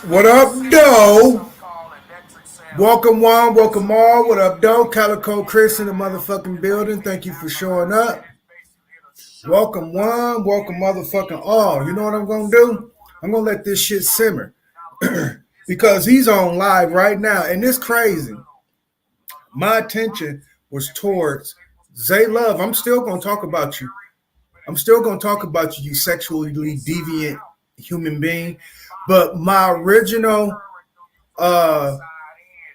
What up, though? Welcome one, welcome all. What up, though? Calico Chris in the motherfucking building. Thank you for showing up. Welcome one, welcome motherfucking all. You know what I'm gonna do? I'm gonna let this shit simmer because he's on live right now, and it's crazy. My attention was towards Zay Love. I'm still gonna talk about you. I'm still gonna talk about you, you sexually deviant human being. But my original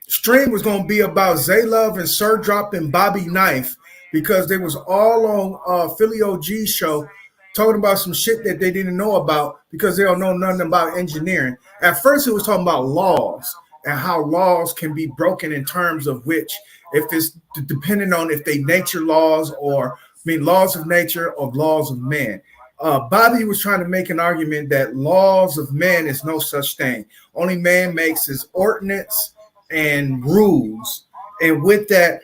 stream was going to be about Zay Love and Sir Drop and Bobby Knife because they was all on Philly OG show talking about some shit that they didn't know about because they don't know nothing about engineering. At first, it was talking about laws and how laws can be broken in terms of which, if it's depending on if they nature laws or laws of nature or laws of man. Bobby was trying to make an argument that laws of man is no such thing. Only man makes his ordinance and rules. And with that,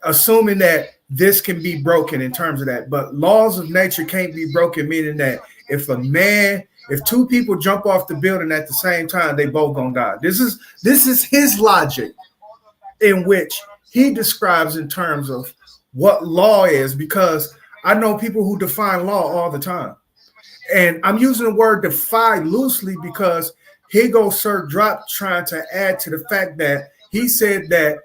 assuming that this can be broken in terms of that. But laws of nature can't be broken, meaning that if two people jump off the building at the same time, they both gonna die. This is his logic in which he describes in terms of what law is, because I know people who define law all the time. And I'm using the word defy loosely because here goes Sir Drop trying to add to the fact that he said that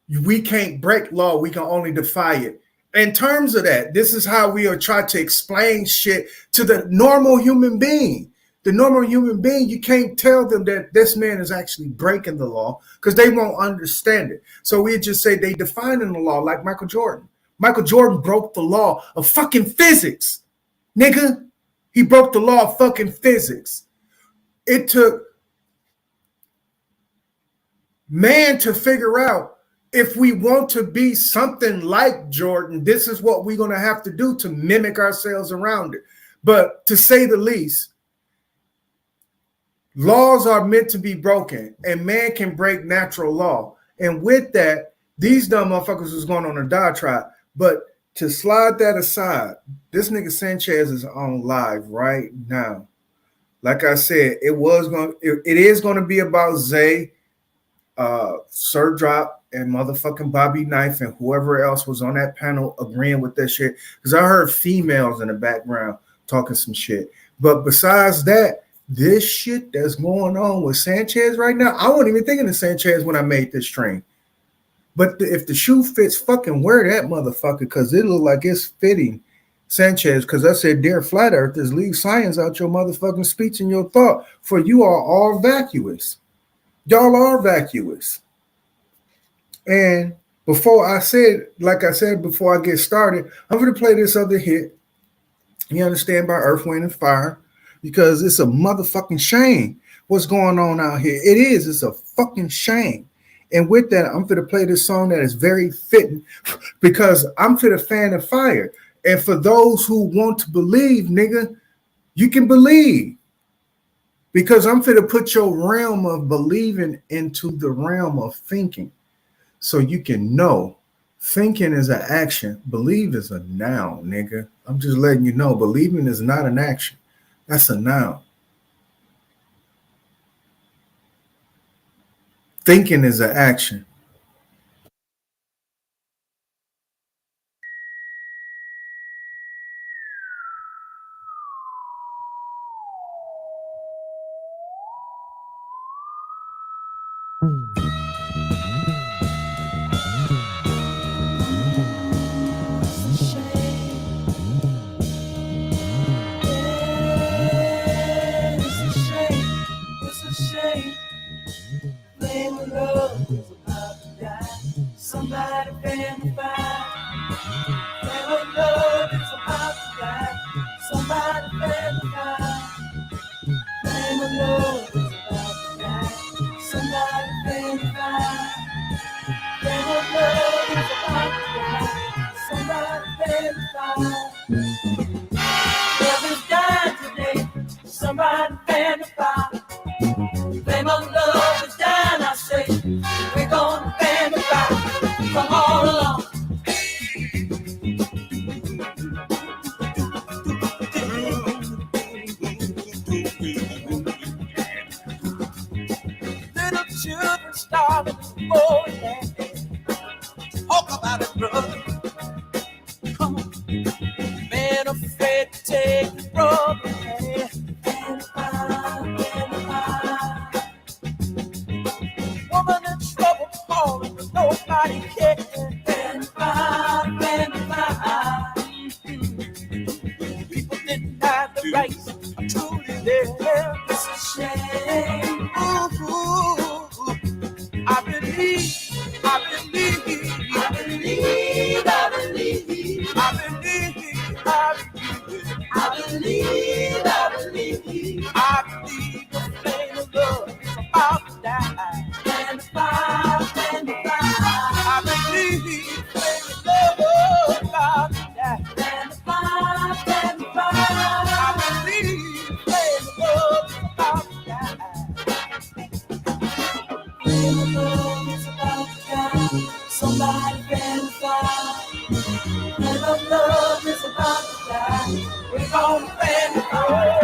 we can't break law, we can only defy it. In terms of that, this is how we are trying to explain shit to the normal human being. The normal human being, you can't tell them that this man is actually breaking the law because they won't understand it. So we just say they defining the law like Michael Jordan. Michael Jordan broke the law of fucking physics. Nigga, he broke the law of fucking physics. It took man to figure out if we want to be something like Jordan, this is what we're going to have to do to mimic ourselves around it. But to say the least, laws are meant to be broken, and man can break natural law. And with that, these dumb motherfuckers was going on a diatribe. But to slide that aside, this nigga Sanchez is on live right now. Like I said, it is going to be about Zay, Sir Drop, and motherfucking Bobby Knife and whoever else was on that panel agreeing with that shit. Because I heard females in the background talking some shit. But besides that, this shit that's going on with Sanchez right now, I wasn't even thinking of Sanchez when I made this stream. But if the shoe fits, fucking wear that motherfucker, because it look like it's fitting Sanchez. Because I said, dear Flatearthers, leave science out your motherfucking speech and your thought, for you are all vacuous. Y'all are vacuous. And before I said before I get started, I'm going to play this other hit, you understand, by Earth, Wind, and Fire, because it's a motherfucking shame what's going on out here. It is. It's a fucking shame. And with that, I'm going to play this song that is very fitting because I'm for the fan of fire. And for those who want to believe, nigga, you can believe. Because I'm going to put your realm of believing into the realm of thinking. So you can know thinking is an action. Believe is a noun, nigga. I'm just letting you know. Believing is not an action. That's a noun. Thinking is an action. Somebody fan the fire. Flame of love is about to die. Somebody fan the fire. Flame of love is about to die. Somebody Love is dying today. Somebody fan the fire. Flame of love is dying, I say. We're gonna fan the fire. Come on along. Little children starving for it. Talk about it, brother. Come on. Man afraid to take the problem. Woman in trouble calling, but nobody cares. People didn't have the rights to truly live. It's a shame. Ooh, I believe, I believe, I believe, I believe, I believe, I believe, I believe, I believe the flame of love is about to die. Stand the fire, stand the fire. I believe the flame of love is about to die. Stand the fire, stand the fire. I believe the flame of love is about to die. Flame of love is about to die. Somebody fan the fire. Flame of love is about to die. We're gonna fan the fire.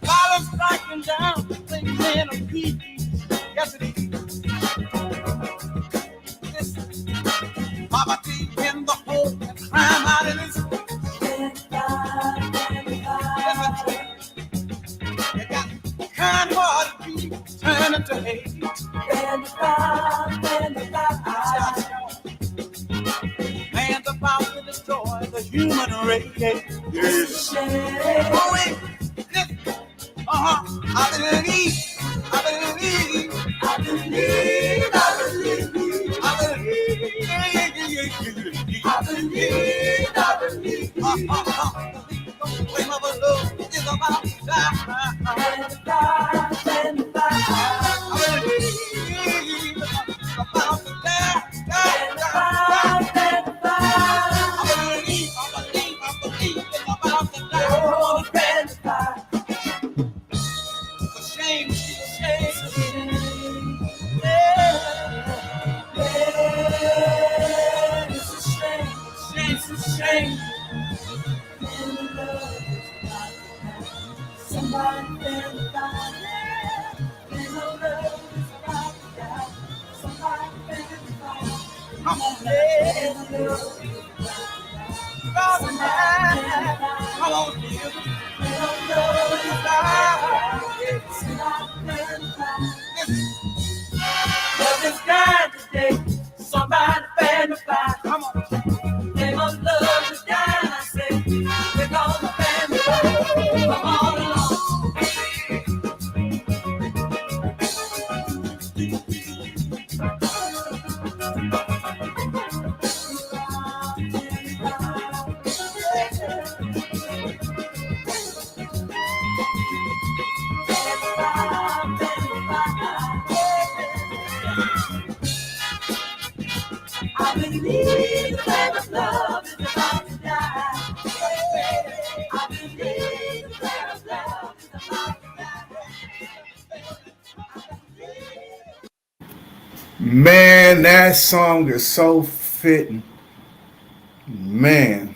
Violence striking down, things in a peace. Yes, it is. Listen, poverty in the home and crime out in the street. You got kind-hearted people turning to hate. Man's about to destroy the human race. Yes. Oh, wait. Listen. I believe, I believe, I believe, I believe, I believe, I believe, I believe. The flame of love is about to die. I believe about to die. I believe it's about to die. Oh, shame, shame, yeah, it's a shame, it's a shame. Somebody fan the fire. Love is about to die. Somebody fan the fire. Come on, man. Come on, dear. Love is dying today. Somebody fan the fire. Come on. Name of love is dying, I say. We're gonna fan the fire. Come on along. I believe the flame of love is about to die. I believe the flame of love is about to die. Man, that song is so fitting. Man.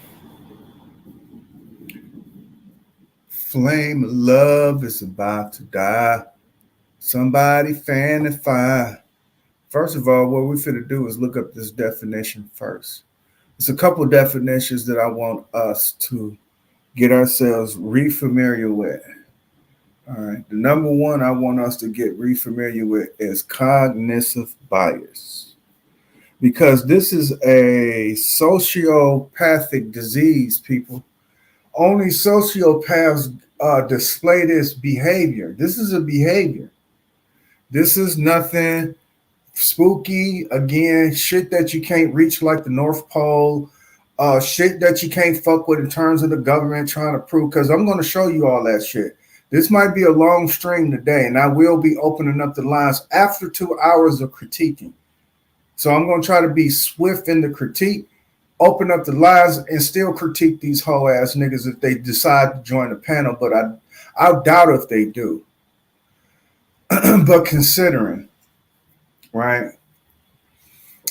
Flame of love is about to die. Somebody fan the fire. First of all, what we're finna do is look up this definition first. There's a couple definitions that I want us to get ourselves re-familiar with. All right. The number one I want us to get re-familiar with is cognitive bias. Because this is a sociopathic disease, people. Only sociopaths display this behavior. This is a behavior. This is nothing spooky. Again, shit that you can't reach like the North Pole. Shit that you can't fuck with in terms of the government trying to prove. Because I'm going to show you all that shit. This might be a long stream today, and I will be opening up the lines after 2 hours of critiquing. So I'm going to try to be swift in the critique, open up the lines, and still critique these whole ass niggas if they decide to join the panel. But I doubt if they do. But considering, right,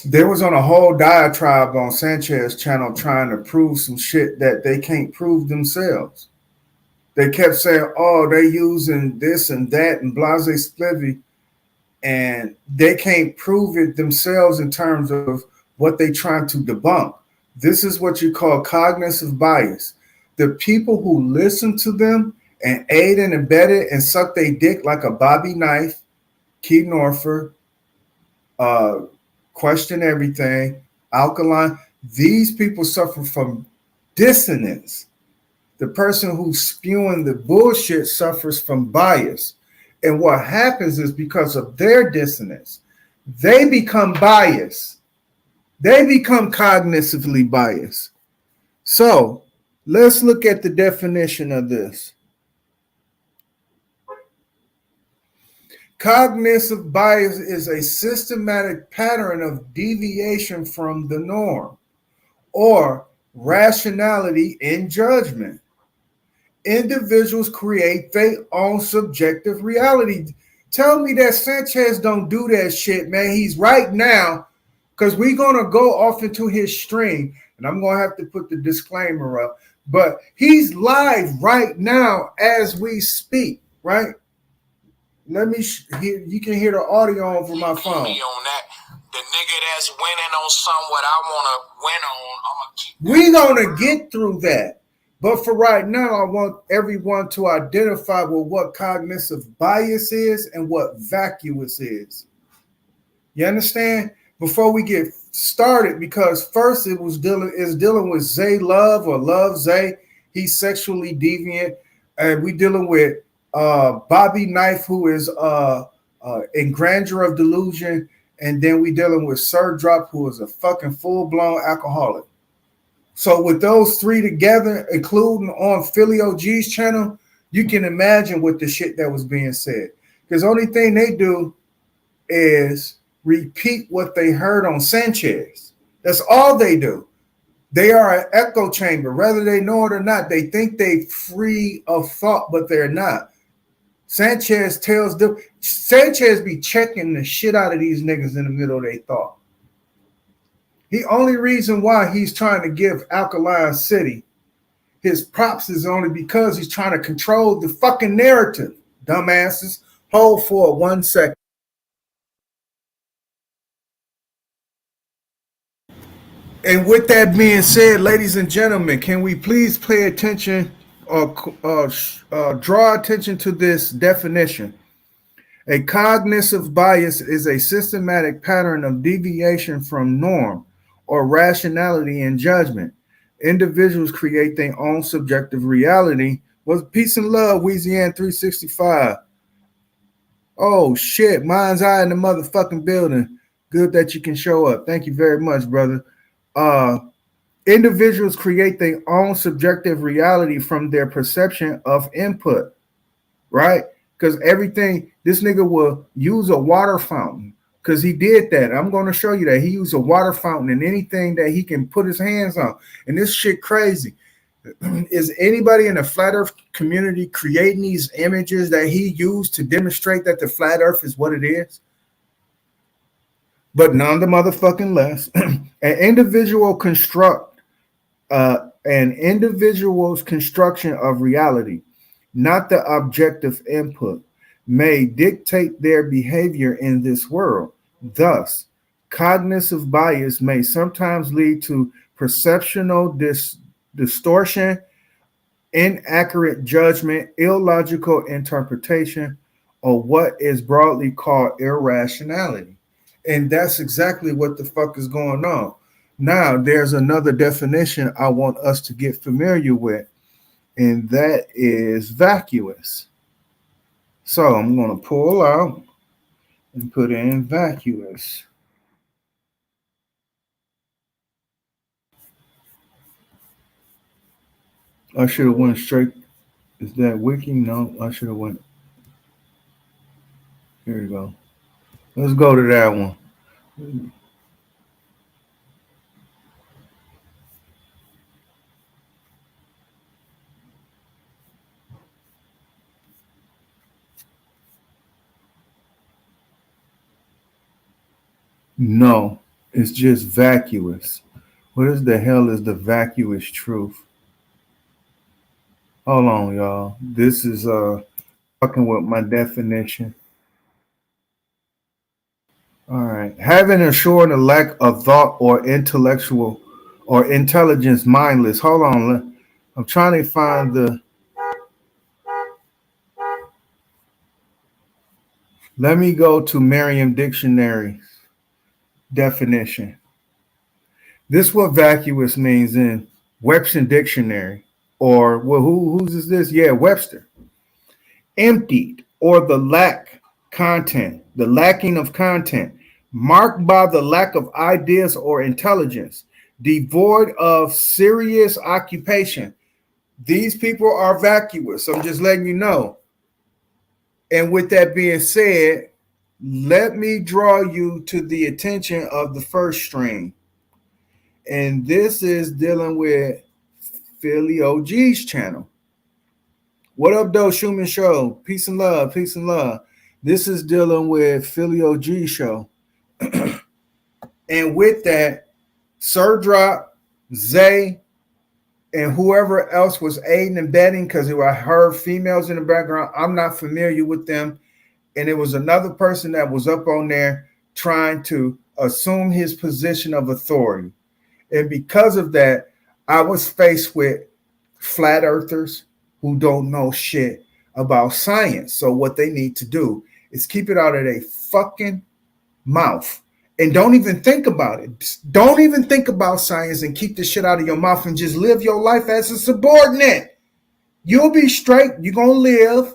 there was on a whole diatribe on Sanchez channel trying to prove some shit that they can't prove themselves. They kept saying, oh, they using this and that and blase splivy, and they can't prove it themselves in terms of what they trying to debunk. This is what you call cognitive bias. The people who listen to them and aid and abet it and suck their dick like a Bobby Knife, Keith Norford, Question Everything, Alkaline, these people suffer from dissonance. The person who's spewing the bullshit suffers from bias. And what happens is because of their dissonance, they become biased. They become cognitively biased. So let's look at the definition of this. Cognitive bias is a systematic pattern of deviation from the norm or rationality in judgment. Individuals create their own subjective reality. Tell me that Sanchez don't do that shit, man. He's right now, because we're going to go off into his stream, and I'm going to have to put the disclaimer up, but he's live right now as we speak, right? Let me hear, you can hear the audio over my phone. Me on that. The nigga that's winning on something what I want to win on, I'm We're going to get through that. But for right now, I want everyone to identify with what cognitive bias is and what vacuous is. You understand? Before we get started, because first it was dealing with Zay Love or Love Zay. He's sexually deviant. And we dealing with Bobby Knife, who is in grandeur of delusion. And then we dealing with Sir Drop, who is a fucking full-blown alcoholic. So with those three together, including on Philly OG's channel, you can imagine what the shit that was being said. Because the only thing they do is repeat what they heard on Sanchez. That's all they do. They are an echo chamber. Whether they know it or not, they think they free of thought, but they're not. Sanchez tells them, Sanchez be checking the shit out of these niggas in the middle of their thought. The only reason why he's trying to give Alkaline City his props is only because he's trying to control the fucking narrative. Dumbasses. Hold for 1 second. And with that being said, ladies and gentlemen, can we please pay attention or draw attention to this definition? A cognitive bias is a systematic pattern of deviation from norm or rationality in judgment. Individuals create their own subjective reality. Was peace and love, Louisiana 365. Oh shit, Mind's Eye in the motherfucking building. Good that you can show up. Thank you very much, brother. Individuals create their own subjective reality from their perception of input, right? Because everything, this nigga will use a water fountain because he did that. I'm going to show you that. He used a water fountain and anything that he can put his hands on. And this shit crazy. Is anybody in the flat earth community creating these images that he used to demonstrate that the flat earth is what it is? But none the motherfucking less. An individual's construction of reality, not the objective input, may dictate their behavior in this world. Thus, cognitive bias may sometimes lead to perceptual distortion, inaccurate judgment, illogical interpretation, or what is broadly called irrationality. And that's exactly what the fuck is going on. Now, there's another definition I want us to get familiar with, and that is vacuous. So I'm going to pull out and put in vacuous. I should have went straight Is that wiki? No, I should have went. Here we go. Let's go to that one. No, it's just vacuous. What is the hell is the vacuous truth? Hold on, y'all. This is fucking with my definition. All right. Having assured a lack of thought or intellectual or intelligence mindless. Hold on. I'm trying to find the. Let me go to Merriam Dictionary definition. This is what vacuous means in Webster Dictionary. Or well, whose is this? Yeah, Webster. Emptied or the lacking of content, marked by the lack of ideas or intelligence, devoid of serious occupation. These people are vacuous. I'm just letting you know. And with that being said, let me draw you to the attention of the first string. And this is dealing with Philly OG's channel. What up, though, Schumann Show? Peace and love, peace and love. This is dealing with Philly OG Show. And with that, Sir Drop, Zay, and whoever else was aiding and abetting, because I heard females in the background. I'm not familiar with them. And it was another person that was up on there trying to assume his position of authority. And because of that, I was faced with flat earthers who don't know shit about science. So what they need to do is keep it out of their fucking mouth and don't even think about it. Don't even think about science and keep the shit out of your mouth and just live your life as a subordinate. You'll be straight. You're going to live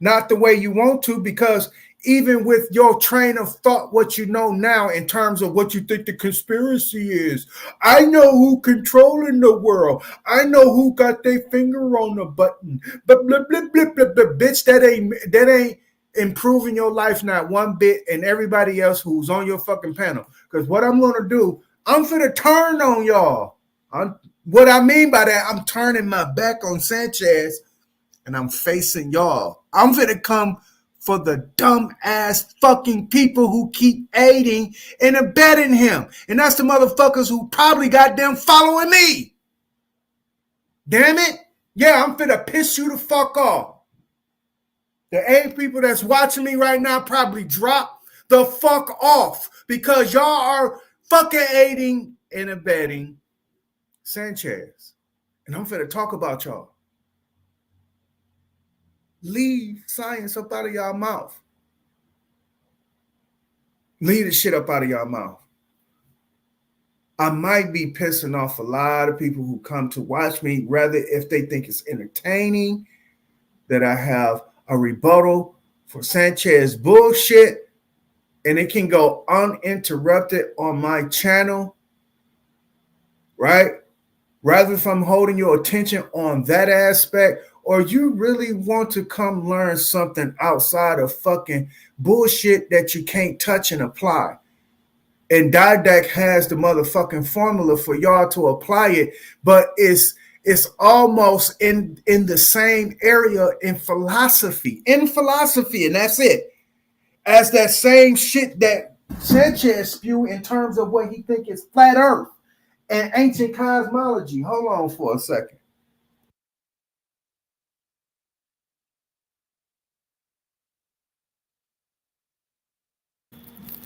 not the way you want to, because even with your train of thought, what you know now in terms of what you think the conspiracy is, I know who controlling the world. I know who got their finger on the button. But blah, blah, blah, blah, blah, bitch, that ain't improving your life not one bit, and everybody else who's on your fucking panel. Because what I'm gonna do, I'm finna turn on y'all. What I mean by that, I'm turning my back on Sanchez and I'm facing y'all. I'm finna come for the dumb ass fucking people who keep aiding and abetting him. And that's the motherfuckers who probably got them following me. Damn it. Yeah, I'm finna piss you the fuck off. The 8 people that's watching me right now probably drop the fuck off because y'all are fucking aiding and abetting Sanchez. And I'm finna talk about y'all. Leave science up out of y'all mouth. Leave the shit up out of y'all mouth. I might be pissing off a lot of people who come to watch me, rather if they think it's entertaining, that I have a rebuttal for Sanchez bullshit, and it can go uninterrupted on my channel, right? Rather if I'm holding your attention on that aspect, or you really want to come learn something outside of fucking bullshit that you can't touch and apply. And Didac has the motherfucking formula for y'all to apply it, but it's almost in the same area in philosophy, and that's it. As that same shit that Sanchez spew in terms of what he think is flat earth and ancient cosmology. Hold on for a second.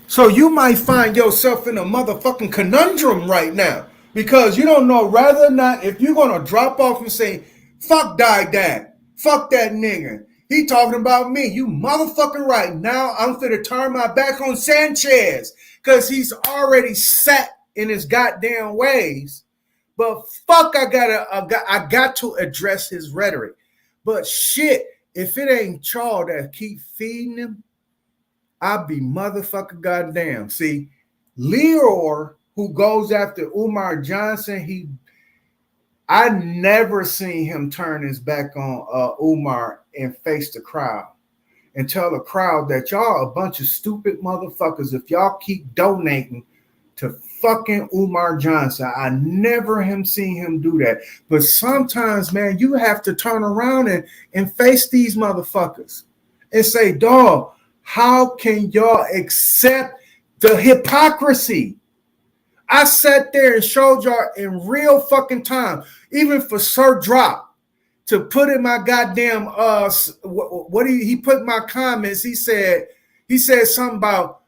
So you might find yourself in a motherfucking conundrum right now because you don't know whether or not if you're going to drop off and say, fuck Dad, fuck that nigga. He talking about me. You motherfucking right. Now I'm finna turn my back on Sanchez because he's already sat in his goddamn ways. But fuck, I got to address his rhetoric. But shit, if it ain't y'all that keep feeding him, I'll be motherfucking goddamn. See, Leor, who goes after Umar Johnson, I never seen him turn his back on Umar and face the crowd and tell the crowd that y'all a bunch of stupid motherfuckers if y'all keep donating to fucking Umar Johnson. I never seen him do that. But sometimes, man, you have to turn around and face these motherfuckers and say, dog, how can y'all accept the hypocrisy? I sat there and showed y'all in real fucking time, even for Sir Drop, to put in my goddamn what he put in my comments. He said something about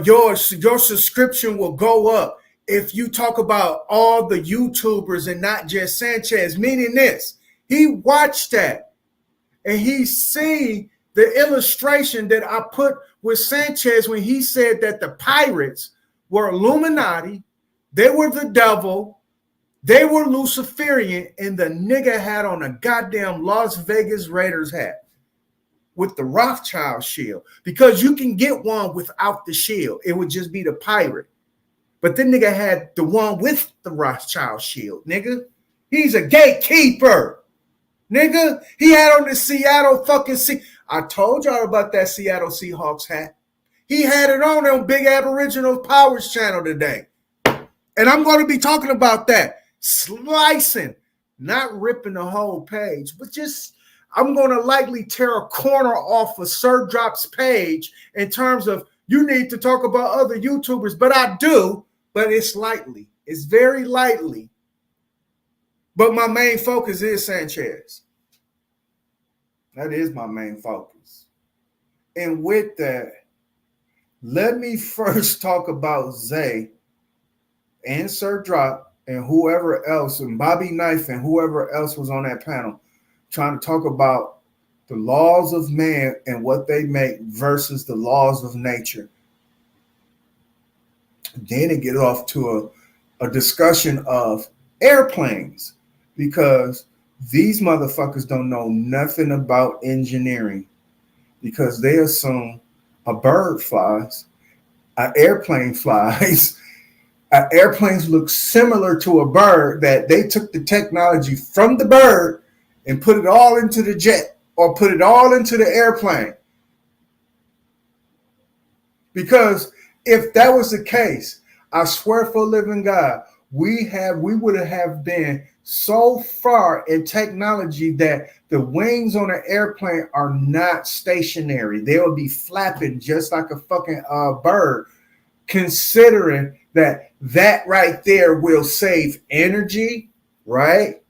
your subscription will go up if you talk about all the YouTubers and not just Sanchez. Meaning this, he watched that and he seen the illustration that I put with Sanchez when he said that the pirates were Illuminati, they were the devil, they were Luciferian, and the nigga had on a goddamn Las Vegas Raiders hat with the Rothschild shield, because you can get one without the shield. It would just be the pirate. But the nigga had the one with the Rothschild shield, nigga. He's a gatekeeper, nigga. He had on the Seattle fucking I told y'all about that Seattle Seahawks hat. He had it on Big Aboriginal Powers channel today. And I'm going to be talking about that. Slicing, not ripping the whole page, but just I'm going to likely tear a corner off of Sir Drop's page in terms of you need to talk about other YouTubers. But I do, but it's lightly. It's very lightly. But my main focus is Sanchez. That is my main focus. And with that, let me first talk about Zay and Sir Drop and whoever else, and Bobby Knife and whoever else was on that panel, trying to talk about the laws of man and what they make versus the laws of nature. Then it get off to a discussion of airplanes, because these motherfuckers don't know nothing about engineering, because they assume a bird flies, an airplane flies. Airplanes look similar to a bird, that they took the technology from the bird and put it all into the jet or put it all into the airplane. Because if that was the case, I swear for a living God, we would have been so far in technology that the wings on an airplane are not stationary. They will be flapping just like a fucking bird, considering that right there will save energy, right?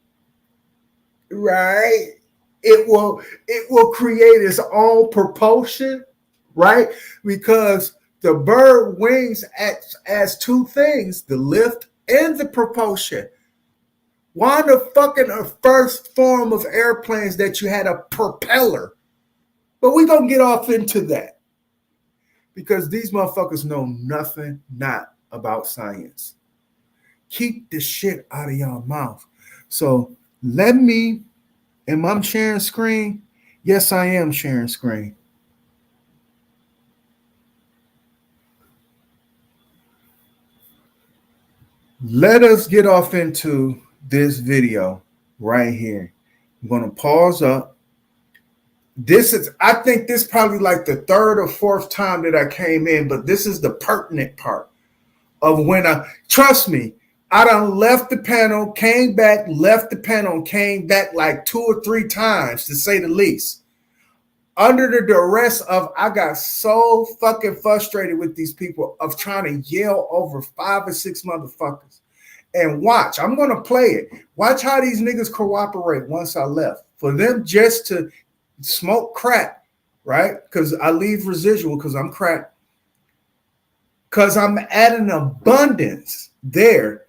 Right. It will create its own propulsion, right? Because the bird wings acts as two things, the lift and the propulsion. Why the fucking first form of airplanes that you had a propeller? But we're going to get off into that, because these motherfuckers know nothing not about science. Keep the shit out of your mouth. So am I sharing screen? Yes, I am sharing screen. Let us get off into this video right here. I'm going to pause up. I think this probably like the third or fourth time that I came in, but this is the pertinent part of when trust me, I done left the panel, came back, left the panel, came back like 2 or 3 times, to say the least. Under the duress of, I got so fucking frustrated with these people of trying to yell over 5 or 6 motherfuckers. And watch, I'm going to play it. Watch how these niggas cooperate once I left. For them just to smoke crack, right? Because I leave residual because I'm crack. Because I'm at an abundance there.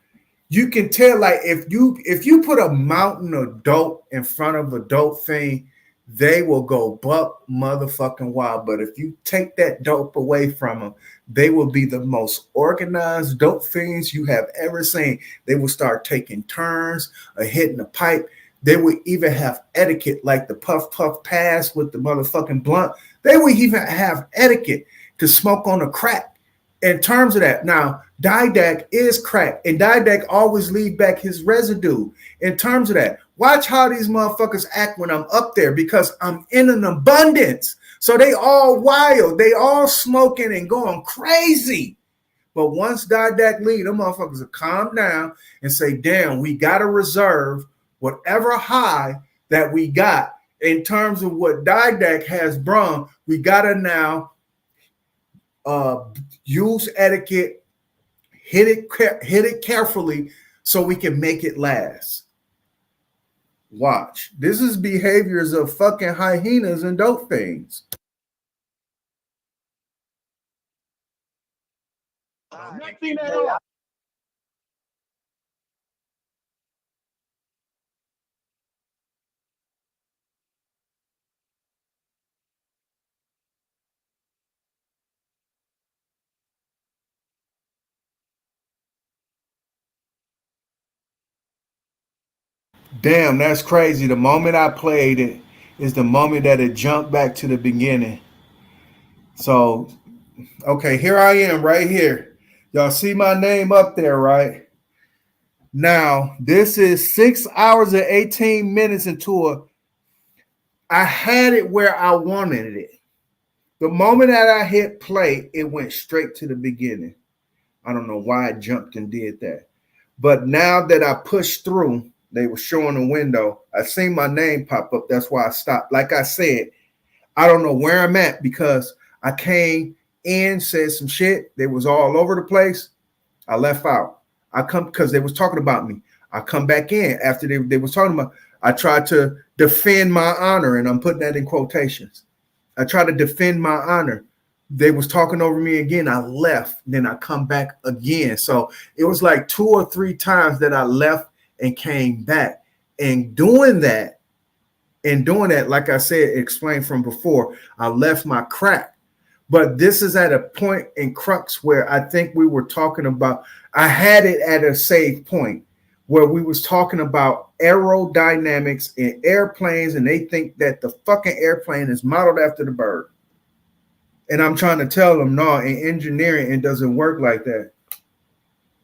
You can tell, like, if you put a mountain of dope in front of a dope fiend, they will go buck motherfucking wild. But if you take that dope away from them, they will be the most organized dope fiends you have ever seen. They will start taking turns or hitting the pipe. They would even have etiquette, like the puff puff pass with the motherfucking blunt. They would even have etiquette to smoke on the crack. In terms of that, now Didac is crack, and Didac always leave back his residue. In terms of that, watch how these motherfuckers act when I'm up there because I'm in an abundance. So they all wild, they all smoking and going crazy. But once Didac leave, them motherfuckers will calm down and say, damn, we got to reserve whatever high that we got in terms of what Didac has brung. We got to now use etiquette, hit it carefully so we can make it last. Watch. This is behaviors of fucking hyenas and dope fiends. Nothing at all. Damn, that's crazy. The moment I played it is the moment that it jumped back to the beginning. So, okay, here I am right here. Y'all see my name up there, right? Now, this is 6 hours and 18 minutes into a. I had it where I wanted it. The moment that I hit play, it went straight to the beginning. I don't know why I jumped and did that. But now that I pushed through, they were showing a window. I seen my name pop up. That's why I stopped. Like I said, I don't know where I'm at because I came in, said some shit. They was all over the place. I left out. I come because they was talking about me. I come back in after they was talking about. I tried to defend my honor, and I'm putting that in quotations. I tried to defend my honor. They was talking over me again. I left. Then I come back again. So it was like 2 or 3 times that I left and came back. And doing that, like I said, explained from before, I left my crack. But this is at a point in crux where I think we were talking about, I had it at a save point where we was talking about aerodynamics in airplanes, and they think that the fucking airplane is modeled after the bird. And I'm trying to tell them, no, in engineering, it doesn't work like that.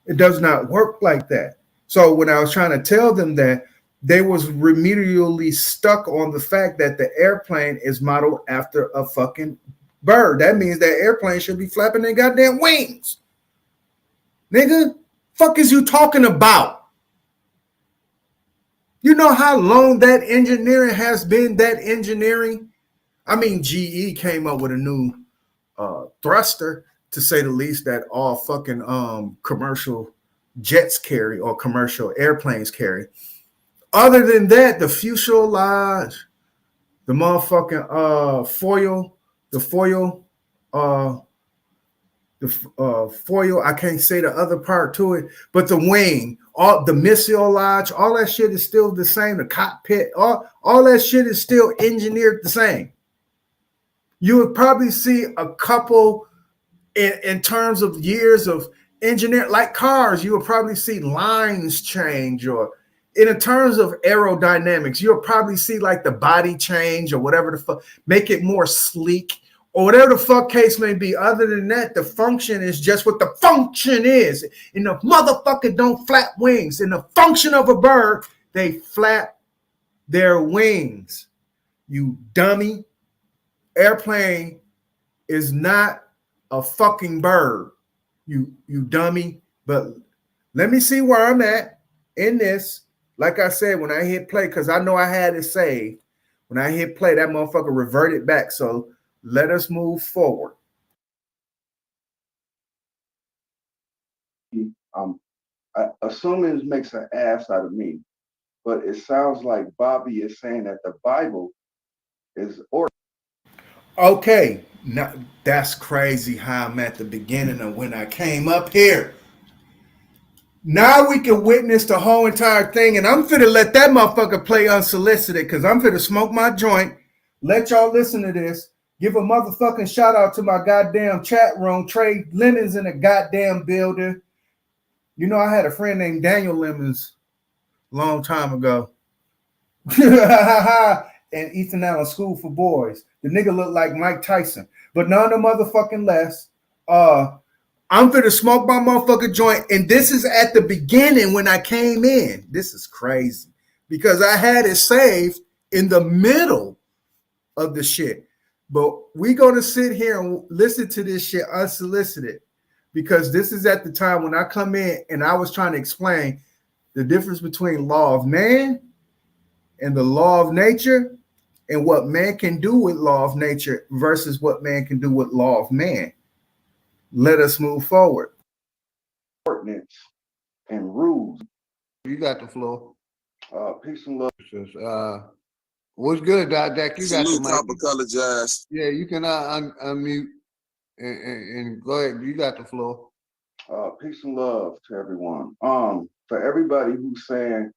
It does not work like that. So when I was trying to tell them that, they was remedially stuck on the fact that the airplane is modeled after a fucking bird. That means that airplane should be flapping their goddamn wings. Nigga, fuck is you talking about? You know how long that engineering has been, that engineering? I mean, GE came up with a new thruster, to say the least, that all fucking commercial jets carry or commercial airplanes carry. Other than that, the fuselage, the motherfucking foil, the foil, foil, I can't say the other part to it, but the wing, all the fuselage, all that shit is still the same. The cockpit, all that shit is still engineered the same. You would probably see a couple in terms of years of engineering, like cars, you would probably see lines change, or in terms of aerodynamics, you'll probably see like the body change or whatever the fuck, make it more sleek or whatever the fuck case may be. Other than that, the function is just what the function is. And the motherfucker don't flap wings. In the function of a bird, they flap their wings. You dummy. Airplane is not a fucking bird. You dummy. But let me see where I'm at in this. Like I said, when I hit play, because I know I had it saved. When I hit play, that motherfucker reverted back. So let us move forward. Assuming it makes an ass out of me, but it sounds like Bobby is saying that the Bible is order. Okay, now that's crazy how I'm at the beginning of when I came up here. Now we can witness the whole entire thing, and I'm finna let that motherfucker play unsolicited because I'm finna smoke my joint. Let y'all listen to this. Give a motherfucking shout out to my goddamn chat room. Trey Lemons in the goddamn building. You know, I had a friend named Daniel Lemons a long time ago. And Ethan Allen School for Boys. The nigga looked like Mike Tyson, but none the motherfucking less. I'm I'm finna smoke my motherfucking joint. And this is at the beginning when I came in. This is crazy because I had it saved in the middle of the shit. But we gonna sit here and listen to this shit unsolicited because this is at the time when I come in and I was trying to explain the difference between law of man and the law of nature and what man can do with law of nature versus what man can do with law of man. Let us move forward. Ordinance and rules. You got the floor. Peace and love. What's good, Doc? You got the mic. Apologize. Yeah, you can unmute and go ahead. You got the floor. Peace and love to everyone. For everybody who's saying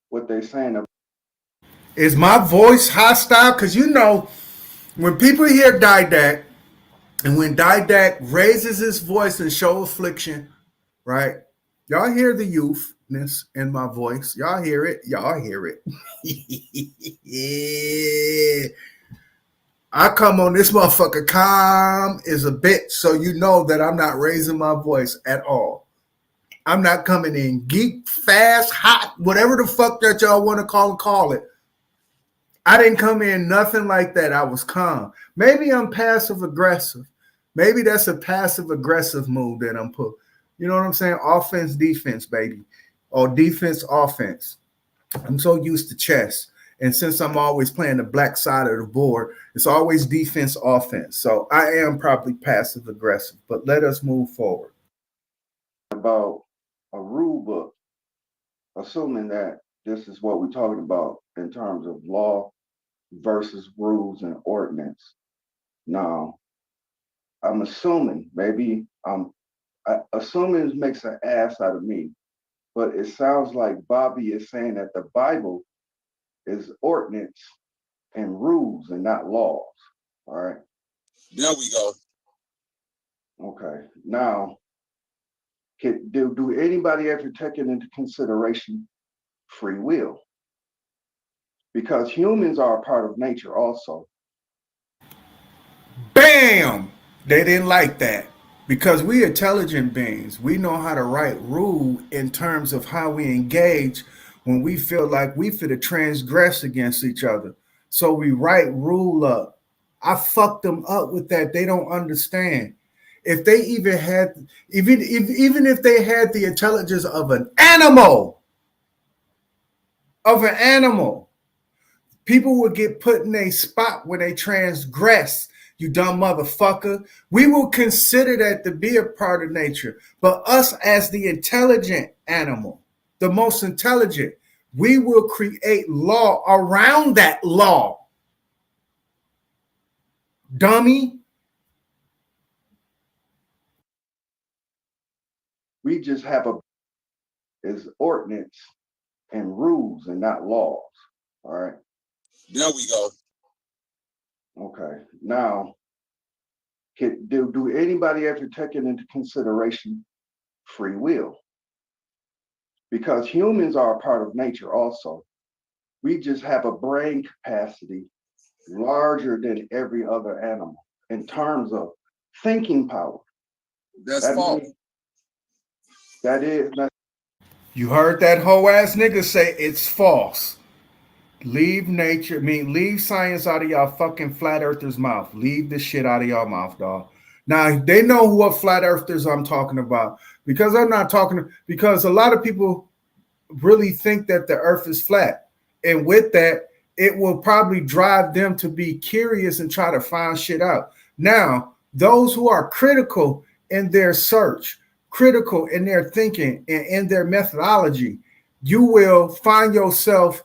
what they're saying. Is my voice hostile? Because you know, when people hear Didac, and when Didac raises his voice and show affliction, right? Y'all hear the youthness in my voice. Y'all hear it. Y'all hear it. Yeah. I come on this motherfucker calm as a bitch, so you know that I'm not raising my voice at all. I'm not coming in geek, fast, hot, whatever the fuck that y'all want to call it. I didn't come in nothing like that. I was calm. Maybe I'm passive aggressive. Maybe that's a passive aggressive move that I'm put. You know what I'm saying? Offense, defense, baby. Or defense, offense. I'm so used to chess. And since I'm always playing the black side of the board, it's always defense, offense. So I am probably passive aggressive, but let us move forward. About a rule book, assuming that this is what we're talking about in terms of law versus rules and ordinance. Now, I'm assuming, assuming makes an ass out of me, but it sounds like Bobby is saying that the Bible is ordinance and rules and not laws. All right. There we go. Okay. Now, do anybody ever take it into consideration free will? Because humans are a part of nature also. Bam! They didn't like that. Because we intelligent beings, we know how to write rule in terms of how we engage when we feel like we fit to transgress against each other. So we write rule up. I fucked them up with that. They don't understand. If they even had, even if they had the intelligence of an animal, people would get put in a spot where they transgress. You dumb motherfucker. We will consider that to be a part of nature. But us as the intelligent animal, the most intelligent, we will create law around that law. Dummy. We just have is ordinance and rules and not laws. All right. There we go. Okay. Now, do anybody ever take it into consideration free will? Because humans are a part of nature also. We just have a brain capacity larger than every other animal in terms of thinking power. That's false. You heard that whole ass nigga say it's false. Leave nature, leave science out of y'all fucking flat earthers' mouth. Leave this shit out of y'all mouth, dog. Now, they know what flat earthers I'm talking about because I'm not talking, because a lot of people really think that the earth is flat. And with that, it will probably drive them to be curious and try to find shit out. Now, those who are critical in their search, critical in their thinking and in their methodology, you will find yourself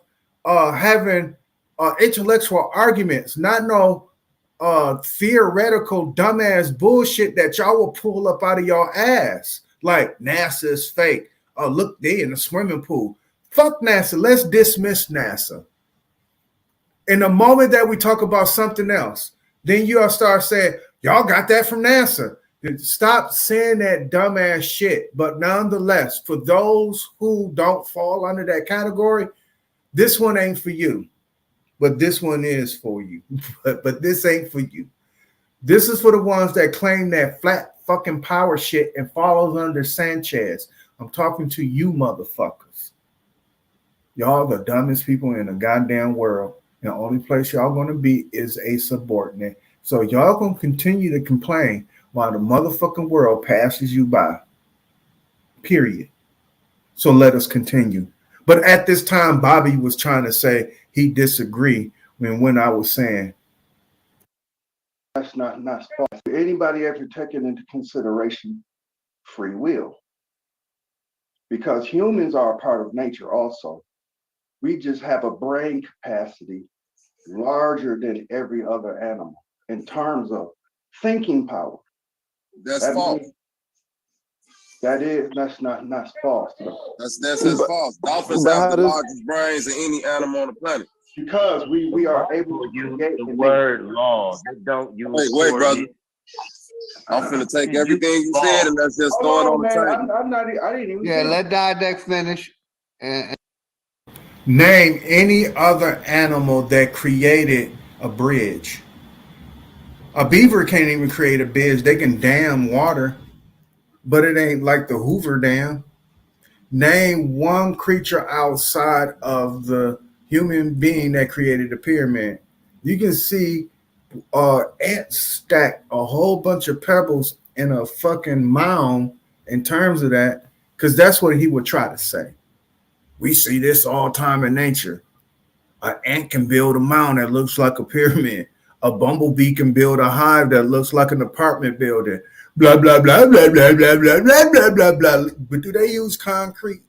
having intellectual arguments, not no theoretical dumbass bullshit that y'all will pull up out of your ass. Like NASA is fake. Look, they in the swimming pool. Fuck NASA. Let's dismiss NASA. In the moment that we talk about something else, then you'll start saying, y'all got that from NASA. Stop saying that dumbass shit. But nonetheless, for those who don't fall under that category, this one ain't for you. But this one is for you. But this ain't for you. This is for the ones that claim that flat fucking power shit and follows under Sanchez. I'm talking to you motherfuckers. Y'all the dumbest people in the goddamn world. And the only place y'all gonna be is a subordinate. So y'all gonna continue to complain while the motherfucking world passes you by. Period. So let us continue. But at this time, Bobby was trying to say he disagreed when I was saying that's not false. Anybody ever taken into consideration free will? Because humans are a part of nature also. We just have a brain capacity larger than every other animal in terms of thinking power. That's false. That's not false. That's false. Dolphins have the largest brains of any animal on the planet. Because we are able to use create the word law. They don't use wait, brother. I'm finna take everything you said and let's just throw it on the table. I didn't even. Yeah, let Didex finish. And name any other animal that created a bridge. A beaver can't even create a bridge. They can dam water, but it ain't like the Hoover Dam. Name one creature outside of the human being that created the pyramid. You can see ants stack a whole bunch of pebbles in a fucking mound in terms of that, because that's what he would try to say. We see this all time in nature. An ant can build a mound that looks like a pyramid. A bumblebee can build a hive that looks like an apartment building. Blah, blah, blah, blah, blah, blah, blah, blah, blah, blah, blah. But do they use concrete?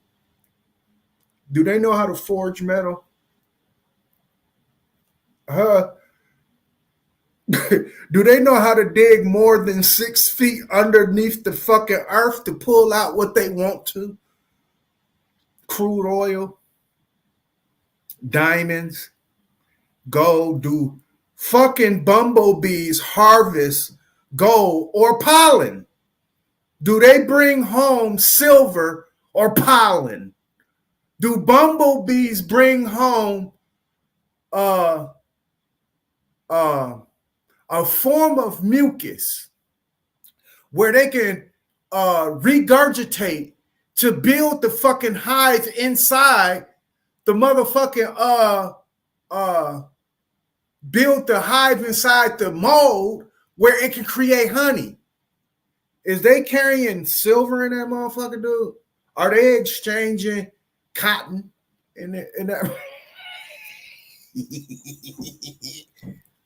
Do they know how to forge metal? Do they know how to dig more than 6 feet underneath the fucking earth to pull out what they want to? Crude oil, diamonds, gold. Do fucking bumblebees harvest gold or pollen? Do they bring home silver or pollen? Do bumblebees bring home uh, a form of mucus where they can regurgitate to build the fucking hive inside the motherfucking build the hive inside the mold where it can create honey? Is they carrying silver in that motherfucker, dude? Are they exchanging cotton in that?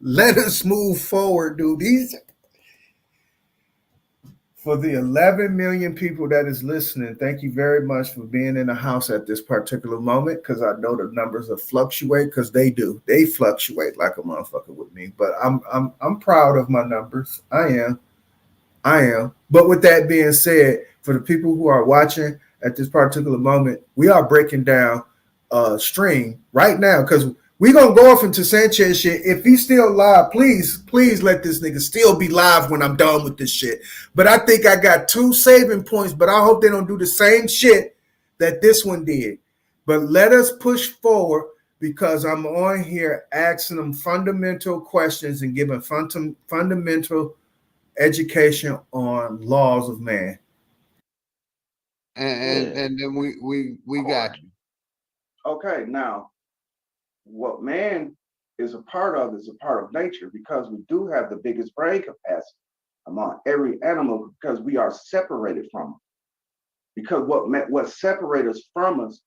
Let us move forward, dude. These for the 11 million people that is listening, thank you very much for being in the house at this particular moment, because I know the numbers will fluctuate, because they do. They fluctuate like a motherfucker with me. But I'm proud of my numbers. I am. But with that being said, for the people who are watching at this particular moment, we are breaking down a stream right now, because we're going to go off into Sanchez shit. If he's still live, please let this nigga still be live when I'm done with this shit. But I think I got 2 saving points, but I hope they don't do the same shit that this one did. But let us push forward, because I'm on here asking them fundamental questions and giving fundamental education on laws of man. and then we got you. Okay, now what man is a part of nature, because we do have the biggest brain capacity among every animal, because we are separated from them. Because what separates us from us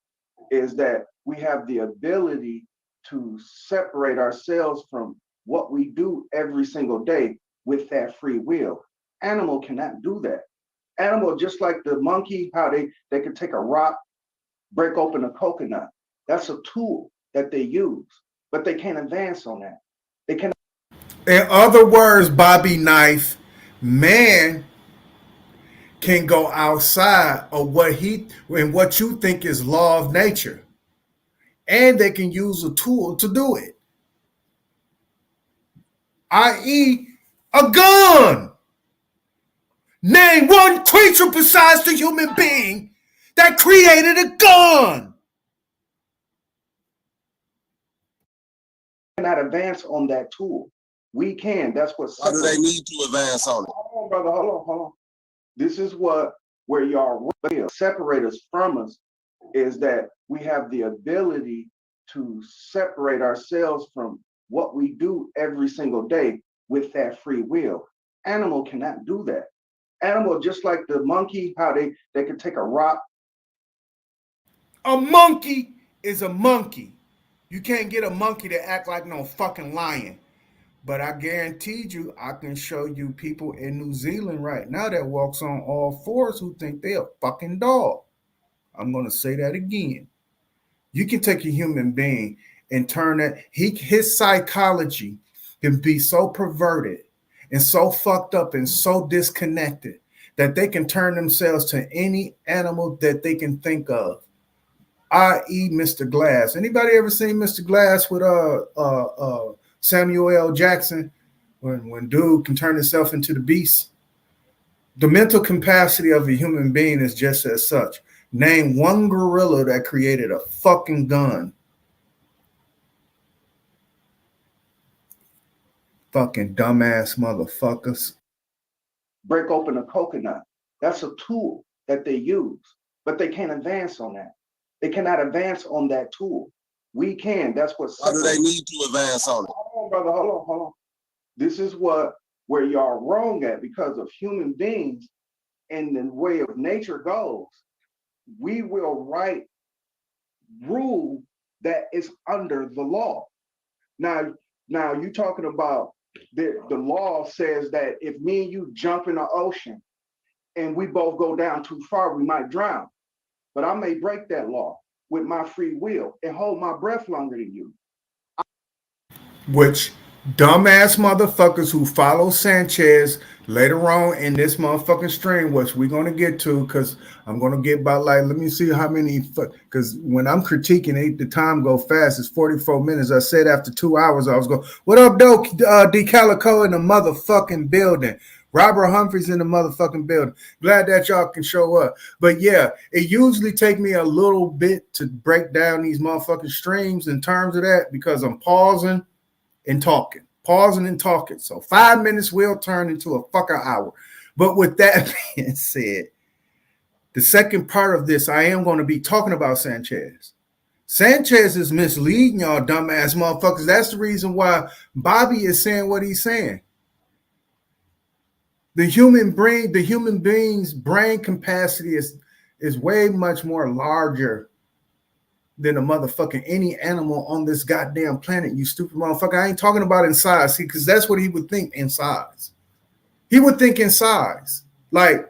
is that we have the ability to separate ourselves from what we do every single day with that free will. Animal cannot do that. Animal, just like the monkey, how they can take a rock, break open a coconut. That's a tool that they use, but they can't advance on that. They can. In other words, Bobby Knife, man can go outside of what you think is law of nature, and they can use a tool to do it, i.e., a gun. Name one creature besides the human being that created a gun. Cannot advance on that tool. We can. That's what. Why do they need to advance on it? Hold on, brother. Hold on. This is where y'all separate us from us is that we have the ability to separate ourselves from what we do every single day with that free will. Animal cannot do that. Animal, just like the monkey, how they can take a rock. A monkey is a monkey. You can't get a monkey to act like no fucking lion. But I guaranteed you, I can show you people in New Zealand right now that walks on all fours who think they're a fucking dog. I'm gonna say that again. You can take a human being and turn that his psychology can be so perverted and so fucked up and so disconnected that they can turn themselves to any animal that they can think of, i.e., Mr. Glass. Anybody ever seen Mr. Glass with Samuel L. Jackson when dude can turn himself into the beast? The mental capacity of a human being is just as such. Name one gorilla that created a fucking gun. Fucking dumbass motherfuckers. Break open a coconut. That's a tool that they use, but they can't advance on that. They cannot advance on that tool. We can. That's what. Why do they need to advance on it? Hold on, brother. Hold on. This is where y'all wrong at, because of human beings and the way of nature goes. We will write rule that is under the law. Now you talking about the law says that if me and you jump in the ocean and we both go down too far, we might drown. But I may break that law with my free will and hold my breath longer than you. Which dumbass motherfuckers who follow Sanchez later on in this motherfucking stream, which we're gonna get to, because I'm gonna get about like, let me see how many, because when I'm critiquing it, the time go fast. It's 44 minutes. I said after 2 hours I was going, what up, Doe? D Calico in the motherfucking building. Robert Humphrey's in the motherfucking building. Glad that y'all can show up. But yeah, it usually take me a little bit to break down these motherfucking streams in terms of that, because I'm pausing and talking. So 5 minutes will turn into a fucking hour. But with that being said, the second part of this, I am going to be talking about Sanchez. Sanchez is misleading y'all dumbass motherfuckers. That's the reason why Bobby is saying what he's saying. The human being's brain capacity is way much more larger than a motherfucking any animal on this goddamn planet, you stupid motherfucker. I ain't talking about in size, see, because that's what he would think in size. He would think in size, like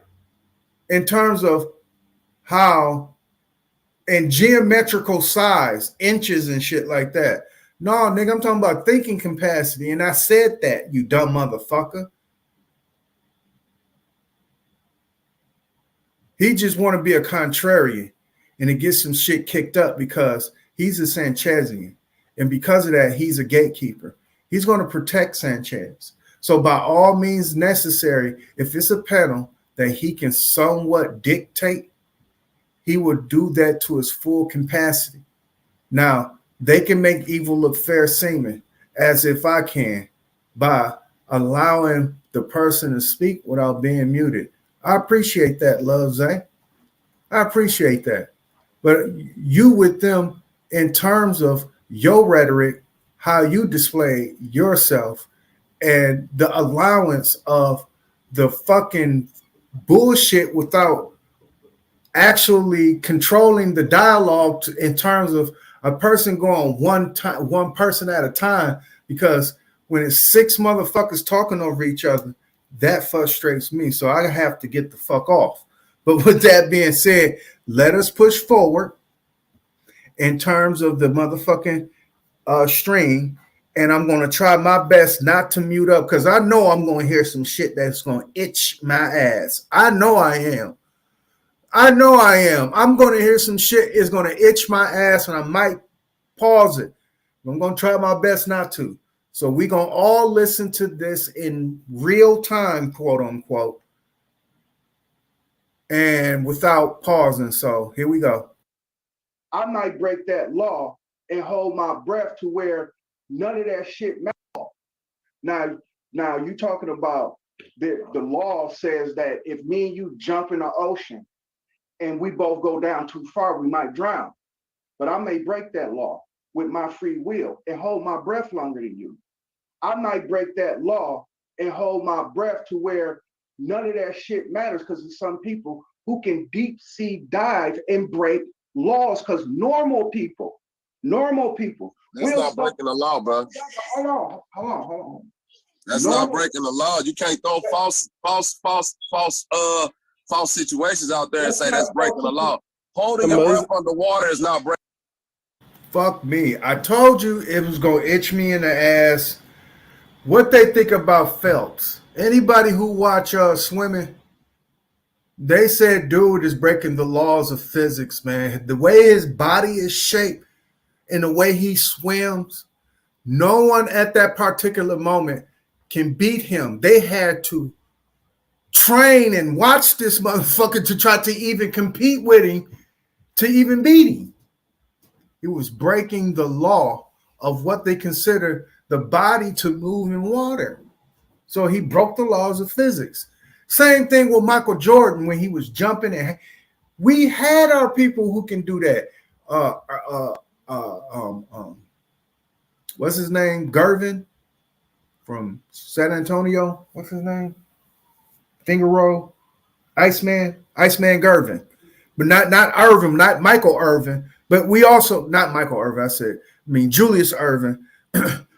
in terms of how in geometrical size, inches and shit like that. No, nigga, I'm talking about thinking capacity, and I said that, you dumb motherfucker. He just want to be a contrarian and to get some shit kicked up because he's a Sanchezian. And because of that, he's a gatekeeper. He's going to protect Sanchez. So by all means necessary, if it's a panel that he can somewhat dictate, he would do that to his full capacity. Now, they can make evil look fair seeming, as if I can, by allowing the person to speak without being muted. I appreciate that, Love Zay. I appreciate that. But you with them in terms of your rhetoric, how you display yourself, and the allowance of the fucking bullshit without actually controlling the dialogue in terms of a person going one person at a time, because when it's 6 motherfuckers talking over each other, that frustrates me. So I have to get the fuck off. But with that being said, let us push forward in terms of the motherfucking stream. And I'm going to try my best not to mute up, because I know I'm going to hear some shit that's going to itch my ass. I know I am. I'm going to hear some shit is going to itch my ass, and I might pause it. I'm going to try my best not to. So we're going to all listen to this in real time, quote unquote, and without pausing. So here we go. I might break that law and hold my breath to where none of that shit matters. Now you talking about the law says that if me and you jump in the ocean and we both go down too far, we might drown. But I may break that law with my free will and hold my breath longer than you. I might break that law and hold my breath to where none of that shit matters, because there's some people who can deep sea dive and break laws, because normal people, That's not breaking the law, bro. Hold on. That's not breaking the law. You can't throw false situations out there and say that's breaking the law. Holding your breath underwater is not breaking. Fuck me. I told you it was gonna itch me in the ass. What they think about Phelps? Anybody who watch swimming, they said dude is breaking the laws of physics, man. The way his body is shaped and the way he swims, no one at that particular moment can beat him. They had to train and watch this motherfucker to try to even compete with him, to even beat him. He was breaking the law of what they consider the body to move in water. So he broke the laws of physics. Same thing with Michael Jordan when he was jumping. And we had our people who can do that. What's his name? Gervin from San Antonio. What's his name? Finger roll. Iceman Gervin. But not Irvin, not Michael Irvin. But we also, not Michael Irvin, Julius Irvin.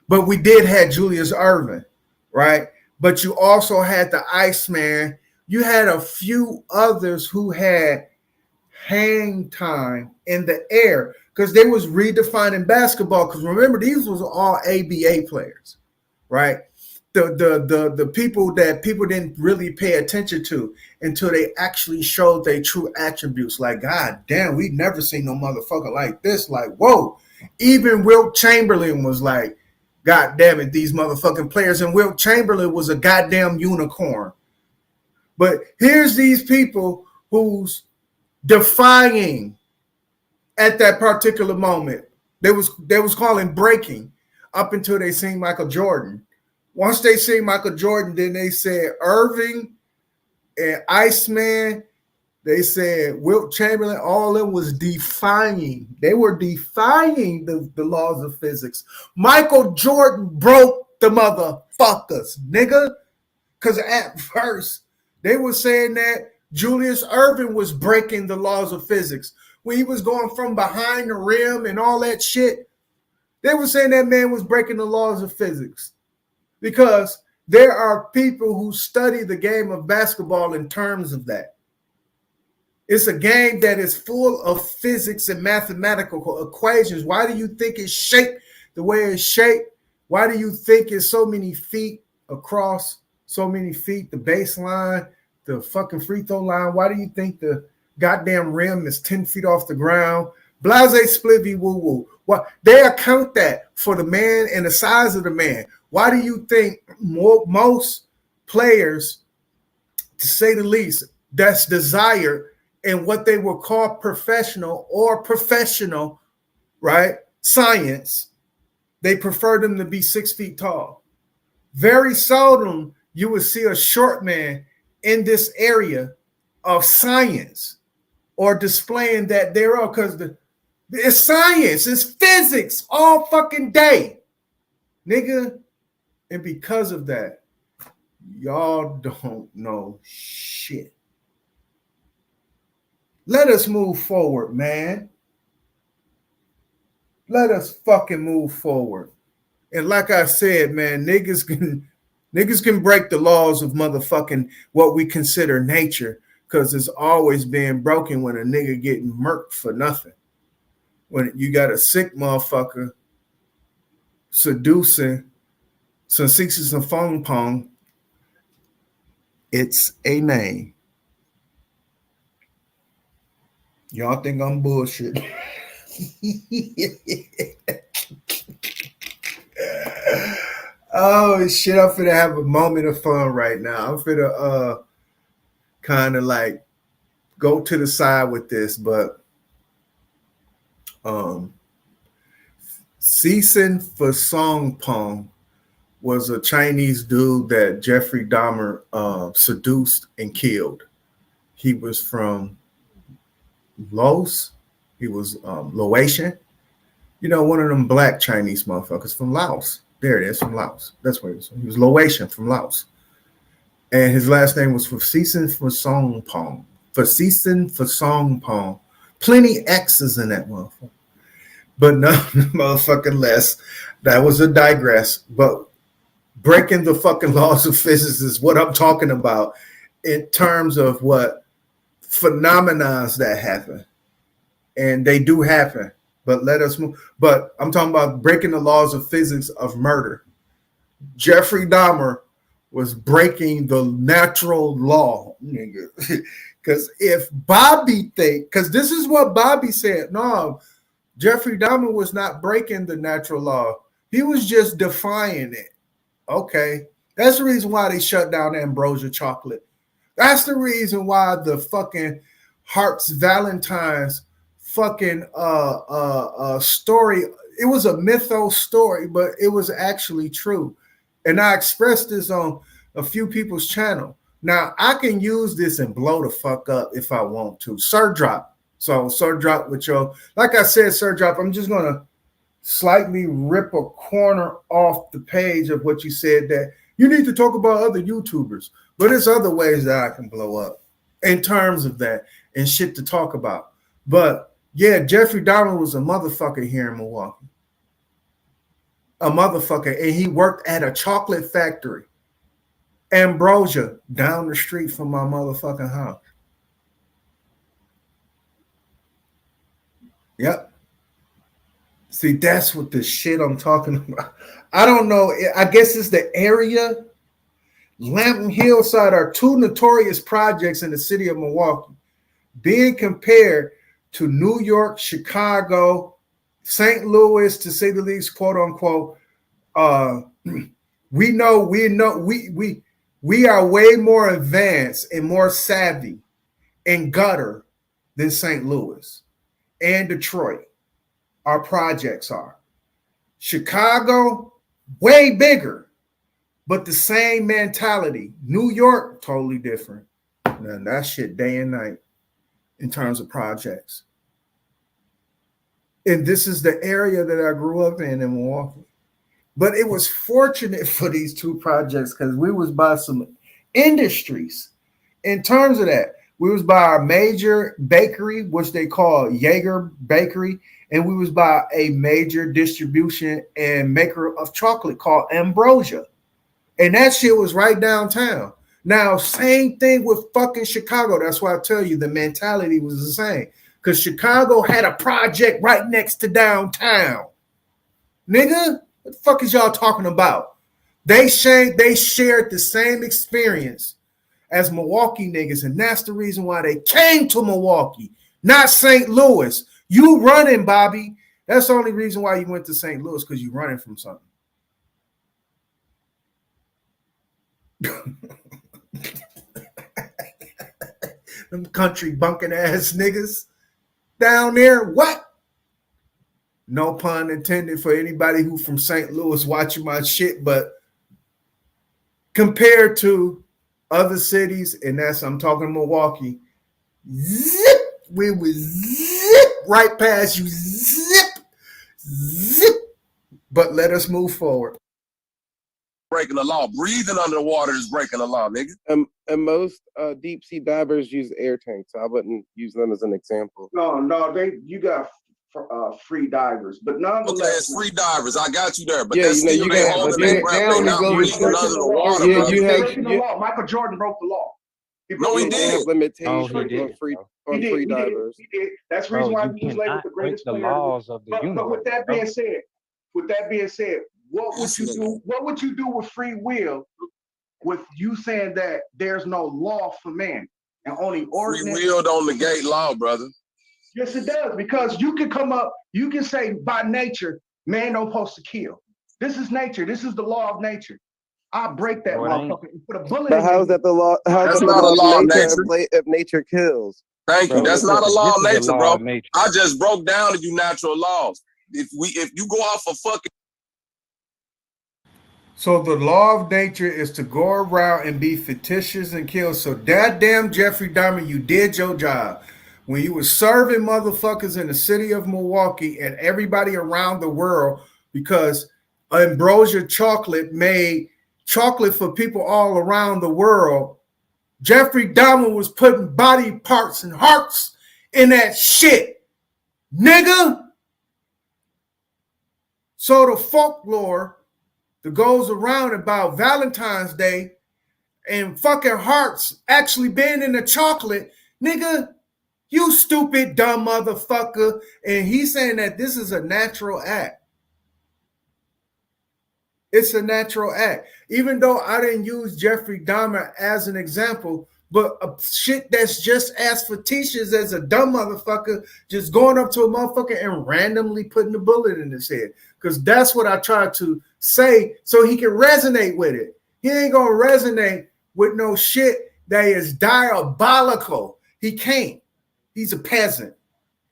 But we did have Julius Irvin, right? But you also had the Iceman. You had a few others who had hang time in the air because they was redefining basketball. Because remember, these was all ABA players, right? The people that people didn't really pay attention to until they actually showed their true attributes. Like, God damn, we've never seen no motherfucker like this. Like, whoa. Even Wilt Chamberlain was like, God damn it, these motherfucking players. And Wilt Chamberlain was a goddamn unicorn. But here's these people who's defying at that particular moment. They was calling breaking up until they seen Michael Jordan. Once they seen Michael Jordan, then they said Irving and Iceman, they said Wilt Chamberlain, all of them was defying. They were defying the laws of physics. Michael Jordan broke the motherfuckers, nigga. Because at first, they were saying that Julius Irvin was breaking the laws of physics. When he was going from behind the rim and all that shit, they were saying that man was breaking the laws of physics. Because there are people who study the game of basketball in terms of that. It's a game that is full of physics and mathematical equations. Why do you think it's shaped the way it's shaped? Why do you think it's so many feet across, so many feet, the baseline, the fucking free throw line? Why do you think the goddamn rim is 10 feet off the ground? Blase splivvy woo woo. What they account that for the man and the size of the man. Why do you think most players, to say the least, that's desired in what they will call professional, right? Science, they prefer them to be 6 feet tall. Very seldom you will see a short man in this area of science or displaying that thereof, because it's science, it's physics all fucking day, nigga. And because of that, y'all don't know shit. Let us move forward, man. Let us fucking move forward. And like I said, man, niggas can break the laws of motherfucking what we consider nature, because it's always being broken when a nigga getting murked for nothing. When you got a sick motherfucker seducing some sixes and phone pong, it's a name. Y'all think I'm bullshit. Oh shit, I'm finna have a moment of fun right now. I'm finna kind of like go to the side with this, but ceasing for song pong was a Chinese dude that Jeffrey Dahmer seduced and killed. He was from Laos. He was Laotian. You know, one of them black Chinese motherfuckers from Laos. There it is, from Laos. That's where he was. He was Laotian from Laos. And his last name was Fasisin Fasongpong. Fasisin Fasongpong. Plenty X's in that motherfucker. But no, motherfucking less. That was a digress. But breaking the fucking laws of physics is what I'm talking about in terms of what phenomena that happen. And they do happen. But let us move. But I'm talking about breaking the laws of physics of murder. Jeffrey Dahmer was breaking the natural law, nigga. Because if Bobby because this is what Bobby said. No, Jeffrey Dahmer was not breaking the natural law. He was just defying it. Okay. That's the reason why they shut down Ambrosia chocolate. That's the reason why the fucking Harps Valentine's fucking story, it was a mythos story, but it was actually true. And I expressed this on a few people's channel. Now I can use this and blow the fuck up if I want to. Sir Drop. So Sir Drop with your, like I said, Sir Drop, I'm just gonna slightly rip a corner off the page of what you said, that you need to talk about other YouTubers. But there's other ways that I can blow up in terms of that and shit to talk about. But yeah, Jeffrey Dahmer was a motherfucker here in Milwaukee. A motherfucker. And he worked at a chocolate factory. Ambrosia, down the street from my motherfucking house. Yep. See, that's what the shit I'm talking about. I don't know. I guess it's the area. Lamp and Hillside are two notorious projects in the city of Milwaukee, being compared to New York, Chicago, St. Louis, to say the least, quote unquote. We are way more advanced and more savvy and gutter than St. Louis and Detroit. Our projects are. Chicago, way bigger, but the same mentality. New York, totally different. Man, that shit day and night in terms of projects. And this is the area that I grew up in Milwaukee. But it was fortunate for these two projects because we was by some industries. In terms of that, we was by our major bakery, which they call Jaeger Bakery, and we was by a major distribution and maker of chocolate called Ambrosia. And that shit was right downtown. Now, same thing with fucking Chicago. That's why I tell you the mentality was the same. Because Chicago had a project right next to downtown. Nigga, what the fuck is y'all talking about? They shared the same experience as Milwaukee niggas, and that's the reason why they came to Milwaukee, not St. Louis. You running, Bobby. That's the only reason why you went to St. Louis, because you running from something. Them country bunking ass niggas down there. What? No pun intended for anybody who from St. Louis watching my shit, but compared to other cities, and that's, I'm talking Milwaukee, zip, we was zip right past you, zip. But let us move forward. Breaking the law. Breathing under the water is breaking the law, nigga. And most deep sea divers use air tanks, so I wouldn't use them as an example. No, you got free divers, but nonetheless, Okay, it's free divers. I got you there, but Yeah, that's you know, still you they can- holding but their they- breath. they They only not go breathing to- under the water, Yeah, brother. you have- breaking the law. Michael Jordan broke the law. No, he They did. have limitations Oh, he did. on free He free did. divers. He did. That's the reason Bro, why you he was labeled cannot the break greatest the player. laws of the universe. But with that bro. being said, what would you do? What would you do with free will? With you saying that there's no law for man and only Free ordinance. will don't negate law, brother. Yes, it does, because you can come up, you can say by nature, man don't supposed to kill. This is nature. This is the law of nature. I break that No, it ain't. motherfucker and put a bullet But in how your is that the law? How's That's that the not a law law of of nature nature. if nature kills? Thank you. Bro, That's not a listen, law of this is the nature, law bro. of nature. I just broke down to you natural laws. If you go off of fucking So the law of nature is to go around and be fictitious and kill. So that damn Jeffrey Dahmer, you did your job. When you were serving motherfuckers in the city of Milwaukee and everybody around the world, because Ambrosia Chocolate made chocolate for people all around the world, Jeffrey Dahmer was putting body parts and hearts in that shit, nigga. So the folklore that goes around about Valentine's Day and fucking hearts actually being in the chocolate, nigga, you stupid dumb motherfucker. And he's saying that this is a natural act. It's a natural act. Even though I didn't use Jeffrey Dahmer as an example, but a shit that's just as fictitious as a dumb motherfucker just going up to a motherfucker and randomly putting a bullet in his head. Because that's what I tried to say so he can resonate with it. He ain't going to resonate with no shit that is diabolical. He can't. He's a peasant.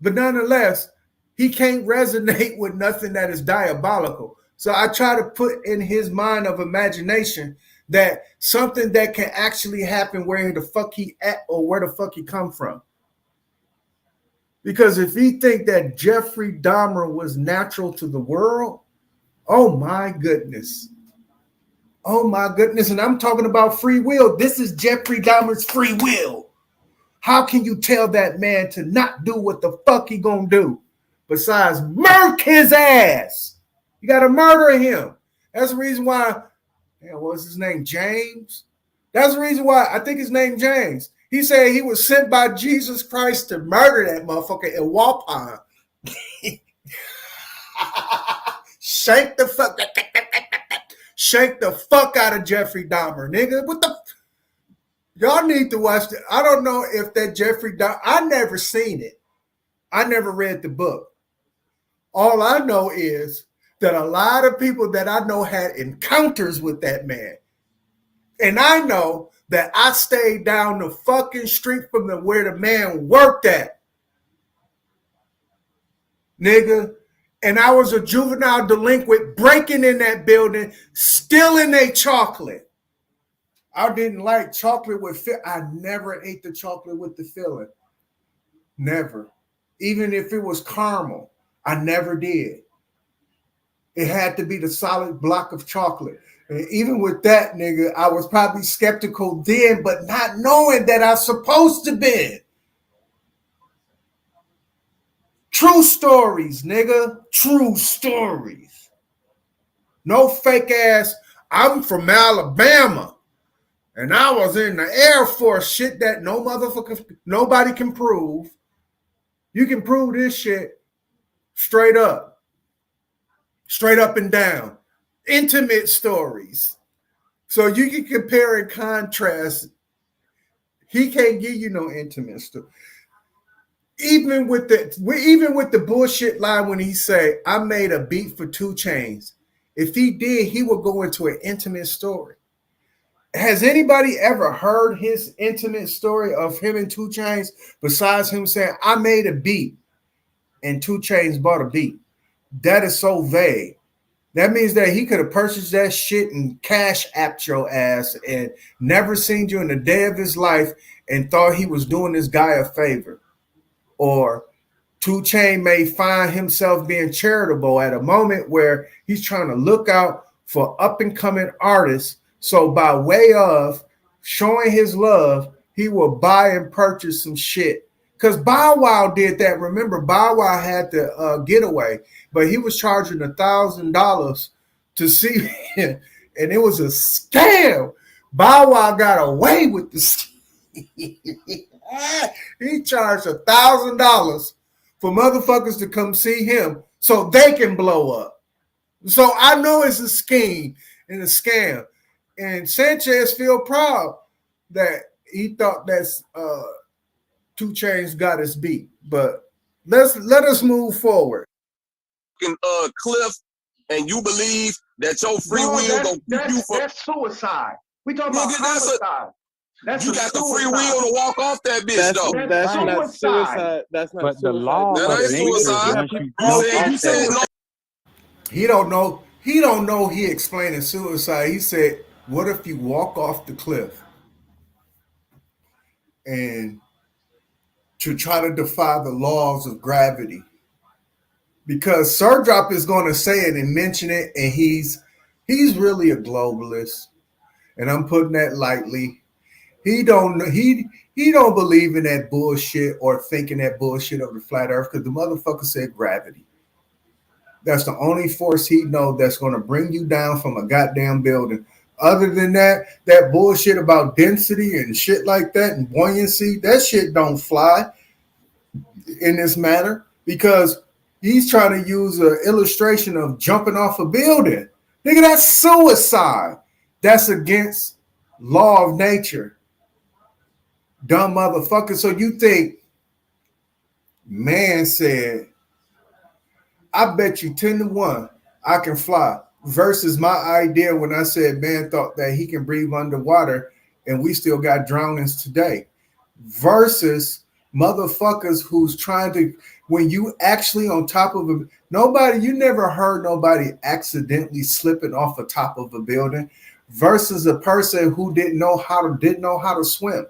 But nonetheless, he can't resonate with nothing that is diabolical. So I try to put in his mind of imagination that something that can actually happen where the fuck he at or where the fuck he come from. Because if he think that Jeffrey Dahmer was natural to the world, oh my goodness. Oh my goodness. And I'm talking about free will. This is Jeffrey Dahmer's free will. How can you tell that man to not do what the fuck he gonna do besides murk his ass? You got to murder him. That's the reason why, what's his name? James? That's the reason why I think his name James. He said he was sent by Jesus Christ to murder that motherfucker in Waupun. Shake the fuck out of Jeffrey Dahmer, nigga. What the? Y'all need to watch it. I don't know if that Jeffrey Dahmer, I never seen it. I never read the book. All I know is that a lot of people that I know had encounters with that man. And I know that I stayed down the fucking street from where the man worked at. Nigga. And I was a juvenile delinquent breaking in that building, stealing a chocolate. I didn't like chocolate with I never ate the chocolate with the filling. Never. Even if it was caramel, I never did. It had to be the solid block of chocolate. And even with that, nigga, I was probably skeptical then, but not knowing that I was supposed to be. True stories, nigga. True stories. No fake ass, I'm from Alabama. And I was in the Air Force, shit that nobody can prove. You can prove this shit straight up and down. Intimate stories. So you can compare and contrast. He can't give you no intimate story. Even with the bullshit line when he say, I made a beat for 2 Chainz. If he did, he would go into an intimate story. Has anybody ever heard his intimate story of him and 2 Chainz besides him saying, I made a beat and 2 Chainz bought a beat? That is so vague. That means that he could have purchased that shit and cash apped your ass and never seen you in the day of his life and thought he was doing this guy a favor. Or 2 Chainz may find himself being charitable at a moment where he's trying to look out for up-and-coming artists. So by way of showing his love, he will buy and purchase some shit. Because Bow Wow did that. Remember, Bow Wow had the getaway, but he was charging $1,000 to see him, and it was a scam. Bow Wow got away with this. He charged $1,000 for motherfuckers to come see him so they can blow up. So I know it's a scheme and a scam. And Sanchez feel proud that he thought that's 2 Chainz got his beat. But let us move forward. Cliff, and you believe that your free will gonna keep you from that's suicide. We talking about homicide. You got the free will to walk off that bitch, though. That's not suicide. That's not But suicide. the law That of ain't nature, suicide. once you You said no. He don't know. He don't know he explaining suicide. He said, what if you walk off the cliff and to try to defy the laws of gravity? Because Sir Drop is going to say it and mention it, and he's really a globalist, and I'm putting that lightly. He don't believe in that bullshit or thinking that bullshit of the flat earth because the motherfucker said gravity. That's the only force he know that's going to bring you down from a goddamn building. Other than that, that bullshit about density and shit like that and buoyancy, that shit don't fly in this matter because he's trying to use an illustration of jumping off a building. Nigga, that's suicide. That's against law of nature. Dumb motherfucker. So you think man said, I bet you 10-1 I can fly versus my idea when I said man thought that he can breathe underwater and we still got drownings today versus motherfuckers who's trying to, when you actually on top of a, nobody, you never heard nobody accidentally slipping off the top of a building versus a person who didn't know how to swim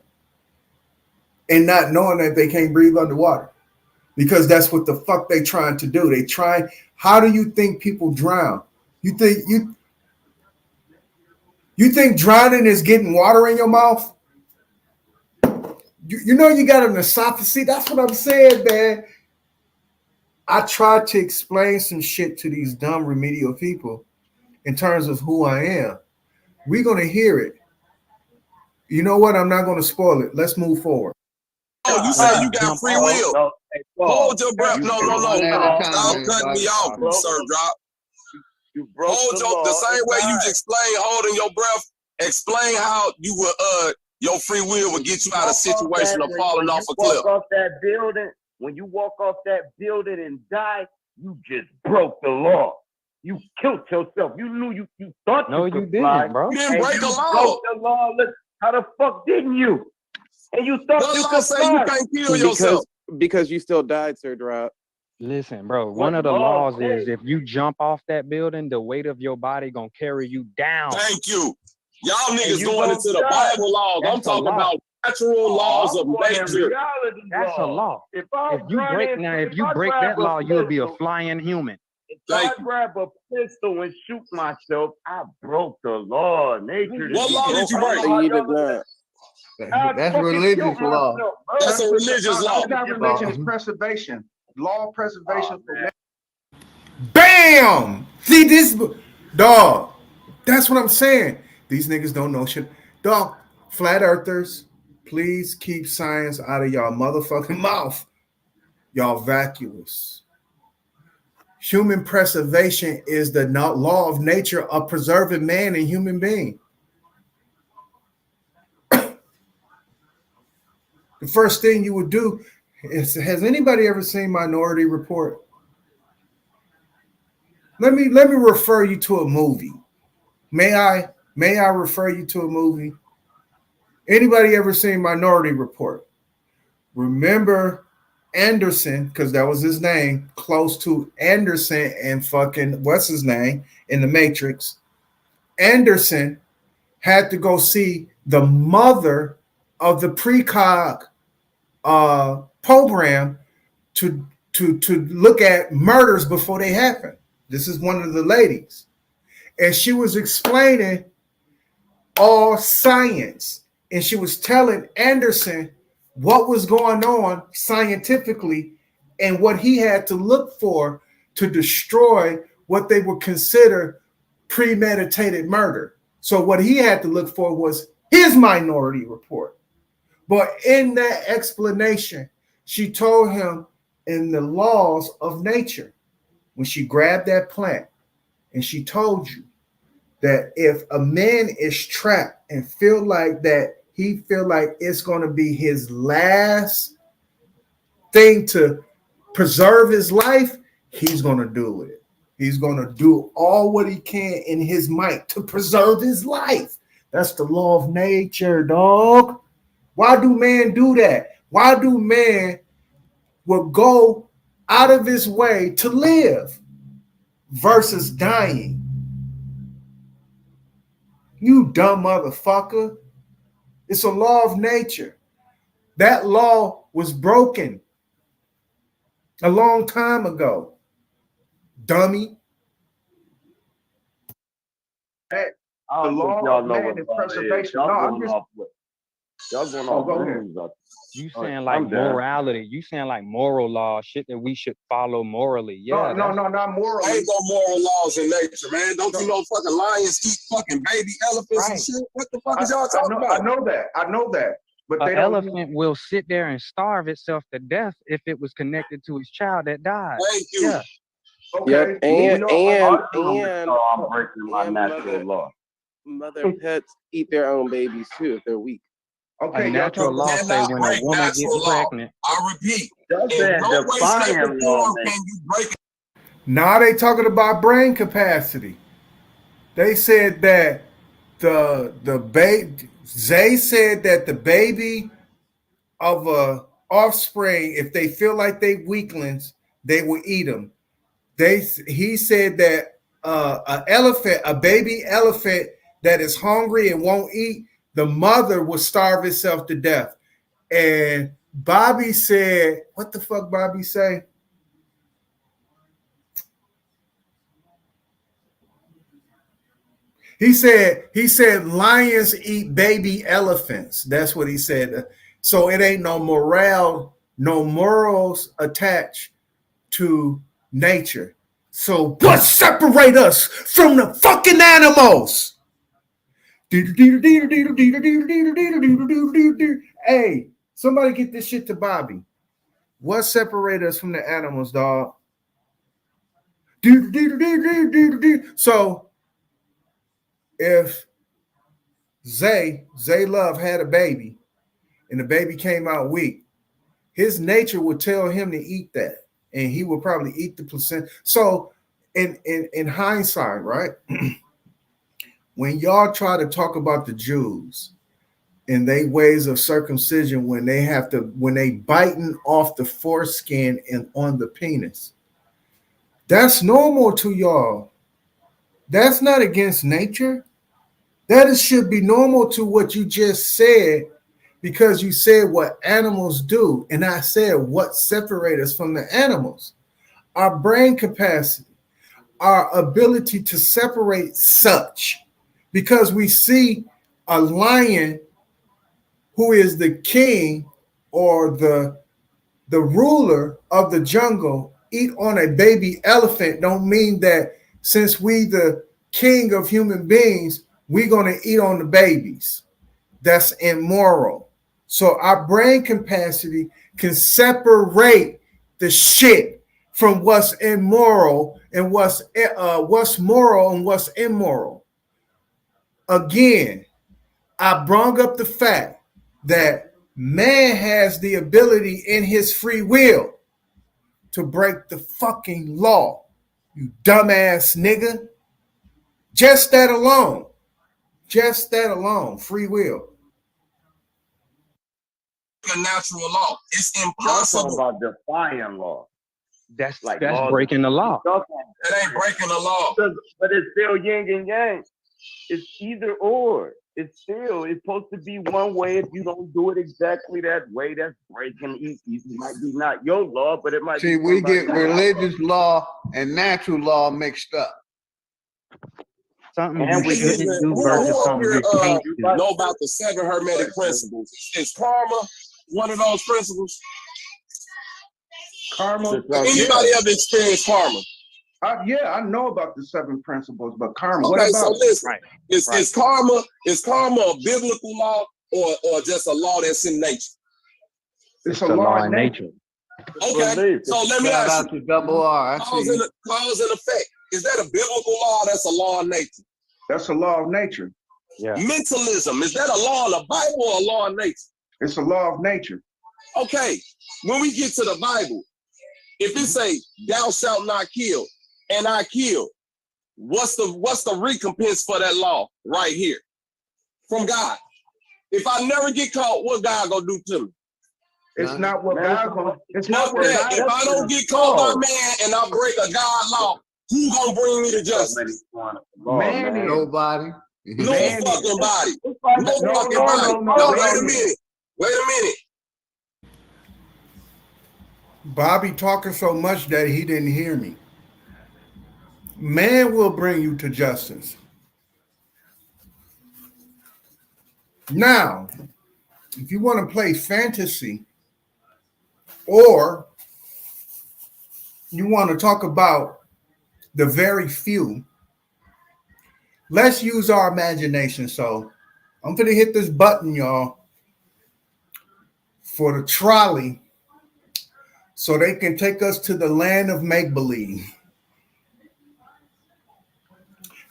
and not knowing that they can't breathe underwater. Because that's what the fuck they trying to do. They try. How do you think people drown? You think drowning is getting water in your mouth? You know you got an esophagus. See, that's what I'm saying, man. I tried to explain some shit to these dumb remedial people in terms of who I am. We're gonna hear it. You know what? I'm not gonna spoil it. Let's move forward. Oh, you say you got free will. No, hey, Hold your breath. No. Stop man, cutting me off, bro. Sir Drop. You broke The same way you just explained holding your breath. Explain how you would your free will would get you out of a situation of falling off a cliff. When you walk off that building and die, you just broke the law. You killed yourself. You knew you thought No, you you could didn't, fly, bro. You didn't break the law. broke the law. Look, how the fuck didn't you? And you thought The you law could say fly. you can't kill yourself. Because you still died, Sir Drop. Listen, bro. What One of the law laws says? is if you jump off that building, the weight of your body gonna carry you down. Thank you. Y'all niggas you going gonna into the die. Bible laws. That's I'm a talking law. about natural laws I'm of going in nature. reality That's a law. If you break that law, you'll be a flying human. If I grab a pistol and shoot myself, I broke the law. Nature. What law did you break? You did not. That's religious law. That's a religious law. It's not religion, it's preservation. Law of preservation for man. Bam! See this, dog. That's what I'm saying. These niggas don't know shit. Dog, flat earthers, please keep science out of y'all motherfucking mouth. Y'all vacuous. Human preservation is the law of nature of preserving man and human being. The first thing you would do is, has anybody ever seen Minority Report? Let me refer you to a movie. May I refer you to a movie? Anybody ever seen Minority Report? Remember Anderson, because that was his name, close to Anderson and fucking what's his name in the Matrix. Anderson had to go see the mother of the precog program to look at murders before they happen. This is one of the ladies. And she was explaining all science. And she was telling Anderson what was going on scientifically and what he had to look for to destroy what they would consider premeditated murder. So what he had to look for was his Minority Report. But in that explanation, she told him in the laws of nature, when she grabbed that plant and she told you that if a man is trapped and feel like that, he feel like it's going to be his last thing to preserve his life, he's going to do it. He's going to do all what he can in his might to preserve his life. That's the law of nature, dog. Why do man do that? Why do man will go out of his way to live versus dying? You dumb motherfucker. It's a law of nature. That law was broken a long time ago. Dummy. Hey, I the don't think law y'all of know man what is God is. preservation. Y'all No, I'm going just. off with. Y'all going Oh, off go ahead. rules up. You All right, saying like I'm done. morality. You saying like moral law, shit that we should follow morally. Yeah, No, not There morally. ain't no moral laws in nature, man. Don't you know fucking lions eat fucking baby elephants and Right. shit? What the fuck is y'all talking about? I know that, but an they don't. elephant will sit there and starve itself to death if it was connected to its child that died. Thank you. Yeah. Okay, Yep, and I'm breaking my and natural law. mother pets eat their own babies too if they're weak. A okay, y'all natural talk. law say Cannot when a break woman gets natural law. pregnant. I repeat, Y'all in saying no way, shape, or defying law, form man. can you break it. Now they talking about brain capacity. They said that the baby Zay said that the baby of a offspring, if they feel like they weaklings, they will eat them. He said that a baby elephant that is hungry and won't eat, the mother will starve itself to death. And Bobby said, what the fuck Bobby say? He said lions eat baby elephants. That's what he said. So it ain't no morals attached to nature. So what separate us from the fucking animals? Hey, somebody get this shit to Bobby. What separate us from the animals, dog? So if Zay Love had a baby and the baby came out weak, his nature would tell him to eat that, and he would probably eat the placenta. So in hindsight, right? When y'all try to talk about the Jews and they ways of circumcision when they biting off the foreskin and on the penis, that's normal to y'all. That's not against nature. Should be normal to what you just said, because you said what animals do. And I said what separates us from the animals. Our brain capacity, our ability to separate such. Because we see a lion who is the king or the ruler of the jungle eat on a baby elephant, don't mean that since we the king of human beings, we're going to eat on the babies. That's immoral. So our brain capacity can separate the shit from what's immoral and what's moral and what's immoral. Again, I brought up the fact that man has the ability in his free will to break the fucking law. You dumbass nigga. Just that alone. Just that alone. Free will. A natural law. It's Y'all talking impossible. about defying law. That's Like that's laws breaking the law. It ain't breaking the law. But it's still yin and yang. It's either or. It's supposed to be one way. If you don't do it exactly that way, that's breaking. It might be not your law, but it might See, be. we get religious law and natural law mixed up. Something And you we shouldn't get do Who versus up something here you can't do. know about the 7 hermetic principles? Is karma one of those principles? Karma. Anybody ever experienced karma? Yeah, I know about the 7 principles, but karma. Okay, What about so listen, Right. is karma a biblical law or just a law that's in nature? It's a law in nature. Okay, so let me Shout ask out to Double R. I cause see. and effect. Is that a biblical law? That's a law in nature. That's a law of nature. Yeah. Mentalism, is that a law in the Bible or a law in nature? It's a law of nature. Okay, when we get to the Bible, if it say thou shalt not kill and I kill, what's the recompense for that law right here from God? If I never get caught, what God gonna do to me? It's not what Man, God gonna. It's not what That, God. if I don't get caught by man and I break a God law, who gonna bring me to justice? Man is. Nobody. No Man, fucking body. it's like, No no, fucking no, body. no, no, Now, no. wait a minute. Wait a minute. Bobby talking so much that he didn't hear me. Man will bring you to justice. Now, if you want to play fantasy or you want to talk about the very few, let's use our imagination. So I'm going to hit this button, y'all, for the trolley so they can take us to the land of make-believe.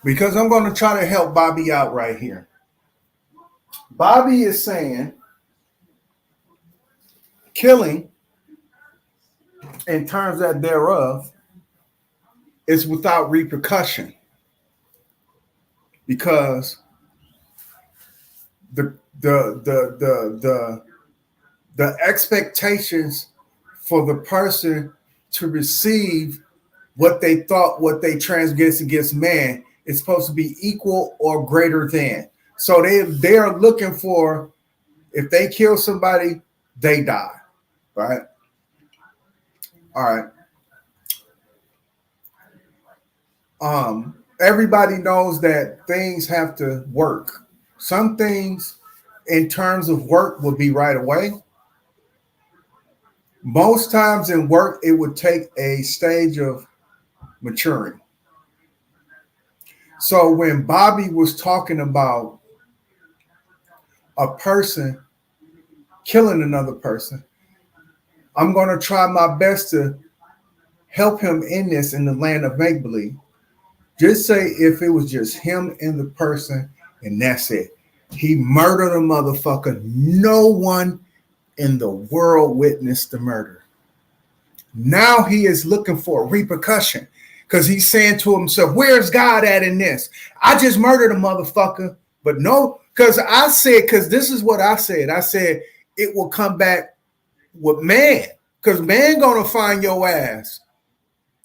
Because I'm going to try to help Bobby out right here. Bobby is saying killing in terms that thereof is without repercussion because the expectations for the person to receive what they thought, what they transgressed against man, is supposed to be equal or greater than. So they are looking for, if they kill somebody, they die, right? All right. Everybody knows that things have to work. Some things in terms of work will be right away. Most times in work, it would take a stage of maturing. So when Bobby was talking about a person killing another person, I'm going to try my best to help him in this in the land of make-believe. Just say if it was just him and the person and that's it. He murdered a motherfucker. No one in the world witnessed the murder. Now he is looking for a repercussion because he's saying to himself, where's God at in this? I just murdered a motherfucker. But no, because this is what I said. I said it will come back with man because man going to find your ass.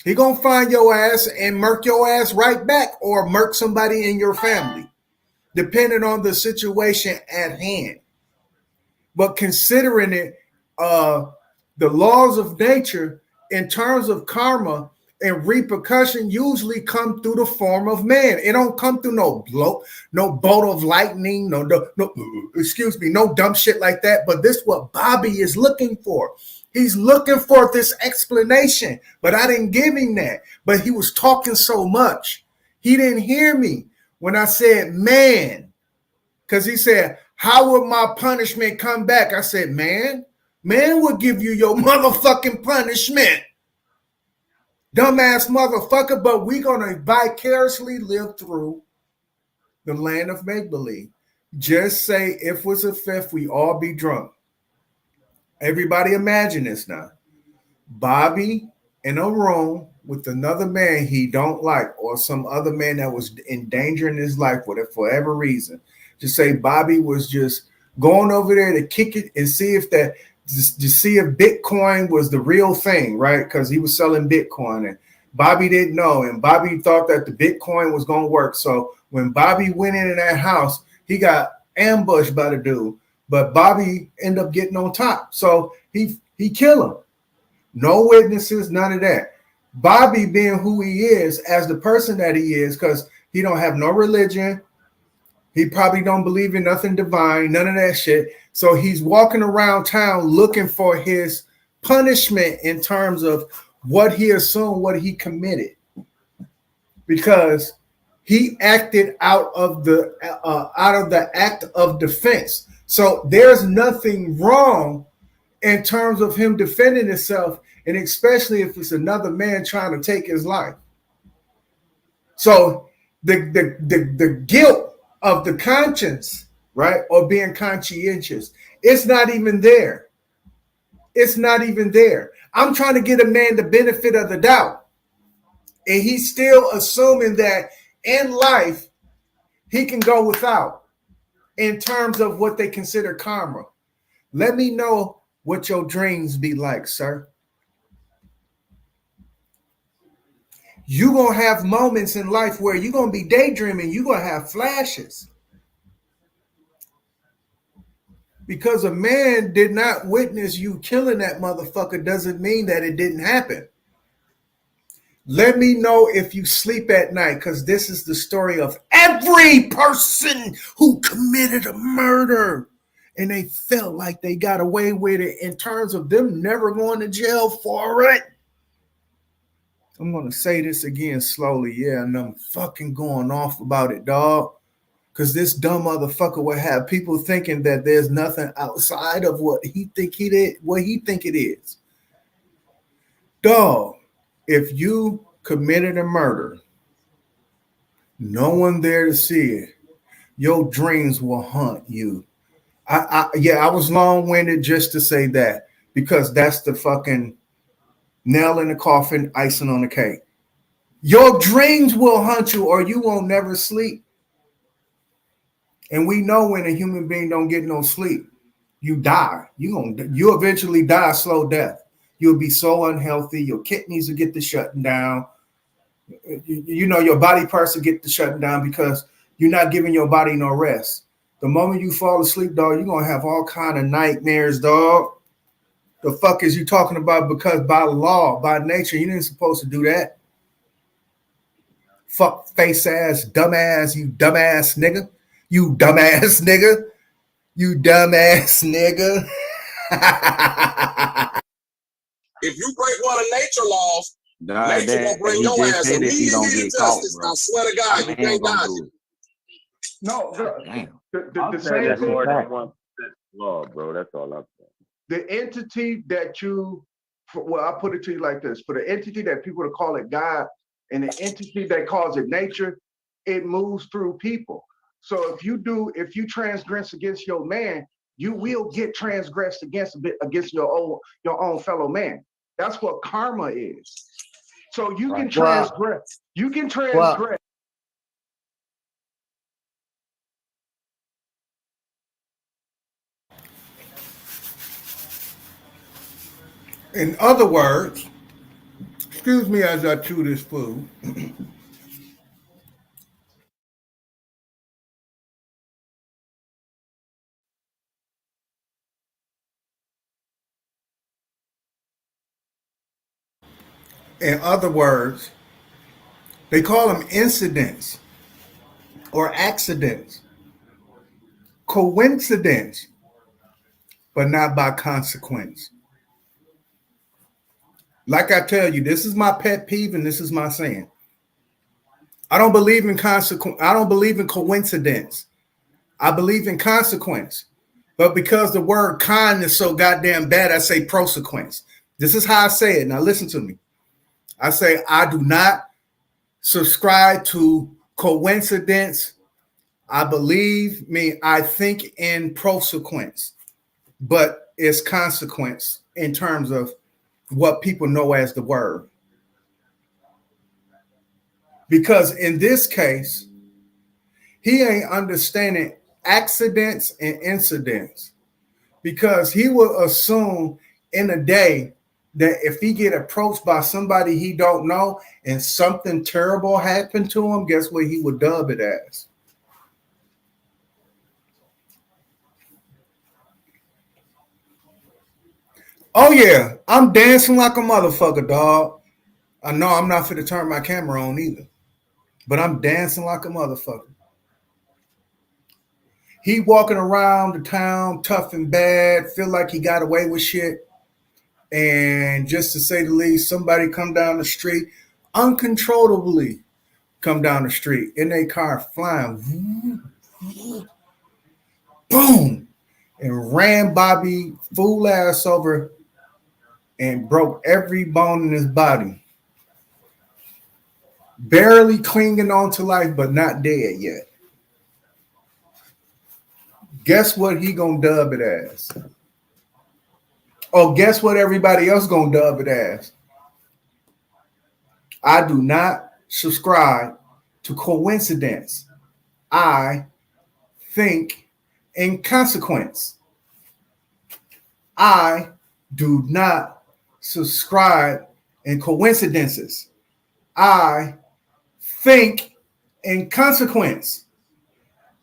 He going to find your ass and murk your ass right back or murk somebody in your family, depending on the situation at hand. But considering it, the laws of nature in terms of karma and repercussion usually come through the form of man. It don't come through no bolt of lightning, no dumb shit like that. But this is what Bobby is looking for. He's looking for this explanation, but I didn't give him that. But he was talking so much. He didn't hear me when I said man, because he said, how would my punishment come back? I said, man will give you your motherfucking punishment. Dumbass motherfucker, but we're going to vicariously live through the land of make-believe. Just say if it was a fifth, we all be drunk. Everybody imagine this now. Bobby in a room with another man he don't like or some other man that was endangering his life for whatever reason. Just say Bobby was just going over there to kick it and see if Bitcoin was the real thing, right? Because he was selling Bitcoin and Bobby didn't know. And Bobby thought that the Bitcoin was going to work. So when Bobby went into that house, he got ambushed by the dude. But Bobby ended up getting on top. So he killed him. No witnesses, none of that. Bobby being who he is as the person that he is, because he don't have no religion. He probably don't believe in nothing divine, none of that shit. So he's walking around town looking for his punishment in terms of what he assumed, what he committed. Because he acted out of the act of defense. So there's nothing wrong in terms of him defending himself, and especially if it's another man trying to take his life. So the guilt of the conscience, right, or being conscientious, it's not even there. It's not even there. I'm trying to get a man the benefit of the doubt, and he's still assuming that in life he can go without in terms of what they consider karma. Let me know what your dreams be like, sir. You're going to have moments in life where you're going to be daydreaming. You're going to have flashes. Because a man did not witness you killing that motherfucker doesn't mean that it didn't happen. Let me know if you sleep at night, because this is the story of every person who committed a murder. And they felt like they got away with it in terms of them never going to jail for it. I'm going to say this again slowly. Yeah, and I'm fucking going off about it, dog. Because this dumb motherfucker will have people thinking that there's nothing outside of what he think he did, what he think it is. Dog, if you committed a murder, no one there to see it, your dreams will haunt you. I was long-winded just to say that, because that's the fucking nail in the coffin, icing on the cake. Your dreams will haunt you, or you won't never sleep. And we know when a human being don't get no sleep, you die. You eventually die a slow death. You'll be so unhealthy. Your kidneys will get to shutting down. You know, your body parts will get to shutting down because you're not giving your body no rest. The moment you fall asleep, dog, you're gonna have all kind of nightmares, dog. The fuck is you talking about? Because by law, by nature, you ain't supposed to do that. Fuck face ass, dumbass, you dumbass nigga. You dumbass nigga. You dumbass nigga. If you break one of nature laws, Nah, nature gonna bring he your just ass said if he don't immediately get to caught, justice. bro. I swear to God, you can't dodge it. No, Damn. the same thing. More than one law, bro. That's all I'm saying. The entity that I'll put it to you like this: for the entity that people call it God, and the entity that calls it nature, it moves through people. So if you transgress against your man, you will get transgressed against your own fellow man. That's what karma is. So you can transgress. You can transgress. In other words, excuse me as I chew this food. In other words, they call them incidents or accidents, coincidence, but not by consequence. Like I tell you, this is my pet peeve and this is my saying. I don't believe in consequence. I don't believe in coincidence. I believe in consequence. But because the word con is so goddamn bad, I say prosequence. This is how I say it. Now listen to me. I say I do not subscribe to coincidence. I think in prosequence, but it's consequence in terms of what people know as the word. Because in this case, he ain't understanding accidents and incidents, because he will assume in a day that if he get approached by somebody he don't know and something terrible happened to him, guess what he would dub it as? Oh yeah, I'm dancing like a motherfucker, dog. I know I'm not fit to turn my camera on either, but I'm dancing like a motherfucker. He walking around the town tough and bad, feel like he got away with shit. And just to say the least, somebody come down the street, uncontrollably come down the street in their car flying, boom, and ran Bobby fool ass over and broke every bone in his body. Barely clinging on to life, but not dead yet. Guess what he gonna dub it as? Oh, guess what everybody else gonna dub it as? I do not subscribe to coincidence. I think in consequence. I do not subscribe in coincidences. I think in consequence.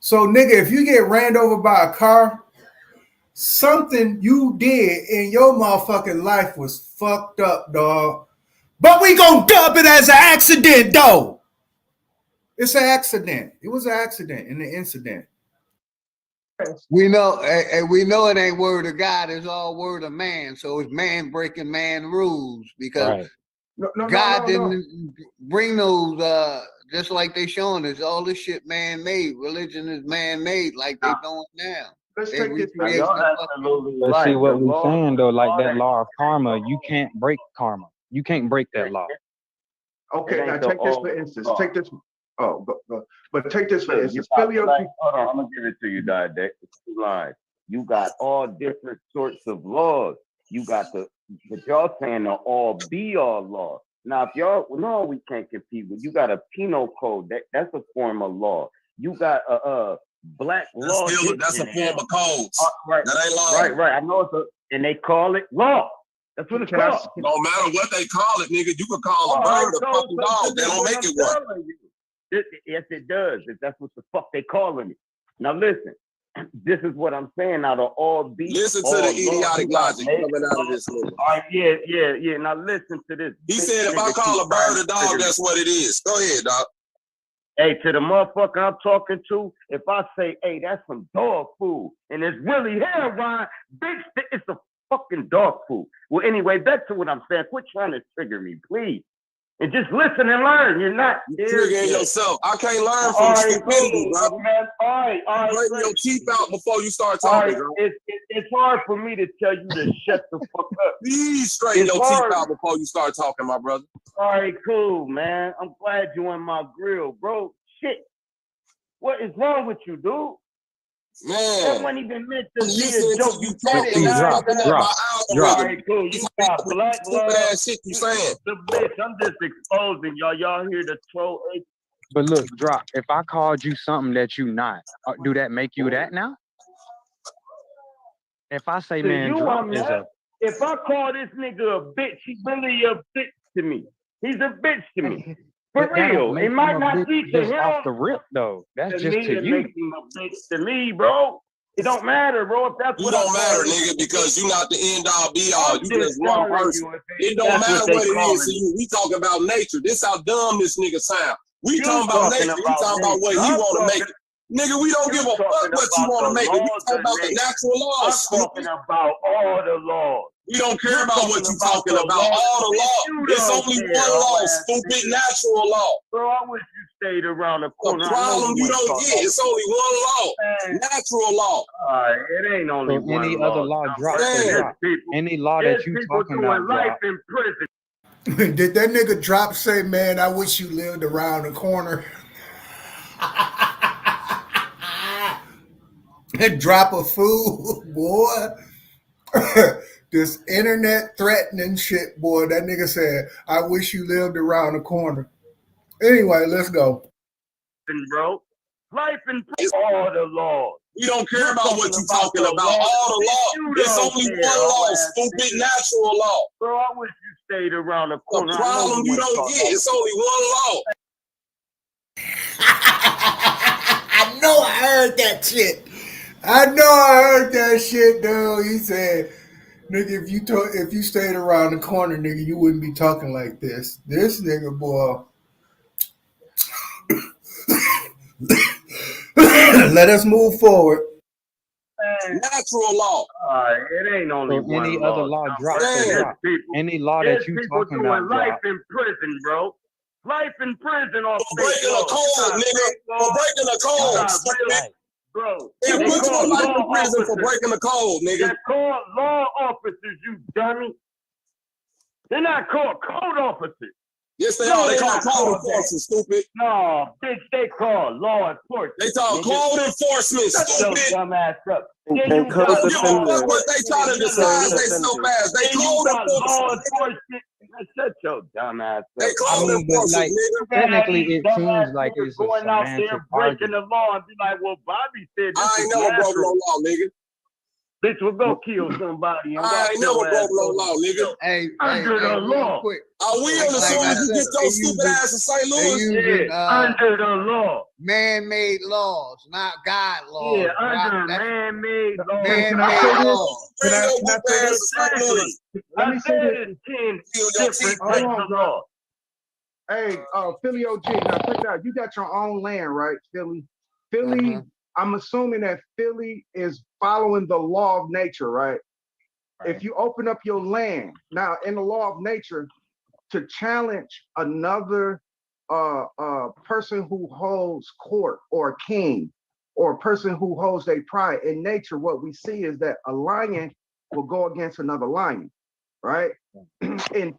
So, nigga, if you get ran over by a car, something you did in your motherfucking life was fucked up, dog. But we gonna dub it as an accident, though. It's an accident. It was an accident in the incident. We know, and we know it ain't word of God. It's all word of man. So it's man breaking man rules because God didn't bring those. Just like they showing us, all this shit man made. Religion is man made, like they doing now. Let's They take this. recreate Absolutely But right. see what The we're law- saying though, like law that ain't- law of karma, you can't break karma. You can't break that law. Okay, It now ain't the take this for old instance. law. Take this. Oh, but take this for Look, instance. hold on, I'm gonna give it to you, Didact. It's 2 lines. You got all different sorts of laws. You got but y'all saying the all be all law. Now, if y'all no, we can't compete with. You got a penal code. That's a form of law. You got a black law. That's a form of codes. Right, That ain't law. right. I know and they call it law. That's what it's called. No matter what they call it, nigga, you can call a bird a fucking dog. They don't make it one. Yes, it does. That's what the fuck they calling it. Now listen, this is what I'm saying. Now the all be. Listen to the idiotic logic coming out of this nigga. All right, yeah. Now listen to this. He said if I call a bird a dog, that's what it is. Go ahead, dog. Hey, to the motherfucker I'm talking to, if I say, hey, that's some dog food, and it's really heroin, bitch, it's a fucking dog food. Well, anyway, back to what I'm saying. Quit trying to trigger me, please. And just listen and learn. You're not triggering yourself. I can't learn from stupidity, bro. All right. Break your teeth out before you start talking, bro. It's hard for me to tell you to shut the fuck up. Please straighten your teeth out before you start talking, my brother. All right, cool, man. I'm glad you in my grill, bro. Shit. What is wrong with you, dude? Man. That wasn't even meant to be Listen a joke. you talking, drop. All right, cool. You got black love. Ass shit you saying. The bitch, I'm just exposing y'all. Y'all hear the troll? But look, drop. If I called you something that you not, do that make you that now? If I say, man, drop is a. If I call this nigga a bitch, he's really a bitch to me. He's a bitch to me. For real. It might not be to just him. off the rip, though. That's just me, to you. Make him a bitch to me, bro. It don't matter, bro. If that's you what don't matter, nigga, because you not the end all be all. You just one person. It don't matter what it is to you. We talking about nature. This how dumb this nigga sound. We talking about nature. We talking about what he want to make it. Nigga, we don't give a fuck what you want to make it. We talking about the natural laws. I'm talking about all the laws. We don't care about what you talking about. All the law. It's only one law, stupid natural law. Bro, I wish you stayed around the corner. The problem you don't get. It's only one law. Natural law. It ain't only one any law. other law drop. Any law that you talking about life in prison. Did that nigga drop say, man, I wish you lived around the corner? Drop of food, boy. This internet threatening shit, boy. That nigga said, I wish you lived around the corner. Anyway, let's go. Bro, life in prison, all the laws. We don't care about what you talking about. All the law. It's only one law, stupid natural law. Bro, I wish you stayed around the corner. The problem you don't get. It's only one law. I know I heard that shit. I know I heard that shit, dude. He said, nigga, if you stayed around the corner, nigga, you wouldn't be talking like this. This nigga, boy. Let us move forward. Natural law. It ain't only one any law. other law drop. Any law that you talking about life drop. in prison, bro. Life in prison off for breaking a code, nigga. For breaking a code. Bro, they put you in life in prison for breaking the code, nigga. They're called law officers, you dummy. They're not called code officers. Yes, they are. They call code enforcement, stupid. No, bitch, they call law enforcement. They call code enforcement, stupid. Shut your dumb ass up. And code defenders. What they try to disguise they so fast. They code enforcement. Shut your dumb ass up. They code enforcement, nigga. Technically, it seems like it's going out there breaking the law and be like, well, Bobby said this. I ain't never broke no law, nigga. Bitch will go kill somebody. And I ain't never broke no law, nigga. Hey, under the law. Quick. I will as soon as you get your stupid ass to St. Louis. Under the law. Man-made laws, not God laws. Yeah, under man-made laws. Man-made laws. Can I say this? Let me say this. 10 different types of laws. Hey, Philly OG, now check it out. You got your own land, right, Philly? Philly, I'm assuming that Philly is following the law of nature, right? If you open up your land, now in the law of nature, to challenge another person who holds court or a king or a person who holds a pride in nature, what we see is that a lion will go against another lion, right? In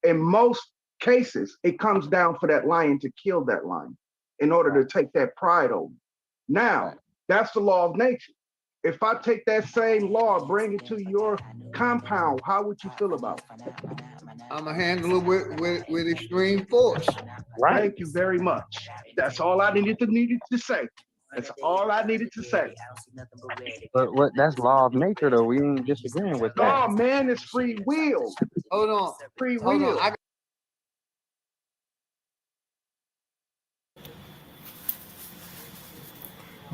most cases, it comes down for that lion to kill that lion in order to take that pride over. Now, that's the law of nature. If I take that same law, bring it to your compound, how would you feel about it? I'm gonna handle it with extreme force. Right. Thank you very much. That's all I needed to say. That's all I needed to say. But what? That's law of nature, though. We ain't disagreeing with that. Oh man, it's free will. Hold on. Free will.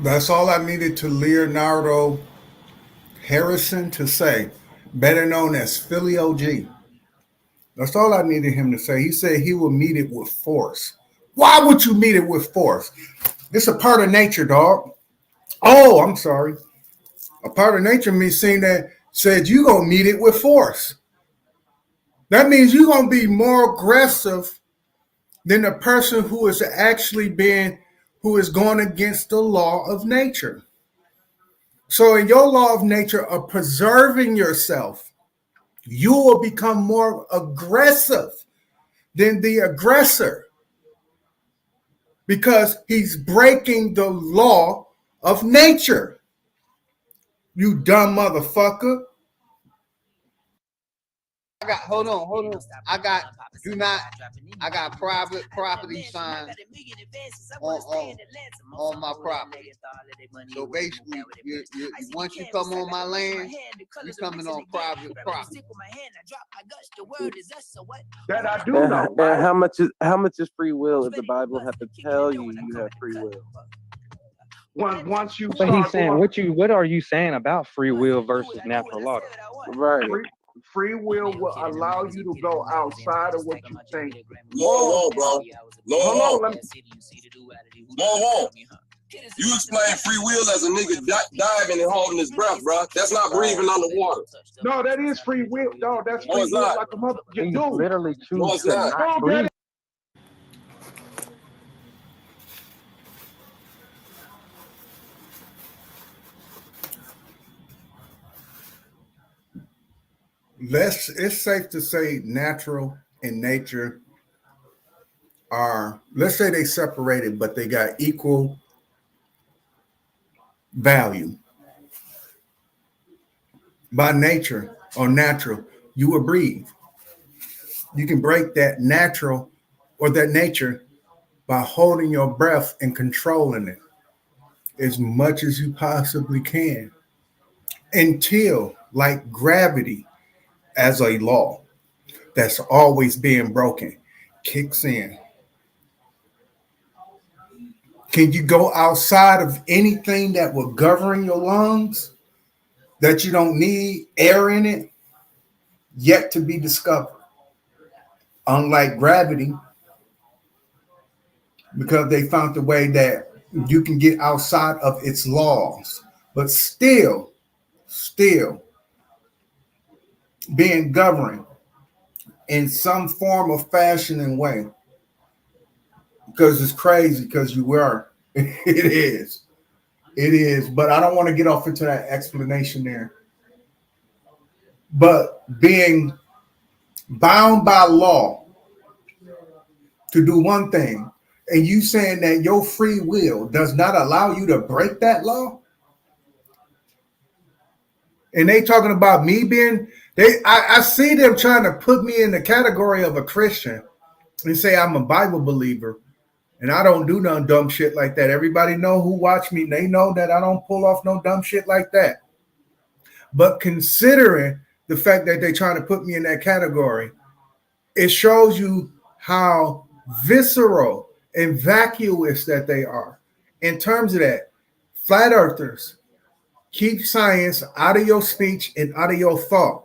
That's all I needed to Leonardo Harrison to say, better known as Philly OG. That's all I needed him to say. He said he will meet it with force. Why would you meet it with force? It's a part of nature, dog. Oh, I'm sorry. A part of nature means saying that said you're going to meet it with force. That means you're going to be more aggressive than the person who is actually who is going against the law of nature. So in your law of nature of preserving yourself, you will become more aggressive than the aggressor because he's breaking the law of nature. You dumb motherfucker. Hold on. I got private property signs on my property. So basically, once you come on my land, you're coming on private property. That I do know. And how much is free will if the Bible have to tell you have free will? Once you But he's saying, what are you saying about free will versus natural law? Right. Free will allow you to go outside of what you think. Whoa, bro. Hold on, Whoa. You explain free will as a nigga diving and holding his breath, bro. That's not breathing underwater. No, that is free will. No, that's free will like a mother. He's literally choosing to not. not breathe. It's safe to say natural and nature are, let's say they separated, but they got equal value. By nature or natural, you will breathe. You can break that natural or that nature by holding your breath and controlling it as much as you possibly can until, like gravity as a law that's always being broken, kicks in. Can you go outside of anything that will govern your lungs, that you don't need air in it? Yet to be discovered. Unlike gravity, because they found the way that you can get outside of its laws, but still being governed in some form of fashion and way. Because it's crazy, because you were. It is. But I don't want to get off into that explanation there. But being bound by law to do one thing, and you saying that your free will does not allow you to break that law? And they talking about me being, I see them trying to put me in the category of a Christian and say I'm a Bible believer, and I don't do no dumb shit like that. Everybody know who watch me, they know that I don't pull off no dumb shit like that. But considering the fact that they're trying to put me in that category, it shows you how visceral and vacuous that they are. In terms of that, flat earthers, keep science out of your speech and out of your thought.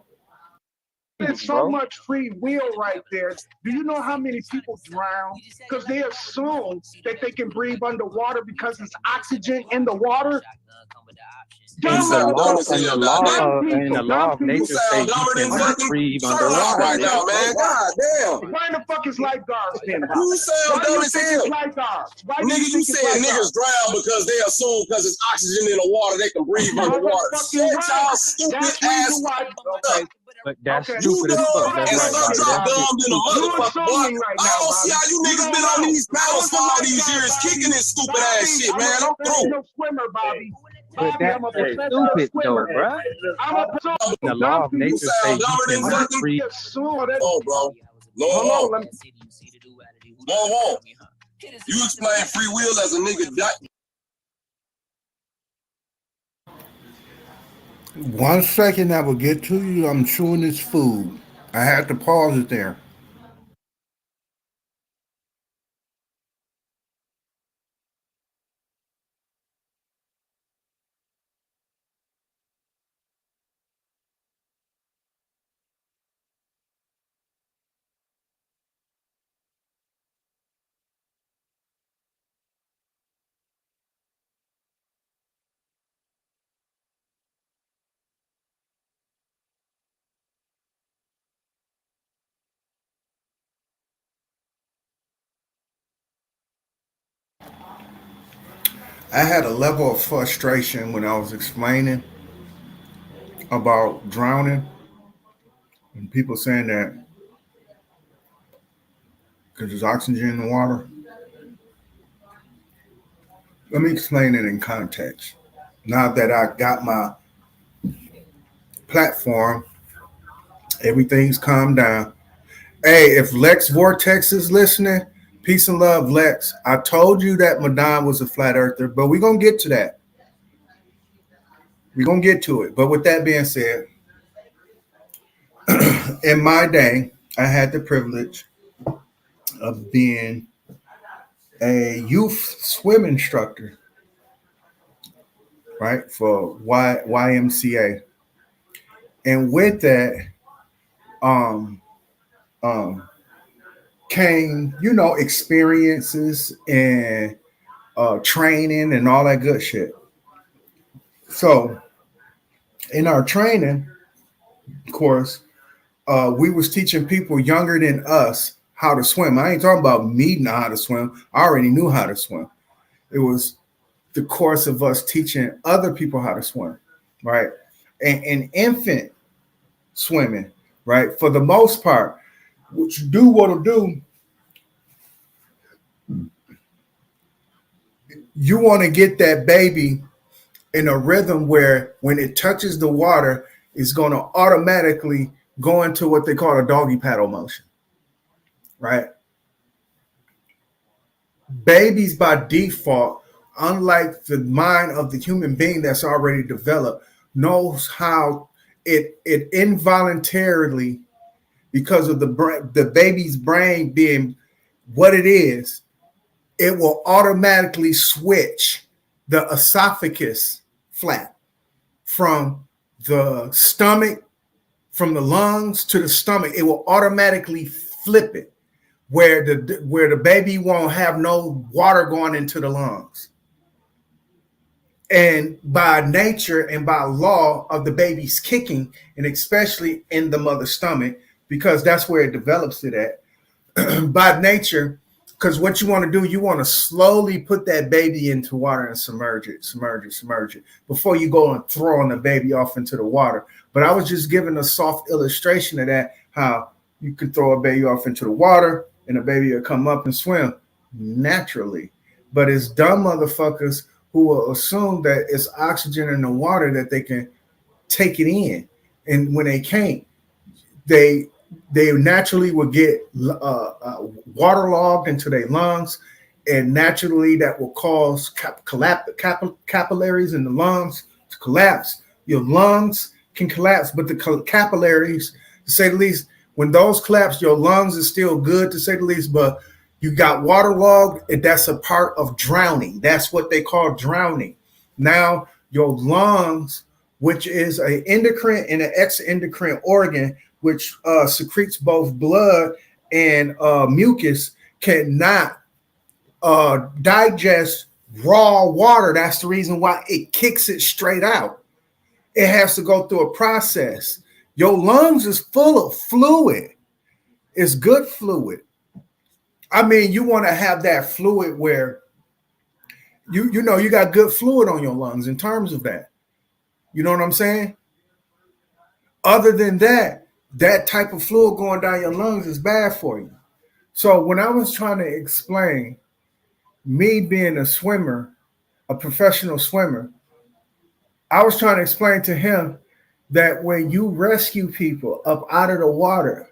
There's so much free will right there. Do you know how many people drown because they assume that they can breathe underwater because it's oxygen in the water? And the law of nature says you can breathe underwater. Right now, man. God damn. Why the fuck is lifeguards then? You sound dumb as hell. Lifeguards? Nigga, you said niggas drown because they assume because it's oxygen in the water they can breathe underwater. Shut y'all stupid ass. But that's stupid as fuck. That's right. Y'all dumb than a motherfucker. I don't see how you niggas been on these panels for all these years kicking this stupid ass shit, man. I'm through. No swimmer, Bobby. But that's stupid though, bro. The law of nature says you can breathe. Oh, bro. Lord, Lord, you explain free will as a nigga. 1 second, I will get to you. I'm chewing this food. I had to pause it there. I had a level of frustration when I was explaining about drowning and people saying that because there's oxygen in the water. Let me explain it in context. Now that I got my platform, everything's calmed down. Hey, if Lex Vortex is listening, peace and love, Lex. I told you that Madonna was a flat earther, but we're going to get to that. We're going to get to it. But with that being said, in my day, I had the privilege of being a youth swim instructor, right, for YMCA. And with that came, experiences and training and all that good shit. So in our training course, we was teaching people younger than us how to swim. I ain't talking about me know how to swim. I already knew how to swim. It was the course of us teaching other people how to swim, right? And infant swimming, right? For the most part, what you do want to do, you want to get that baby in a rhythm where when it touches the water, it's going to automatically go into what they call a doggy paddle motion, right? Babies by default, unlike the mind of the human being that's already developed, knows how it involuntarily, because of the baby's brain being what it is, it will automatically switch the esophagus flap from the stomach, from the lungs to the stomach. It will automatically flip it where the baby won't have no water going into the lungs. And by nature and by law of the baby's kicking, and especially in the mother's stomach, because that's where it develops it at, by nature, because what you want to do, you want to slowly put that baby into water and submerge it before you go and throwing the baby off into the water. But I was just giving a soft illustration of that, how you can throw a baby off into the water and the baby will come up and swim naturally. But it's dumb motherfuckers who will assume that it's oxygen in the water that they can take it in. And when they can't, they naturally will get waterlogged into their lungs, and naturally that will cause capillaries in the lungs to collapse. Your lungs can collapse, but the capillaries, to say the least, when those collapse, your lungs is still good, to say the least, but you got waterlogged, and that's a part of drowning. That's what they call drowning. Now, your lungs, which is an endocrine and an exendocrine organ, which secretes both blood and mucus, cannot digest raw water. That's the reason why it kicks it straight out. It has to go through a process. Your lungs is full of fluid. It's good fluid. I mean, you want to have that fluid where you know you got good fluid on your lungs in terms of that. You know what I'm saying? Other than that, that type of fluid going down your lungs is bad for you. So when I was trying to explain me being a swimmer, a professional swimmer, I was trying to explain to him that when you rescue people up out of the water,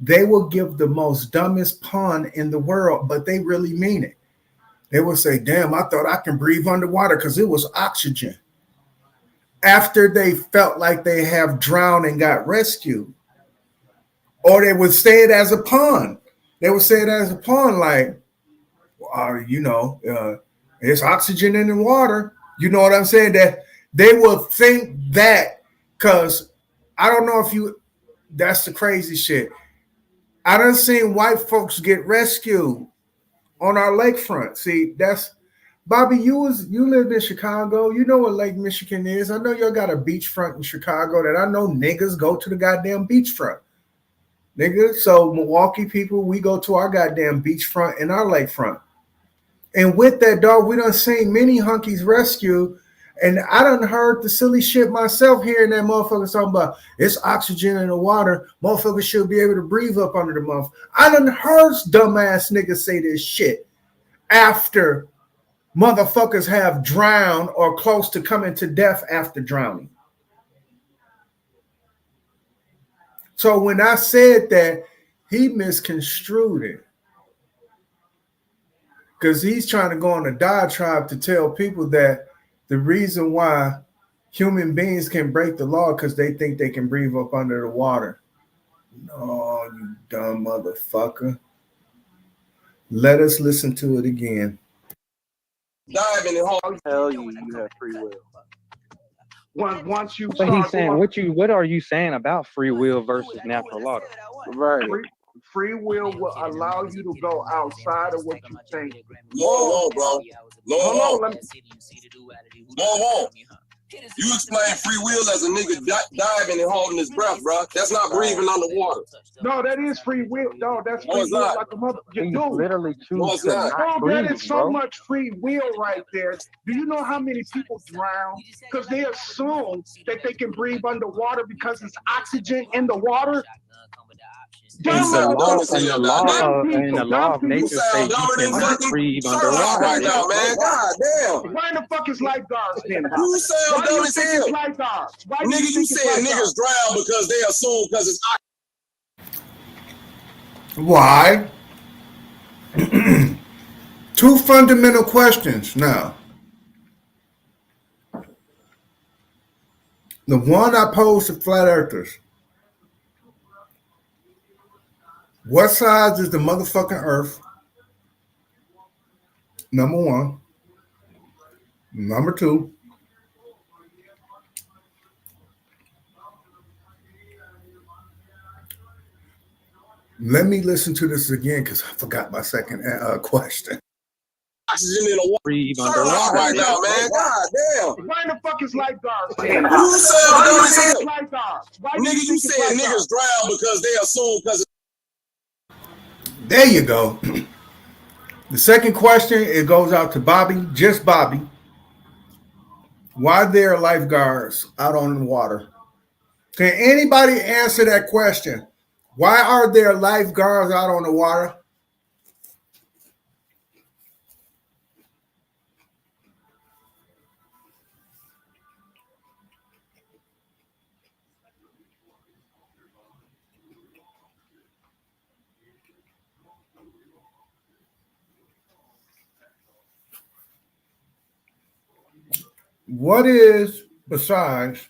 they will give the most dumbest pun in the world, but they really mean it. They will say, damn, I thought I can breathe underwater because it was oxygen. After they felt like they have drowned and got rescued. Or they would say it as a pun. They would say it as a pun, like, it's oxygen in the water. You know what I'm saying? That they will think that, because I don't know if that's the crazy shit. I done seen white folks get rescued on our lakefront. See, that's Bobby. You lived in Chicago. You know what Lake Michigan is. I know y'all got a beachfront in Chicago that I know niggas go to the goddamn beachfront. Nigga, so Milwaukee people, we go to our goddamn beachfront and our lakefront. And with that, dog, we done seen many hunkies rescue. And I done heard the silly shit myself hearing that motherfucker talking about it's oxygen in the water. Motherfuckers should be able to breathe up under the mouth. I done heard dumbass niggas say this shit after motherfuckers have drowned or close to coming to death after drowning. So when I said that, he misconstrued it. Because he's trying to go on a diatribe to tell people that the reason why human beings can break the law because they think they can breathe up under the water. No, you dumb motherfucker. Let us listen to it again. Diving and I'll tell you have free will. Once you But he's saying, what are you saying about free will versus natural law? Right. Free will allow you to go outside of what you think. No, bro. No. You explain free will as a nigga diving and holding his breath, bro. That's not breathing underwater. No, that is free will. No, that's free will like a mother. You literally choose to not breathe, that is so much free will right there. Do you know how many people drown? Because they assume that they can breathe underwater because it's oxygen in the water. And the law of nature says you cannot breathe underwater. Right now, man. God damn. Why the fuck is lifeguards then? You sound dumb as hell. Nigga, you said niggas drown because they assume because it's oxygen. Why? Two fundamental questions now. The one I posed to flat earthers. What size is the motherfucking earth? Number one. Number two. Let me listen to this again because I forgot my second question. Oxygen in the water. Breathe underwater right now, man. God damn. Why the fuck is lifeguards? You sound dumb as hell. Nigga, you said niggas drown because they assume because there you go. The second question, it goes out to Bobby, just Bobby. Why there are lifeguards out on the water? Can anybody answer that question? Why are there lifeguards out on the water? What is, besides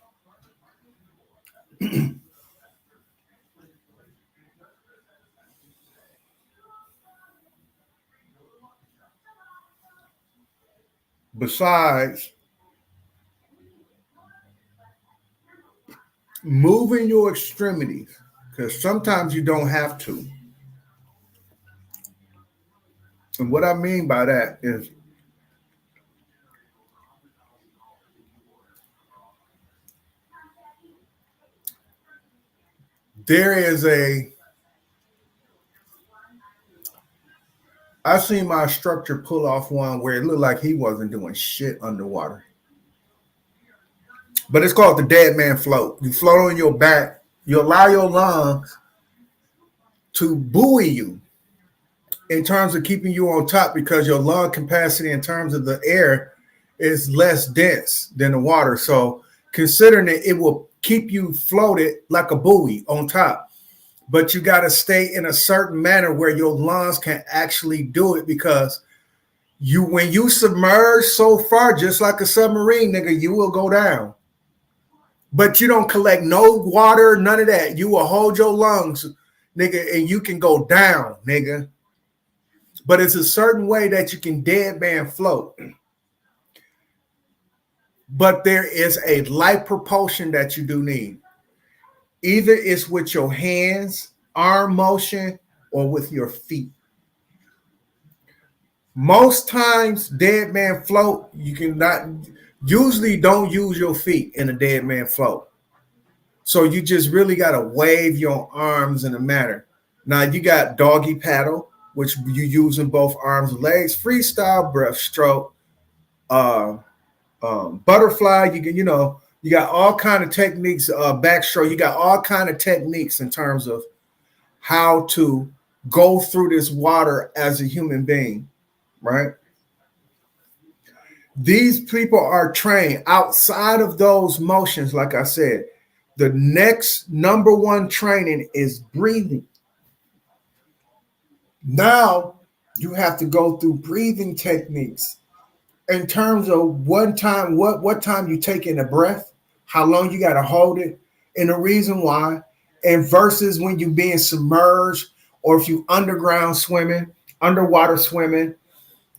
Besides moving your extremities, because sometimes you don't have to. And what I mean by that is there is I seen my instructor pull off one where it looked like he wasn't doing shit underwater. But it's called the dead man float. You float on your back, you allow your lungs to buoy you in terms of keeping you on top because your lung capacity in terms of the air is less dense than the water. So considering it will keep you floated like a buoy on top. But you got to stay in a certain manner where your lungs can actually do it because when you submerge so far, just like a submarine, nigga, you will go down. But you don't collect no water, none of that. You will hold your lungs, nigga, and you can go down, nigga. But it's a certain way that you can dead man float. But there is a light propulsion that you do need. Either it's with your hands, arm motion, or with your feet. Most times, dead man float, you cannot, usually don't use your feet in a dead man float. So you just really got to wave your arms in a manner. Now you got doggy paddle, which you use in both arms and legs, freestyle breaststroke, butterfly. You got all kind of techniques, backstroke. You got all kind of techniques in terms of how to go through this water as a human being, right? These people are trained outside of those motions. Like I said, the next number one training is breathing. Now you have to go through breathing techniques in terms of what time you take in a breath, how long you got to hold it, and the reason why, and versus when you're being submerged or if you underwater swimming,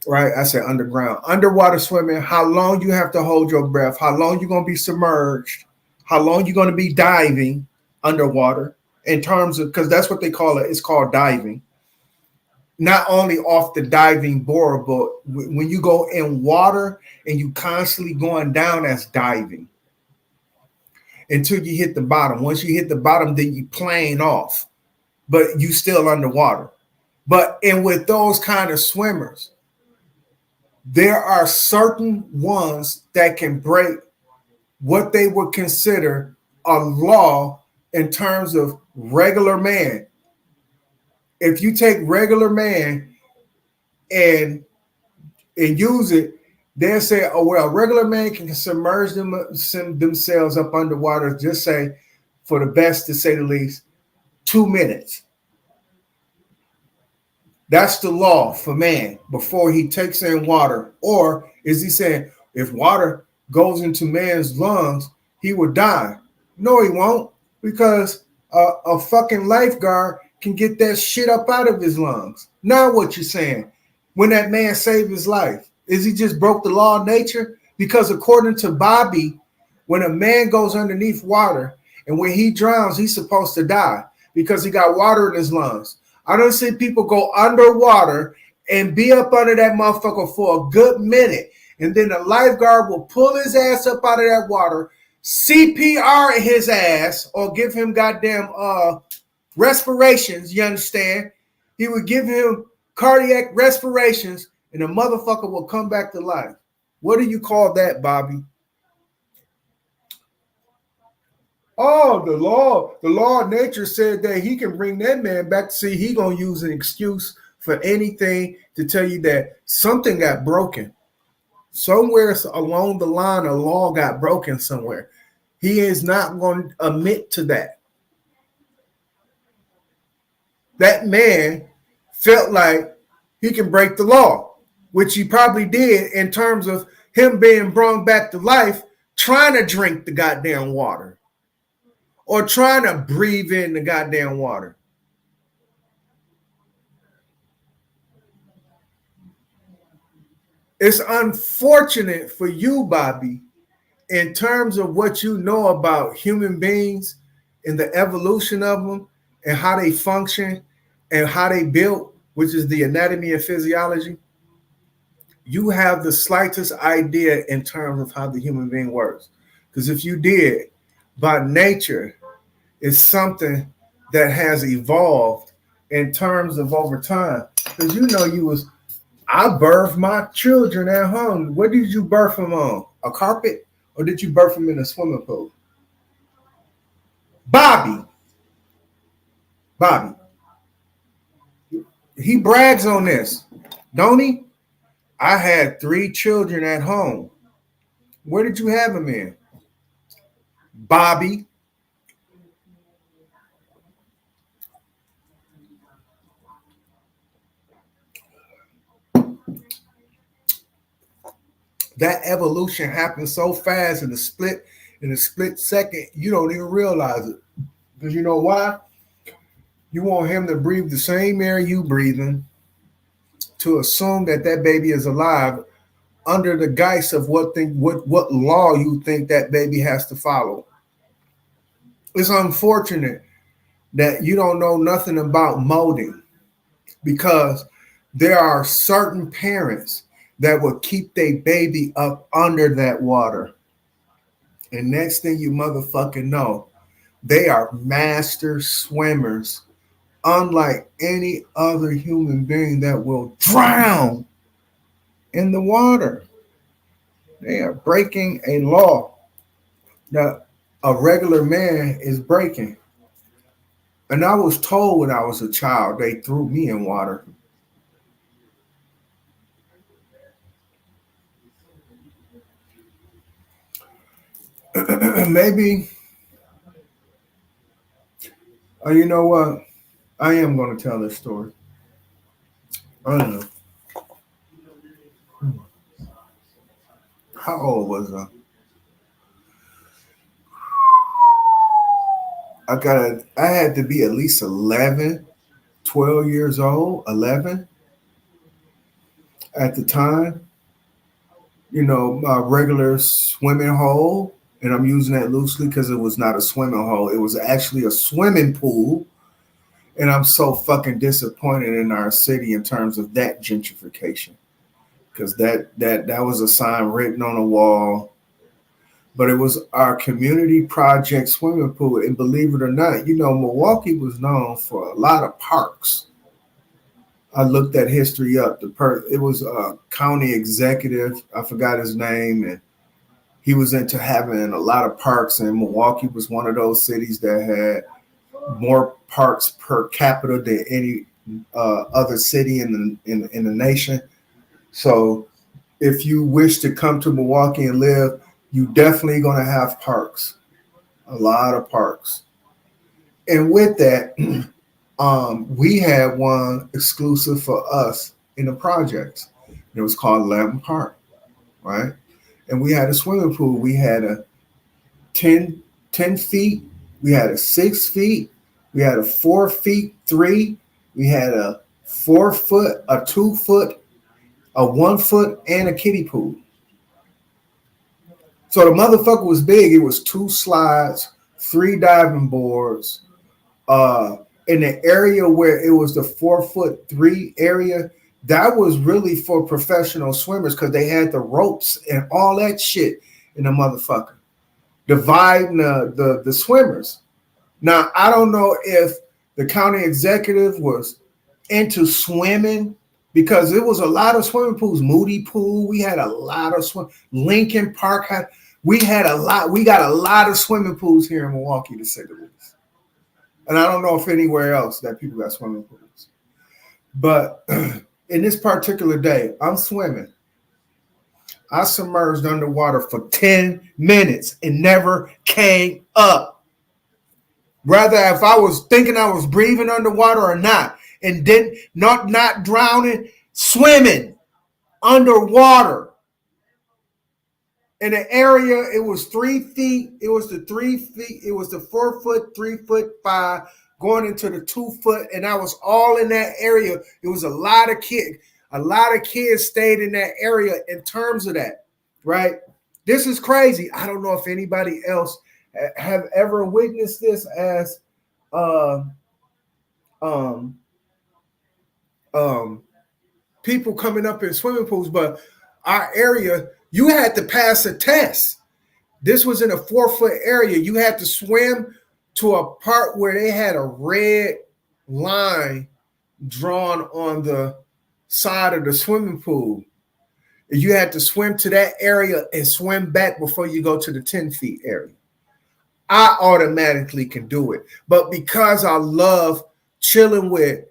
right? I said underwater swimming, how long you have to hold your breath, how long you're going to be submerged, how long you're going to be diving underwater in terms of, because that's what they call it. It's called diving. Not only off the diving board, but when you go in water and you constantly going down, that's diving until you hit the bottom. Once you hit the bottom, then you plane off, but you still underwater. And with those kind of swimmers, there are certain ones that can break what they would consider a law in terms of regular man. If you take regular man and use it, they'll say, oh, well, a regular man can submerge themselves up underwater, just say, for the best to say the least, 2 minutes. That's the law for man before he takes in water. Or is he saying if water goes into man's lungs, he will die? No, he won't, because a fucking lifeguard can get that shit up out of his lungs. Now what you saying? When that man saved his life, is he just broke the law of nature? Because according to Bobby, when a man goes underneath water and when he drowns, he's supposed to die because he got water in his lungs. I don't see people go underwater and be up under that motherfucker for a good minute, and then the lifeguard will pull his ass up out of that water, CPR his ass, or give him goddamn respirations, you understand? He would give him cardiac respirations, and the motherfucker will come back to life. What do you call that, Bobby? Oh, the law of nature said that he can bring that man back to see he gonna use an excuse for anything to tell you that something got broken. Somewhere along the line, a law got broken somewhere. He is not going to admit to that. That man felt like he can break the law, which he probably did in terms of him being brought back to life, trying to drink the goddamn water. or trying to breathe in the goddamn water. It's unfortunate for you, Bobby, in terms of what you know about human beings and the evolution of them and how they function and how they built, which is the anatomy and physiology. You have the slightest idea in terms of how the human being works. Because if you did, by nature, it's something that has evolved in terms of over time. Because you know I birthed my children at home. What did you birth them on? A carpet? Or did you birth them in a swimming pool? Bobby. He brags on this, don't he? I had 3 children at home. Where did you have them in? Bobby. That evolution happened so fast in a split second, you don't even realize it. Because you know why? You want him to breathe the same air you breathing, to assume that baby is alive under the guise of what law you think that baby has to follow. It's unfortunate that you don't know nothing about molding, because there are certain parents that will keep their baby up under that water. And next thing you motherfucking know, they are master swimmers, unlike any other human being that will drown in the water. They are breaking a law that a regular man is breaking. And I was told when I was a child, they threw me in water. Maybe, you know what? I am going to tell this story. I don't know. How old was I? I had to be at least 11, 12 years old, 11 at the time. You know, my regular swimming hole, and I'm using that loosely because it was not a swimming hole. It was actually a swimming pool. And I'm so fucking disappointed in our city in terms of that gentrification, because that was a sign written on a wall. But it was our community project swimming pool. And believe it or not, you know, Milwaukee was known for a lot of parks. I looked that history up. It was a county executive. I forgot his name. And he was into having a lot of parks. And Milwaukee was one of those cities that had more parks per capita than any other city in the nation. So if you wish to come to Milwaukee and live, you definitely going to have parks, a lot of parks. And with that, we had one exclusive for us in the projects. It was called Lamb Park, right? And we had a swimming pool. We had a 10 feet. We had a 6 feet. We had a 4 feet 3. We had a 4 foot, a 2 foot, a 1 foot, and a kiddie pool. So the motherfucker was big. It was 2 slides, 3 diving boards. In the area where it was the 4 foot 3 area, that was really for professional swimmers, because they had the ropes and all that shit in the motherfucker, dividing the swimmers. Now, I don't know if the county executive was into swimming, because it was a lot of swimming pools. Moody Pool, we had a lot of Lincoln Park we got a lot of swimming pools here in Milwaukee, to say the least. And I don't know if anywhere else that people got swimming pools. But in this particular day, I'm swimming. I submerged underwater for 10 minutes and never came up. Rather, if I was thinking I was breathing underwater or not, and then not drowning, swimming underwater. In the area, it was 3 feet. It was the 3 feet. It was the 4 foot, 3 foot 5 going into the 2 foot. And I was all in that area. It was a lot of kids. A lot of kids stayed in that area in terms of that, right? This is crazy. I don't know if anybody else have ever witnessed this as people coming up in swimming pools, but our area, you had to pass a test. This was in a 4 foot area. You had to swim to a part where they had a red line drawn on the side of the swimming pool. You had to swim to that area and swim back before you go to the 10 feet area. I automatically can do it. But because I love chilling with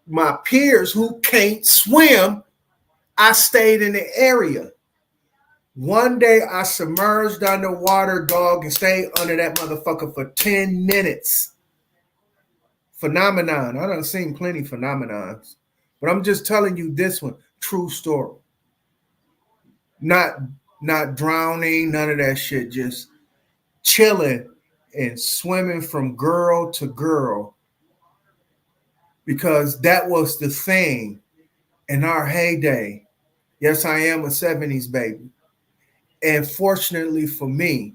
my peers who can't swim, I stayed in the area. One day I submerged underwater, dog, and stayed under that motherfucker for 10 minutes. Phenomenon. I done seen plenty phenomenons. But I'm just telling you this one, true story. Not drowning, none of that shit. Just chilling and swimming from girl to girl. Because that was the thing in our heyday. Yes, I am a 70s baby. And fortunately for me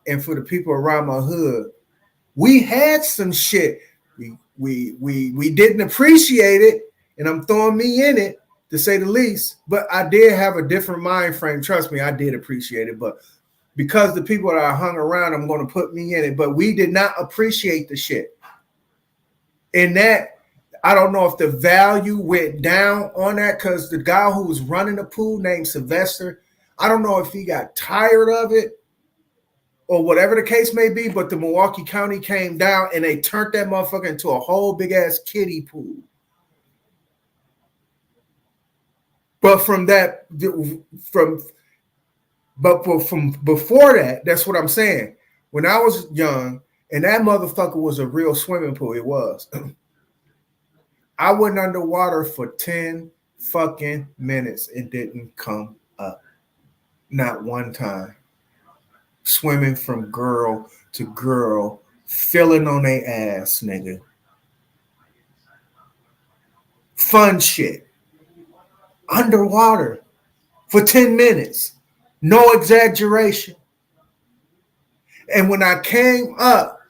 and for the people around my hood, we had some shit. We didn't appreciate it, and I'm throwing me in it to say the least. But I did have a different mind frame. Trust me, I did appreciate it. But because the people that I hung around, I'm going to put me in it. But we did not appreciate the shit. And that, I don't know if the value went down on that because the guy who was running the pool named Sylvester, I don't know if he got tired of it or whatever the case may be, but the Milwaukee County came down and they turned that motherfucker into a whole big ass kiddie pool. But from before that, that's what I'm saying. When I was young, and that motherfucker was a real swimming pool, it was. I went underwater for 10 fucking minutes and didn't come up. Not one time. Swimming from girl to girl, filling on their ass, nigga. Fun shit. Underwater for 10 minutes. No exaggeration. And when I came up,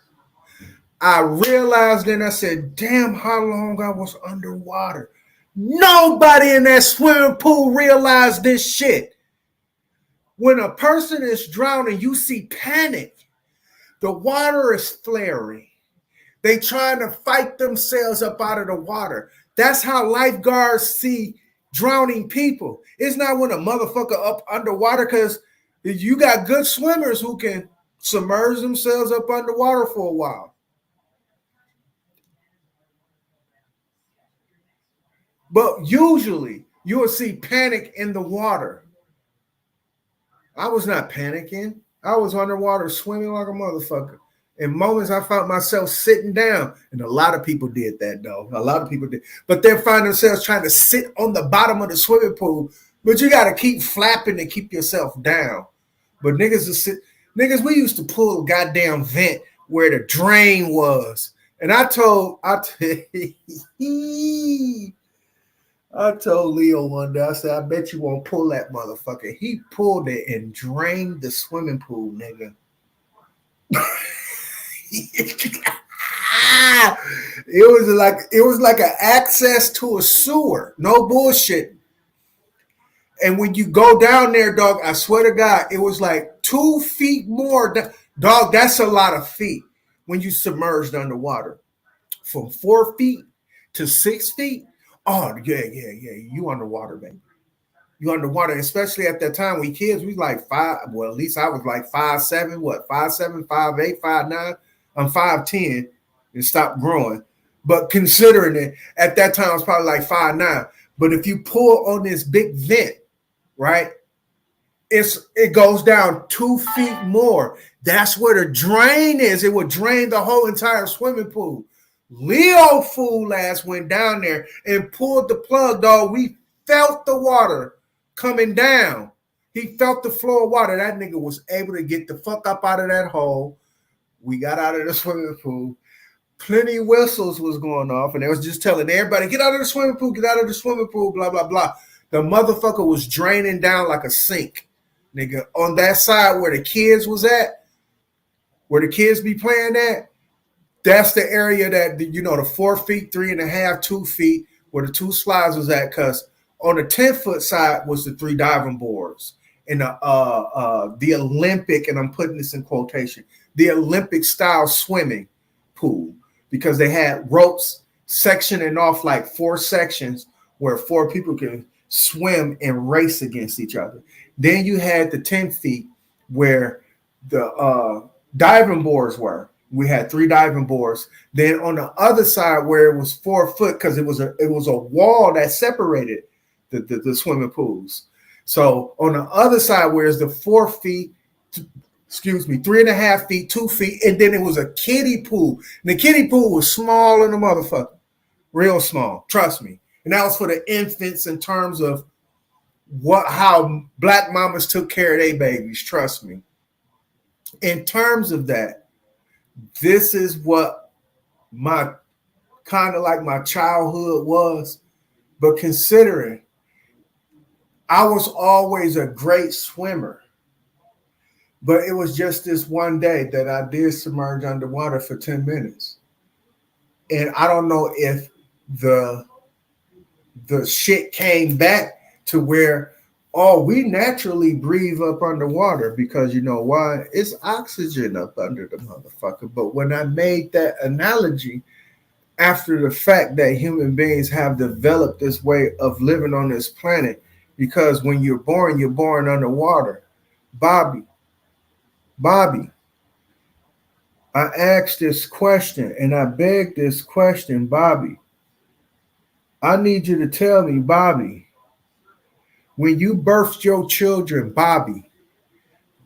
I realized then I said, damn, how long I was underwater. Nobody in that swimming pool realized this shit. When a person is drowning, you see panic. The water is flaring. They trying to fight themselves up out of the water. That's how lifeguards see drowning people. It's not when a motherfucker up underwater, because you got good swimmers who can submerge themselves up underwater for a while. But usually you will see panic in the water. I was not panicking. I was underwater swimming like a motherfucker. In moments, I found myself sitting down. And a lot of people did that, though. A lot of people did. But they find themselves trying to sit on the bottom of the swimming pool. But you got to keep flapping to keep yourself down. But niggas, we used to pull a goddamn vent where the drain was. And I told Leo one day, I said, I bet you won't pull that motherfucker. He pulled it and drained the swimming pool, nigga. It was like an access to a sewer. No bullshit. And when you go down there, dog, I swear to God, it was like 2 feet more. Dog, that's a lot of feet when you submerged underwater. From 4 feet to 6 feet. Oh, yeah. You underwater, baby. You underwater, especially at that time. We kids, we like 5. Well, at least I was like 5'7", 5'7", 5'8", 5'9". I'm 5'10" and stopped growing. But considering it, at that time, I was probably like 5'9". But if you pull on this big vent, right, it goes down 2 feet more. That's where the drain is. It would drain the whole entire swimming pool. Leo fool ass went down there and pulled the plug, dog. We felt the water coming down. He felt the flow of water. That nigga was able to get the fuck up out of that hole. We got out of the swimming pool. Plenty of whistles was going off, and they was just telling everybody, get out of the swimming pool, get out of the swimming pool, blah, blah, blah. The motherfucker was draining down like a sink. Nigga, on that side where the kids was at, where the kids be playing at, that's the area that, you know, the 4 feet, 3.5, 2 feet, where the 2 slides was at, because on the 10-foot side was the 3 diving boards. And the Olympic, and I'm putting this in quotation, the Olympic style swimming pool, because they had ropes sectioning off like 4 sections where 4 people can swim and race against each other. Then you had the 10 feet where the diving boards were. We had 3 diving boards. Then on the other side where it was 4 foot, because it was a wall that separated the swimming pools. So on the other side where it's the 4 feet, 3.5 feet, 2 feet, and then it was a kiddie pool. And the kiddie pool was small in the motherfucker, real small. Trust me. And that was for the infants in terms of how black mamas took care of their babies. Trust me. In terms of that, this is what my kind of like my childhood was. But considering I was always a great swimmer, but it was just this one day that I did submerge underwater for 10 minutes. And I don't know if the shit came back to where, oh, we naturally breathe up underwater because you know why? It's oxygen up under the motherfucker. But when I made that analogy, after the fact that human beings have developed this way of living on this planet, because when you're born underwater. Bobby, I asked this question and I begged this question, Bobby. I need you to tell me, Bobby, when you birthed your children, Bobby,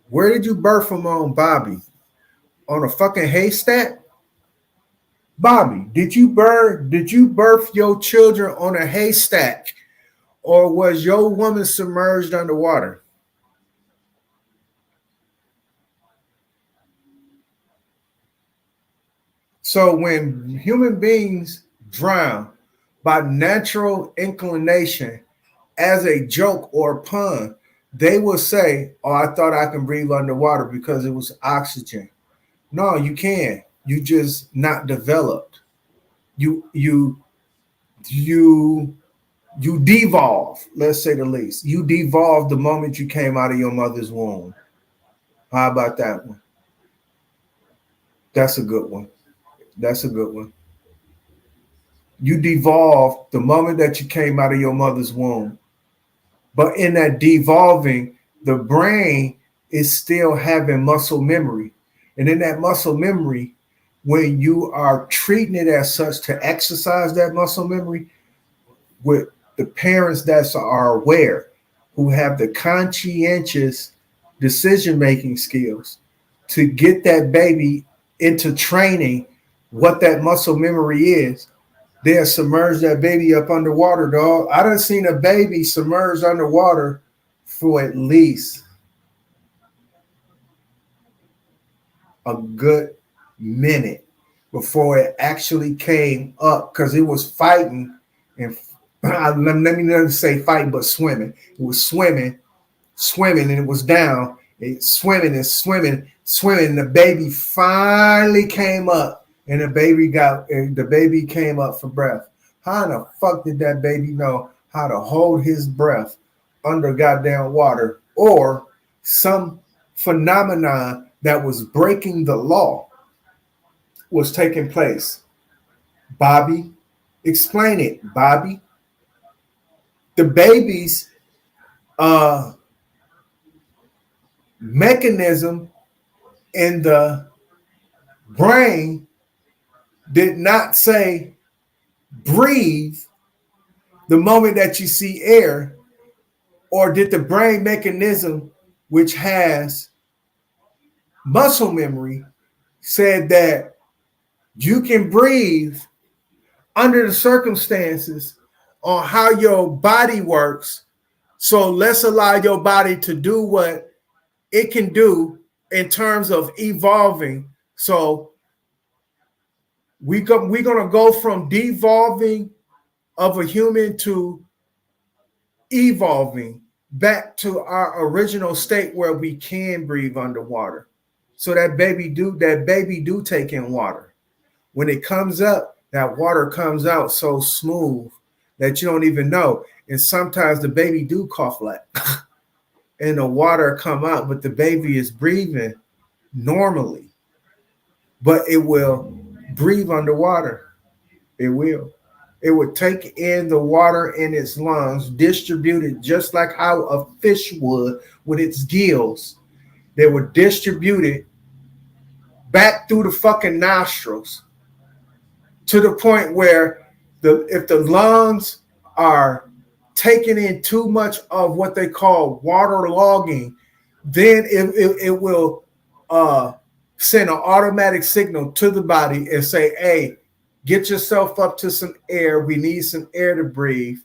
where did you birth them on, Bobby? On a fucking haystack? Bobby, did you birth your children on a haystack, or was your woman submerged underwater? So when human beings drown by natural inclination as a joke or a pun, they will say, oh, I thought I can breathe underwater because it was oxygen. No, you can. You just not developed. You devolve, let's say the least. You devolved the moment you came out of your mother's womb. How about that one? That's a good one. That's a good one. You devolved the moment that you came out of your mother's womb. But in that devolving, the brain is still having muscle memory. And in that muscle memory, when you are treating it as such to exercise that muscle memory with the parents that are aware, who have the conscientious decision-making skills to get that baby into training what that muscle memory is, they'll submerge that baby up underwater, dog. I done seen a baby submerged underwater for at least a good minute before it actually came up, because it was fighting. And let me not say fighting, but swimming. It was swimming, and it was down. It swimming. And the baby finally came up, and the baby came up for breath. How the fuck did that baby know how to hold his breath under goddamn water, or some phenomenon that was breaking the law was taking place? Bobby, explain it, Bobby. The baby's mechanism in the brain did not say breathe the moment that you see air, or did the brain mechanism, which has muscle memory, said that you can breathe under the circumstances on how your body works, So let's allow your body to do what it can do in terms of evolving. So we're gonna go from devolving of a human to evolving back to our original state where we can breathe underwater. So that baby do take in water. When it comes up, that water comes out so smooth that you don't even know. And sometimes the baby do cough like and the water come out, but the baby is breathing normally. But it will breathe underwater. It will. It would take in the water in its lungs, distribute it just like how a fish would with its gills. They would distribute it back through the fucking nostrils to the point where if the lungs are taking in too much of what they call water logging, then it will send an automatic signal to the body and say, hey, get yourself up to some air. We need some air to breathe.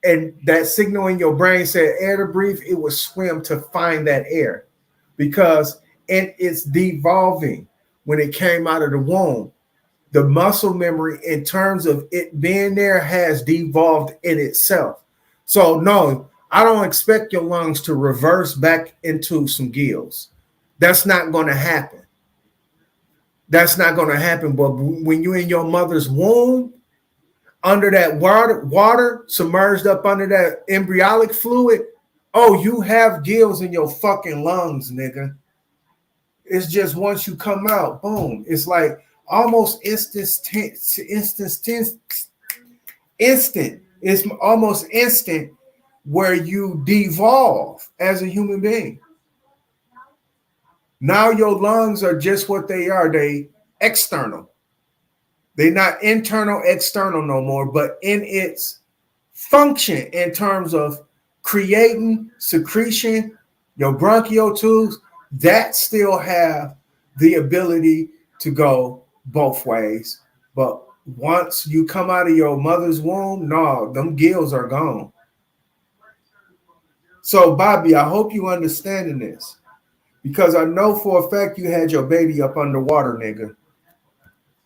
And that signal in your brain said air to breathe, it would swim to find that air because it's devolving when it came out of the womb. The muscle memory in terms of it being there has devolved in itself. So no, I don't expect your lungs to reverse back into some gills. That's not going to happen. That's not going to happen. But when you're in your mother's womb, under that water submerged up under that embryonic fluid, oh, you have gills in your fucking lungs, nigga. It's just once you come out, boom. It's like almost instant. It's almost instant where you devolve as a human being. Now your lungs are just what they are. They external. They're not internal, external no more, but in its function in terms of creating secretion, your bronchial tubes, that still have the ability to go both ways. But once you come out of your mother's womb, no, them gills are gone. So, Bobby, I hope you understanding this because I know for a fact you had your baby up underwater, nigga.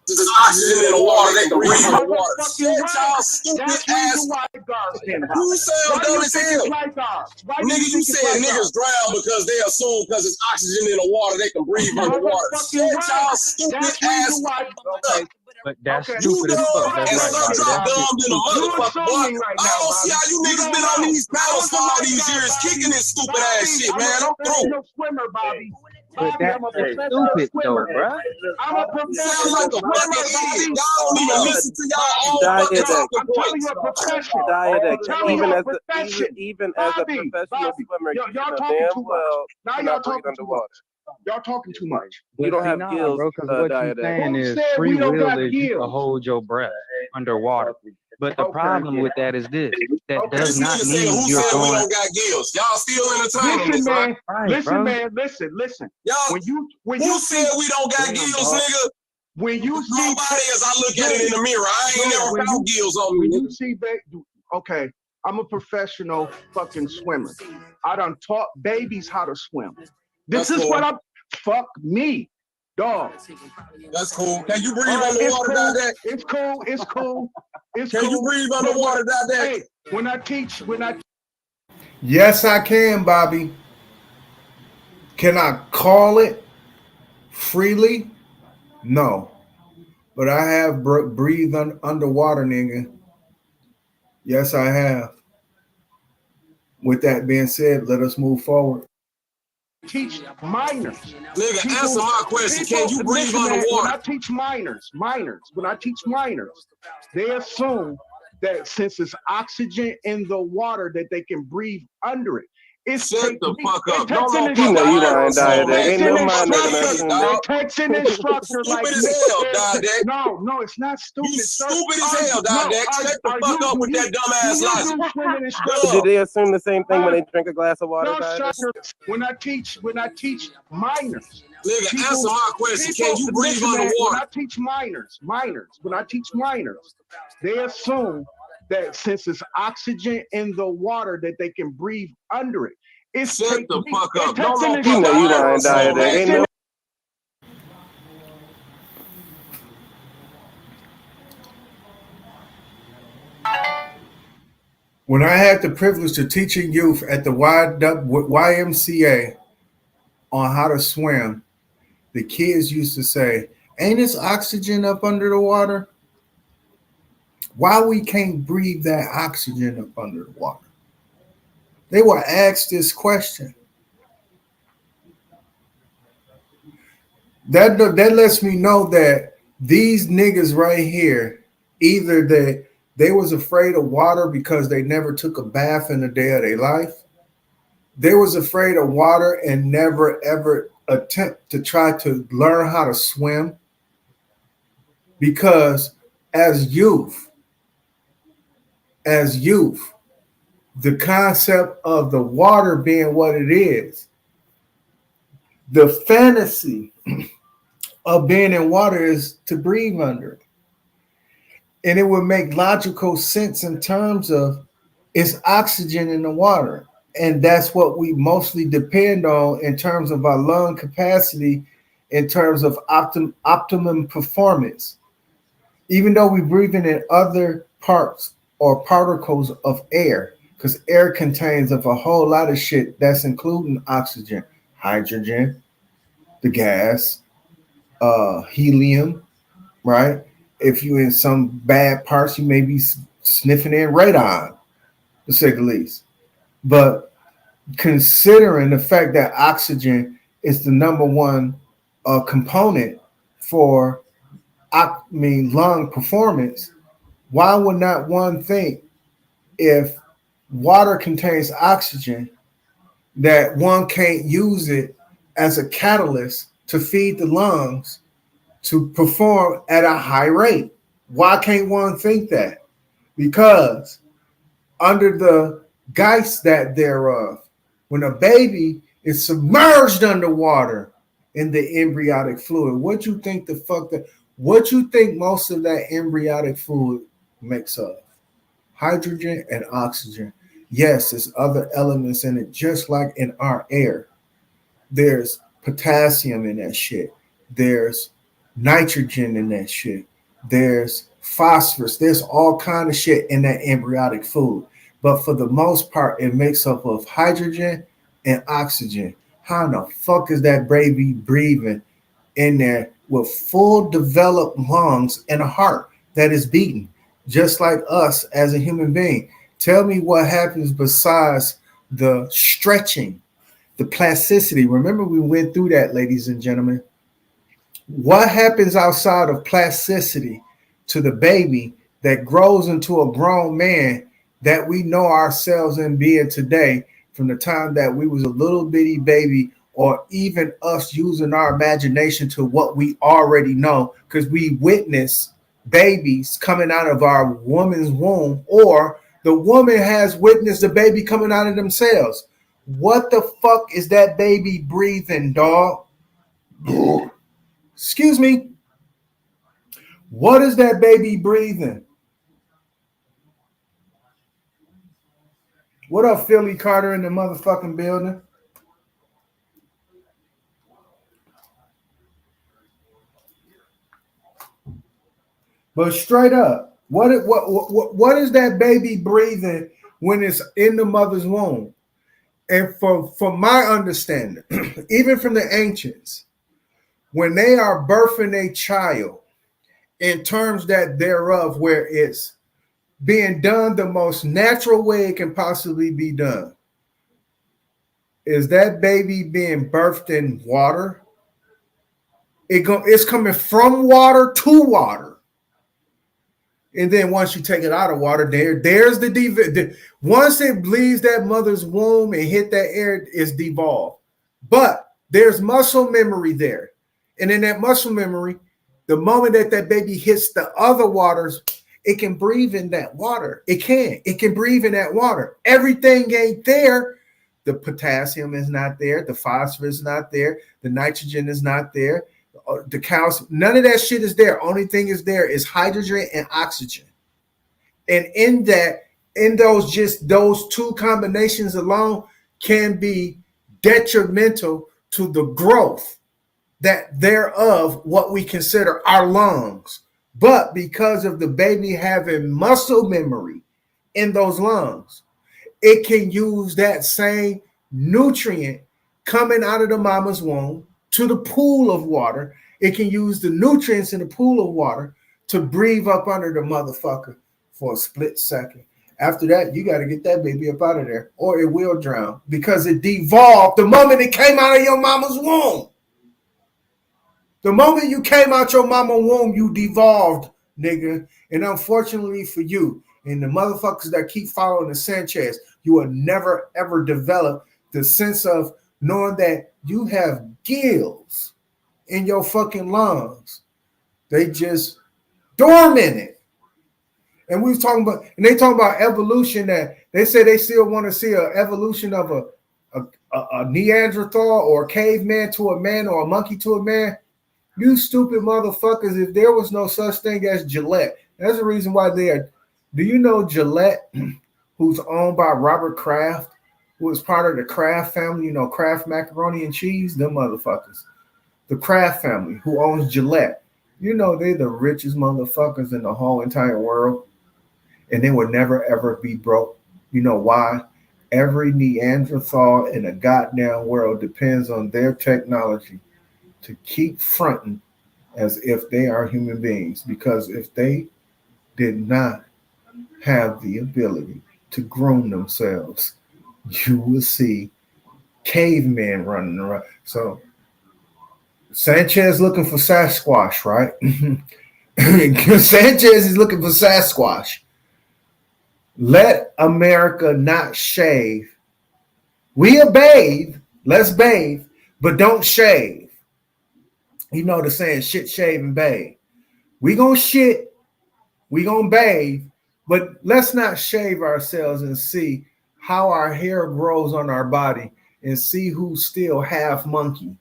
There's oxygen in the water. They can breathe in the water. Shut y'all stupid ass. You sound dumb as hell. Nigga, you said niggas drown because they assume because it's oxygen in the water they can breathe underwater. Shut y'all stupid ass. But that's stupid as fuck. That's right, y'all dumb than a motherfucker. I don't see how you niggas been on these panels for all these years kicking this stupid ass shit, man. I'm through. But that's stupid though, bro. I'm a professional. Like a fucking idiot. Y'all don't even listen to y'all own fucking talking points. Even as a professional swimmer, y'all talking too much. Now y'all talking underwater. Y'all talking too much. You don't have gills, bro. Because what you're saying is free will is you can hold your breath underwater. But the problem with that is this: that does not mean you're going. We don't got gills. Y'all still entertaining this, right? Listen, man. Listen. Y'all, when you said we don't got gills, nigga? When you see nobody as I look at it in the mirror, I ain't never found gills on me. When you see, okay, I'm a professional fucking swimmer. I done taught babies how to swim. This is what I'm. Fuck me, dog. That's cool. Can you breathe underwater, Dad? It's cool. Can you breathe underwater, Dad? Hey, when I teach. Yes, I can, Bobby. Can I call it freely? No. But I have breathed underwater, nigga. Yes, I have. With that being said, let us move forward. Teach minors. Nigga, answer my question. Can you breathe underwater? When I teach minors, they assume that since it's oxygen in the water that they can breathe under it. Shut the fuck up. You know you lying, Diadec. Ain't no mind They text an instructor like stupid as hell, Diadec. No, it's not stupid. You stupid as hell, Diadec. Shut the fuck up with that dumbass logic. Did they assume the same thing when they drink a glass of water? When I teach minors. Nigga, answer my question. Can you breathe underwater? When I teach minors, they assume that since it's oxygen in the water that they can breathe under it. It's Shut the fuck up. Don't know You know you lying, Diet. Ain't no. When I had the privilege of teaching youth at the YMCA on how to swim, the kids used to say, ain't this oxygen up under the water? Why we can't breathe that oxygen up under the water? They were asked this question. That lets me know that these niggas right here, either they was afraid of water because they never took a bath in a day of their life. They was afraid of water and never ever attempt to try to learn how to swim. Because as youth, the concept of the water being what it is, the fantasy of being in water is to breathe under it. And it would make logical sense in terms of it's oxygen in the water. And that's what we mostly depend on in terms of our lung capacity, in terms of optimum performance. Even though we're breathing in other parts or particles of air, because air contains of a whole lot of shit that's including oxygen, hydrogen, the gas, helium, right? If you're in some bad parts, you may be sniffing in radon, to say the least. But considering the fact that oxygen is the number one component for, lung performance, why would not one think if water contains oxygen that one can't use it as a catalyst to feed the lungs to perform at a high rate? Why can't one think that? Because under the geist that thereof, when a baby is submerged underwater in the embryonic fluid, what you think most of that embryonic fluid makes of? Hydrogen and oxygen. Yes, there's other elements in it, just like in our air. There's potassium in that shit. There's nitrogen in that shit. There's phosphorus. There's all kind of shit in that embryonic fluid. But for the most part, it makes up of hydrogen and oxygen. How in the fuck is that baby breathing in there with full developed lungs and a heart that is beating just like us as a human being? Tell me what happens besides the stretching, the plasticity. Remember, we went through that, ladies and gentlemen. What happens outside of plasticity to the baby that grows into a grown man that we know ourselves in being today, from the time that we was a little bitty baby, or even us using our imagination to what we already know, because we witness babies coming out of our woman's womb, or the woman has witnessed the baby coming out of themselves. What the fuck is that baby breathing, dog? Excuse me. What is that baby breathing? What up, Philly Carter in the motherfucking building? But straight up, what is that baby breathing when it's in the mother's womb? And from my understanding, even from the ancients, when they are birthing a child, in terms that thereof, where it's being done the most natural way it can possibly be done, is that baby being birthed in water? It's coming from water to water. And then once you take it out of water, there's the once it leaves that mother's womb and hit that air, it's devolved. But there's muscle memory there. And in that muscle memory, the moment that baby hits the other waters, it can breathe in that water. It can breathe in that water. Everything ain't there. The potassium is not there. The phosphorus is not there. The nitrogen is not there. The calcium, none of that shit is there. Only thing is there is hydrogen and oxygen. And in those two combinations alone can be detrimental to the growth that thereof what we consider our lungs. But because of the baby having muscle memory in those lungs, it can use that same nutrient coming out of the mama's womb to the pool of water. It can use the nutrients in the pool of water to breathe up under the motherfucker for a split second. After that, you got to get that baby up out of there or it will drown because it devolved the moment it came out of your mama's womb. The moment you came out your mama's womb, you devolved, nigga. And unfortunately for you and the motherfuckers that keep following the Sanchez, you will never, ever develop the sense of knowing that you have gills in your fucking lungs. They just dormant. And we was talking about, and they talking about evolution, that they say they still want to see an evolution of a Neanderthal or a caveman to a man or a monkey to a man. You stupid motherfuckers, if there was no such thing as Gillette, that's the reason why they are. Do you know Gillette, who's owned by Robert Kraft, who is part of the Kraft family, you know, Kraft macaroni and cheese, them motherfuckers. The Kraft family, who owns Gillette, you know, they're the richest motherfuckers in the whole entire world. And they will never, ever be broke. You know why? Every Neanderthal in the goddamn world depends on their technology to keep fronting as if they are human beings. Because if they did not have the ability to groom themselves, you will see cavemen running around. So Sanchez looking for Sasquatch, right? Sanchez is looking for Sasquatch. Let America not shave. We'll bathe. Let's bathe, but don't shave. You know the saying, shit, shave, and bathe. We gonna shit, we gonna bathe, but let's not shave ourselves and see how our hair grows on our body and see who's still half monkey.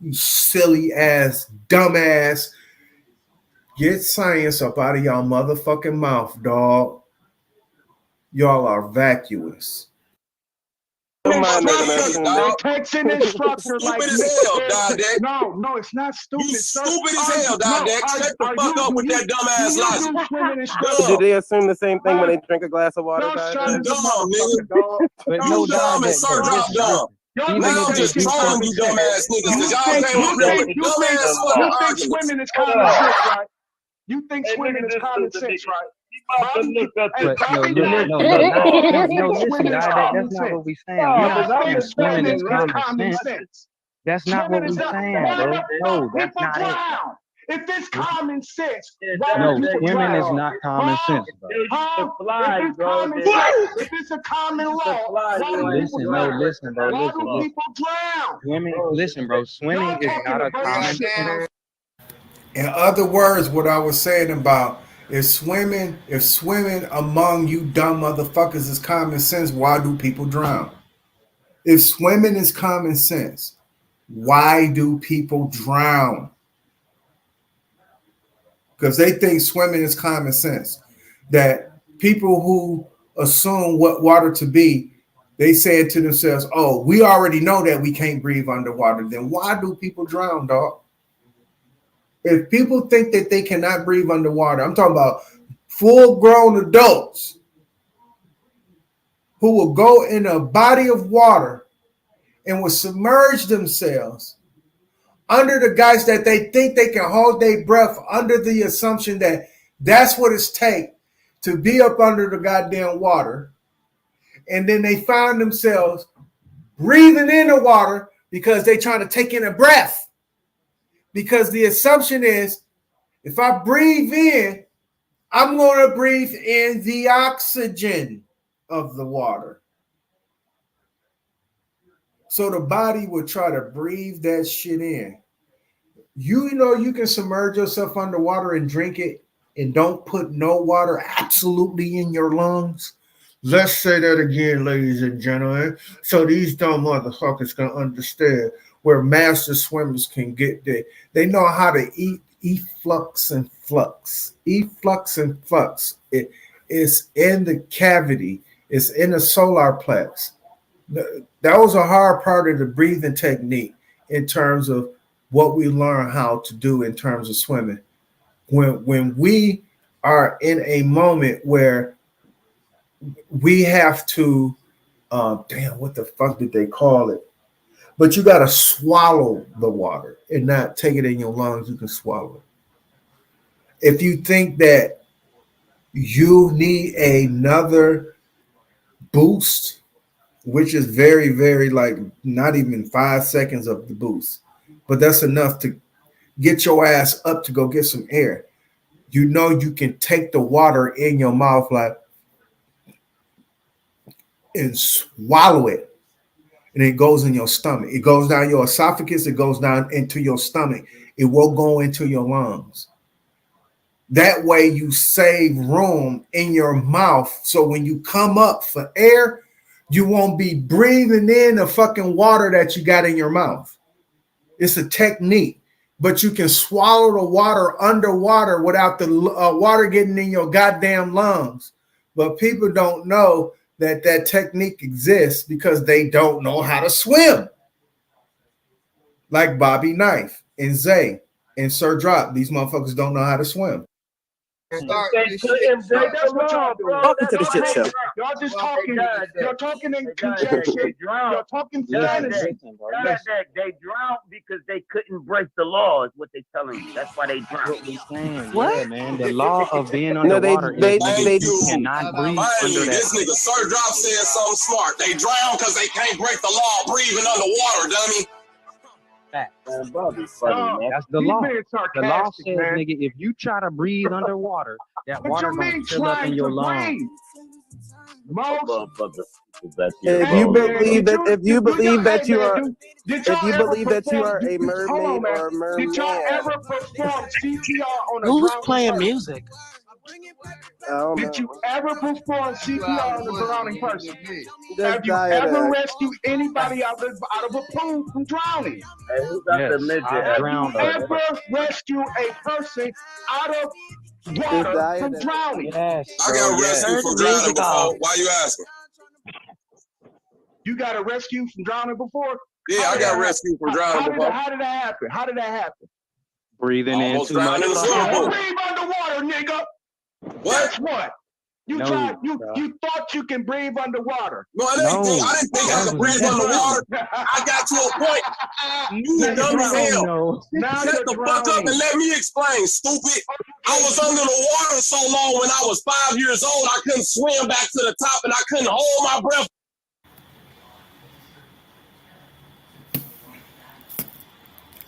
You silly ass, dumbass. Get science up out of y'all motherfucking mouth, dog. Y'all are vacuous. Texting instructor like stupid as hell, Dodek. No, it's not stupid. You stupid as hell, Dodek. Shut the fuck up with that dumbass logic. Do they assume the same thing when they drink a glass of water? You dumb, nigga. You dumb and Sir Drop dumb. Now I'm just trolling you dumbass niggas because y'all came up there with dumbass fucking arguments. You think swimming is common sense, right? You think swimming is common sense, right? No, listen, that's not what we saying. We're not saying swimming is common sense. That's not what we're saying, bro. No, that's not it. If it's common sense, no, swimming is not common sense, bro. If it's a common law, listen, bro. Why do people drown? Swimming, listen, bro. Swimming is not a common sense. In other words, what I was saying about if swimming among you dumb motherfuckers is common sense, why do people drown? If swimming is common sense, why do people drown? Because they think swimming is common sense. That people who assume what water to be, they say to themselves, oh, we already know that we can't breathe underwater. Then why do people drown, dog? If people think that they cannot breathe underwater, I'm talking about full-grown adults who will go in a body of water and will submerge themselves under the guise that they think they can hold their breath under the assumption that that's what it's take to be up under the goddamn water. And then they find themselves breathing in the water because they're trying to take in a breath. Because the assumption is, if I breathe in, I'm going to breathe in the oxygen of the water. So the body will try to breathe that shit in. You know you can submerge yourself underwater and drink it and don't put no water absolutely in your lungs. Let's say that again, ladies and gentlemen, so these dumb motherfuckers can understand where master swimmers can get there. They know how to eat efflux and flux. Efflux and flux. It's in the cavity. It's in the solar plex. That was a hard part of the breathing technique in terms of what we learn how to do in terms of swimming. When we are in a moment where we have to, damn, what the fuck did they call it? But you got to swallow the water and not take it in your lungs. You can swallow it. If you think that you need another boost, which is very, very like not even 5 seconds of the boost, but that's enough to get your ass up to go get some air. You know you can take the water in your mouth like and swallow it. And it goes in your stomach. It goes down your esophagus. It goes down into your stomach. It will go into your lungs. That way you save room in your mouth. So when you come up for air, you won't be breathing in the fucking water that you got in your mouth. It's a technique, but you can swallow the water underwater without the water getting in your goddamn lungs. But people don't know that that technique exists because they don't know how to swim. Like Bobby Knife and Zay and Sir Drop. These motherfuckers don't know how to swim. That's what y'all do. Welcome to the shit show. Y'all just talking. You're talking in conjecture. You're talking fantasy. They drowned because they couldn't break the law, is what they telling you. That's why they drowned. What? Yeah, man. The law of being underwater they you cannot breathe under that. This nigga Sir Drop said something smart. They drown because they can't break the law breathing underwater, dummy. Man, Bobby funny, that's the law. The law says, nigga, if you try to breathe underwater, that water gonna fill up in your lungs. If you believe that you are a mermaid or a merman, did y'all ever perform CPR on a Who's drowning playing person? music? Did you ever perform CPR on a drowning person? Just Have you ever rescued anybody out of a pool from drowning? Hey, who got the midget? Have you ever rescued a person out of water from drowning? Yes, I got rescued from drowning before. Why you asking? You got a rescue from drowning before? Yeah, I got rescued from drowning before. How did that happen? How did that happen? Breathing in too much. Breathe underwater, nigga. What? Guess what? You thought you can breathe underwater. No, I didn't think I could breathe underwater. I got to a point. You dumb as hell. Shut the fuck up and let me explain, stupid. I was under the water so long when I was 5 years old, I couldn't swim back to the top and I couldn't hold my breath.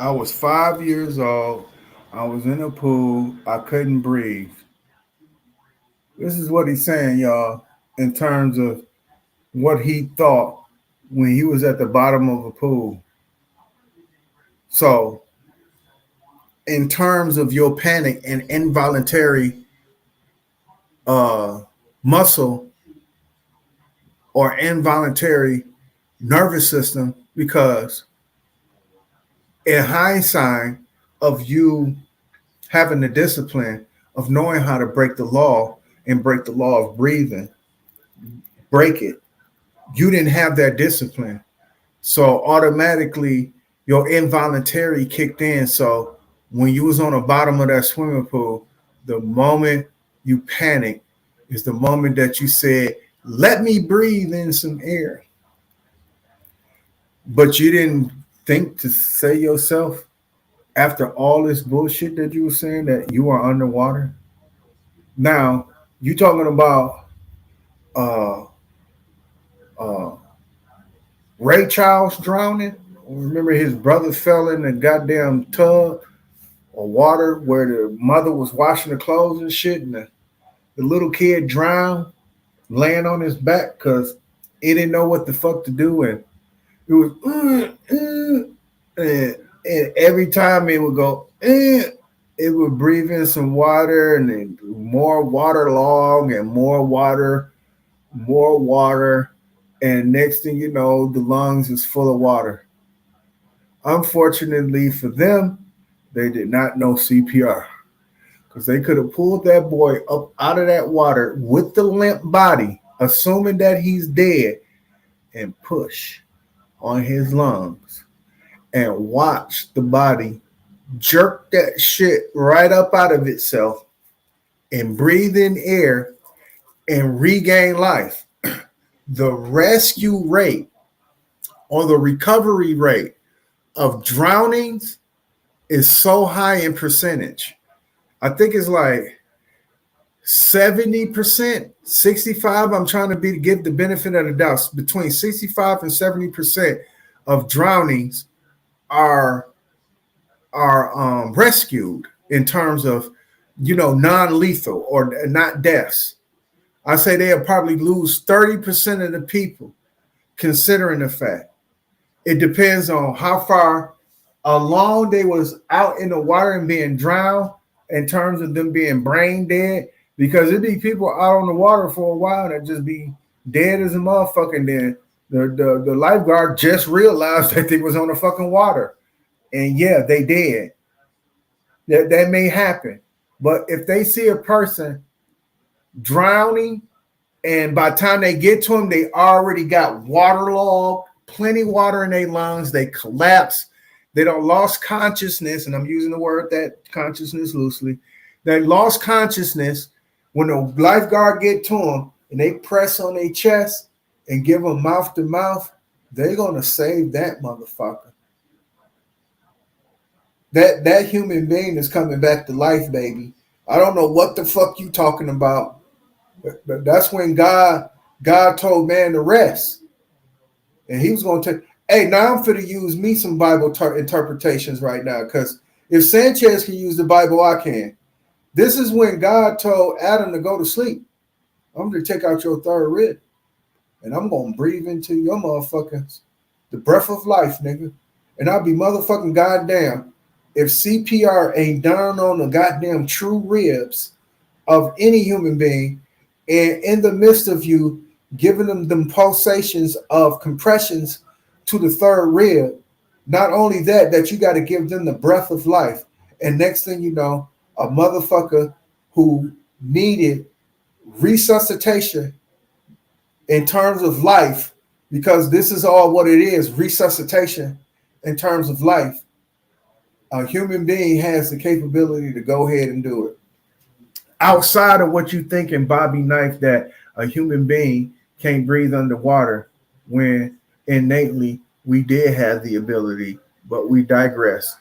I was 5 years old. I was in a pool. I couldn't breathe. This is what he's saying, y'all, in terms of what he thought when he was at the bottom of a pool. So, in terms of your panic and involuntary muscle or involuntary nervous system, because in hindsight of you having the discipline of knowing how to break the law and break the law of breathing, break it. You didn't have that discipline. So automatically your involuntary kicked in. So when you was on the bottom of that swimming pool, the moment you panicked is the moment that you said, let me breathe in some air. But you didn't think to say yourself, after all this bullshit that you were saying, that you are underwater. Now, you talking about Ray Charles drowning? Remember his brother fell in the goddamn tub of water where the mother was washing the clothes and shit, and the little kid drowned laying on his back because he didn't know what the fuck to do, and it was and every time it would go it would breathe in some water and then more waterlogged and more water, and next thing you know, the lungs is full of water. Unfortunately for them, They did not know CPR because they could have pulled that boy up out of that water with the limp body, assuming that he's dead, and push on his lungs and watch the body jerk that shit right up out of itself and breathe in air and regain life. The rescue rate or the recovery rate of drownings is so high in percentage. I think it's like 70%, 65. I'm trying to give the benefit of the doubt. Between 65 and 70% of drownings are rescued in terms of, non-lethal or not deaths. I say they'll probably lose 30% of the people, considering the fact. It depends on how far along they was out in the water and being drowned in terms of them being brain dead, because it'd be people out on the water for a while that just be dead as a motherfucker. And then the lifeguard just realized that they was on the fucking water. And yeah, they did. That may happen. But if they see a person drowning and by the time they get to them, they already got waterlogged, plenty water in their lungs, they collapse, they don't lost consciousness, and I'm using the word that consciousness loosely. They lost consciousness. When the lifeguard get to them and they press on their chest and give them mouth to mouth, they're gonna save that motherfucker. That human being is coming back to life, baby. I don't know what the fuck you talking about, but that's when God told man to rest, and he was going to take. Hey, now I'm finna use me some Bible interpretations right now, because if Sanchez can use the Bible, I can. This is when God told Adam to go to sleep. I'm going to take out your third rib, and I'm going to breathe into your motherfuckers the breath of life, nigga. And I'll be motherfucking goddamn if CPR ain't done on the goddamn true ribs of any human being, and in the midst of you giving them pulsations of compressions to the third rib, not only that you got to give them the breath of life. And next thing you know, a motherfucker who needed resuscitation in terms of life, because this is all what it is, resuscitation in terms of life. A human being has the capability to go ahead and do it. Outside of what you think in Bobby Knife, that a human being can't breathe underwater, when innately we did have the ability, but we digress.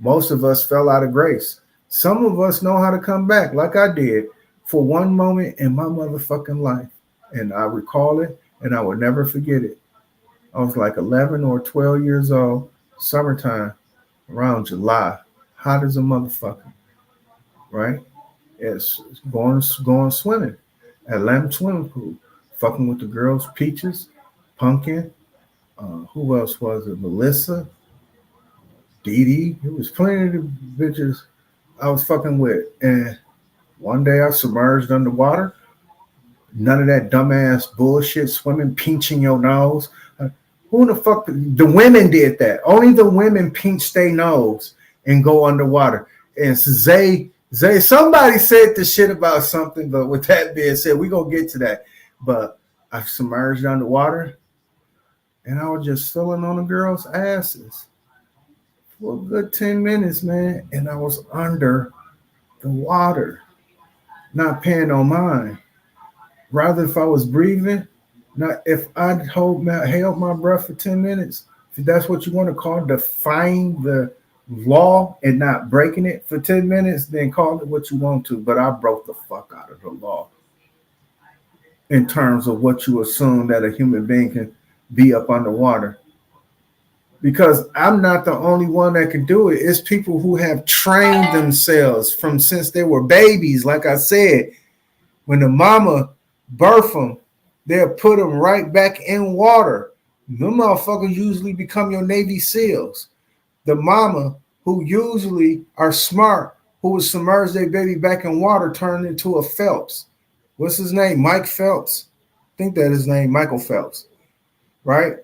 Most of us fell out of grace. Some of us know how to come back, like I did, for one moment in my motherfucking life. And I recall it, and I will never forget it. I was like 11 or 12 years old, summertime, around July, hot as a motherfucker, right? It's going swimming at Lamb Swimming Pool, fucking with the girls, Peaches, Pumpkin, who else was it? Melissa, Dee Dee. It was plenty of bitches I was fucking with. And one day I submerged underwater. None of that dumbass bullshit swimming, pinching your nose. Who the fuck? The women did that. Only the women pinch their nose and go underwater. And Zay, somebody said the shit about something, but with that being said, we're going to get to that. But I submerged underwater, and I was just filling on the girls' asses for a good 10 minutes, man. And I was under the water, not paying no mind. Rather, if I was breathing, not if I held my breath for 10 minutes, if that's what you want to call defying the law and not breaking it for 10 minutes, then call it what you want to. But I broke the fuck out of the law in terms of what you assume that a human being can be up underwater. Because I'm not the only one that can do it. It's people who have trained themselves from since they were babies. Like I said, when the mama birth them, they'll put them right back in water. Them motherfuckers usually become your Navy SEALs. The mama, who usually are smart, who would submerge their baby back in water, turned into a Phelps. What's his name? Mike Phelps. I think that is his name, Michael Phelps. Right?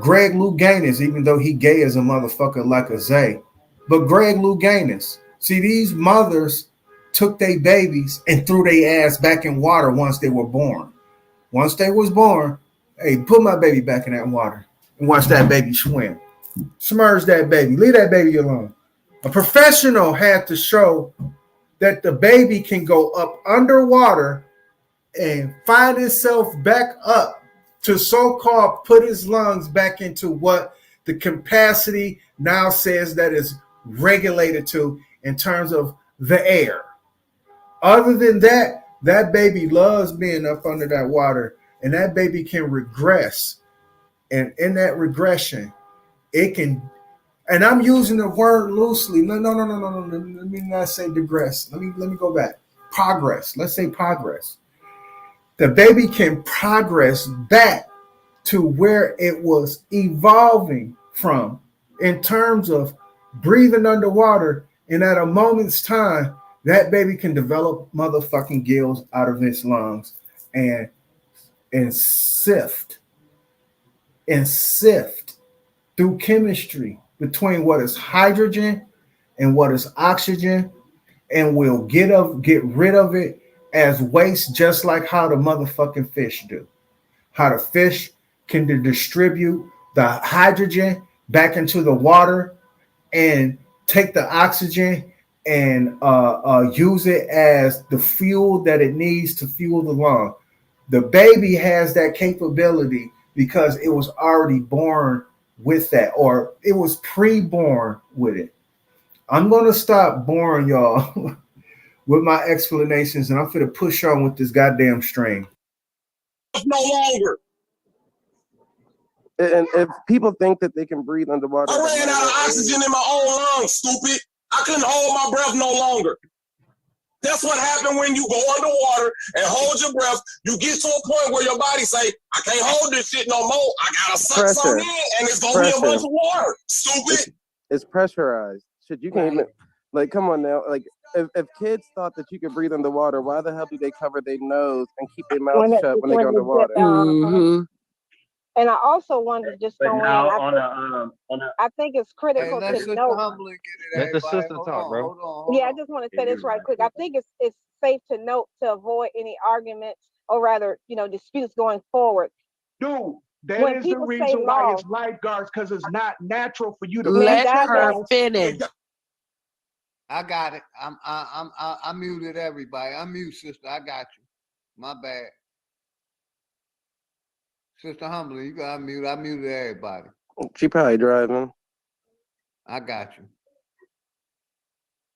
Greg Louganis, even though he gay as a motherfucker like a Zay. But Greg Louganis, see, these mothers took their babies and threw their ass back in water once they were born. Once they was born, hey, put my baby back in that water and watch that baby swim. Submerge that baby. Leave that baby alone. A professional had to show that the baby can go up underwater and find itself back up to so-called put his lungs back into what the capacity now says that is regulated to in terms of the air. Other than that, that baby loves being up under that water, and that baby can regress. And in that regression, it can, and I'm using the word loosely. No. Let me not say digress. Let me go back. Progress. Let's say progress. The baby can progress back to where it was evolving from in terms of breathing underwater. And at a moment's time, that baby can develop motherfucking gills out of its lungs and sift through chemistry between what is hydrogen and what is oxygen, and will get rid of it as waste, just like how the motherfucking fish do. How the fish can distribute the hydrogen back into the water and take the oxygen and use it as the fuel that it needs to fuel the lung. The baby has that capability because it was already born with that, or it was pre-born with it. I'm going to stop boring y'all with my explanations, and I'm going to push on with this goddamn string. No longer. And if people think that they can breathe underwater, I ran out of oxygen in my own lungs, stupid. I couldn't hold my breath no longer. That's what happened when you go underwater and hold your breath. You get to a point where your body say, I can't hold this shit no more. I gotta suck something in, and it's gonna be a bunch of water. Stupid. It's pressurized. Shit, you can't even, like, come on now. Like, if kids thought that you could breathe underwater, why the hell do they cover their nose and keep their mouth shut when they go underwater? Mm-hmm. And I also wanted to just throw in, I think it's critical to note. Let the sister talk, bro. Yeah, I just want to say this right quick. I think it's safe to note to avoid any arguments, or rather, disputes going forward. Dude, that is the reason why it's lifeguards, because it's not natural for you to let her finish. I got it. I muted everybody. I mute, sister. I got you. My bad. Sister Humbly, you got mute. I muted everybody. She probably driving. I got you.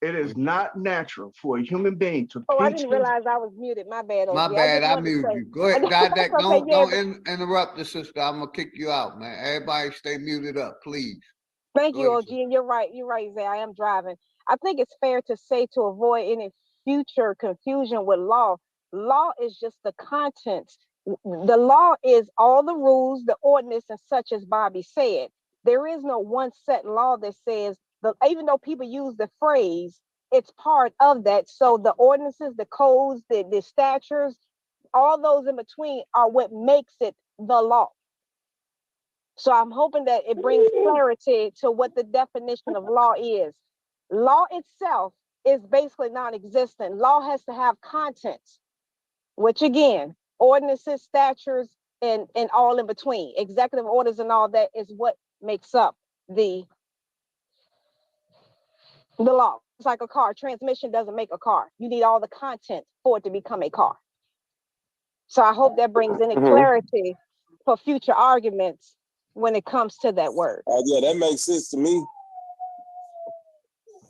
It is not natural for a human being to. Oh, I didn't realize I was muted. My bad. My bad. I muted you. Go ahead. Don't interrupt the sister. I'm gonna kick you out, man. Everybody, stay muted up, please. Thank you, OG. And you're right. You're right, Zay. I am driving. I think it's fair to say, to avoid any future confusion with law. Law is just the contents. The law is all the rules, the ordinance, and such, as Bobby said. There is no one set law that says, even though people use the phrase, it's part of that. So the ordinances, the codes, the statutes, all those in between are what makes it the law. So I'm hoping that it brings clarity to what the definition of law is. Law itself is basically non-existent. Law has to have contents, which again, ordinances, statutes, and all in between. Executive orders and all that is what makes up the law. It's like a car. Transmission doesn't make a car. You need all the content for it to become a car. So I hope that brings any clarity for future arguments when it comes to that word. Yeah, that makes sense to me.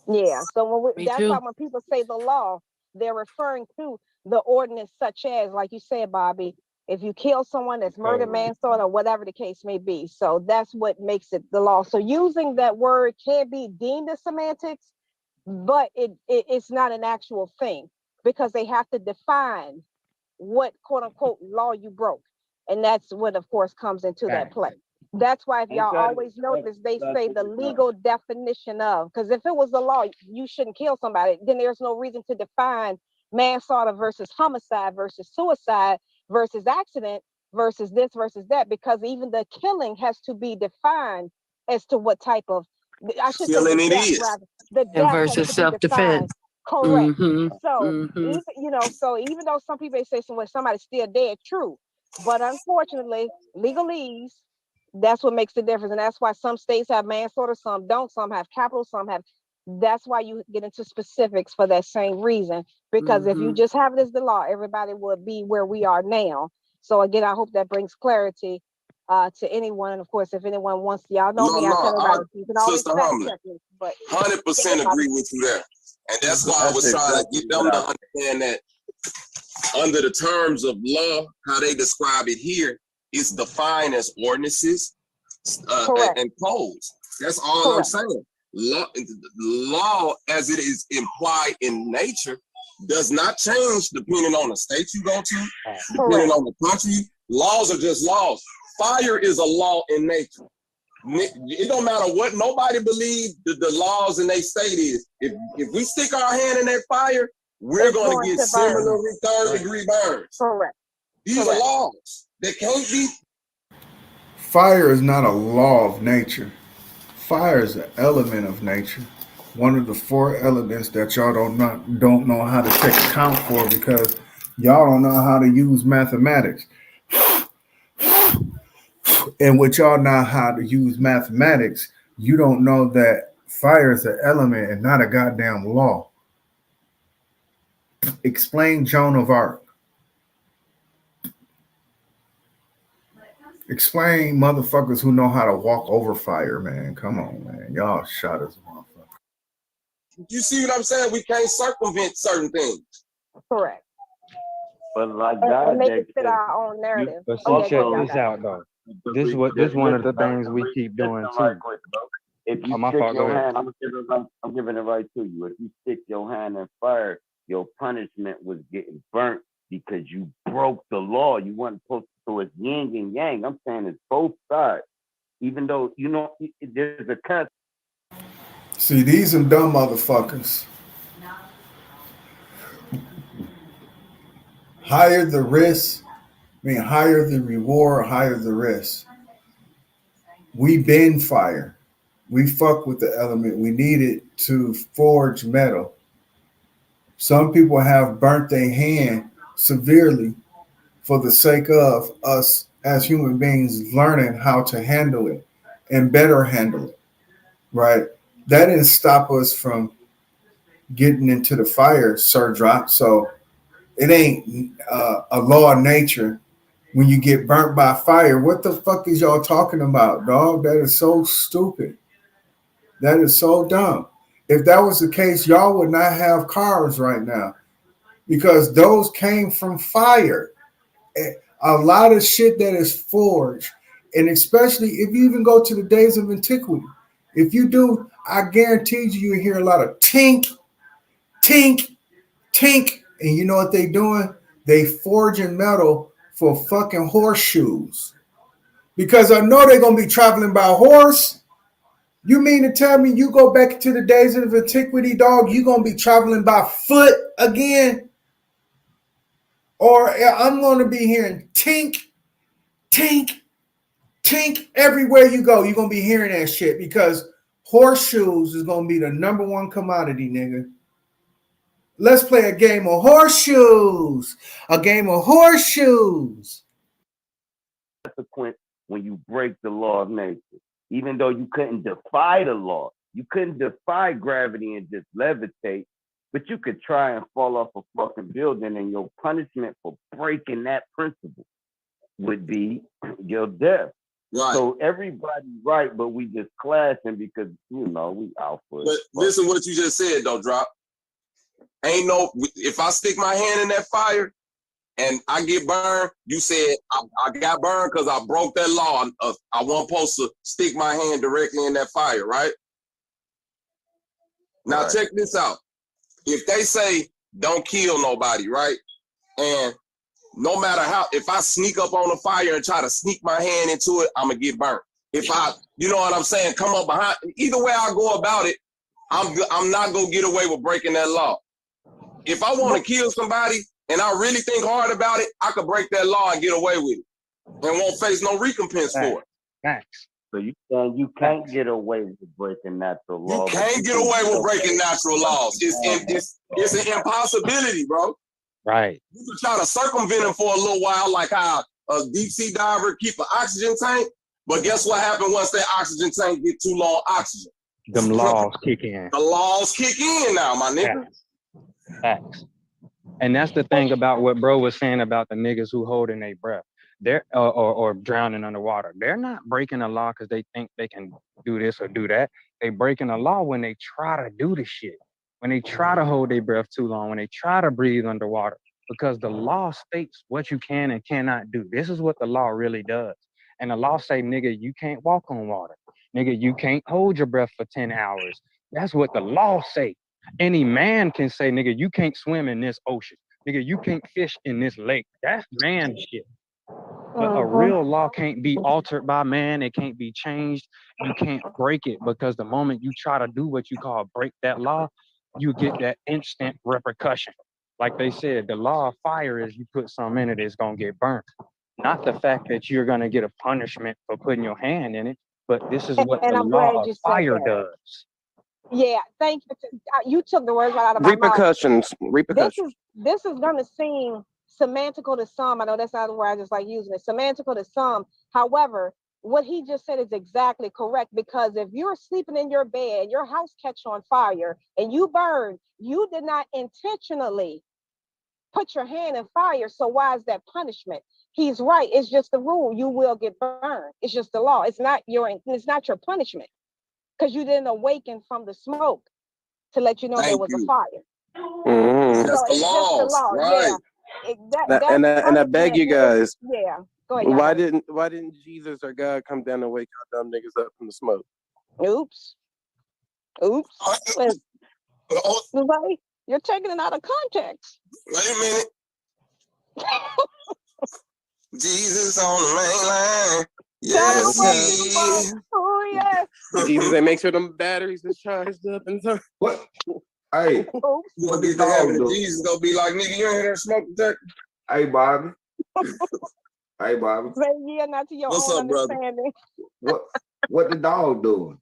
Yeah, so that's why when people say the law, they're referring to the ordinance, such as, like you said, Bobby, if you kill someone, that's murder, manslaughter, or whatever the case may be. So that's what makes it the law. So using that word can be deemed as semantics, but it's not an actual thing, because they have to define what quote unquote law you broke. And that's what, of course, comes into that play. That's why if y'all always notice, they say the legal definition of, because if it was the law, you shouldn't kill somebody, then there's no reason to define manslaughter versus homicide versus suicide versus accident versus this versus that, because even the killing has to be defined as to what type of I should say Killing the it death is. rather. The And death versus has to be defined. self-defense. Correct. Mm-hmm. So Mm-hmm. so even though some people say somebody's still dead, true, but unfortunately, legalese, that's what makes the difference, and that's why some states have manslaughter, some don't, some have capital, some have. That's why you get into specifics for that same reason. Because if you just have it as the law, everybody would be where we are now. So again, I hope that brings clarity to anyone. And of course, if anyone wants, y'all know me, I tell everybody you can always Sister fact Humble, check it. But 100% agree with you there. And that's why I was trying to get them to understand that under the terms of law, how they describe it here, it's defined as ordinances and codes. That's all I'm saying. Law, as it is implied in nature, does not change depending on the state you go to, depending on the country. Laws are just laws. Fire is a law in nature. It don't matter what nobody believes the laws in their state is. If we stick our hand in that fire, we're going to get similar third-degree burns. Correct. These are laws that can't be. Fire is not a law of nature. Fire is an element of nature. One of the 4 elements that y'all don't know how to take account for because y'all don't know how to use mathematics. And with y'all know how to use mathematics, you don't know that fire is an element and not a goddamn law. Explain Joan of Arc. Explain motherfuckers who know how to walk over fire, man. Come on, man. Y'all shot us, motherfucker. You see what I'm saying? We can't circumvent certain things. Correct. But like and God, make it fit our own narrative. But see, check this out though. This one of the things we keep doing too. If you my stick fault, your go ahead. hand, I'm giving it right to you. If you stick your hand in fire, your punishment was getting burnt because you broke the law. You weren't supposed to. So it's yin and yang. I'm saying it's both sides. Even though, there's a cut. See, these are dumb motherfuckers. Higher the risk, higher the reward, higher the risk. We bend fire. We fuck with the element. We need it to forge metal. Some people have burnt their hand severely for the sake of us as human beings learning how to handle it and better handle it, right? That didn't stop us from getting into the fire, Sir Drop. So it ain't a law of nature when you get burnt by fire. What the fuck is y'all talking about, dog? That is so stupid. That is so dumb. If that was the case, y'all would not have cars right now because those came from fire. A lot of shit that is forged, and especially if you even go to the days of antiquity, if you do, I guarantee you hear a lot of tink, tink, tink. And you know what they doing? They forging metal for fucking horseshoes. Because I know they're going to be traveling by horse. You mean to tell me you go back to the days of antiquity, dog, you're going to be traveling by foot again? Or I'm going to be hearing tink, tink, tink everywhere you go. You're going to be hearing that shit because horseshoes is going to be the number one commodity, nigga. Let's play a game of horseshoes. A game of horseshoes. Consequence when you break the law of nature. Even though you couldn't defy the law, you couldn't defy gravity and just levitate, but you could try and fall off a fucking building, and your punishment for breaking that principle would be your death. Right. So everybody's right, but we just clashing because, we out for it. But listen what you just said, though, Drop. If I stick my hand in that fire and I get burned, you said I got burned because I broke that law. I wasn't supposed to stick my hand directly in that fire, right? Now, check this out. If they say don't kill nobody, right? And no matter how, if I sneak up on the fire and try to sneak my hand into it, I'm going to get burnt. If I, you know what I'm saying, come up behind, either way I go about it, I'm not going to get away with breaking that law. If I want to kill somebody and I really think hard about it, I could break that law and get away with it and won't face no recompense for it. Thanks. So you saying you can't get away with breaking natural law? You can't get away with breaking natural laws. It's an impossibility, bro. Right. You can try to circumvent it for a little while, like how a deep sea diver keep an oxygen tank. But guess what happened once that oxygen tank get too low oxygen? Them laws kick in. The laws kick in now, my nigga. Facts. And that's the thing about what bro was saying about the niggas who holding their breath. They're or drowning underwater. They're not breaking a law because they think they can do this or do that. They breaking a law when they try to do the shit. When they try to hold their breath too long, when they try to breathe underwater, because the law states what you can and cannot do. This is what the law really does. And the law say, nigga, you can't walk on water. Nigga, you can't hold your breath for 10 hours. That's what the law say. Any man can say, nigga, you can't swim in this ocean. Nigga, you can't fish in this lake. That's man shit. But a real law can't be altered by man. It can't be changed. You can't break it because the moment you try to do what you call break that law, you get that instant repercussion. Like they said, the law of fire is you put something in it, it's going to get burnt. Not the fact that you're going to get a punishment for putting your hand in it, but this is what the law of fire does. Yeah, thank you. You took the words right out of my mouth. Repercussions. This is going to seem semantical to some. I know that's not the word I just like using it. Semantical to some. However, what he just said is exactly correct, because if you're sleeping in your bed, your house catch on fire and you burn, you did not intentionally put your hand in fire. So why is that punishment? He's right. It's just the rule. You will get burned. It's just the law. It's not your punishment, because you didn't awaken from the smoke to let you know there was a fire. Mm-hmm. That's the law, right? Yeah. And I beg you guys. Yeah. Go ahead. Why didn't Jesus or God come down and wake y'all dumb niggas up from the smoke? Oops. You're taking it out of context. Wait a minute. Jesus on the main line. Yes, oh yeah. Jesus, they make sure them batteries is charged up and so. What? Hey, you gonna get to heaven and Jesus gonna be like, nigga, you ain't hear that smoke detector? Hey, Bobby. Hey, Bobby. Say yeah, not to your What's own up, brother? understanding. What the dog doing?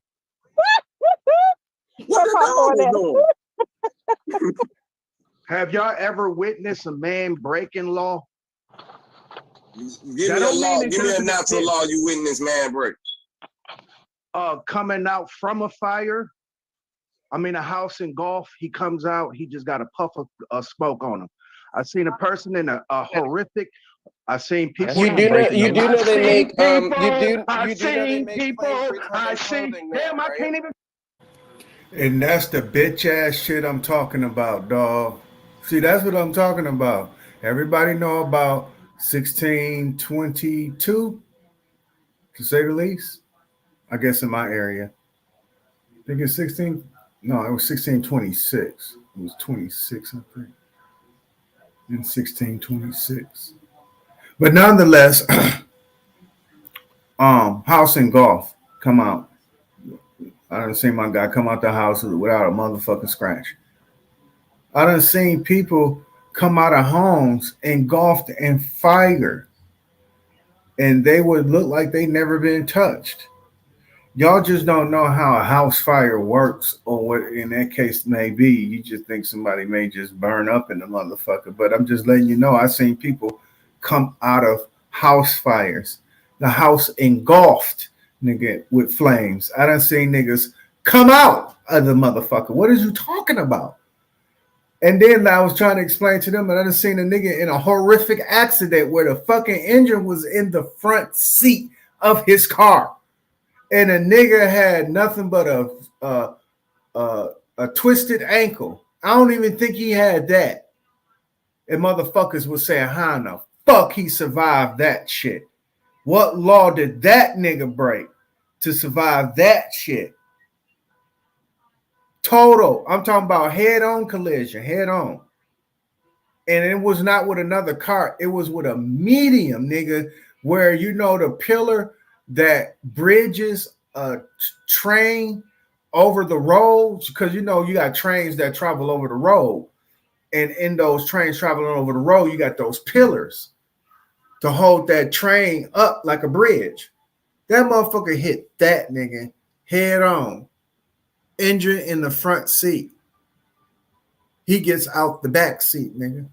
What the dog doing? Have y'all ever witnessed a man breaking law? Give me a natural law you witness man break. Coming out from a fire. I'm in a house in Gulf. He comes out. He just got a puff of smoke on him. I've seen a person in a horrific. I've seen people. You do know they make I've seen people. I can't even. And that's the bitch ass shit I'm talking about, dog. See, that's what I'm talking about. Everybody know about 1622, to say the least. I guess in my area. I think it's 16. No, it was 1626. It was 26, I think. In 1626. But nonetheless, house and golf come out. I done seen my guy come out the house without a motherfucking scratch. I done seen people come out of homes engulfed in fire, and they would look like they never been touched. Y'all just don't know how a house fire works, or what in that case may be. You just think somebody may just burn up in the motherfucker. But I'm just letting you know, I seen people come out of house fires, the house engulfed, nigga, with flames. I done seen niggas come out of the motherfucker. What is you talking about? And then I was trying to explain to them, and I done seen a nigga in a horrific accident where the fucking engine was in the front seat of his car. And a nigga had nothing but a twisted ankle. I don't even think he had that. And motherfuckers was saying, how in the fuck he survived that shit? What law did that nigga break to survive that shit? Total. I'm talking about head-on collision, head-on. And it was not with another car. It was with a medium, nigga, where, you know, the pillar that bridges a train over the roads, because you know you got trains that travel over the road, and in those trains traveling over the road, you got those pillars to hold that train up like a bridge. That motherfucker hit that nigga head on, injured in the front seat. He gets out the back seat, nigga.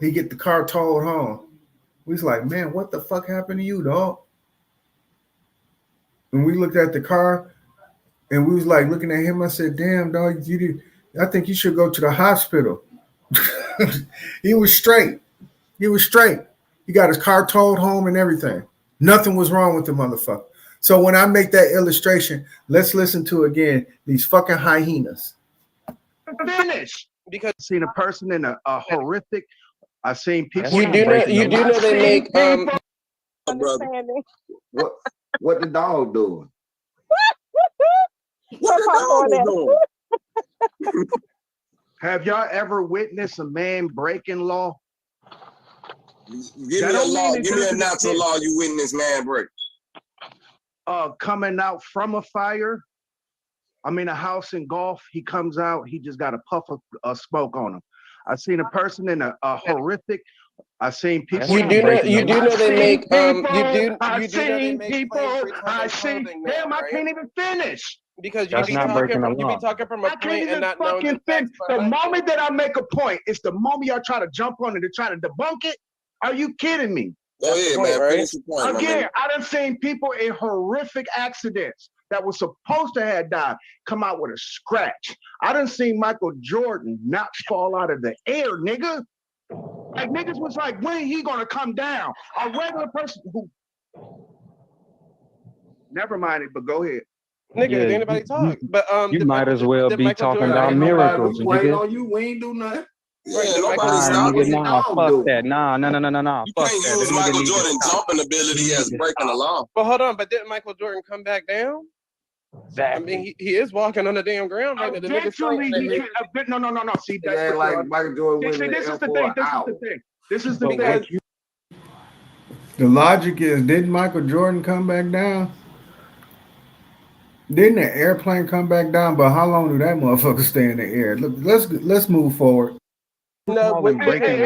He get the car towed home. We was like, man, what the fuck happened to you, dog? And we looked at the car, and we was like looking at him. I said, damn, dog, I think you should go to the hospital. He was straight. He was straight. He got his car towed home and everything. Nothing was wrong with the motherfucker. So when I make that illustration, let's listen to again these fucking hyenas. Finish. Because I've seen a person in a horrific. I've seen people. You do know they make What the dog doing? What the dog doing? Have y'all ever witnessed a man breaking law? Give me a law. Give me a natural law you witness man break. Coming out from a fire. I'm in a house in Gulf. He comes out. He just got a puff of smoke on him. I've seen a person in a horrific. I've seen people. You do know they make Damn, I can't even finish. Because you be talking from a point and not knowing the facts. The moment that I make a point, it's the moment y'all try to jump on it to try to debunk it. Are you kidding me? Go ahead, man. Right? Finish your point, Again, I done seen people in horrific accidents that was supposed to have died come out with a scratch. I done seen Michael Jordan not fall out of the air, nigga. Like niggas was like, when he gonna come down? A regular person who. Never mind it, but go ahead. Nigga, anybody talk? But you might as well be talking about miracles. Wait on you, we ain't do nothing. Yeah, nobody stop it. Fuck that. Nah. You Fuck can't that. use Michael Jordan jumping ability as breaking the law. But hold on, but didn't Michael Jordan come back down? Exactly. I mean, he is walking on the damn ground right now. Eventually, no. See, that's like Michael Jordan. This is the thing. This is the thing. The logic is, didn't Michael Jordan come back down? Didn't the airplane come back down? But how long did that motherfucker stay in the air? Look, let's move forward. No, but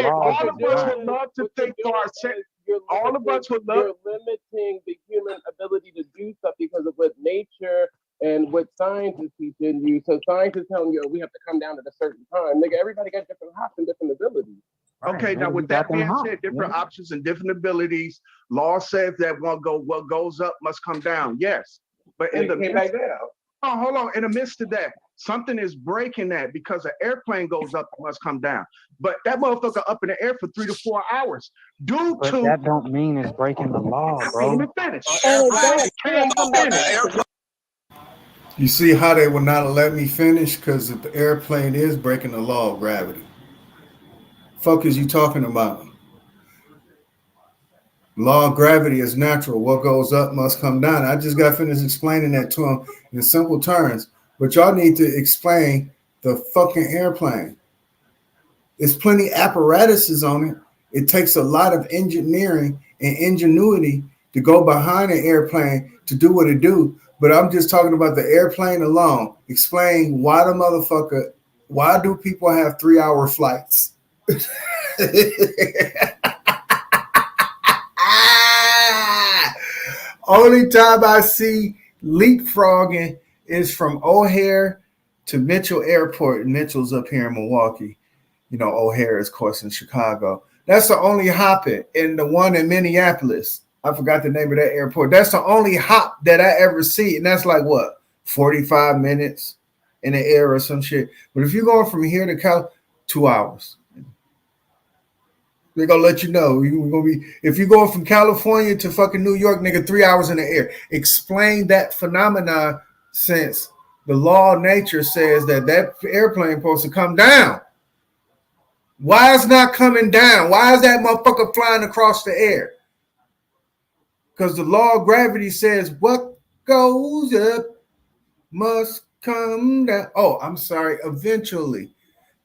all of us would love to think for ourselves. All of us would love. You're limiting the human ability to do stuff because of what nature and what science is teaching you. So science is telling you, we have to come down at a certain time. Nigga, everybody got different hops and different abilities. Okay, now with that being said, different options and different abilities. Law says that what goes up must come down. Yes, but in the midst, hold on. In the midst of that, something is breaking that because an airplane goes up, it must come down. But that motherfucker up in the air for 3 to 4 hours. That don't mean it's breaking the law, bro. You see how they would not let me finish because the airplane is breaking the law of gravity. Fuck is you talking about? Law of gravity is natural. What goes up must come down. I just got finished explaining that to him in simple terms. But y'all need to explain the fucking airplane. There's plenty apparatuses on it. It takes a lot of engineering and ingenuity to go behind an airplane to do what it do. But I'm just talking about the airplane alone. Explain why do people have 3-hour flights? Only time I see leapfrogging is from O'Hare to Mitchell Airport. Mitchell's up here in Milwaukee. You know, O'Hare is, of course, in Chicago. That's the only hopping. And the one in Minneapolis, I forgot the name of that airport. That's the only hop that I ever see. And that's like, what, 45 minutes in the air or some shit. But if you're going from here to Cal, 2 hours. They're going to let you know. If you're going from California to fucking New York, nigga, 3 hours in the air. Explain that phenomenon since the law of nature says that airplane supposed to come down. Why is not coming down? Why is that motherfucker flying across the air? Because the law of gravity says what goes up must come down. Oh, I'm sorry. Eventually,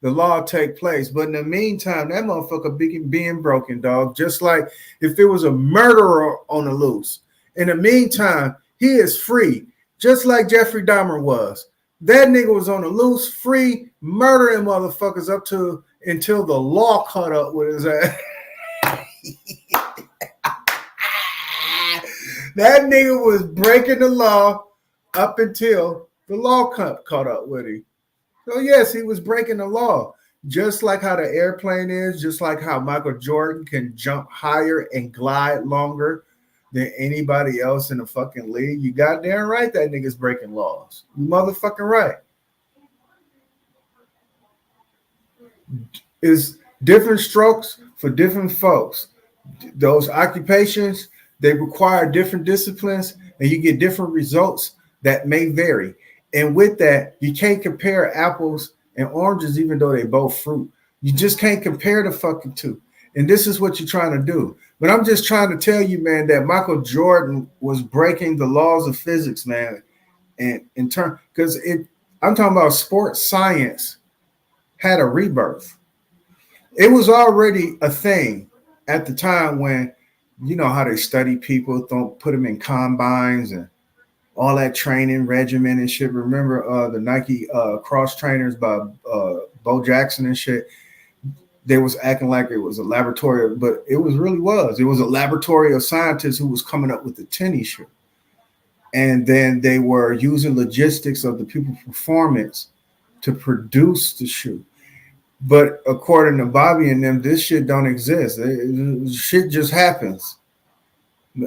the law take place. But in the meantime, that motherfucker being broken, dog. Just like if it was a murderer on the loose. In the meantime, he is free. Just like Jeffrey Dahmer was. That nigga was on the loose, free, murdering motherfuckers until the law caught up with his ass. That nigga was breaking the law up until the law caught up with him. So yes, he was breaking the law. Just like how the airplane is, just like how Michael Jordan can jump higher and glide longer than anybody else in the fucking league. You goddamn right that nigga's breaking laws. You motherfucking right. It's different strokes for different folks. Those occupations, they require different disciplines and you get different results that may vary. And with that, you can't compare apples and oranges, even though they both fruit. You just can't compare the fucking two. And this is what you're trying to do. But I'm just trying to tell you, man, that Michael Jordan was breaking the laws of physics, man. And in turn, because I'm talking about sports science had a rebirth. It was already a thing at the time when, you know how they study people, don't put them in combines and all that training regimen and shit. Remember the Nike cross trainers by Bo Jackson and shit? They was acting like it was a laboratory, but it really was. It was a laboratory of scientists who was coming up with the tennis shoe. And then they were using logistics of the people's performance to produce the shoe. But according to Bobby and them, this shit don't exist. Shit just happens.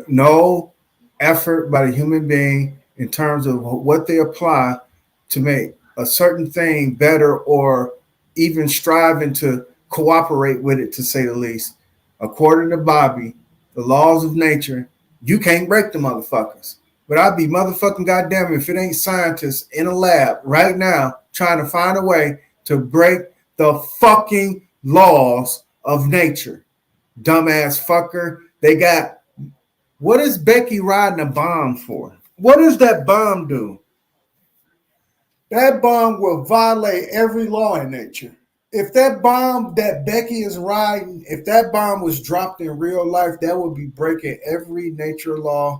No effort by the human being in terms of what they apply to make a certain thing better or even striving to cooperate with it, to say the least. According to Bobby, the laws of nature, you can't break the motherfuckers. But I'd be motherfucking goddamn if it ain't scientists in a lab right now trying to find a way to break the fucking laws of nature. Dumbass fucker. They got, what is Becky riding a bomb for? What does that bomb do? That bomb will violate every law in nature. If that bomb that Becky is riding, if that bomb was dropped in real life, that would be breaking every natural law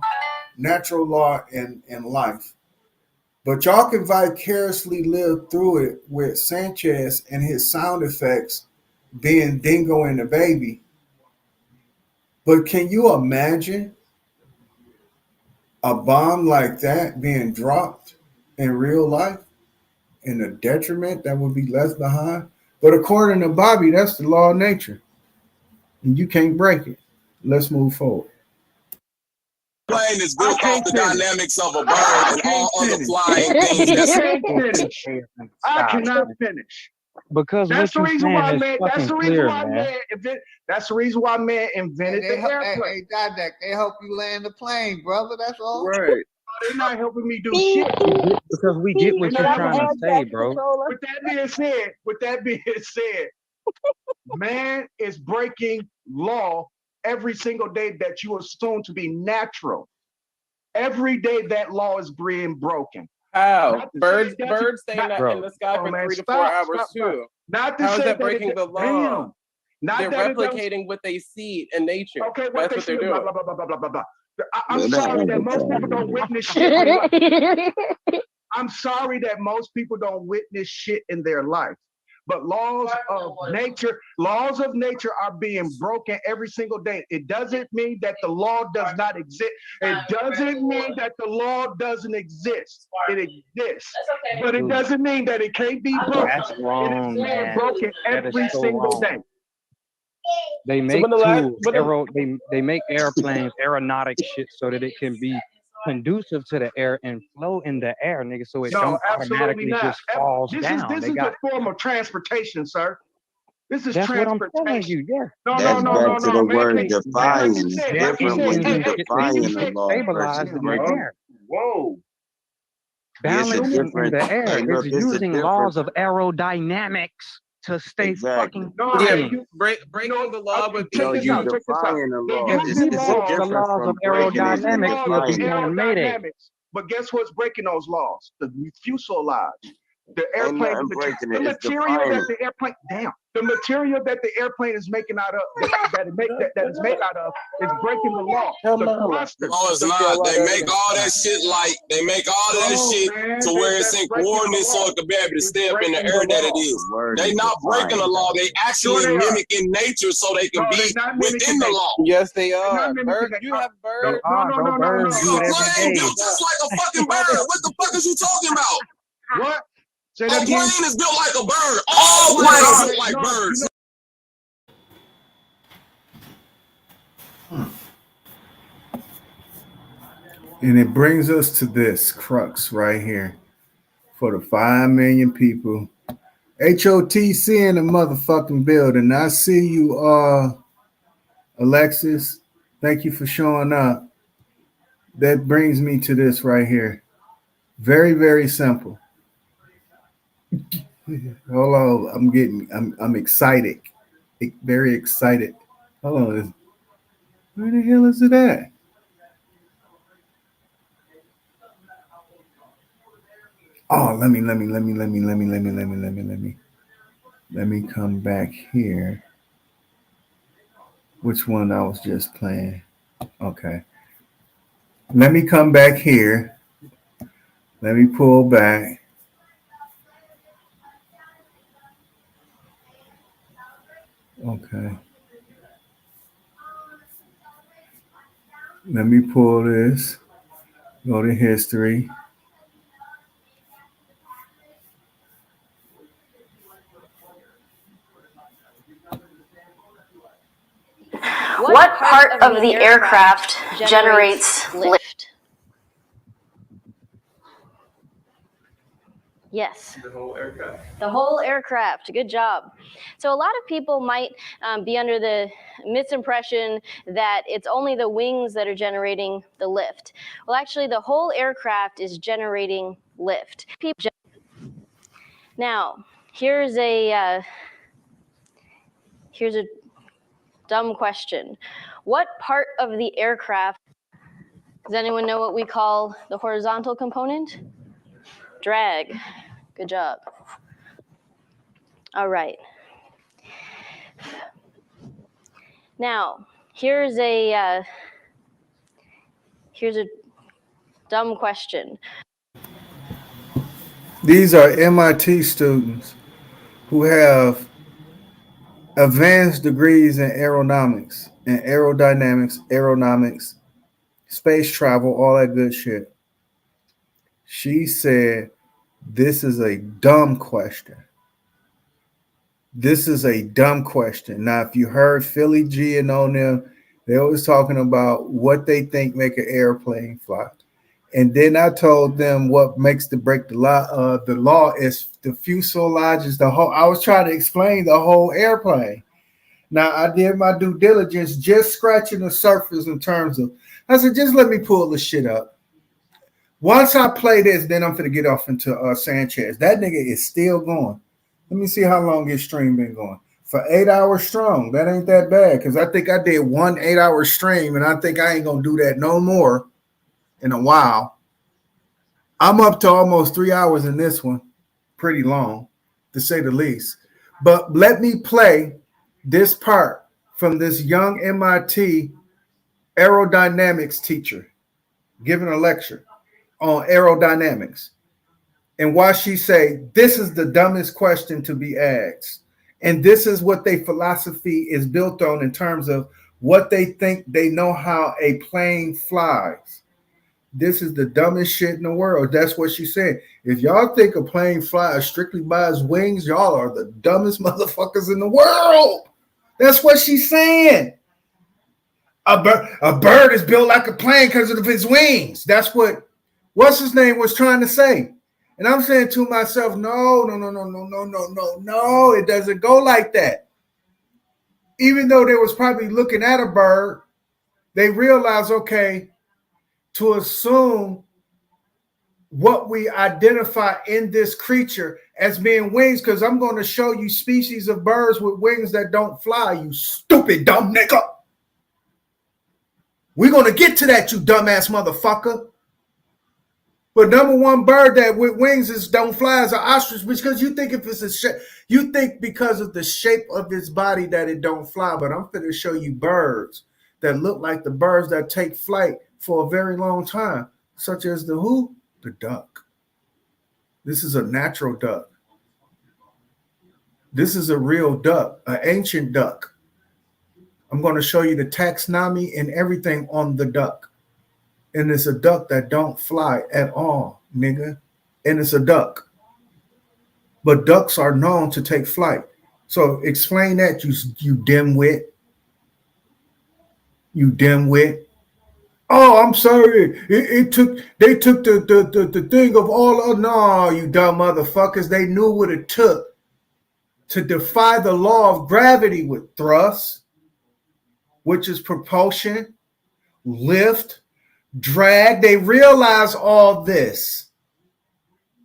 in life. But y'all can vicariously live through it with Sanchez and his sound effects being Dingo and the Baby. But can you imagine a bomb like that being dropped in real life and the detriment that would be left behind? But according to Bobby, that's the law of nature. And you can't break it. Let's move forward. Plane is built off the dynamics of a bird and all other flying things. I cannot finish. Because that's the reason why man. That's the reason why man. That's the reason why man invented the airplane. Hey, Dodek, they help you land the plane, brother. That's all. Right. They're not helping me do shit. Because we get what you're trying to say, bro. With that being said, man is breaking law every single day that you assume to be natural. Every day that law is being broken. How? Birds stay in the sky for 3 to 4 hours too. Not to How is say that breaking the law? They're replicating what they see in nature. Okay, that's what they're doing. Blah, blah, blah, blah, blah, blah. I'm sorry that most people don't witness shit. I'm sorry that most people don't witness shit in their life. But laws of nature are being broken every single day. It doesn't mean that the law does not exist. It doesn't mean that the law doesn't exist. It exists. But it doesn't mean that it can't be broken. That's wrong, it is being man. broken every single day. They make they make airplanes, aeronautic shit, so that it can be conducive to the air and flow in the air, nigga, so it don't automatically just falls down. This is a form of transportation, sir. This is transportation. What I'm telling you, yeah. That's back to the word defying. Different when you defying the law stabilized in the air. Whoa. Balance in the air. It's using laws of aerodynamics to stay fucking. Breaking the law with you defying the law. It's the laws of aerodynamics. But guess what's breaking those laws? The fuselage. The airplane, nothing breaking the it. It's material defining. that the airplane, the material that the airplane is making out of, that is made out of, is breaking the law. Tell The mama. cluster. No, it's not. They make all that shit they make all of that shit to where it's in coordinates so it can be able to stay up in the air that it is. They not breaking the law. They actually mimicking nature so they can be within the law. Yes, they are. Bird, you have birds. No, birds do it every Plane day. built just like a fucking bird. What the fuck is you talking about? What? Say A that again. plane is built like a bird. All planes are built like birds. And it brings us to this crux right here for the 5 million people. HOTC in the motherfucking building. I see you, Alexis. Thank you for showing up. That brings me to this right here. Very, very simple. Hold on. I'm excited. Very excited. Hold on. Where the hell is it at? Oh, let me come back here. Which one I was just playing? Okay. Let me come back here. Let me pull back. Okay. Let me pull this. Go to history. What part of the aircraft generates lift? Yes. The whole aircraft. The whole aircraft. Good job. So a lot of people might be under the misimpression that it's only the wings that are generating the lift. Well, actually, the whole aircraft is generating lift. Now, here's a dumb question. What part of the aircraft, does anyone know what we call the horizontal component? Drag. Good job. All right. Now, here's a dumb question. These are MIT students who have advanced degrees in aerodynamics, space travel, all that good shit. She said, this is a dumb question. This is a dumb question. Now, if you heard Philly G and on them, they always talking about what they think make an airplane fly. And then I told them what makes the break the law. The law is the fuselage is the whole. I was trying to explain the whole airplane. Now I did my due diligence, just scratching the surface in terms of. I said, just let me pull the shit up. Once I play this, then I'm gonna get off into Sanchez. That nigga is still going. Let me see how long his stream been going. For 8 hours strong. That ain't that bad because I think I did 1 8-hour stream, and I think I ain't gonna do that no more in a while. I'm up to almost 3 hours in this one. Pretty long, to say the least. But let me play this part from this young MIT aerodynamics teacher giving a lecture on aerodynamics. And why she say, this is the dumbest question to be asked. And this is what their philosophy is built on in terms of what they think they know how a plane flies. This is the dumbest shit in the world. That's what she said. If y'all think a plane flies strictly by its wings, y'all are the dumbest motherfuckers in the world. That's what she's saying. A bird is built like a plane because of its wings. That's what's his name was trying to say. And I'm saying to myself, no. It doesn't go like that. Even though they was probably looking at a bird, they realized, okay, to assume what we identify in this creature as being wings, because I'm going to show you species of birds with wings that don't fly, you stupid dumb nigga. We're going to get to that, you dumbass motherfucker. But number one bird that with wings is don't fly is an ostrich, because you think if it's a shape, you think because of the shape of its body that it don't fly. But I'm going to show you birds that look like the birds that take flight for a very long time, such as the who? The duck. This is a natural duck. This is a real duck, an ancient duck. I'm going to show you the taxonomy and everything on the duck. And it's a duck that don't fly at all, nigga. And it's a duck. But ducks are known to take flight. So explain that, you dimwit. You dimwit. Oh, I'm sorry. They took the thing of all. No, you dumb motherfuckers. They knew what it took to defy the law of gravity with thrust, which is propulsion, lift, drag. They realize all this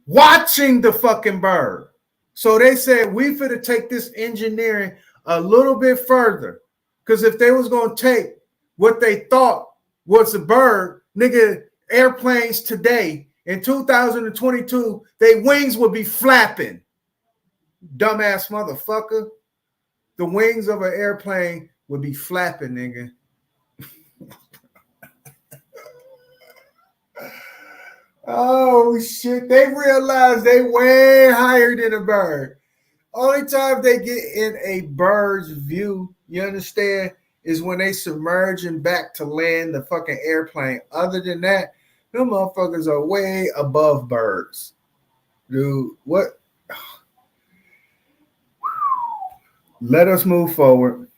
watching the fucking bird. So they said, we finna take this engineering a little bit further. Because if they was going to take what they thought was a bird, nigga, airplanes today in 2022, their wings would be flapping. Dumbass motherfucker. The wings of an airplane would be flapping, nigga. Oh, shit. They realize they way higher than a bird. Only time they get in a bird's view, you understand, is when they submerge and back to land the fucking airplane. Other than that, them motherfuckers are way above birds. Dude, what? Let us move forward.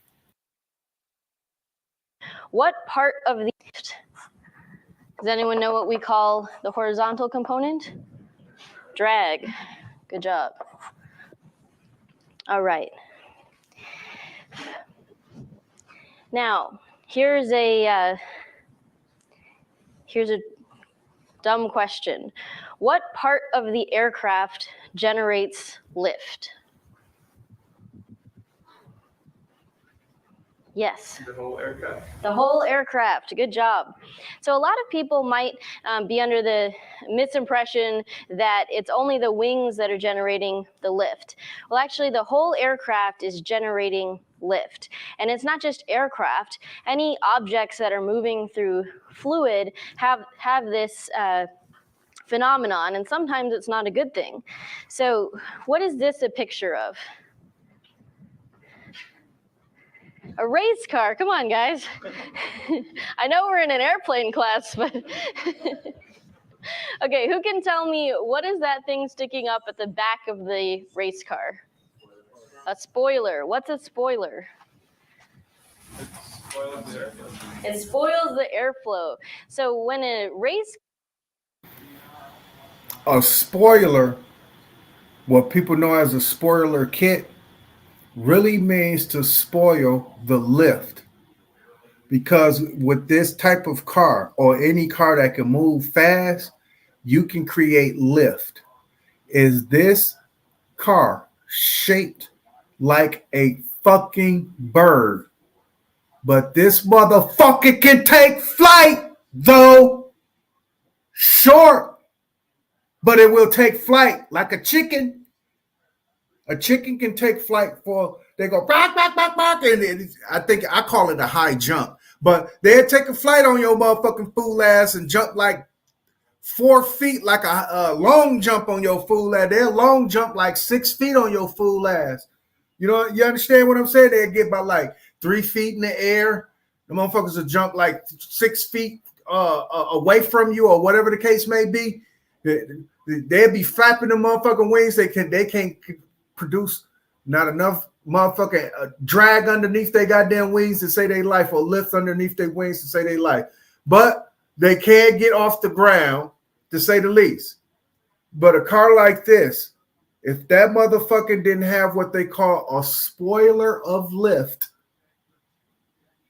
What part of the... Does anyone know what we call the horizontal component? Drag. Good job. All right. Now, here's a dumb question. What part of the aircraft generates lift? Yes. The whole aircraft. The whole aircraft. Good job. So a lot of people might be under the misimpression that it's only the wings that are generating the lift. Well, actually, the whole aircraft is generating lift. And it's not just aircraft. Any objects that are moving through fluid have this phenomenon, and sometimes it's not a good thing. So what is this a picture of? A race car. Come on, guys. I know we're in an airplane class, but okay, who can tell me what is that thing sticking up at the back of the race car? A spoiler. What's a spoiler? It spoils the airflow. So when a race... A spoiler, what people know as a spoiler kit, really means to spoil the lift. Because with this type of car, or any car that can move fast, you can create lift. Is this car shaped like a fucking bird? But this motherfucker can take flight, though. Short, but it will take flight like a chicken. A chicken can take flight for, they go, bark, bark, bark, bark, and I think I call it a high jump. But they'll take a flight on your motherfucking fool ass and jump like 4 feet, like a long jump on your fool ass. They'll long jump like 6 feet on your fool ass. You know, you understand what I'm saying? They'll get about like 3 feet in the air. The motherfuckers will jump like 6 feet away from you, or whatever the case may be. They'll be flapping the motherfucking wings. They can't produce not enough motherfucking drag underneath their goddamn wings to say they life, or lift underneath their wings to say they life. But they can't get off the ground, to say the least. But a car like this, if that motherfucker didn't have what they call a spoiler of lift,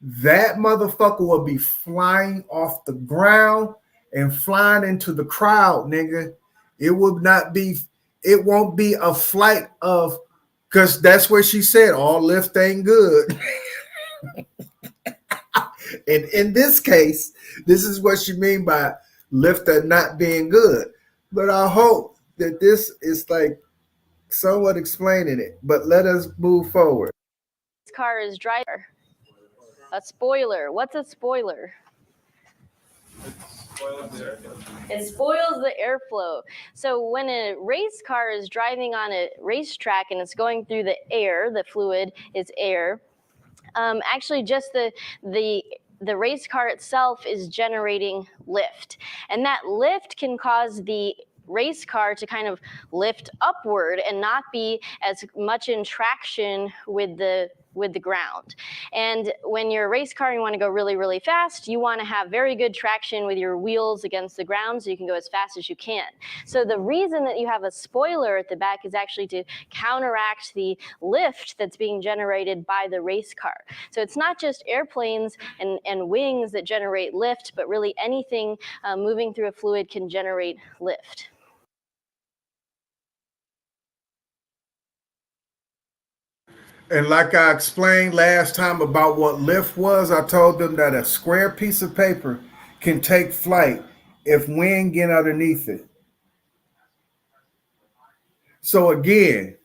that motherfucker would be flying off the ground and flying into the crowd, nigga. It won't be a flight of, because that's what she said, all lift ain't good. And in this case, this is what she mean by lift at not being good. But I hope that this is like somewhat explaining it. But let us move forward. This car is driving. A spoiler. What's a spoiler? It spoils the airflow. So when a race car is driving on a racetrack and it's going through the air, the fluid is air. Actually, just the race car itself is generating lift, and that lift can cause the race car to kind of lift upward and not be as much in traction with the ground. And when you're a race car and you want to go really, really fast, you want to have very good traction with your wheels against the ground so you can go as fast as you can. So the reason that you have a spoiler at the back is actually to counteract the lift that's being generated by the race car. So it's not just airplanes and wings that generate lift, but really anything moving through a fluid can generate lift. And like I explained last time about what lift was, I told them that a square piece of paper can take flight if wind get underneath it. So again,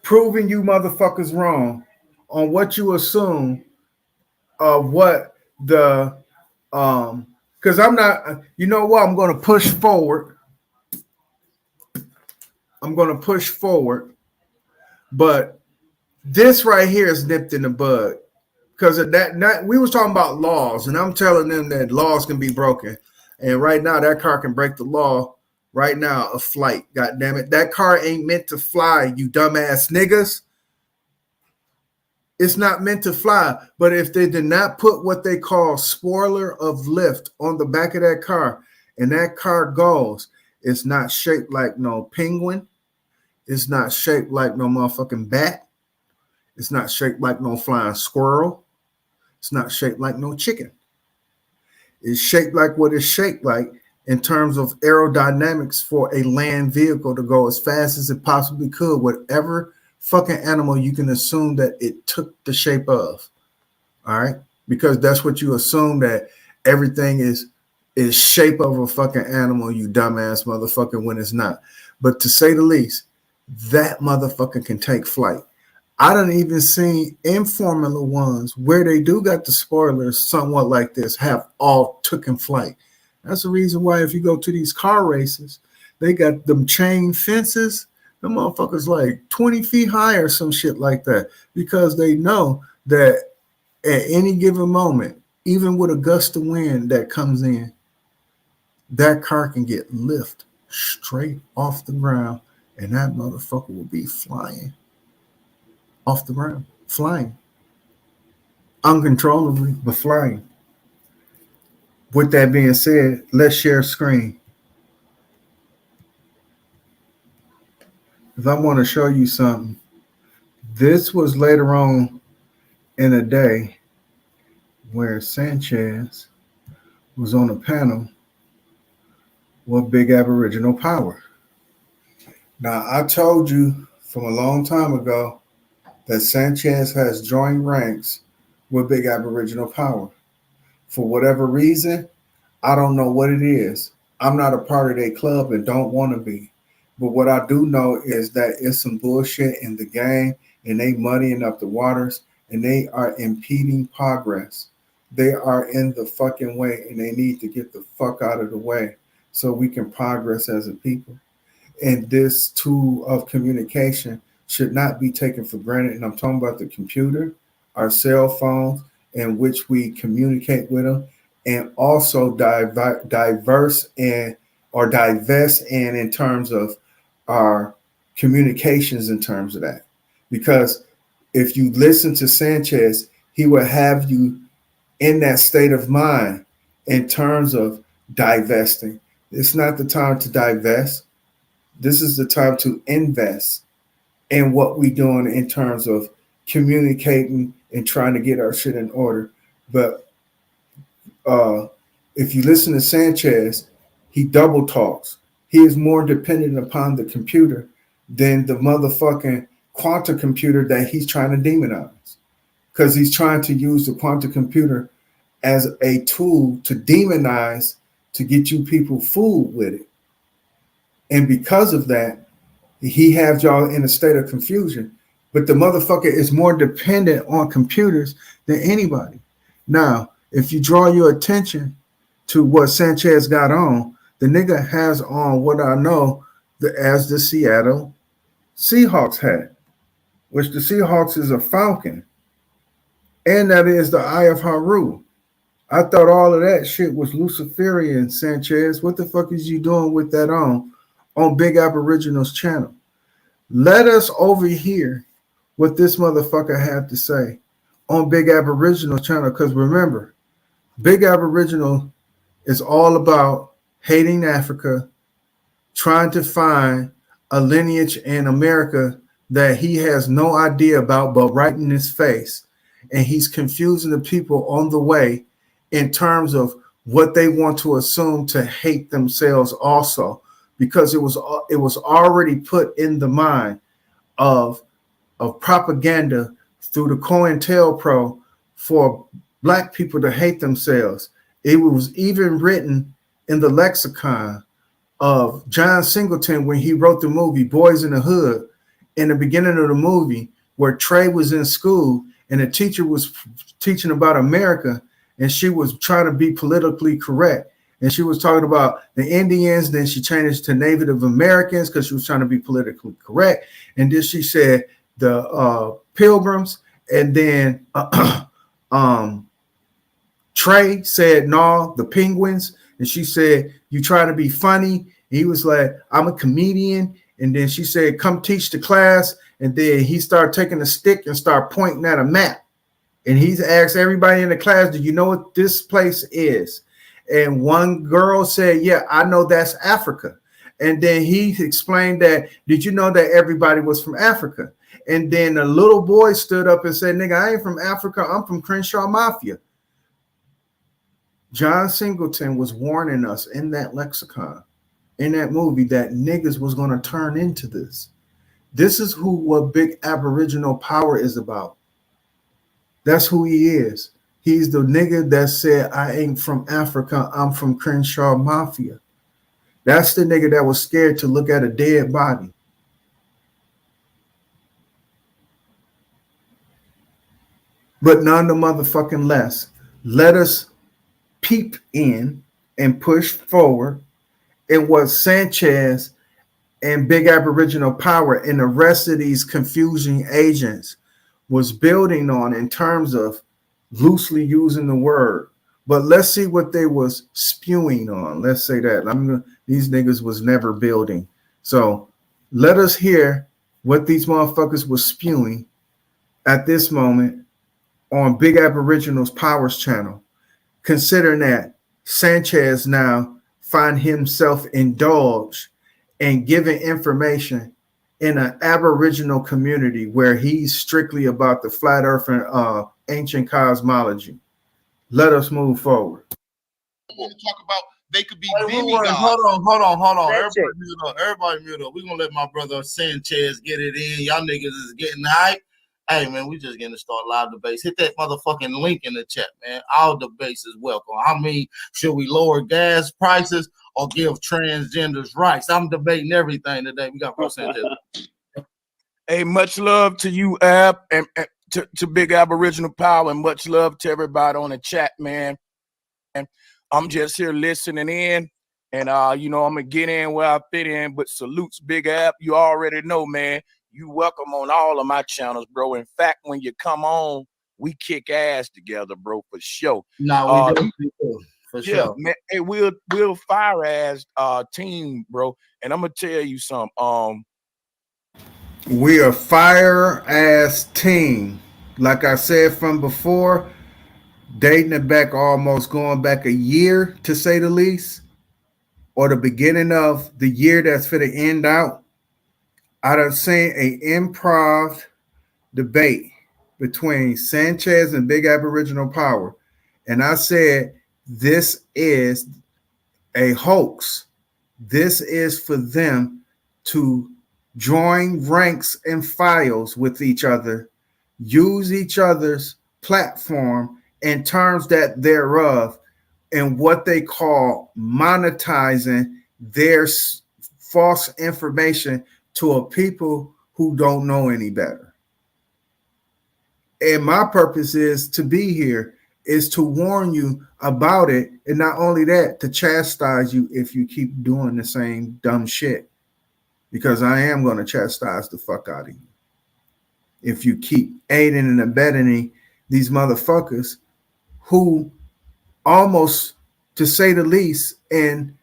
proving you motherfuckers wrong on what you assume of what the because I'm not, you know what, I'm going to push forward. But this right here is nipped in the bud. Because of that, we was talking about laws, and I'm telling them that laws can be broken. And right now, that car can break the law right now of flight. God damn it. That car ain't meant to fly, you dumbass niggas. It's not meant to fly. But if they did not put what they call spoiler of lift on the back of that car, and that car goes, it's not shaped like no penguin. It's not shaped like no motherfucking bat. It's not shaped like no flying squirrel. It's not shaped like no chicken. It's shaped like what it's shaped like in terms of aerodynamics for a land vehicle to go as fast as it possibly could, whatever fucking animal you can assume that it took the shape of. All right? Because that's what you assume, that everything is shape of a fucking animal, you dumbass motherfucker, when it's not. But to say the least, that motherfucker can take flight. I don't even see in Formula Ones where they do got the spoilers somewhat like this have all taken flight. That's the reason why if you go to these car races, they got them chain fences. The motherfuckers like 20 feet high or some shit like that, because they know that at any given moment, even with a gust of wind that comes in, that car can get lift straight off the ground, and that motherfucker will be flying off the ground, flying uncontrollably, but flying. With that being said, let's share screen. If I want to show you something, this was later on in a day where Sanchez was on a panel with Big Aboriginal Power. Now, I told you from a long time ago that Sanchez has joined ranks with Big Aboriginal Power. For whatever reason, I don't know what it is. I'm not a part of their club and don't want to be. But what I do know is that it's some bullshit in the game, and they muddying up the waters, and they are impeding progress. They are in the fucking way, and they need to get the fuck out of the way so we can progress as a people. And this tool of communication should not be taken for granted. And I'm talking about the computer, our cell phones, in which we communicate with them, and also divest in terms of our communications in terms of that. Because if you listen to Sanchez, he will have you in that state of mind in terms of divesting. It's not the time to divest. This is the time to invest in what we're doing in terms of communicating and trying to get our shit in order. But if you listen to Sanchez, he double talks. He is more dependent upon the computer than the motherfucking quantum computer that he's trying to demonize. Because he's trying to use the quantum computer as a tool to demonize to get you people fooled with it. And because of that, he has y'all in a state of confusion. But the motherfucker is more dependent on computers than anybody. Now, if you draw your attention to what Sanchez got on, the nigga has on what I know as the Seattle Seahawks hat, which the Seahawks is a falcon. And that is the Eye of Haru. I thought all of that shit was Luciferian, Sanchez. What the fuck is you doing with that on Big Aboriginals channel? Let us overhear what this motherfucker had to say on Big Aboriginal channel. Because remember, Big Aboriginal is all about hating Africa, trying to find a lineage in America that he has no idea about, but right in his face. And he's confusing the people on the way in terms of what they want to assume to hate themselves also, because it was already put in the mind of propaganda through the COINTELPRO for Black people to hate themselves. It was even written in the lexicon of John Singleton when he wrote the movie Boys in the Hood. In the beginning of the movie, where Trey was in school and the teacher was teaching about America, and she was trying to be politically correct. And she was talking about the Indians, then she changed to Native Americans because she was trying to be politically correct. And then she said the Pilgrims, and then Trey said, no, the Penguins. And she said, you trying to be funny? And he was like, I'm a comedian. And then she said, come teach the class. And then he started taking a stick and start pointing at a map. And he's asked everybody in the class, do you know what this place is? And one girl said, yeah, I know that's Africa. And then he explained that, did you know that everybody was from Africa? And then a little boy stood up and said, nigga, I ain't from Africa. I'm from Crenshaw Mafia. John Singleton was warning us in that lexicon, in that movie, that niggas was going to turn into this. This is what Big Aboriginal power is about. That's who he is. He's the nigga that said, I ain't from Africa, I'm from Crenshaw Mafia. That's the nigga that was scared to look at a dead body. But none the motherfucking less. Let us peep in and push forward in what Sanchez and Big Aboriginal power and the rest of these confusing agents was building on in terms of loosely using the word. But let's see what they was spewing on. Let's say that. These niggas was never building. So let us hear what these motherfuckers was spewing at this moment on Big Aboriginal's Powers channel, considering that Sanchez now find himself indulged and giving information in an Aboriginal community where he's strictly about the flat earth and ancient cosmology. Let us move forward. Talk about they could be demigods. Hold on. Everybody mute up. We're gonna let my brother Sanchez get it in. Y'all niggas is getting hype. Hey man, we just getting to start live debates. Hit that motherfucking link in the chat, man. All debates is welcome. I mean, should we lower gas prices or give transgenders rights? I'm debating everything today. We got Bro Sanchez. Hey, much love to you, Ab, and to Big Aboriginal Power, and much love to everybody on the chat, man. And I'm just here listening in, and I'm gonna get in where I fit in. But salutes, Big Ab. You already know, man. You welcome on all of my channels, bro. In fact, when you come on, we kick ass together, bro, for sure. No, we do. For sure. Man, hey, we'll fire ass team, bro. And I'm gonna tell you something. We are fire ass team. Like I said from before, dating it back almost going back a year to say the least, or the beginning of the year that's for the end out. I done seen an improv debate between Sanchez and Big Aboriginal Power. And I said, this is a hoax. This is for them to join ranks and files with each other, use each other's platform in terms that thereof and what they call monetizing their false information to a people who don't know any better. And my purpose is to be here, is to warn you about it. And not only that, to chastise you if you keep doing the same dumb shit. Because I am going to chastise the fuck out of you. If you keep aiding and abetting these motherfuckers who almost, to say the least, and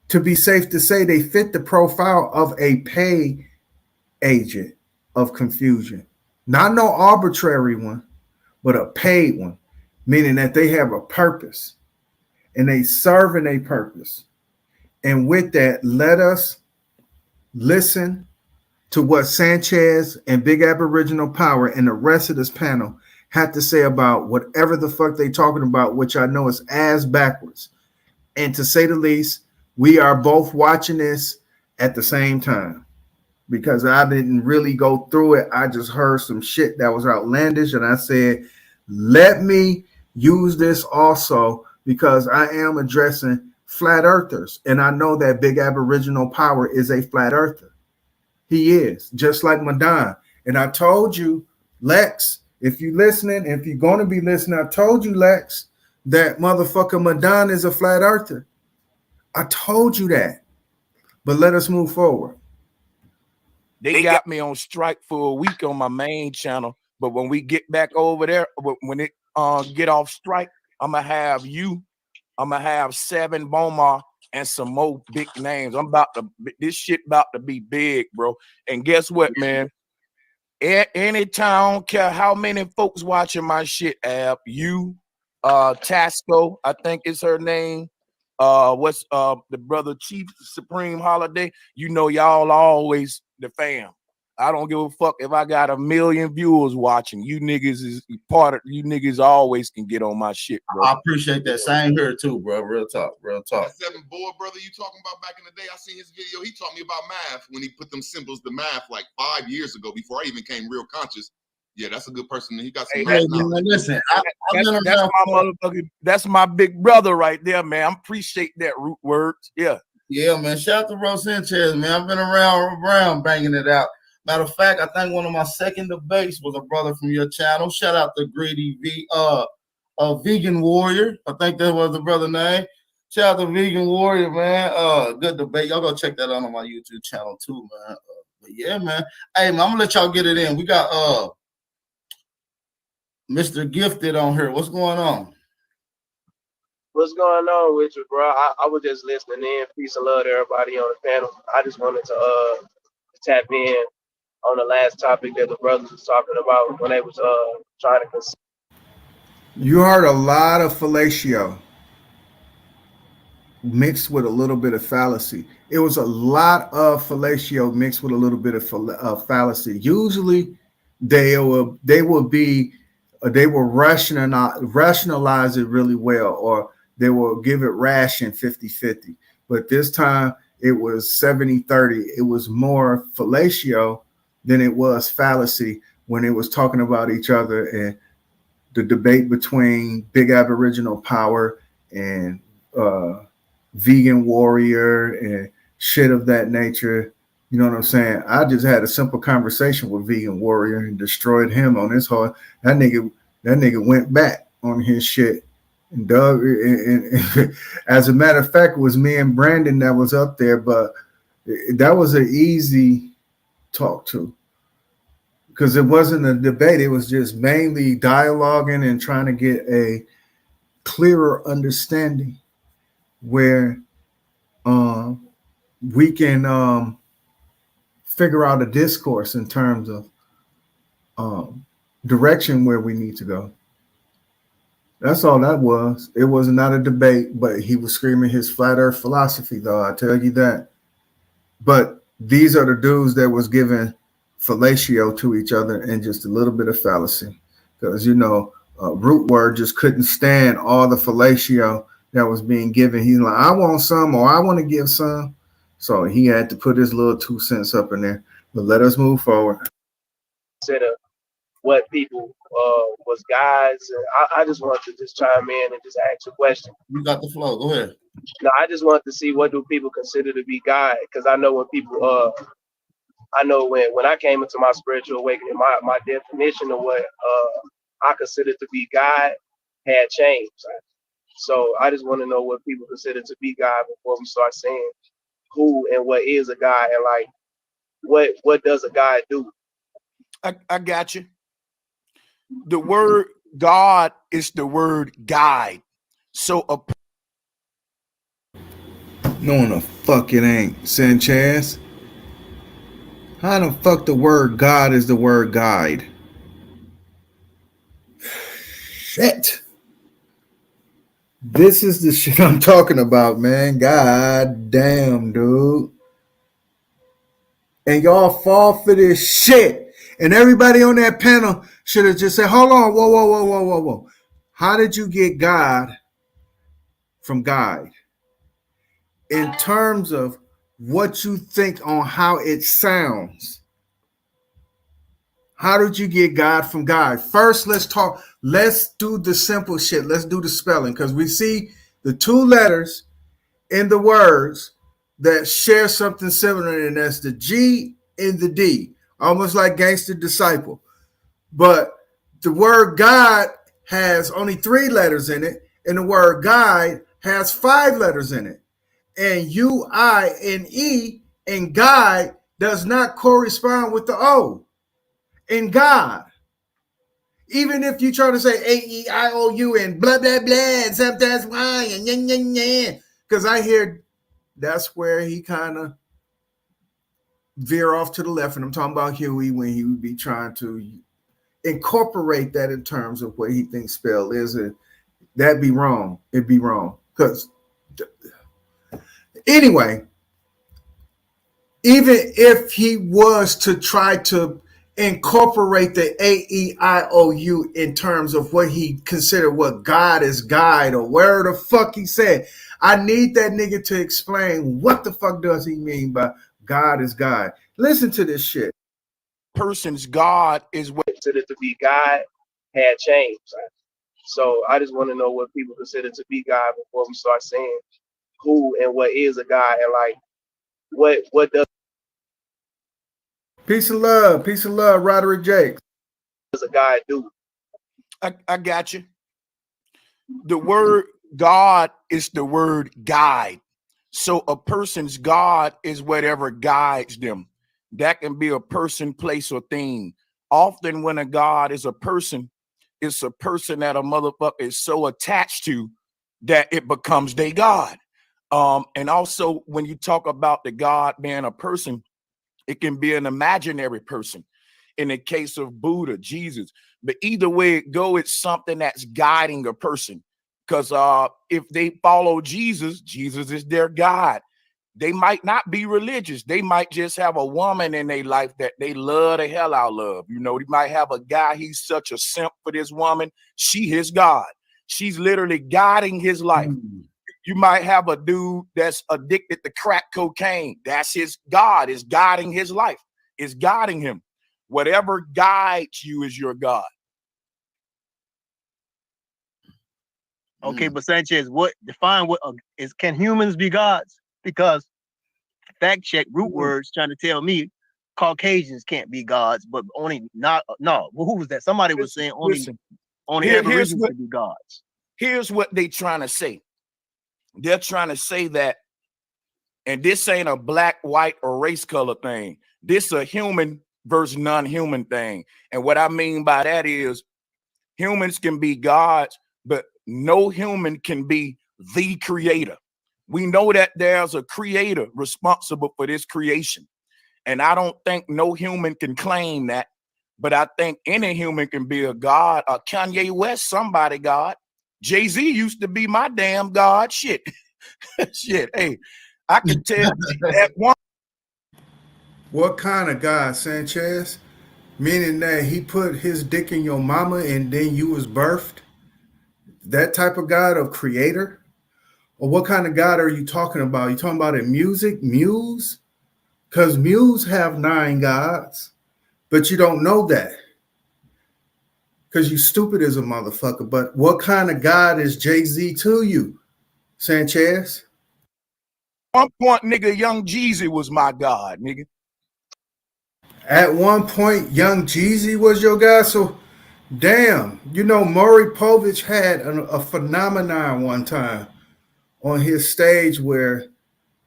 to be safe to say, they fit the profile of a pay agent of confusion. Not no arbitrary one, but a paid one, meaning that they have a purpose and they serving a purpose. And with that, let us listen to what Sanchez and Big Aboriginal Power and the rest of this panel have to say about whatever the fuck they talking about, which I know is ass backwards. And to say the least, we are both watching this at the same time because I didn't really go through it. I just heard some shit that was outlandish. And I said, let me use this also because I am addressing flat earthers. And I know that Big Aboriginal Power is a flat earther. He is, just like Madon. And I told you, Lex, if you're listening, if you're going to be listening, I told you, Lex, that motherfucker Madon is a flat earther. I told you that. But let us move forward. They got me on strike for a week on my main channel. But when we get back over there, when it get off strike, I'm going to have you. I'm going to have Seven Bomar and some more big names. This shit about to be big, bro. And guess what, man? Anytime, I don't care how many folks watching my shit, Ab, you, Tasco, I think is her name. What's the brother Chief Supreme Holiday? You know, y'all always the fam. I don't give a fuck if I got 1 million viewers watching. You niggas is part of you niggas always can get on my shit, bro. I appreciate that. Same here too, bro. Real talk, real talk. That Seven Boy brother you talking about back in the day, I seen his video. He taught me about math when he put them symbols to math like 5 years ago before I even came real conscious. Yeah, that's a good person. He got some hey, man, listen, that's my big brother right there, man. I appreciate that root words. Yeah. Yeah, man. Shout out to Rose Sanchez, man. I've been around banging it out. Matter of fact, I think one of my second debates was a brother from your channel. Shout out to Greedy Vegan Warrior. I think that was the brother name. Shout out to Vegan Warrior, man. Good debate. Y'all go check that out on my YouTube channel too, man. But yeah, man. Hey, man, I'm gonna let y'all get it in. We got Mr. Gifted on here. What's going on? What's going on with you, bro? I was just listening in. Peace and love to everybody on the panel. I just wanted to tap in on the last topic that the brothers was talking about when they was trying to consider. You heard a lot of fellatio mixed with a little bit of fallacy. It was a lot of fellatio mixed with a little bit of fallacy. Usually they will rationalize it really well, or they will give it ration 50-50. But this time it was 70-30. It was more fellatio than it was fallacy when it was talking about each other and the debate between Big Aboriginal Power and Vegan Warrior and shit of that nature. You know what I'm saying? I just had a simple conversation with Vegan Warrior and destroyed him on his heart. That nigga went back on his shit. And Doug, and as a matter of fact, it was me and Brandon that was up there, but that was an easy talk to. Because it wasn't a debate. It was just mainly dialoguing and trying to get a clearer understanding where we can figure out a discourse in terms of direction where we need to go. That's all that was. It was not a debate, but he was screaming his flat earth philosophy, though, I tell you that. But these are the dudes that was giving fellatio to each other and just a little bit of fallacy. Because, you know, Root Word just couldn't stand all the fellatio that was being given. He's like, I want some, or I want to give some. So he had to put his little 2 cents up in there. But let us move forward. Consider what people was guys. And I just wanted to just chime in and just ask a question. You got the flow. Go ahead. No, I just wanted to see what do people consider to be God, because I know when people I know when I came into my spiritual awakening, my definition of what I consider to be God had changed. So I just want to know what people consider to be God before we start saying who and what is a God, and like what does a God do? I got you. The word God is the word guide. So no the fuck it ain't, Sanchez. How the fuck the word God is the word guide? Shit. This is the shit I'm talking about, man. God damn, dude. And y'all fall for this shit. And everybody on that panel should have just said, hold on, whoa. How did you get God from guide? In terms of what you think on how it sounds. How did you get God from God? First, let's do the simple shit. Let's do the spelling, because we see the two letters in the words that share something similar, and that's the G and the D, almost like gangster disciple. But the word God has only 3 letters in it, and the word guide has 5 letters in it. And U, I, and E in guide does not correspond with the O in God. Even if you try to say A-E-I-O-U and blah, blah, blah, and sometimes Y and yin, yin, yin, because I hear that's where he kind of veer off to the left. And I'm talking about Huey when he would be trying to incorporate that in terms of what he thinks spell is. That'd be wrong. It'd be wrong. Because anyway, even if he was to try to incorporate the A-E-I-O-U in terms of what he considered what God is guide or where the fuck he said, I need that nigga to explain what the fuck does he mean by God is God. Listen to this shit. Person's God is what considered to be God had changed. So I just want to know what people consider to be God before we start saying who and what is a God, and like what does Peace and love, Roderick Jakes. Does a God do? I got you. The word God is the word guide. So a person's God is whatever guides them. That can be a person, place, or thing. Often when a God is a person, it's a person that a motherfucker is so attached to that it becomes their God. And also when you talk about the God being a person, it can be an imaginary person. In the case of Buddha, Jesus, but either way it go, it's something that's guiding a person. Because if they follow Jesus, Jesus is their God. They might not be religious. They might just have a woman in their life that they love the hell out of. You know, they might have a guy, he's such a simp for this woman. She his God. She's literally guiding his life. You might have a dude that's addicted to crack cocaine. That's his God, is guiding his life, is guiding him. Whatever guides you is your God. Okay, but Sanchez, define what is? Can humans be gods? Because fact check root words trying to tell me Caucasians can't be gods, but only not no. Well, who was that? Somebody was saying only Aborigines can be gods. Here's what they trying to say. They're trying to say that, and this ain't a black, white, or race color thing. This a human versus non-human thing. And what I mean by that is humans can be gods, but no human can be the creator. We know that there's a creator responsible for this creation. And I don't think no human can claim that, but I think any human can be a god. Kanye West, somebody God. Jay-Z used to be my damn God. Shit. Shit. Hey, I can tell that one. What kind of God, Sanchez? Meaning that he put his dick in your mama and then you was birthed? That type of God, of creator? Or what kind of God are you talking about? You talking about in music, Muse? Because Muse have 9 gods, but you don't know that. because you stupid as a motherfucker. But what kind of God is Jay-Z to you, Sanchez? One point, nigga, Young Jeezy was my God, nigga. At one point, Young Jeezy was your guy. So, damn, you know, Maury Povich had a phenomenon one time on his stage where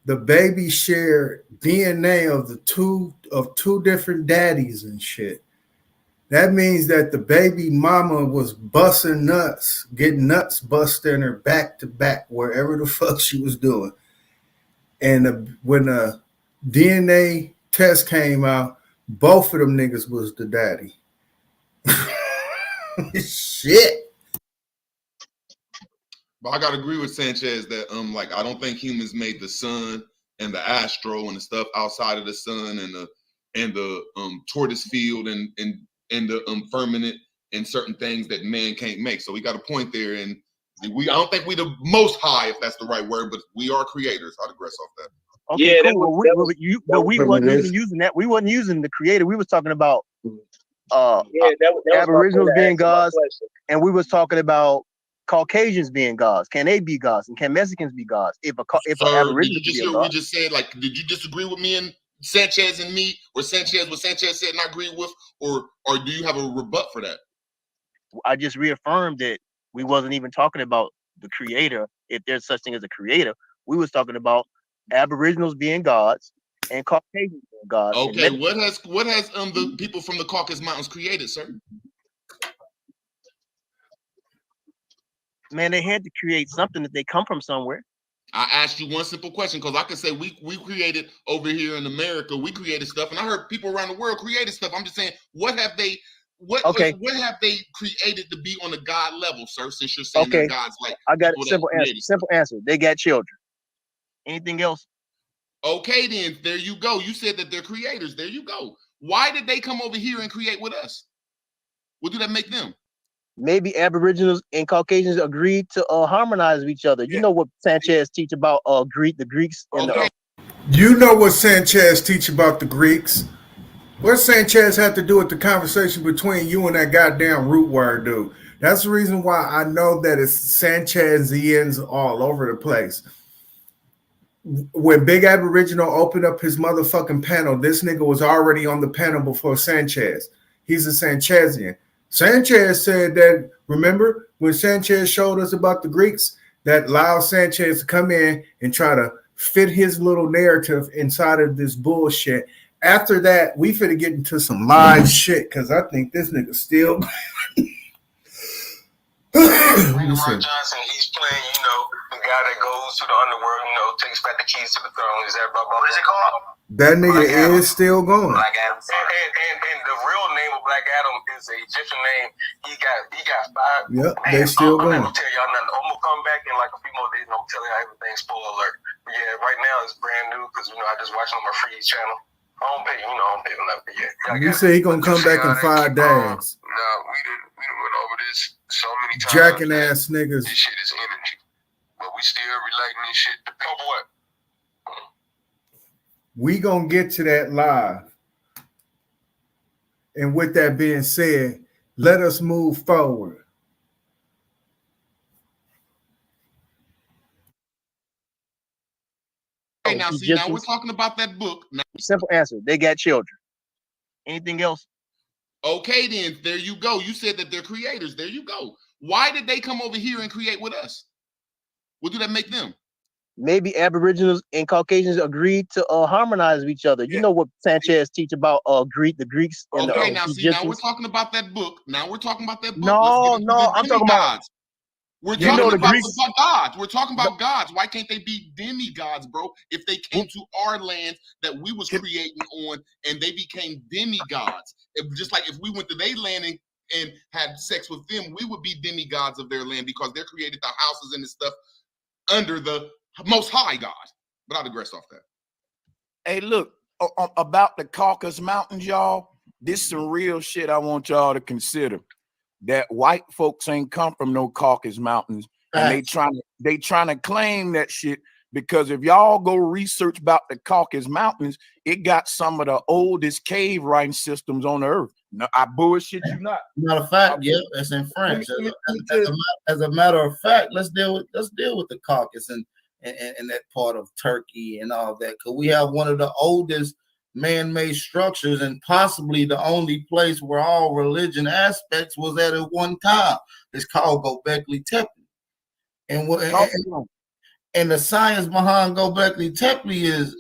the baby shared DNA of two different daddies and shit. That means that the baby mama was busting nuts, getting nuts busted in her back to back, wherever the fuck she was doing. And when the DNA test came out, both of them niggas was the daddy. Shit. But I gotta agree with Sanchez that like I don't think humans made the sun and the astro and the stuff outside of the sun and the tortoise field and the firmament and certain things that man can't make. So we got a point there, and I don't think we the most high, if that's the right word, but we are creators. I digress off that. Okay, yeah, cool. We wasn't even using that. We wasn't using the creator. We was talking about Aboriginals being gods, and we was talking about Caucasians being gods. Can they be gods? And can Mexicans be gods? If an Aboriginal did you just hear what we just said? Like, did you disagree with me and Sanchez and me, or Sanchez what Sanchez said and I agree with, or do you have a rebut for that? I just reaffirmed that we wasn't even talking about the creator. If there's such thing as a creator, we was talking about Aboriginals being gods and Caucasians being gods. Okay, what has the people from the Caucasus Mountains created, sir? Man, they had to create something that they come from somewhere. I asked you one simple question because I can say we created over here in America, we created stuff, and I heard people around the world created stuff. I'm just saying, what have they created to be on a God level, sir? Since you're saying they're gods, like I got a simple answer. Simple answer. They got children. Anything else? Okay, then there you go. You said that they're creators. There you go. Why did they come over here and create with us? What do that make them? Maybe Aboriginals and Caucasians agreed to harmonize with each other. You know what Sanchez teach about the Greeks and You know what Sanchez teach about the Greeks? What Sanchez had to do with the conversation between you and that goddamn root word dude? That's the reason why I know that it's Sanchezians all over the place. When Big Aboriginal opened up his motherfucking panel, this nigga was already on the panel before Sanchez. He's a Sanchezian. Sanchez said that, remember when Sanchez showed us about the Greeks, that allowed Sanchez to come in and try to fit his little narrative inside of this bullshit. After that, we finna get into some live shit because I think this nigga still. Mark Johnson, he's playing, the guy that goes to the underworld, takes back the keys to the throne. Is that what is it called? That nigga is still going. Black Adam. And the real name of Black Adam is an Egyptian name. He got 5. Yep, they still going. I'm gonna tell y'all nothing. I'm gonna come back in like a few more days and I'm gonna tell y'all everything. Spoiler alert. But yeah, right now it's brand new because I just watched it on my free channel. I don't pay nothing yet. You say he gonna come back in 5 days. No, we didn't went over this so many times. Jacking ass niggas. This shit is energy. But we still relating this shit. Come what? We gonna get to that live. And with that being said, let us move forward. Okay, now see, now we're talking about that book. Now, simple answer. They got children. Anything else? Okay, then there you go. You said that they're creators. There you go. Why did they come over here and create with us? What do that make them? Maybe Aboriginals and Caucasians agreed to harmonize with each other. You know what Sanchez teach about the Greeks and okay, the now see, now we're talking about that book. Now we're talking about that book. No, I'm talking about We're talking about gods. We're talking about gods. Why can't they be demigods, bro? If they came to our land that we was creating on and they became demigods. Just like if we went to their land and had sex with them, we would be demigods of their land because they created the houses and the stuff under the Most High God. But I digress off that. Hey, look, about the Caucasus Mountains, y'all, this is some real shit I want y'all to consider. That white folks ain't come from no Caucasus Mountains, and they trying to claim that shit Because if y'all go research about the Caucasus Mountains, it got some of the oldest cave writing systems on earth. No, I bullshit you not. Matter of fact, yeah, it's in French. As a matter of fact, let's deal with the Caucasus and that part of Turkey and all that. Because we have one of the oldest man-made structures and possibly the only place where all religion aspects was at one time. It's called Göbekli Tepe. And the science behind Göbekli Tepe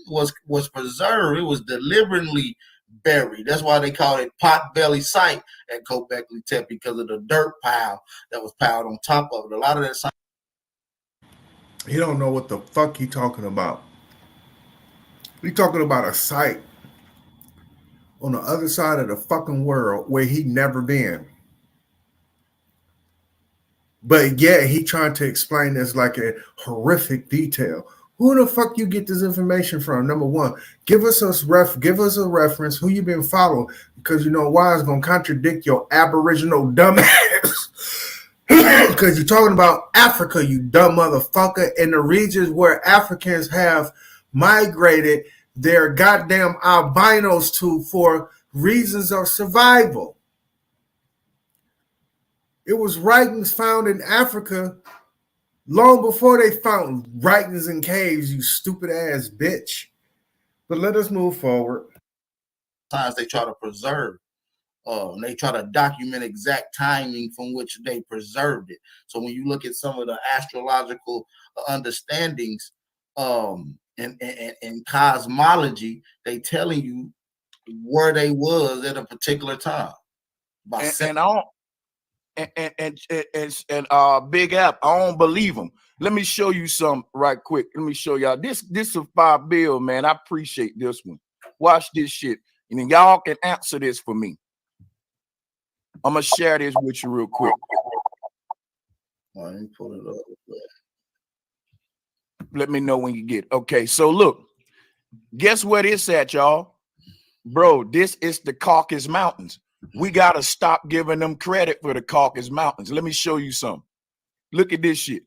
was preserved. It was deliberately buried. That's why they call it pot-belly site at Göbekli Tepe, because of the dirt pile that was piled on top of it. A lot of that science. He don't know what the fuck he talking about. He talking about a site on the other side of the fucking world where he never been. But yeah, he trying to explain this like a horrific detail. Who the fuck you get this information from? Number one, give us a reference. Who you been following? Because you know why it's gonna contradict your aboriginal dumbass. Because you're talking about Africa, you dumb motherfucker, in the regions where Africans have migrated their goddamn albinos to for reasons of survival. It was writings found in Africa long before they found writings in caves, you stupid ass bitch. But let us move forward. Sometimes they try to preserve. And they try to document exact timing from which they preserved it. So when you look at some of the astrological understandings and cosmology, they telling you where they was at a particular time. And Big App, I don't believe them. Let me show you some right quick. Let me show y'all this is $5 billion, man. I appreciate this one. Watch this shit, and then y'all can answer this for me. I'm gonna share this with you real quick. Let me pull it up. Let me know when you get it. Okay, so look, guess where this at, y'all? Bro, this is the Caucasus Mountains. We gotta stop giving them credit for the Caucasus Mountains. Let me show you something. Look at this shit.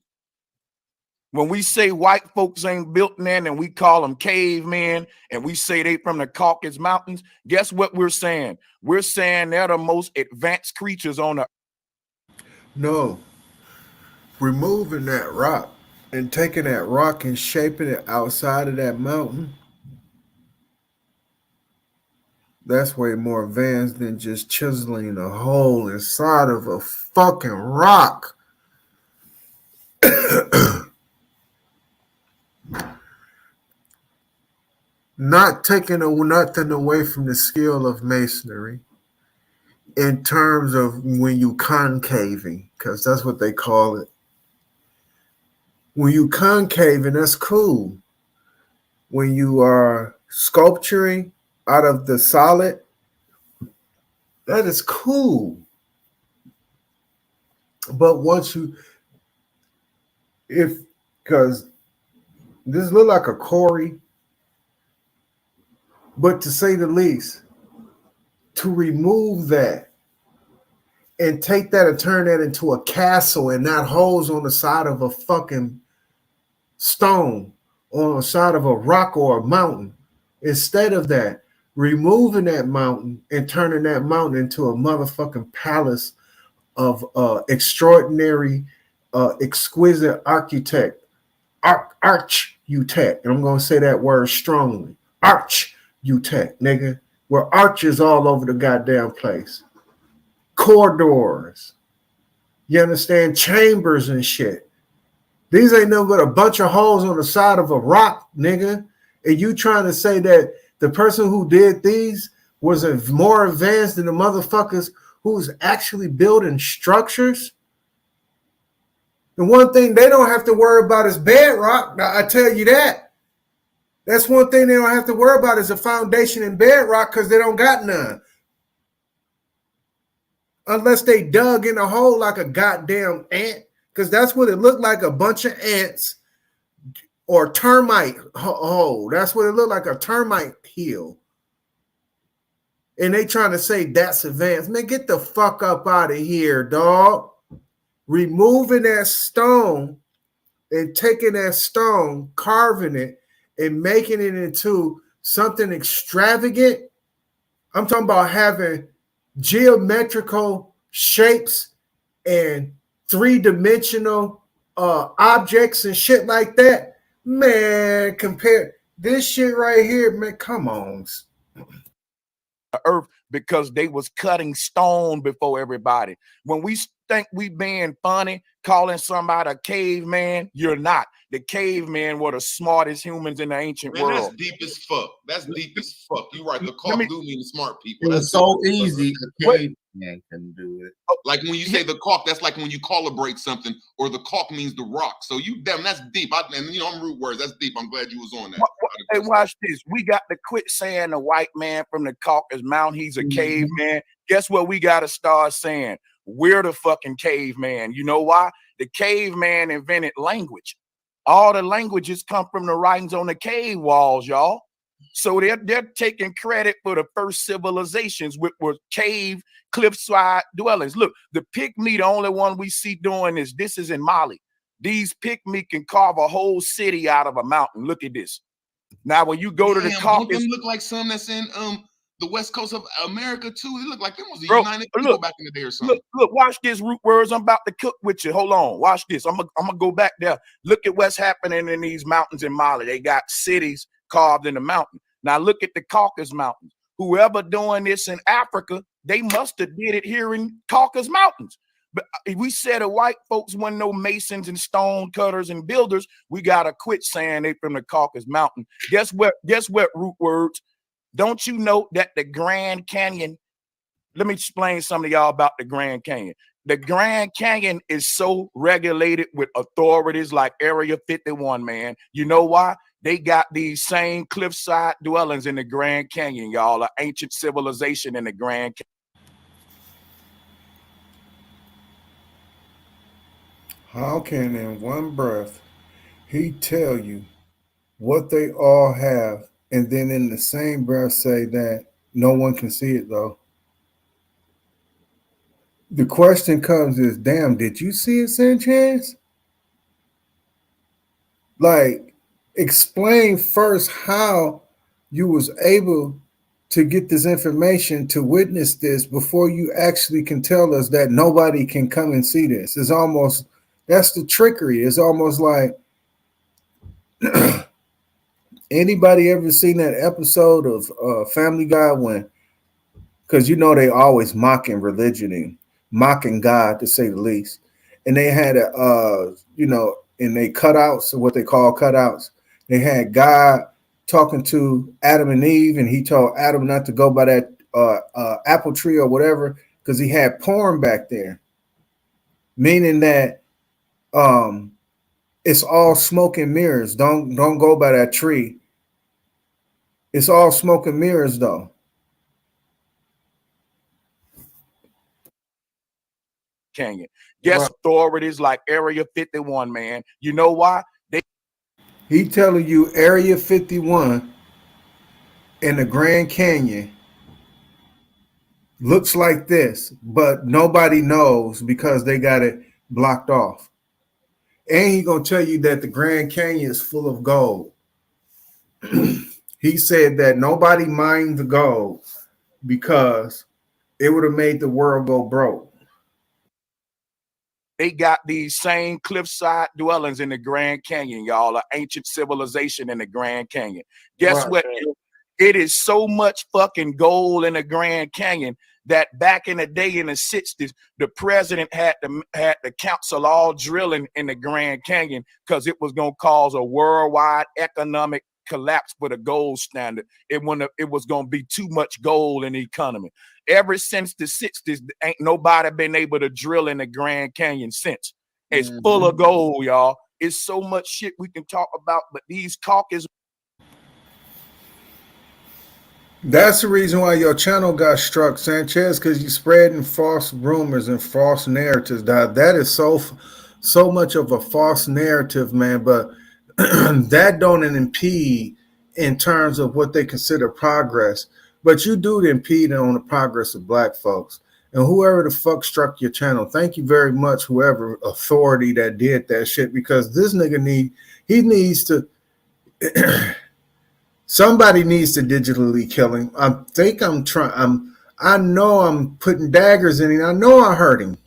When we say white folks ain't built in and we call them cavemen and we say they from the Caucasus Mountains, guess what we're saying? We're saying they're the most advanced creatures on the. No. Removing that rock and taking that rock and shaping it outside of that mountain, that's way more advanced than just chiseling a hole inside of a fucking rock. Not taking nothing away from the skill of masonry in terms of when you concaving, because that's what they call it. When you concaving, that's cool. When you are sculpturing out of the solid, that is cool. But once you, because this look like a quarry, but to say the least, to remove that and take that and turn that into a castle and not holes on the side of a fucking stone, on the side of a rock or a mountain. Instead of that, removing that mountain and turning that mountain into a motherfucking palace of extraordinary, exquisite architect, arch-utech. And I'm going to say that word strongly. Arch-utech, nigga. Where arches all over the goddamn place. Corridors. You understand? Chambers and shit. These ain't nothing but a bunch of holes on the side of a rock, nigga. And you trying to say that the person who did these was more advanced than the motherfuckers who's actually building structures? The one thing they don't have to worry about is bedrock. I tell you that. That's one thing they don't have to worry about is a foundation in bedrock because they don't got none. Unless they dug in a hole like a goddamn ant, because that's what it looked like, a bunch of ants or termite hole. That's what it looked like, a termite hill. And they trying to say that's advanced. Man, get the fuck up out of here, dog. Removing that stone and taking that stone, carving it, and making it into something extravagant. I'm talking about having geometrical shapes and three-dimensional objects and shit like that. Man, compare this shit right here, man. Come on. Earth because they was cutting stone before everybody. When we think we being funny, calling somebody a caveman, you're not. The cavemen were the smartest humans in the ancient world. That's deep as fuck. That's deep as fuck. You're right. The cock do mean the smart people. It was so easy. A caveman can do it. Like when you say the caulk, that's like when you calibrate something, or the caulk means the rock. So you, damn, that's deep. And you know, I'm root words. That's deep. I'm glad you was on that. Hey, watch this. We got to quit saying the white man from the Caucasus Mountain, he's a caveman. Guess what we got to start saying? We're the fucking caveman. You know why? The caveman invented language. All the languages come from the writings on the cave walls, y'all. So they're taking credit for the first civilizations, which were cave, cliffside dwellings. Look, the Pygmy, the only one we see doing this. This is in Mali. These Pygmy can carve a whole city out of a mountain. Look at this. Now, when you go to the Caucasus, don't them look like some that's in the west coast of America too. They look like them was the United people back in the day or something. Look, watch this, root words. I'm about to cook with you. Hold on, watch this. I'm gonna go back there. Look at what's happening in these mountains in Mali. They got cities carved in the mountain. Now look at the Caucasus Mountains. Whoever doing this in Africa, they must have did it here in Caucasus Mountains. But if we said the white folks weren't no masons and stone cutters and builders, we gotta quit saying they from the Caucasus Mountain. Guess what? Root words. Don't you know that the Grand Canyon? Let me explain something to y'all about the Grand Canyon. The Grand Canyon is so regulated with authorities like Area 51, man. You know why? They got these same cliffside dwellings in the Grand Canyon, y'all. An ancient civilization in the Grand Canyon. How can in one breath he tell you what they all have, and then in the same breath say that no one can see it though? The question comes is, damn, did you see it, Sanchez? Like, explain first how you was able to get this information, to witness this, before you actually can tell us that nobody can come and see this. It's almost, that's the trickery. It's almost like, anybody ever seen that episode of Family Guy when, because you know they always mocking religion and mocking God, to say the least, and they had and they cutouts, what they call cutouts. They had God talking to Adam and Eve, and he told Adam not to go by that apple tree or whatever because he had porn back there, meaning that it's all smoke and mirrors. Don't go by that tree. It's all smoke and mirrors, though. Canyon. Guess authorities like Area 51, man. You know why? He telling you Area 51 in the Grand Canyon looks like this, but nobody knows because they got it blocked off. And he gonna tell you that the Grand Canyon is full of gold. He said that nobody mined the gold because it would have made the world go broke. They got these same cliffside dwellings in the Grand Canyon, y'all. An ancient civilization in the Grand Canyon. Guess what? It is so much fucking gold in the Grand Canyon that back in the day in the 60s, the president had the council all drilling in the Grand Canyon because it was going to cause a worldwide economic collapse for the gold standard. It was going to be too much gold in the economy. Ever since the 60s, ain't nobody been able to drill in the Grand Canyon since. It's full of gold, y'all. It's so much shit we can talk about, but these Caucasus. That's the reason why your channel got struck, Sanchez, because you spreading false rumors and false narratives. That is so much of a false narrative, man. But that don't impede in terms of what they consider progress. But you do impede on the progress of Black folks. And whoever the fuck struck your channel, thank you very much, whoever authority that did that shit, because this nigga needs to somebody needs to digitally kill him. I know I'm putting daggers in him. I know I hurt him.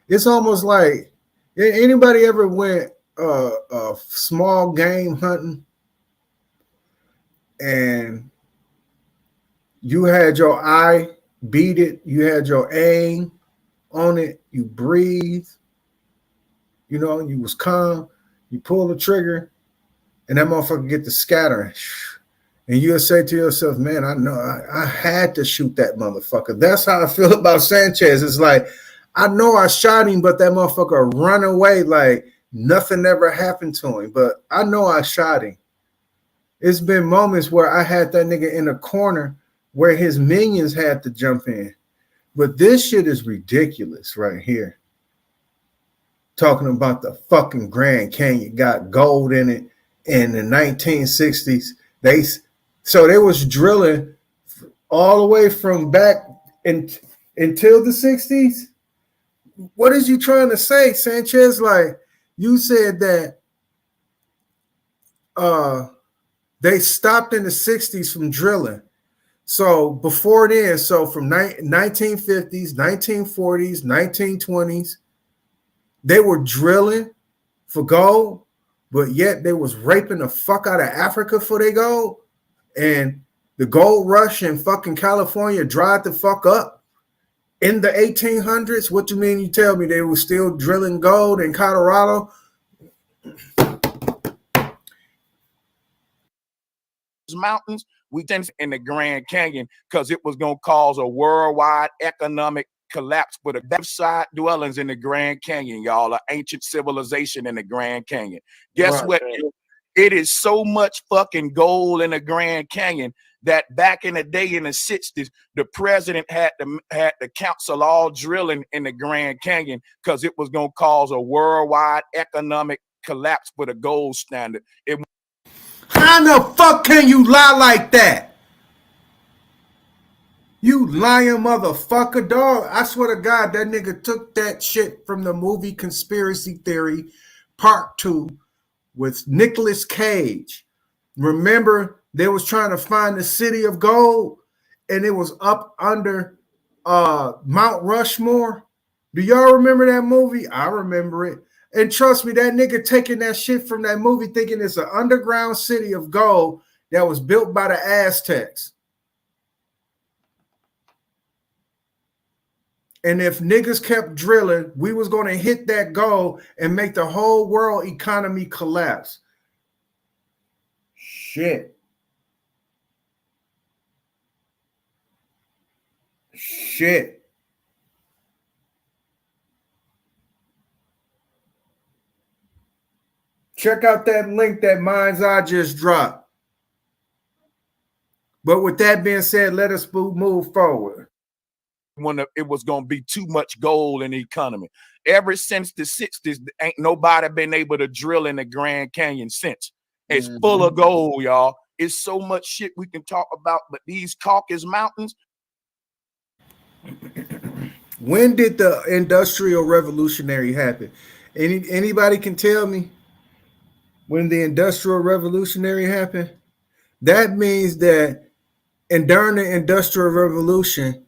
It's almost like, anybody ever went small game hunting and you had your eye beat it, you had your aim on it, you breathe, you know, you was calm, you pull the trigger, and that motherfucker get to scattering. And you'll say to yourself, man, I know I had to shoot that motherfucker. That's how I feel about Sanchez. It's like, I know I shot him, but that motherfucker run away like nothing ever happened to him. But I know I shot him. It's been moments where I had that nigga in a corner where his minions had to jump in. But this shit is ridiculous right here. Talking about the fucking Grand Canyon got gold in it in the 1960s. They was drilling all the way from back until the 60s. What is you trying to say, Sanchez? Like, you said that they stopped in the 60s from drilling. So before then, so from 1950s, 1940s, 1920s, they were drilling for gold, but yet they was raping the fuck out of Africa for their gold. And the gold rush in fucking California dried the fuck up in the 1800s. What you mean you tell me they were still drilling gold in Colorado? Mountains, we think in the Grand Canyon because it was going to cause a worldwide economic collapse. But the side dwellings in the Grand Canyon, y'all, are ancient civilization in the Grand Canyon. Guess what? It is so much fucking gold in the Grand Canyon that back in the day in the 60s, the president had to cancel all drilling in the Grand Canyon because it was going to cause a worldwide economic collapse for the gold standard. How the fuck can you lie like that? You lying motherfucker, dog. I swear to God, that nigga took that shit from the movie Conspiracy Theory Part 2 with Nicolas Cage. Remember, they was trying to find the city of gold, and it was up under Mount Rushmore. Do y'all remember that movie? I remember it. And trust me, that nigga taking that shit from that movie thinking it's an underground city of gold that was built by the Aztecs. And if niggas kept drilling, we was going to hit that gold and make the whole world economy collapse. Shit. Check out that link that Mind's Eye just dropped. But with that being said, let us move forward. When it was going to be too much gold in the economy. Ever since the 60s, ain't nobody been able to drill in the Grand Canyon since. It's full of gold, y'all. It's so much shit we can talk about, but these Caucasus Mountains. When did the Industrial Revolutionary happen? Anybody can tell me when the Industrial Revolutionary happened? That means that, and during the Industrial Revolution,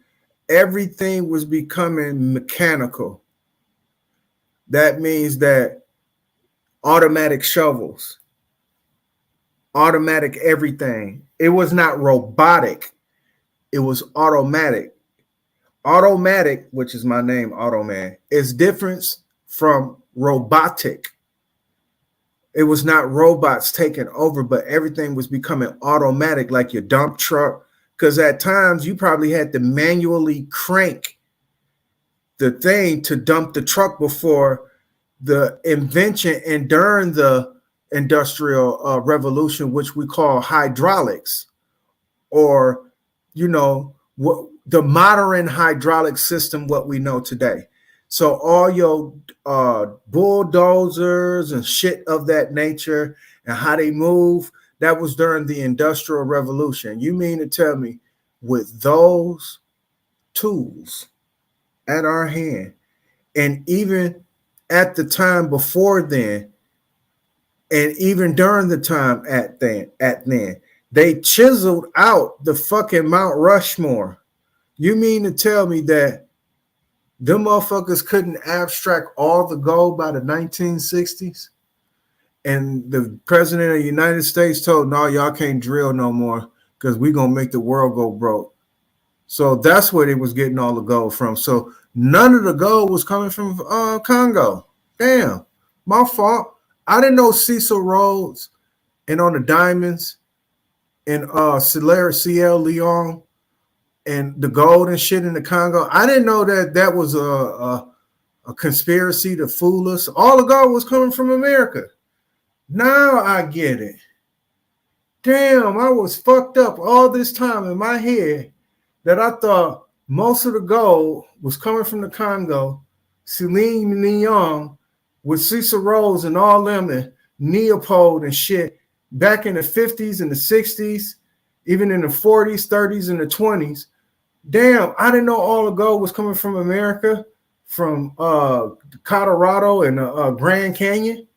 everything was becoming mechanical. That means that automatic shovels, automatic everything. It was not robotic. It was automatic. Automatic, which is my name, Automan, is different from robotic. It was not robots taking over, but everything was becoming automatic, like your dump truck. Because at times you probably had to manually crank the thing to dump the truck before the invention and during the Industrial Revolution, which we call hydraulics, or, you know, what the modern hydraulic system, what we know today. So all your bulldozers and shit of that nature and how they move, that was during the Industrial Revolution. You mean to tell me with those tools, at our hand. And even at the time before then, and even during the time at then, they chiseled out the fucking Mount Rushmore. You mean to tell me that them motherfuckers couldn't abstract all the gold by the 1960s? And the president of the United States told, no, y'all can't drill no more because we're going to make the world go broke. So that's where they was getting all the gold from. So none of the gold was coming from Congo. Damn, my fault. I didn't know Cecil Rhodes and on the diamonds and Sierra Leone and the gold and shit in the Congo. I didn't know that that was a conspiracy to fool us. All the gold was coming from America. Now I get it. Damn, I was fucked up all this time in my head that I thought most of the gold was coming from the Congo, Celine Dion with Cecil Rhodes and all them and Leopold and shit back in the 50s and the 60s, even in the 40s, 30s, and the 20s. Damn, I didn't know all the gold was coming from America, from Colorado and Grand Canyon.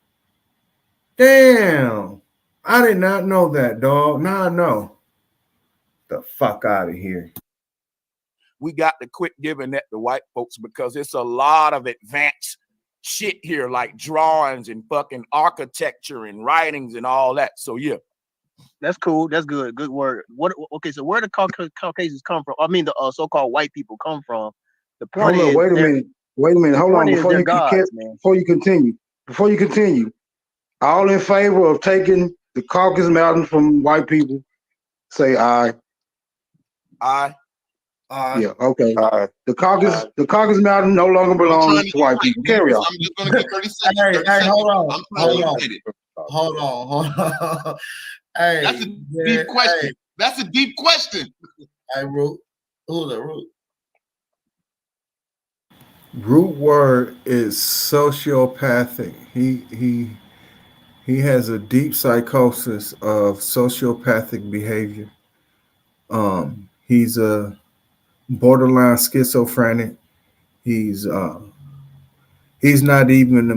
Damn, I did not know that, dog. Now I know. The fuck out of here. We got to quit giving that to white folks because it's a lot of advanced shit here, like drawings and fucking architecture and writings and all that. So yeah. That's cool. That's good. Good word. What? Okay, so where the Caucasians come from? I mean, the so-called white people come from. The point is, wait a minute. Hold on. Before you continue, all in favor of taking the Caucasus Mountains from white people, say aye. Aye. Yeah. Okay. The Caucasus Mountain no longer belongs to white people. Carry on. I'm just gonna get 30 seconds. Hey, hold on. Hey, that's a deep question. Hey. That's a deep question. Hey, Root. Who's that, Root? Root word is sociopathic. He has a deep psychosis of sociopathic behavior. He's a borderline schizophrenic. He's not even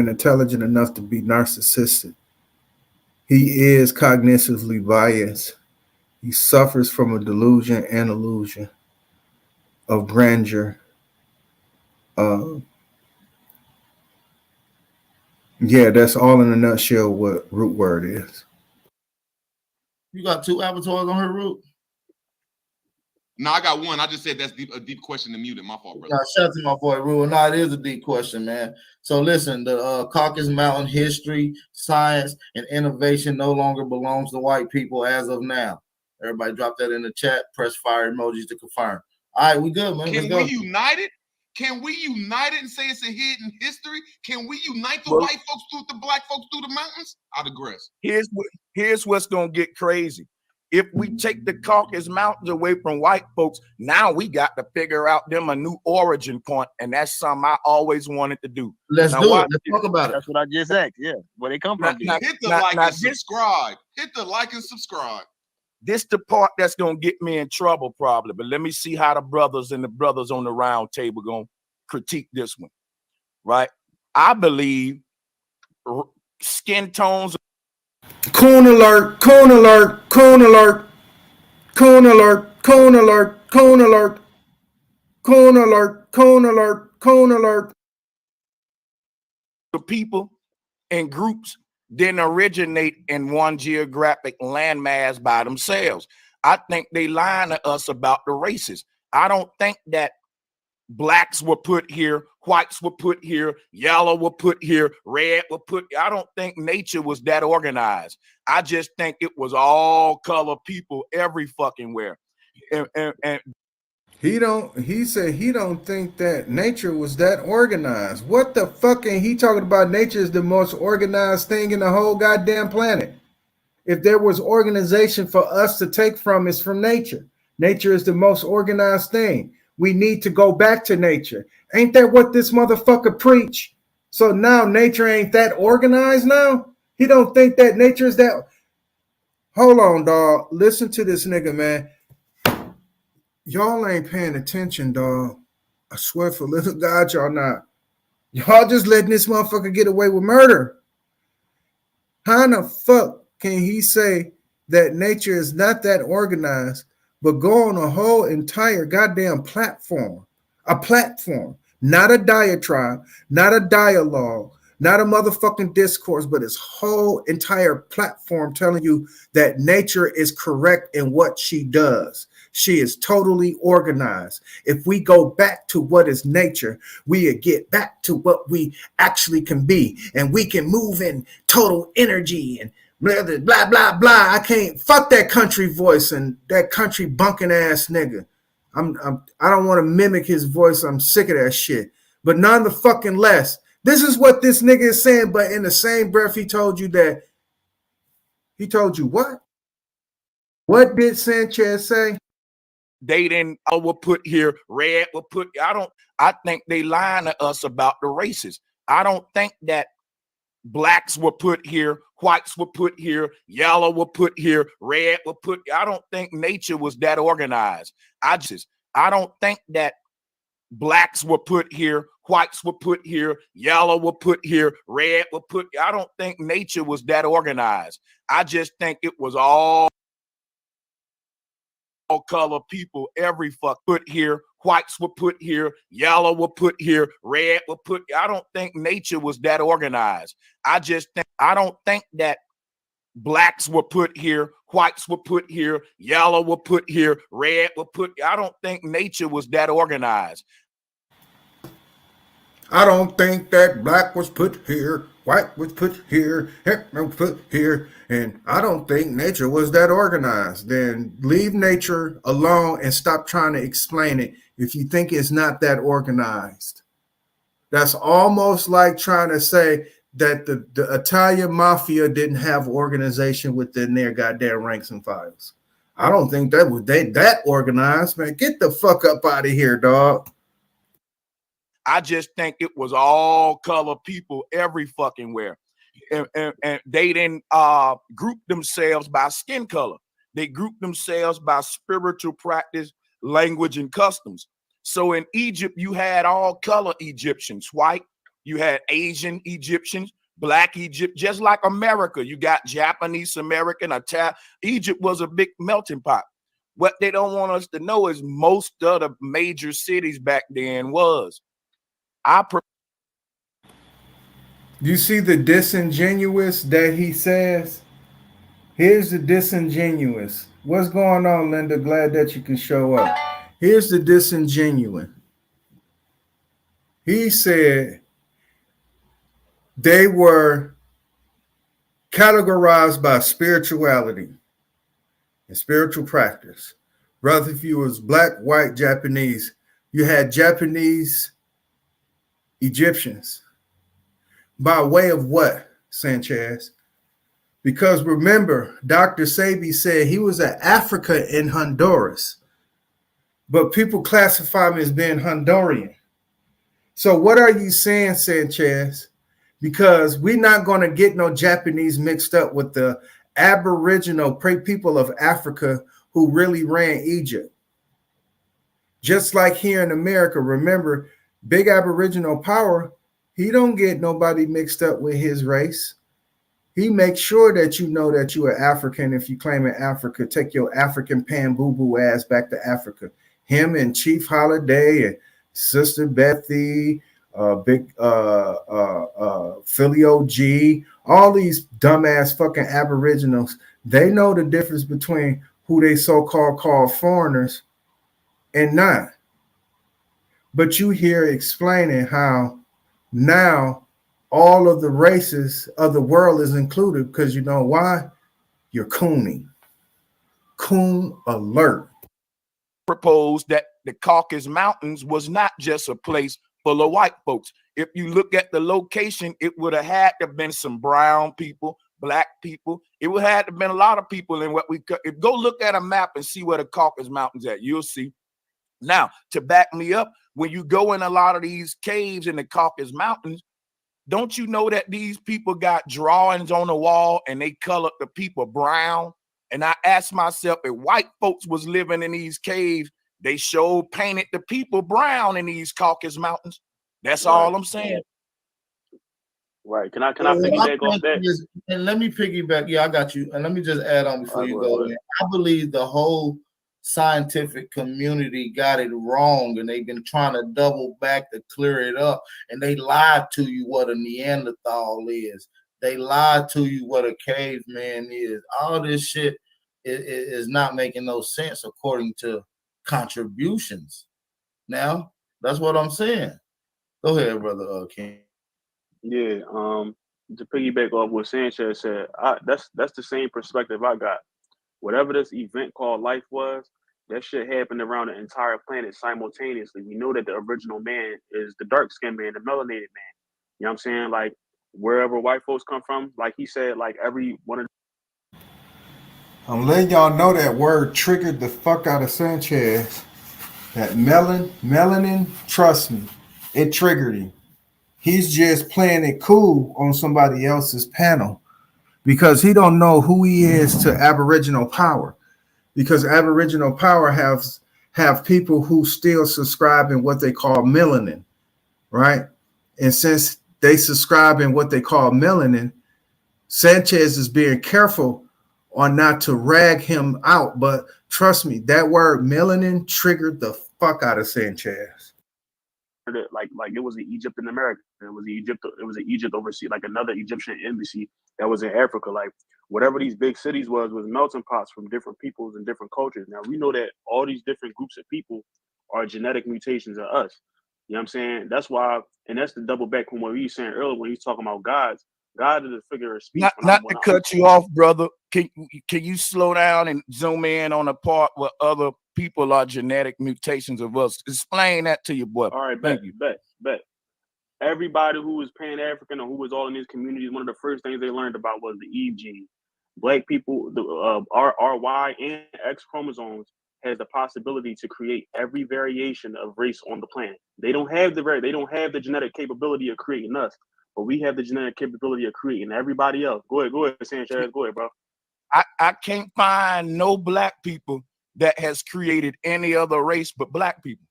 intelligent enough to be narcissistic. He is cognitively biased. He suffers from a delusion and illusion of grandeur. Yeah, that's all in a nutshell what root word is. You got two avatars on her, Root? No, I got one. I just said that's a deep question to mute it. My fault, brother. No, shout out to my boy Root. No, it is a deep question, man. So listen, the Caucasus Mountain history, science, and innovation no longer belongs to white people as of now. Everybody drop that in the chat. Press fire emojis to confirm. All right, we good, man. Can we unite it? Can we unite it and say it's a hidden history? Can we unite the white folks through the black folks through the mountains? I digress. Here's what's gonna get crazy. If we take the Caucasus Mountains away from white folks, now we got to figure out them a new origin point, and that's something I always wanted to do. Let's do it. Let's talk about it. That's what I just asked. Yeah, where they come from. Hit the like and subscribe. Hit the like and subscribe. This the part that's gonna get me in trouble probably, but let me see how the brothers on the round table gonna critique this one, right? I believe skin tones. Coon alert, coon alert, coon alert, coon alert, coon alert, coon alert, coon alert, coon alert, coon alert. The people and groups didn't originate in one geographic landmass by themselves. I think they lying to us about the races. I don't think that blacks were put here, whites were put here, yellow were put here, red were put. I don't think nature was that organized. I just think it was all color people every fucking where. And he said he don't think that nature was that organized. What the fucking he talking about? Nature is the most organized thing in the whole goddamn planet. If there was organization for us to take from, it's from nature. Nature is the most organized thing. We need to go back to nature. Ain't that what this motherfucker preach? So now nature ain't that organized now? He don't think that nature is that. Hold on, dog. Listen to this nigga, man. Y'all ain't paying attention, dog. I swear for little God, y'all not. Y'all just letting this motherfucker get away with murder. How in the fuck can he say that nature is not that organized, but go on a whole entire goddamn platform, a platform, not a diatribe, not a dialogue, not a motherfucking discourse, but his whole entire platform telling you that nature is correct in what she does. She is totally organized. If we go back to what is nature, we get back to what we actually can be, and we can move in total energy and blah, blah, blah, blah. I can't fuck that country voice and that country bunking ass nigga. I don't want to mimic his voice. I'm sick of that shit. But none the fucking less, this is what this nigga is saying. But in the same breath, he told you that. He told you what? What did Sanchez say? They didn't were put here, red were put. I think they lying to us about the races. I don't think that blacks were put here, whites were put here, yellow were put here, red were put. I don't think nature was that organized. I don't think that blacks were put here, whites were put here, yellow were put here, red were put. I don't think nature was that organized. I just think it was all color people, every fuck put here, whites were put here, yellow were put here, red were put. I don't think nature was that organized. I don't think that blacks were put here, whites were put here, yellow were put here, red were put. I don't think nature was that organized. I don't think that black was put here, white was put here, heck was put here, and I don't think nature was that organized. Then leave nature alone and stop trying to explain it if you think it's not that organized. That's almost like trying to say that the Italian mafia didn't have organization within their goddamn ranks and files. I don't think that was that organized, man. Get the fuck up out of here, dog. I just think it was all color people every fucking where. And they didn't group themselves by skin color. They grouped themselves by spiritual practice, language, and customs. So in Egypt, you had all color Egyptians, white, you had Asian Egyptians, black Egypt, just like America. You got Japanese, American, Italian. Egypt was a big melting pot. What they don't want us to know is most of the major cities back then was. You see the disingenuous that he says? Here's the disingenuous. What's going on, Linda? Glad that you can show up. Here's the disingenuous. He said they were categorized by spirituality and spiritual practice. Rather, if you was black, white, Japanese, you had Japanese Egyptians. By way of what, Sanchez? Because remember, Dr. Sebi said he was at Africa in Honduras, but people classify him as being Honduran. So what are you saying, Sanchez? Because we're not going to get no Japanese mixed up with the Aboriginal people of Africa who really ran Egypt. Just like here in America, remember, big Aboriginal power, he don't get nobody mixed up with his race. He makes sure that you know that you are African. If you claim in Africa, take your African pan-boo-boo ass back to Africa. Him and Chief Holiday and Sister Bethy, Philly OG, all these dumbass fucking Aboriginals, they know the difference between who they so-called call foreigners and not. But you hear explaining how now all of the races of the world is included because you know why? You're cooning. Coon alert. Proposed that the Caucasus Mountains was not just a place full of white folks. If you look at the location, it would have had to have been some brown people, black people. It would have had to have been a lot of people in what we could. If go look at a map and see where the Caucasus Mountains at, you'll see. Now, to back me up, when you go in a lot of these caves in the Caucasus Mountains, don't you know that these people got drawings on the wall and they colored the people brown? And I asked myself, if white folks was living in these caves, They showed painted the people brown in these Caucasus Mountains. That's all I'm saying. Right. Can I piggyback off that? And let me piggyback. Yeah, I got you. And let me just add on before you go in. I believe the whole scientific community got it wrong, and they've been trying to double back to clear it up. And they lied to you what a Neanderthal is. They lied to you what a caveman is. All this shit is not making no sense according to contributions. Now, that's what I'm saying. Go ahead, brother King. Yeah, to piggyback off what Sanchez said, that's the same perspective I got. Whatever this event called life was, that shit happened around the entire planet simultaneously. We know that the original man is the dark-skinned man, the melanated man. You know what I'm saying? Like, wherever white folks come from, like he said, like every one of I'm letting y'all know that word triggered the fuck out of Sanchez. That melanin, trust me, it triggered him. He's just playing it cool on somebody else's panel because he don't know who he is to Aboriginal power. Because Aboriginal power have people who still subscribe in what they call melanin, right? And since they subscribe in what they call melanin, Sanchez is being careful on not to rag him out. But trust me, that word melanin triggered the fuck out of Sanchez. like it was in Egypt in America. It was in Egypt overseas, like another Egyptian embassy that was in Africa. Like whatever these big cities was melting pots from different peoples and different cultures. Now we know that all these different groups of people are genetic mutations of us. You know what I'm saying? That's why, and that's the double back from what we were saying earlier when he's talking about gods. God is a figure of speech. Not to cut you off, brother. Can you slow down and zoom in on the part where other people are genetic mutations of us? Explain that to your boy. All right, thank you. Bet. Everybody who was Pan-African or who was all in these communities, one of the first things they learned about was the Eve gene. Black people, our Y and X chromosomes has the possibility to create every variation of race on the planet. They don't have the genetic capability of creating us, but we have the genetic capability of creating everybody else. Go ahead, Sanchez. Go ahead, bro. I can't find no black people that has created any other race but black people.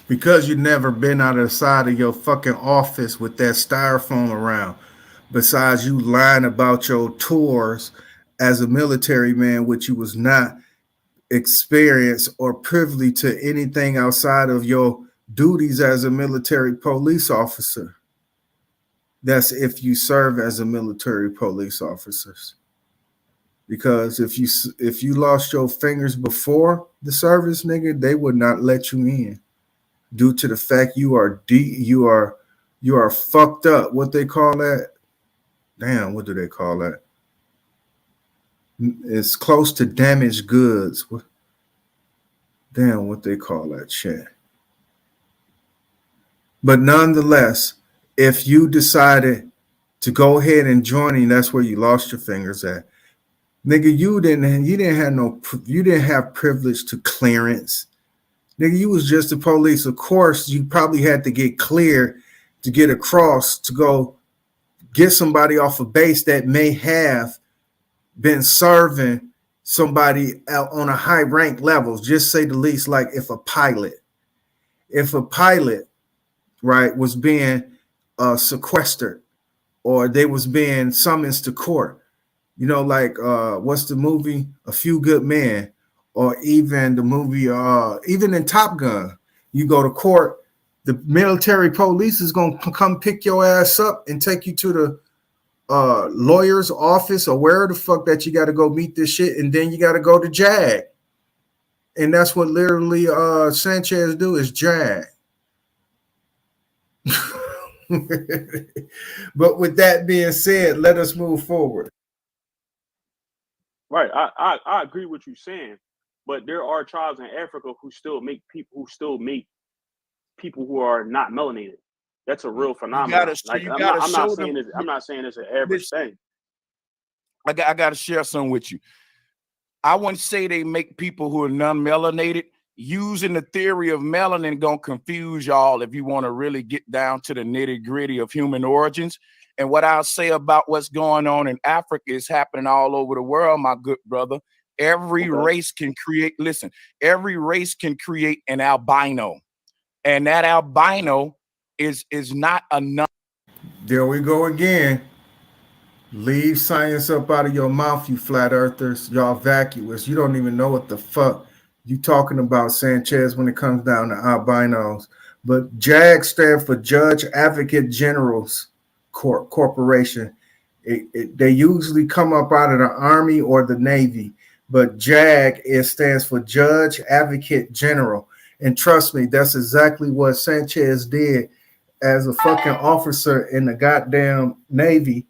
Because you've never been out of the side of your fucking office with that styrofoam around. Besides you lying about your tours as a military man, which you was not experienced or privy to anything outside of your duties as a military police officer. That's if you serve as a military police officer. Because if you lost your fingers before the service, nigga, they would not let you in due to the fact you are fucked up. What they call that? Damn, what do they call that? It's close to damaged goods. Damn, what they call that shit. But nonetheless, if you decided to go ahead and join him, that's where you lost your fingers at. Nigga, you didn't have privilege to clearance. Nigga, you was just the police. Of course, you probably had to get cleared to get across to go get somebody off a base that may have been serving somebody out on a high rank level, just say the least. Like if a pilot, right, was being sequestered or they was being summoned to court, you know, like what's the movie A Few Good Men, or even the movie even in Top Gun, you go to court, the military police is gonna come pick your ass up and take you to the lawyer's office or where the fuck that you got to go meet this shit, and then you got to go to JAG, and that's what literally Sanchez do is JAG. But with that being said, let us move forward. Right, I agree with you saying, but there are tribes in Africa who still make people who are not melanated. That's a real phenomenon. I'm not saying it's an average thing. I got to share something with you. I wouldn't say they make people who are non-melanated. Using the theory of melanin gonna confuse y'all if you want to really get down to the nitty-gritty of human origins. And what I'll say about what's going on in Africa is happening all over the world, my good brother. Every race can create, listen, every race can create an albino. And that albino is not enough. There we go again. Leave science up out of your mouth, you flat earthers. Y'all vacuous. You don't even know what the fuck you talking about, Sanchez, when it comes down to albinos. But JAG stand for Judge Advocate Generals Corporation. They usually come up out of the Army or the Navy, but JAG stands for Judge Advocate General. And trust me, that's exactly what Sanchez did as a fucking officer in the goddamn Navy.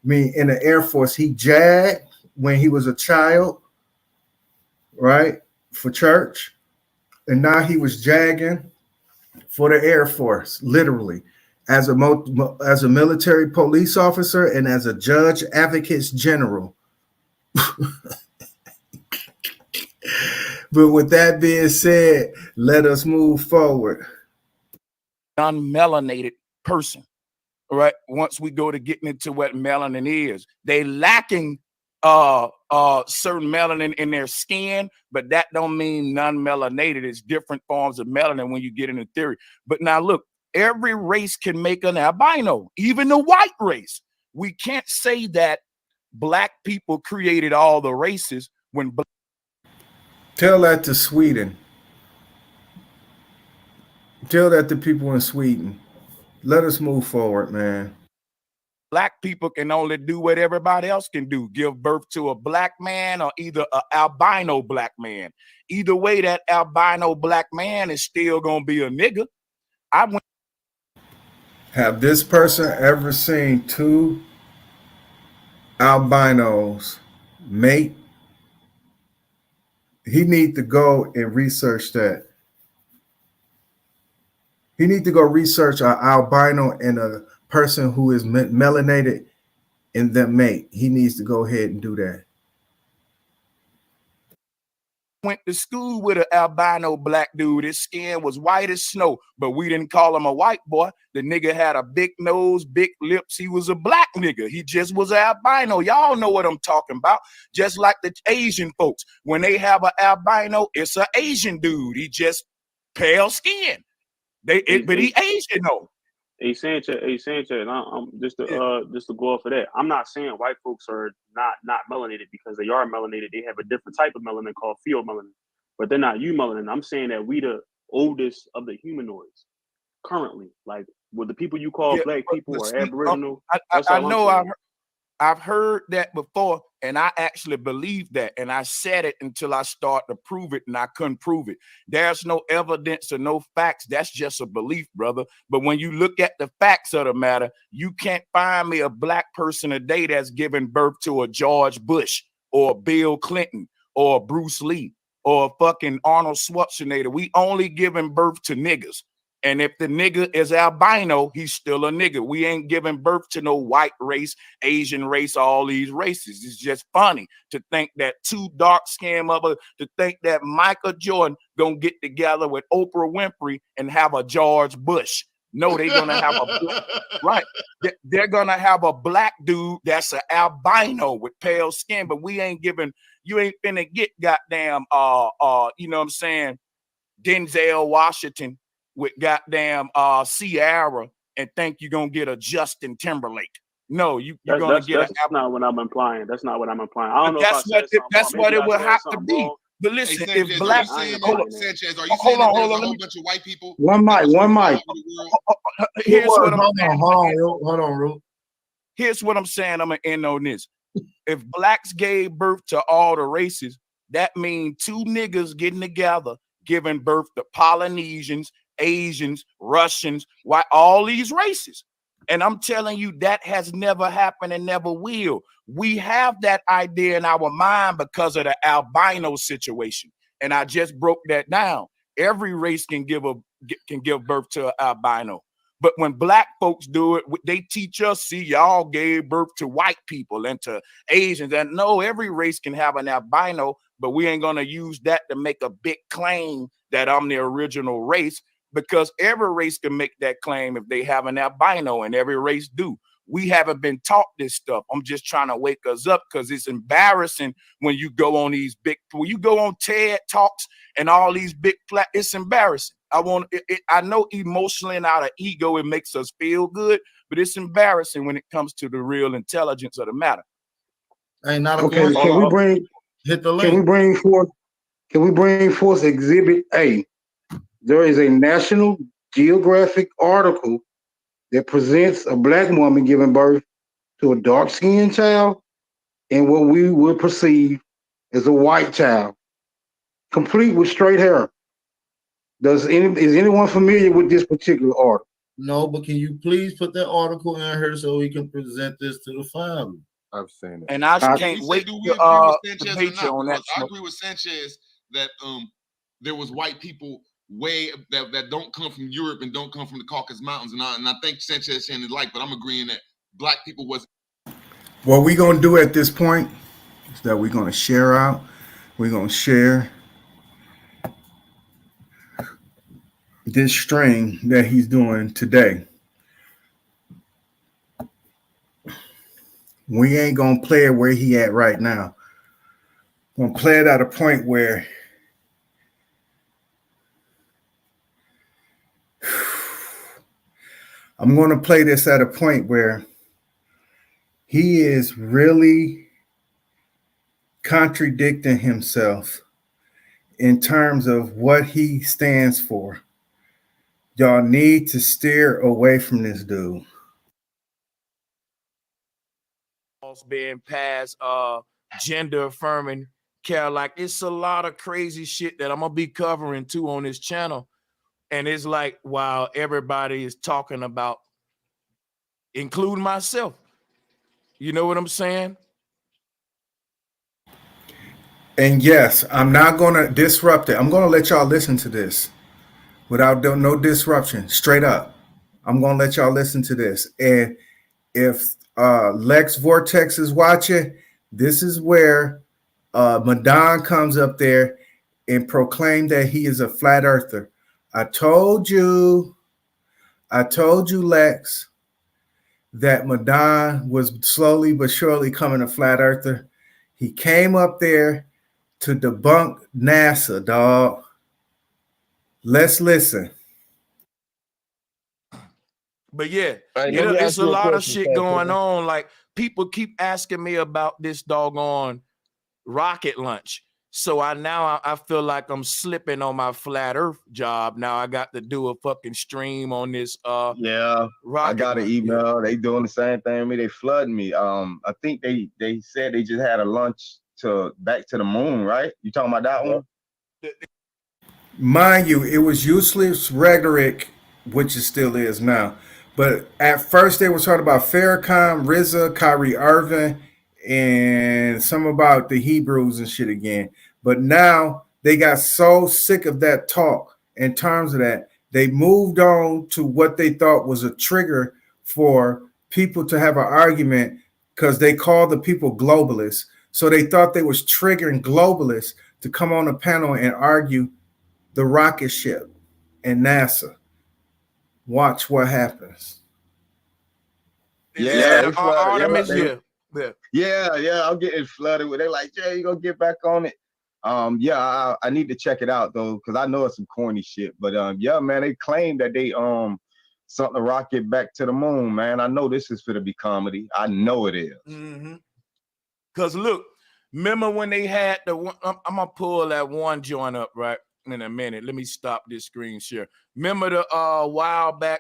I mean, in the Air Force, he jagged when he was a child, right, for church. And now he was jagging for the Air Force, literally, as a military police officer and as a judge advocates general. But with that being said, let us move forward. Unmelanated person, right? Once we go to getting into what melanin is, they lacking certain melanin in their skin, but that don't mean non-melanated. It's different forms of melanin when you get into theory. But now look, every race can make an albino, even the white race. We can't say that black people created all the races when tell that to Sweden. Tell that to people in Sweden. Let us move forward, man. Black people can only do what everybody else can do, give birth to a black man or either an albino black man. Either way, that albino black man is still going to be a nigga. Have this person ever seen two albinos mate? He need to go and research that. He need to go research an albino and a person who is melanated in them mate. He needs to go ahead and do that. Went to school with an albino black dude. His skin was white as snow, but we didn't call him a white boy. The nigga had a big nose, big lips. He was a black nigga. He just was an albino. Y'all know what I'm talking about. Just like the Asian folks. When they have an albino, it's an Asian dude. He just pale skin. But he Asian though. Hey Sanchez, I'm just to go off of that. I'm not saying white folks are not melanated because they are melanated. They have a different type of melanin called pheomelanin, but they're not eumelanin. I'm saying that we the oldest of the humanoids currently. Like with the people you call black people or Aboriginal. I know I've heard that before, and I actually believe that, and I said it until I started to prove it, and I couldn't prove it. There's no evidence or no facts. That's just a belief, brother. But when you look at the facts of the matter, you can't find me a black person today that's given birth to a George Bush or Bill Clinton or Bruce Lee or fucking Arnold Schwarzenegger. We only giving birth to niggas. And if the nigga is albino, he's still a nigga. We ain't giving birth to no white race, Asian race, all these races. It's just funny to think that two dark-skinned mother, to think that Michael Jordan gonna get together with Oprah Winfrey and have a George Bush. No, they're gonna have a right. They're gonna have a black dude that's an albino with pale skin, but we ain't giving. You ain't finna get goddamn you know what I'm saying, Denzel Washington with goddamn Ciara and think you're gonna get a Justin Timberlake. No, you're gonna get that's not what I'm implying. That's not what I'm implying. I don't know that's what it would have to be. But listen, hey, if black Sanchez, are you saying that there's a whole bunch of white people? One mic. Here's what I'm saying. Hold on, Ru. Here's what I'm saying. I'm gonna end on this. If blacks gave birth to all the races, that means two niggas getting together, giving birth to Polynesians, Asians, Russians, why all these races. And I'm telling you, that has never happened and never will. We have that idea in our mind because of the albino situation. And I just broke that down. Every race can give birth to an albino. But when black folks do it, they teach us, see, y'all gave birth to white people and to Asians. And no, every race can have an albino, but we ain't gonna use that to make a big claim that I'm the original race, because every race can make that claim if they have an albino, and every race do. we haven't been taught this stuff. I'm just trying to wake us up because it's embarrassing when you go on these when you go on TED Talks and all these it's embarrassing. I know emotionally and out of ego, it makes us feel good, but it's embarrassing when it comes to the real intelligence of the matter. Ain't not a okay, can we bring hit the link. Can we bring forth Exhibit A? There is a National Geographic article that presents a black woman giving birth to a dark-skinned child and what we would perceive as a white child, complete with straight hair. Is anyone familiar with this particular article? No, but can you please put that article in here so we can present this to the family? I've seen it. And I can't wait do we agree with Sanchez or not? on that. I agree with Sanchez that there was white people that don't come from Europe and don't come from the Caucasus Mountains, and I think Sanchez saying his like, but I'm agreeing that black people was. What we're gonna do at this point is that we're gonna share out. We're gonna share this string that he's doing today. We ain't gonna play it where he at right now. We're gonna play it at a point where I'm gonna play this at a point where he is really contradicting himself in terms of what he stands for. Y'all need to steer away from this dude. Being passed, gender affirming care, like it's a lot of crazy shit that I'm gonna be covering too on this channel. And it's like, while everybody is talking about, including myself, you know what I'm saying? And yes, I'm not gonna disrupt it. I'm gonna let y'all listen to this without no disruption, straight up. I'm gonna let y'all listen to this. And if Lex Vortex is watching, this is where Madon comes up there and proclaimed that he is a flat earther. I told you, Lex, that Madon was slowly but surely coming a flat earther. He came up there to debunk NASA, dog. Let's listen. But yeah, it's a lot of shit going on. Like, people keep asking me about this doggone rocket launch. So I feel like I'm slipping on my flat earth job. Now I got to do a fucking stream on this yeah, I got an email. Yeah. They doing the same thing to me. They flooding me. I think they said they just had a launch back to the moon, right? You talking about that one? Mind you, it was useless rhetoric, which it still is now. But at first they were talking about Farrakhan, RZA, Kyrie Irving, and some about the Hebrews and shit again. But now they got so sick of that talk in terms of that, they moved on to what they thought was a trigger for people to have an argument, because they called the people globalists. So they thought they was triggering globalists to come on a panel and argue the rocket ship and NASA. Watch what happens. Yeah, I'm getting flooded with. They like, Jay, you gonna get back on it? I need to check it out though, because I know it's some corny shit. But yeah, man, they claim that they sent the rocket back to the moon, man. I know this is for to be comedy. I know it is. Mm-hmm. Cause look, remember when they had the one? I'm gonna pull that one joint up right in a minute. Let me stop this screen share. Remember the while back,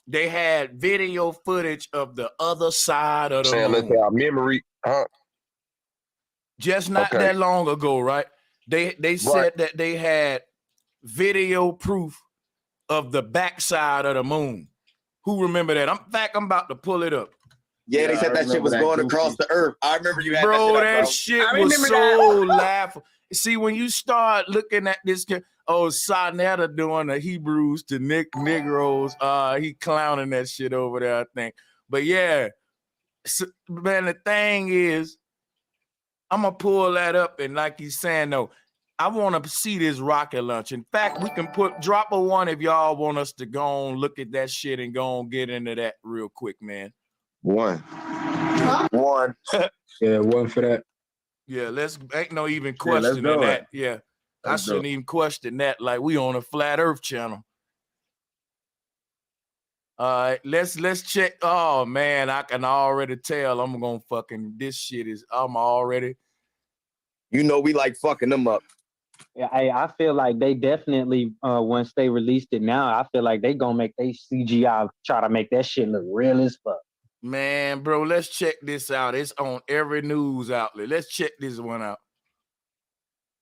they had video footage of the other side of the moon. Let's say our memory, Just not that long ago, right? They said that they had video proof of the backside of the moon. Who remember that? In fact, I'm about to pull it up. Yeah, they said that shit was going across the earth. I remember you had that shit up, bro. That shit was so laughable. See, when you start looking at this, Sarnetta doing the Hebrews to Negroes, he clowning that shit over there, I think. But yeah, man, the thing is, I'm gonna pull that up, and like he's saying, though, I want to see this rocket launch. In fact, we can drop a one if y'all want us to go on look at that shit and go on get into that real quick, man. One. One. Yeah, one for that. Yeah, ain't no even Yeah, let's questioning do that. it. Yeah, I Let's do shouldn't it. even question that. Like we on a flat Earth channel. All right, let's check. Oh man, I can already tell I'm gonna fucking this shit is. I'm already. You know we like fucking them up. Yeah, I feel like they definitely once they released it now, I feel like they gonna make they CGI try to make that shit look real as fuck. Man, bro, let's check this out. It's on every news outlet. Let's check this one out.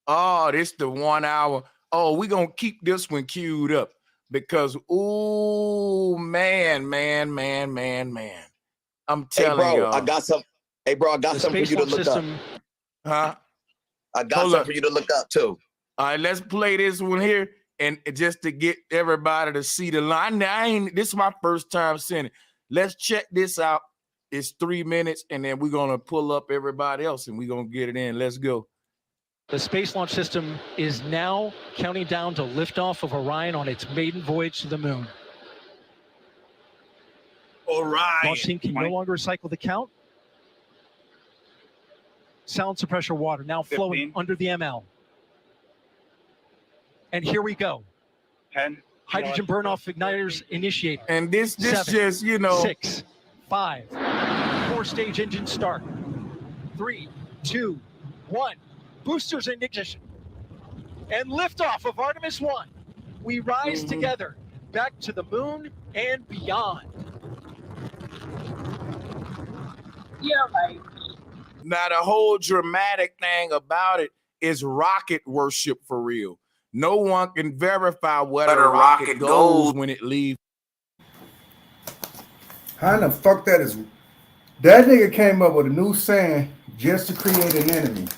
Oh, this the 1 hour. Oh, we gonna keep this one queued up because ooh, man. I'm telling y'all. I got some. Hey, bro, I got something for you to look up. Huh? I got something for you to look up too. All right, let's play this one here, and just to get everybody to see the line. This is my first time seeing it. Let's check this out. It's 3 minutes, and then we're gonna pull up everybody else, and we're gonna get it in. Let's go. The Space Launch System is now counting down to liftoff of Orion on its maiden voyage to the moon. Orion. Launch team can no longer cycle the count. Sound suppressor water now flowing under the ML. And here we go. 10. Hydrogen burn-off igniters initiated. And this 7, just, 6, 5, 4-stage engine start. 3, 2, 1. Boosters in ignition. And liftoff of Artemis 1. We rise together back to the moon and beyond. Yeah, right. Now, the whole dramatic thing about it is rocket worship for real. No one can verify where the rocket goes when it leaves. How in the fuck that is? That nigga came up with a new saying just to create an enemy.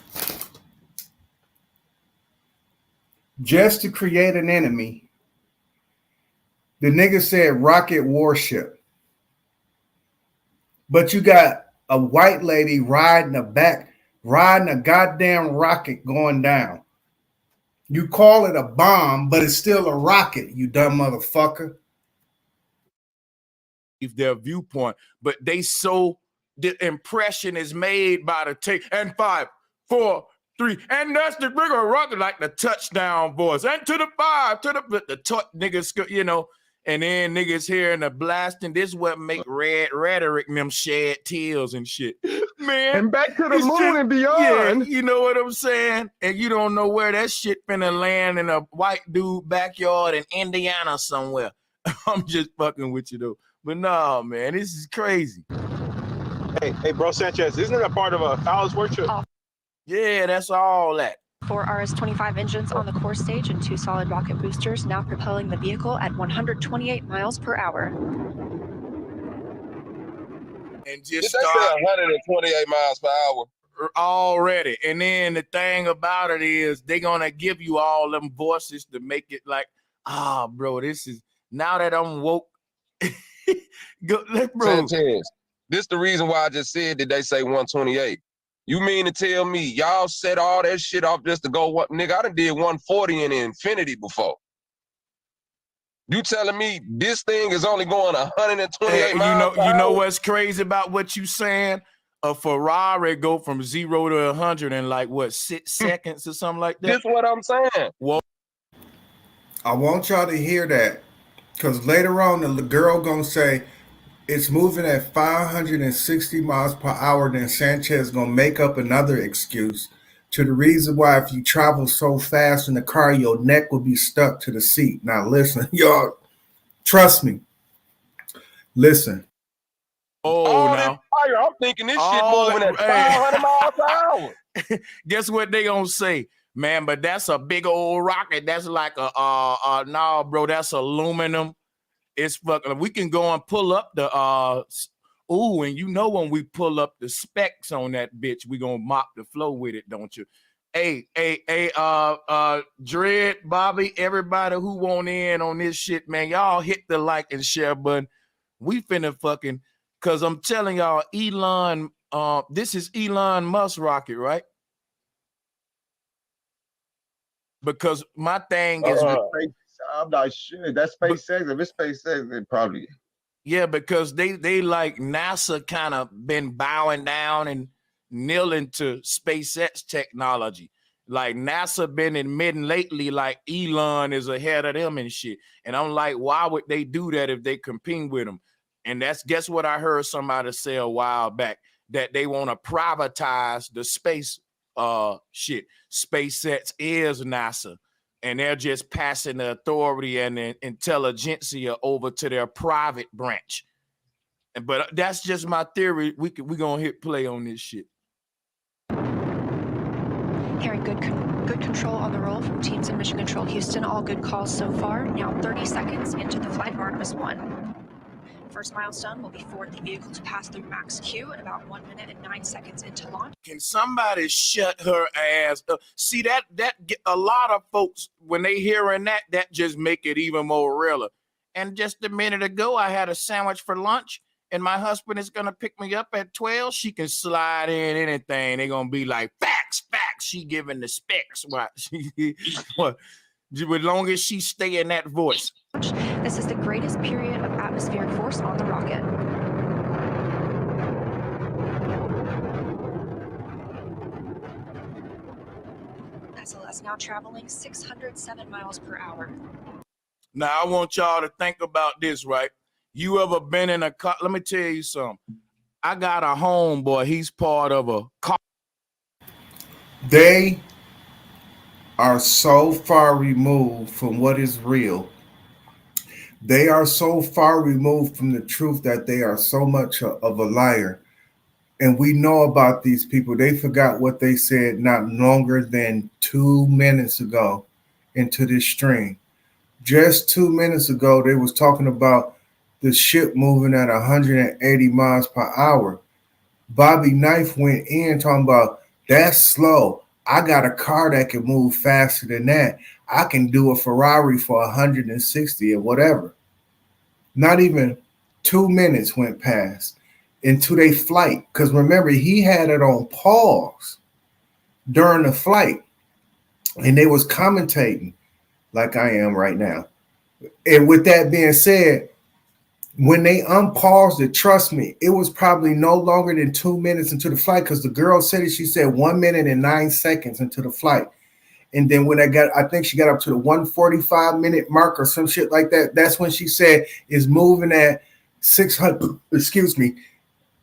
Just to create an enemy. The nigga said rocket warship. But you got a white lady riding a goddamn rocket going down. You call it a bomb, but it's still a rocket, you dumb motherfucker. Their viewpoint, but the impression is made by the take. And 5, 4, 3, and that's the bigger rocket, like the touchdown voice. And to the 5, to the niggas, and then niggas hearing the blasting. This what make rhetoric them shed tears and shit. Man, and back to the moon and beyond. Yeah, you know what I'm saying? And you don't know where that shit finna land in a white dude backyard in Indiana somewhere. I'm just fucking with you though. But no, man, this is crazy. Hey, bro, Sanchez, isn't it a part of a Fowler's worship? Yeah, that's all that. 4 RS-25 engines on the core stage and 2 solid rocket boosters now propelling the vehicle at 128 miles per hour. And just Did they say 128 miles per hour? Already. And then the thing about it is they're going to give you all them voices to make it like, bro, this is, now that I'm woke. Bro. Sanchez, this the reason why I just said that they say 128. You mean to tell me y'all set all that shit off just to go what? Nigga, I done did 140 in the Infinity before. You telling me this thing is only going 128 miles per hour? You know what's crazy about what you saying? A Ferrari go from 0 to 100 in like what, 6 seconds or something like that? That's what I'm saying. Well, I want y'all to hear that, because later on the girl gonna say it's moving at 560 miles per hour. Then Sanchez gonna make up another excuse to the reason why if you travel so fast in the car, your neck will be stuck to the seat. Now listen, y'all, trust me. Listen. Now. Fire, I'm thinking this shit moving at 500 miles per hour. Guess what they gonna say? Man, but that's a big old rocket. That's like no, bro, that's aluminum. It's fucking, we can go and pull up the and you know when we pull up the specs on that bitch, we gonna mop the flow with it, don't you? Hey, Dread, Bobby, everybody who want in on this shit, man, y'all hit the like and share button. We finna fucking, cause I'm telling y'all, Elon, this is Elon Musk rocket, right? Because my thing is I'm not sure. That's SpaceX. If it's SpaceX, it probably. Yeah, because they like NASA kind of been bowing down and kneeling to SpaceX technology. Like NASA been admitting lately, like Elon is ahead of them and shit. And I'm like, why would they do that if they compete with them? And that's guess what I heard somebody say a while back, that they want to privatize the space shit. SpaceX is NASA, and they're just passing the authority and the intelligentsia over to their private branch. But that's just my theory. We gonna hit play on this shit. Hearing good control on the roll from teams in Mission Control Houston. All good calls so far. Now 30 seconds into the flight of Artemis 1. First milestone will be for the vehicle to pass through max Q in about 1 minute and 9 seconds into launch. Can somebody shut her ass up? See, that a lot of folks, when they hearing that just make it even more realer. And just a minute ago, I had a sandwich for lunch, and my husband is gonna pick me up at 12. She can slide in anything. They're gonna be like, facts. She giving the specs. What? What? As long as she stay in that voice. This is the greatest period of atmospheric force on the rocket. SLS now traveling 607 miles per hour. Now, I want y'all to think about this, right? You ever been in a car? Let me tell you something. I got a homeboy. He's part of a car. They are so far removed from what is real. They are so far removed from the truth that they are so much of a liar. And we know about these people. They forgot what they said not longer than 2 minutes ago into this stream. Just 2 minutes ago, they was talking about the ship moving at 180 miles per hour. Bobby Knife went in talking about that's slow. I got a car that can move faster than that. I can do a Ferrari for 160 or whatever. Not even 2 minutes went past into their flight. Because remember, he had it on pause during the flight. And they was commentating like I am right now. And with that being said, when they unpaused it, trust me, it was probably no longer than 2 minutes into the flight, because the girl said it. She said 1 minute and 9 seconds into the flight. And then when I think she got up to the 145-minute mark or some shit like that. That's when she said is moving at 600,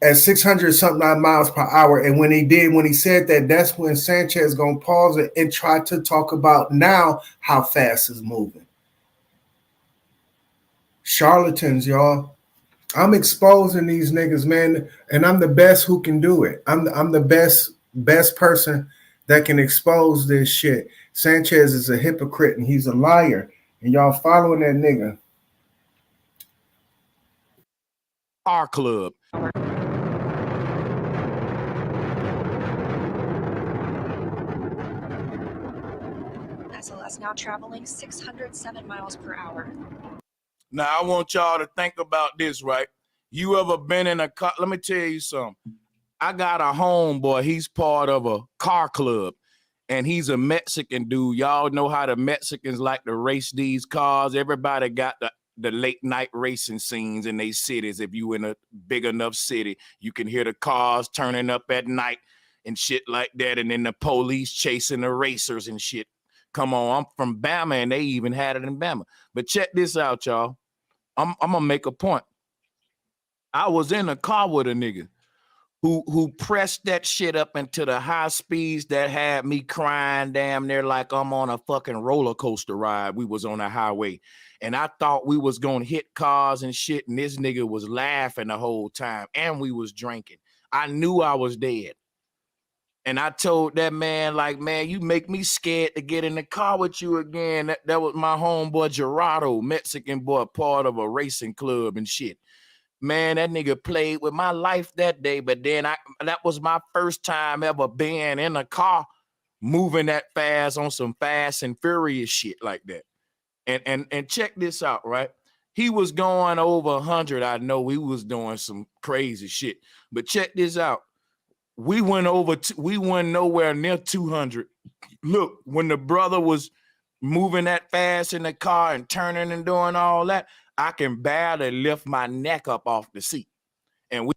at 600 something miles per hour. And when he said that, that's when Sanchez gonna pause it and try to talk about now how fast it's moving. Charlatans, y'all. I'm exposing these niggas, man, and I'm the best who can do it. I'm the best person that can expose this shit. Sanchez is a hypocrite and he's a liar, and y'all following that nigga. Our club. SLS now traveling 607 miles per hour. Now, I want y'all to think about this, right? You ever been in a car? Let me tell you something. I got a homeboy. He's part of a car club, and he's a Mexican dude. Y'all know how the Mexicans like to race these cars. Everybody got the late night racing scenes in their cities. If you in a big enough city, you can hear the cars turning up at night and shit like that, and then the police chasing the racers and shit. Come on, I'm from Bama, and they even had it in Bama. But check this out, y'all. I'm gonna make a point. I was in a car with a nigga who pressed that shit up into the high speeds that had me crying damn near like I'm on a fucking roller coaster ride. We was on a highway, and I thought we was gonna hit cars and shit, and this nigga was laughing the whole time, and we was drinking. I knew I was dead. And I told that man, like, man, you make me scared to get in the car with you again. That was my homeboy Gerardo, Mexican boy, part of a racing club and shit. Man, that nigga played with my life that day. But then that was my first time ever being in a car moving that fast on some Fast and Furious shit like that. And check this out, right? He was going over 100. I know he was doing some crazy shit. But check this out. We went nowhere near 200. Look, when the brother was moving that fast in the car and turning and doing all that, I can barely lift my neck up off the seat. And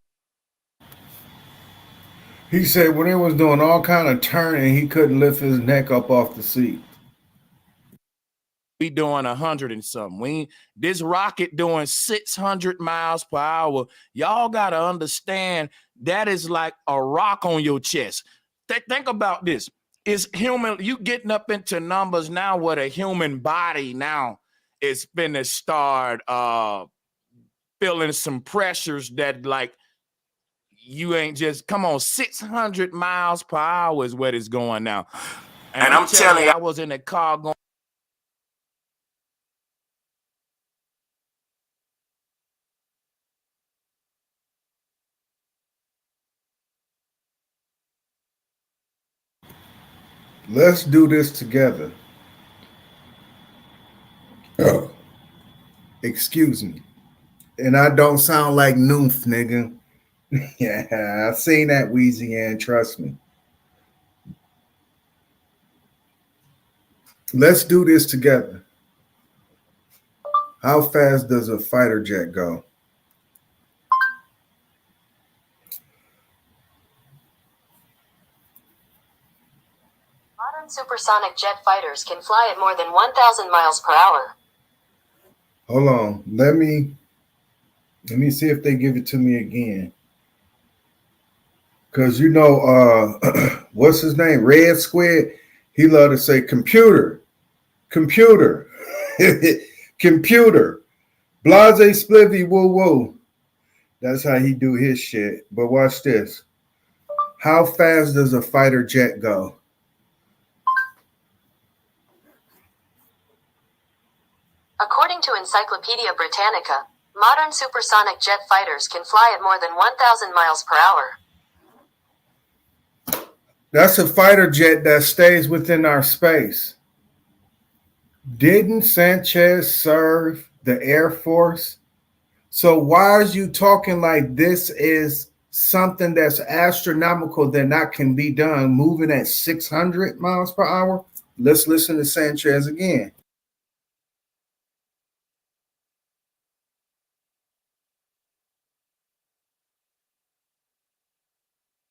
He said when it was doing all kind of turning, he couldn't lift his neck up off the seat. we doing 100 and something. This rocket doing 600 miles per hour. Y'all got to understand that is like a rock on your chest. Think about this. It's human. You getting up into numbers now where the human body now is finna start feeling some pressures that like you ain't just, come on, 600 miles per hour is what it's going now. And I'm telling you, I was in the car going. Let's do this together. Excuse me. And I don't sound like Noof, nigga. Yeah, I've seen that, Wheezy, and trust me. Let's do this together. How fast does a fighter jet go? Modern supersonic jet fighters can fly at more than 1,000 miles per hour. Hold on. Let me see if they give it to me again. Cause you know, what's his name? Red Squid. He love to say computer, computer, computer. Blase splivvy woo woo. That's how he do his shit. But watch this. How fast does a fighter jet go? According to Encyclopedia Britannica, modern supersonic jet fighters can fly at more than 1,000 miles per hour. That's a fighter jet that stays within our space. Didn't Sanchez serve the Air Force? So why is you talking like this is something that's astronomical that not can be done, moving at 600 miles per hour? Let's listen to Sanchez again.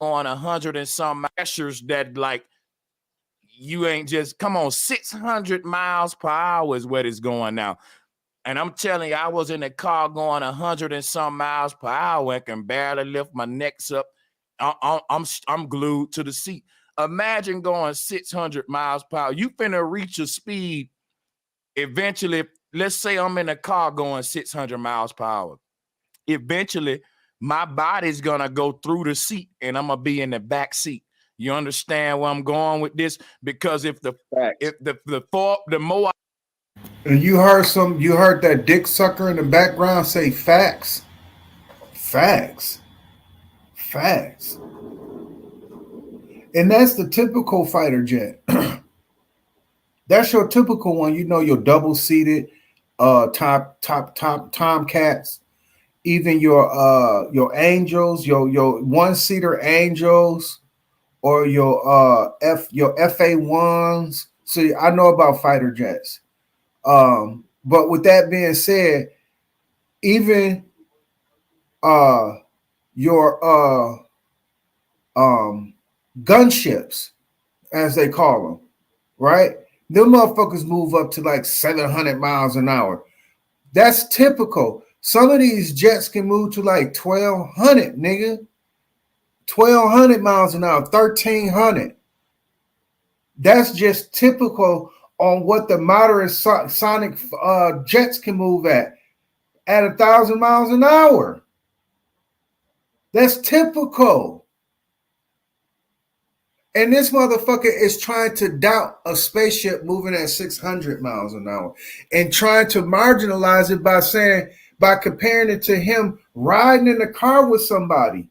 On 100 and some measures that like you ain't just, come on, 600 miles per hour is what it's going now. And I'm telling you, I was in the car going 100 and some miles per hour and can barely lift my necks up. I'm glued to the seat. Imagine going 600 miles per hour. You finna reach a speed eventually. Let's say I'm in a car going 600 miles per hour. Eventually, my body's gonna go through the seat and I'm gonna be in the back seat. You understand where I'm going with this? Because if the more And you heard that dick sucker in the background say facts. Facts. Facts. And that's the typical fighter jet. That's your typical one. You know, your double-seated Tomcats, even your Angels, your one-seater Angels, or your FA1s. See, I know about fighter jets. But with that being said, even your gunships, as they call them, right? Them motherfuckers move up to like 700 miles an hour. That's typical. Some of these jets can move to like 1,200, nigga. 1,200 miles an hour, 1,300. That's just typical on what the moderate sonic jets can move at 1,000 miles an hour. That's typical. And this motherfucker is trying to doubt a spaceship moving at 600 miles an hour and trying to marginalize it by comparing it to him riding in the car with somebody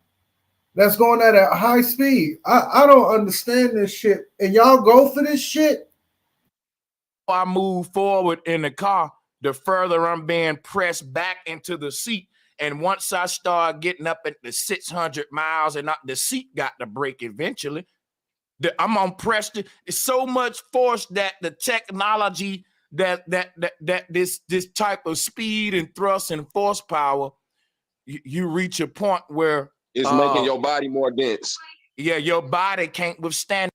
that's going at a high speed. I don't understand this shit. And y'all go for this shit? I move forward in the car, the further I'm being pressed back into the seat. And once I start getting up at the 600 miles and the seat got to break eventually, I'm on pressure. It's so much force that the technology that this type of speed and thrust and force power, you reach a point where it's making your body more dense. Yeah, your body can't withstand.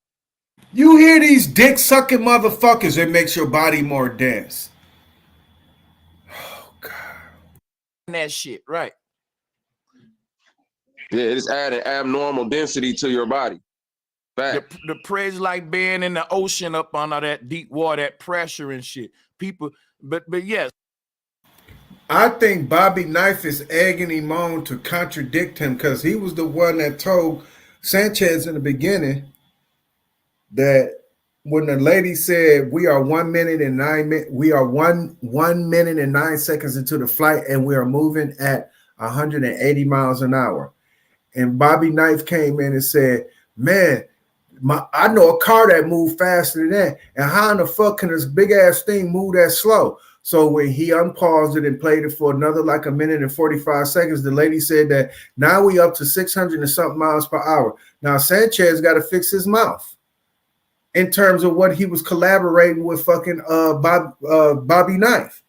You hear these dick sucking motherfuckers, it makes your body more dense. That shit, right? Yeah, it's adding abnormal density to your body. The pressure like being in the ocean up under that deep water, that pressure and shit. People, but yes. I think Bobby Knife is egging him on to contradict him because he was the one that told Sanchez in the beginning that when the lady said we are 1 minute and 9 minutes, we are 1 minute and 9 seconds into the flight and we are moving at 180 miles an hour. And Bobby Knife came in and said, man, I know a car that moved faster than that. And how in the fuck can this big ass thing move that slow? So when he unpaused it and played it for another like 1 minute and 45 seconds, the lady said that now we up to 600 and something miles per hour. Now Sanchez got to fix his mouth in terms of what he was collaborating with fucking Bobby Knife.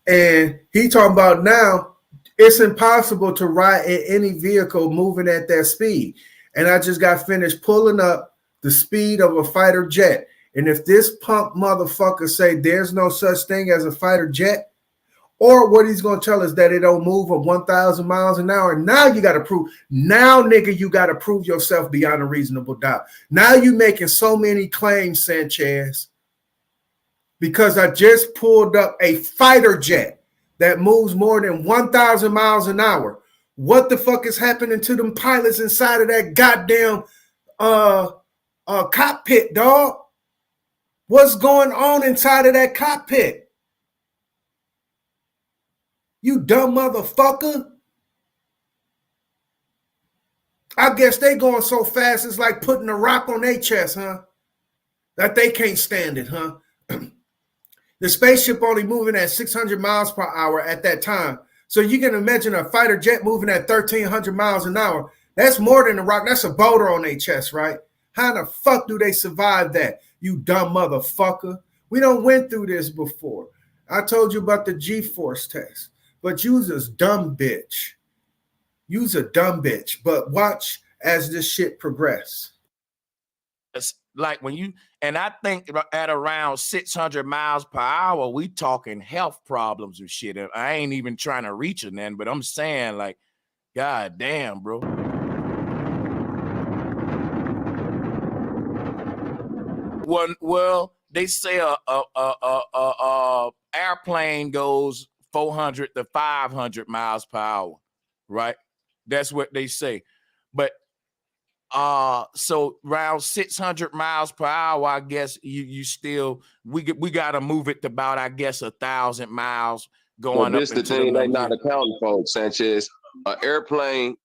And he talking about now it's impossible to ride in any vehicle moving at that speed. And I just got finished pulling up the speed of a fighter jet. And if this punk motherfucker say there's no such thing as a fighter jet, or what he's going to tell us that it don't move at 1,000 miles an hour, now you got to prove, now nigga, you got to prove yourself beyond a reasonable doubt. Now you making so many claims, Sanchez, because I just pulled up a fighter jet that moves more than 1,000 miles an hour. What the fuck is happening to them pilots inside of that goddamn cockpit, dog? What's going on inside of that cockpit? You dumb motherfucker. I guess they going so fast it's like putting a rock on their chest, huh? That they can't stand it, huh? The spaceship only moving at 600 miles per hour at that time. So you can imagine a fighter jet moving at 1,300 miles an hour. That's more than a rock. That's a boulder on their chest, right? How the fuck do they survive that, you dumb motherfucker? We don't went through this before. I told you about the G-force test, but you's a dumb bitch. You's a dumb bitch, but watch as this shit progress. It's like when you, and I think at around 600 miles per hour, we talking health problems and shit. And I ain't even trying to reach it then, but I'm saying like, God damn, bro. Well, they say a airplane goes 400 to 500 miles per hour, right? That's what they say. But so around 600 miles per hour, I guess you still we got to move it to about, I guess, 1,000 miles going up. This the thing they not accounting for, Sanchez. An airplane,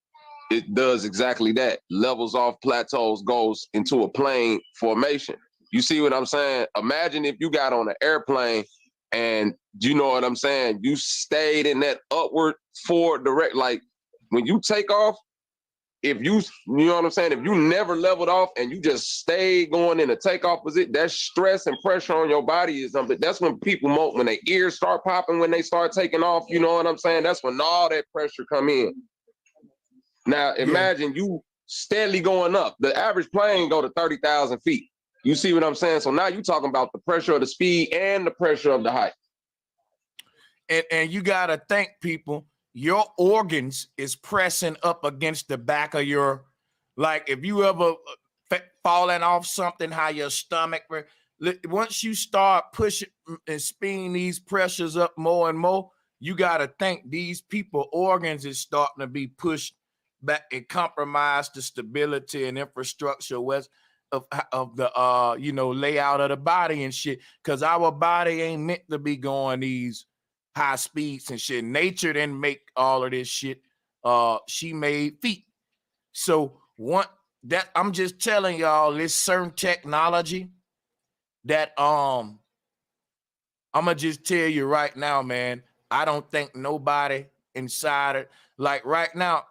it does exactly that. Levels off, plateaus, goes into a plane formation. You see what I'm saying? Imagine if you got on an airplane and you know what I'm saying, you stayed in that upward forward direct, like when you take off, if you know what I'm saying, if you never leveled off and you just stay going in a takeoff position, that stress and pressure on your body is something. That's when people when their ears start popping, when they start taking off, you know what I'm saying? That's when all that pressure come in. Now imagine you steadily going up. The average plane go to 30,000 feet. You see what I'm saying? So now you're talking about the pressure of the speed and the pressure of the height. And you gotta think, people, your organs is pressing up against the back of your, like if you ever falling off something, how your stomach, once you start pushing and spinning these pressures up more and more, you got to think these people organs is starting to be pushed back and compromise the stability and infrastructure of the layout of the body and shit, because our body ain't meant to be going these high speeds and shit. Nature didn't make all of this shit. She made feet. So I'm just telling y'all, this certain technology that I'm gonna just tell you right now, man. I don't think nobody inside it, like right now,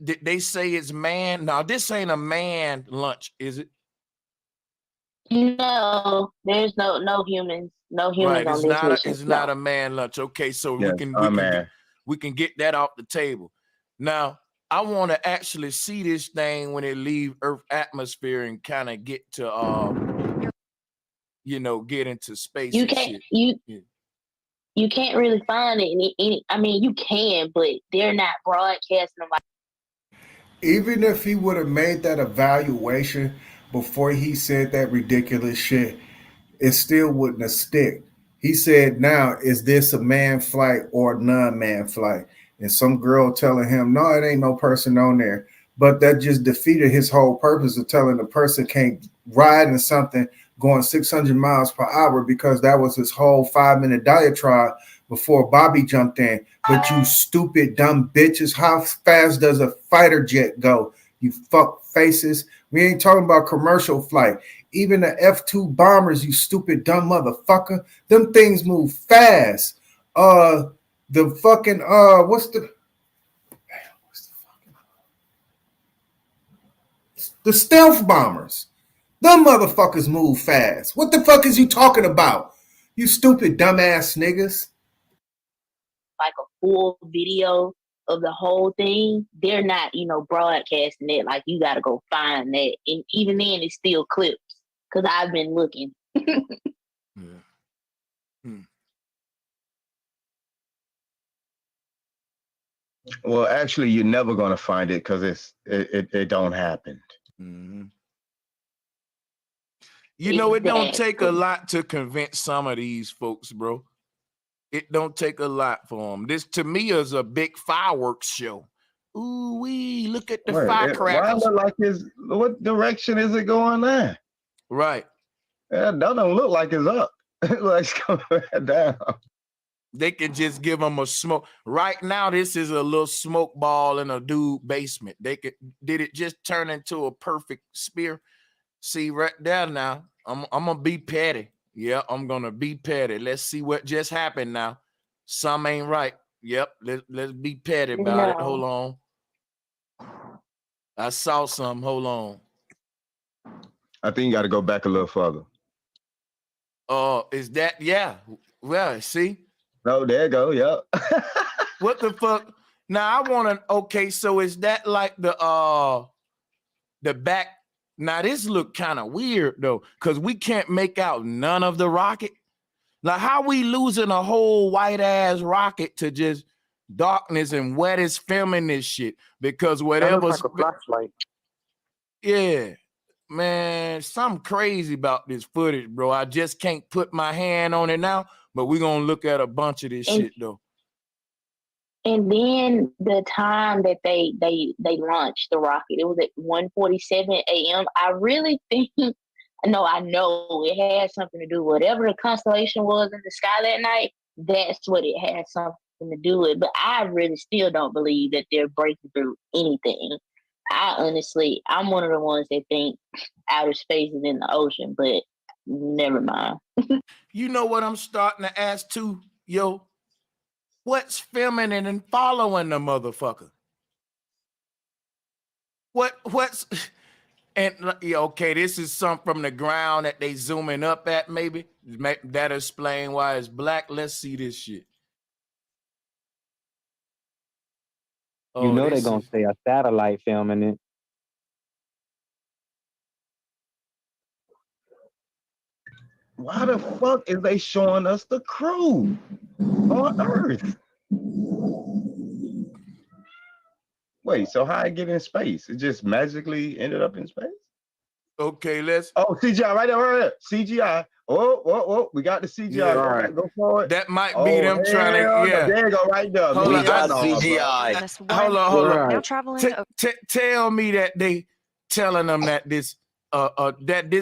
they say it's man. Now this ain't a man lunch, is it? No, there's no humans, no humans Right. on this mission. It's No. not a man lunch. Okay, so Yes, we can get that off the table. Now, I want to actually see this thing when it leave Earth atmosphere and kind of get to get into space You and can't shit. you can't really find it. I mean, you can, but they're not broadcasting them like. Even if he would have made that evaluation before he said that ridiculous shit, it still wouldn't have stick. He said, now, is this a man flight or a non-man flight? And some girl telling him, no, it ain't no person on there. But that just defeated his whole purpose of telling the person can't ride in something going 600 miles per hour, because that was his whole 5-minute diatribe before Bobby jumped in. But you stupid, dumb bitches, how fast does a fighter jet go? You fuck faces. We ain't talking about commercial flight. Even the F-2 bombers, you stupid, dumb motherfucker. Them things move fast. The fucking, the stealth bombers. Them motherfuckers move fast. What the fuck is you talking about? You stupid, dumbass niggas. Like a full video of the whole thing, they're not, broadcasting it. Like, you got to go find that. And even then, it's still clips, because I've been looking. Well, actually, you're never gonna find it because it don't happen. Mm-hmm. It don't take a lot to convince some of these folks, bro. It don't take a lot for them. This, to me, is a big fireworks show. Ooh wee! Look at the firecrackers. Why look like what direction is it going now? Right. That don't look like it's up. It looks like it's coming down. They can just give them a smoke. Right now, this is a little smoke ball in a dude basement. Did it just turn into a perfect spear? See right there now. I'm gonna be petty. Yeah, I'm gonna be petty. Let's see what just happened now. Some ain't right. Yep, let's be petty about it. Hold on. I saw some. Hold on. I think you got to go back a little further. Is that, yeah? Well, see. No, there you go. Yep. What the fuck? Now I want to. Okay, so is that like the back? Now this look kind of weird though, because we can't make out none of the rocket. Now how we losing a whole white ass rocket to just darkness and wet is filming this shit? Because whatever's like a flashlight. Yeah, man, something crazy about this footage, bro. I just can't put my hand on it now, but we're gonna look at a bunch of this shit though. And then the time that they launched the rocket, it was at 1:47 a.m. I really think, no, I know it had something to do with whatever the constellation was in the sky that night. That's what it had something to do with. But I really still don't believe that they're breaking through anything. I'm one of the ones that think outer space is in the ocean, but never mind. You know what I'm starting to ask too, yo? What's filming and following the motherfucker? What's and yeah, okay, this is something from the ground that they zooming up at, maybe. That explain why it's black. Let's see this shit. You know they're gonna say a satellite filming it. Why the fuck is they showing us the crew on Earth? Wait, so how it get in space? It just magically ended up in space? Okay, let's. Oh, CGI right there. CGI. Oh, we got the CGI. Yeah, Go, right. go for it. That might be them trying to. Yeah, there you go, right there. Hold on, CGI. Hold on. Now traveling. Tell me that they telling them that this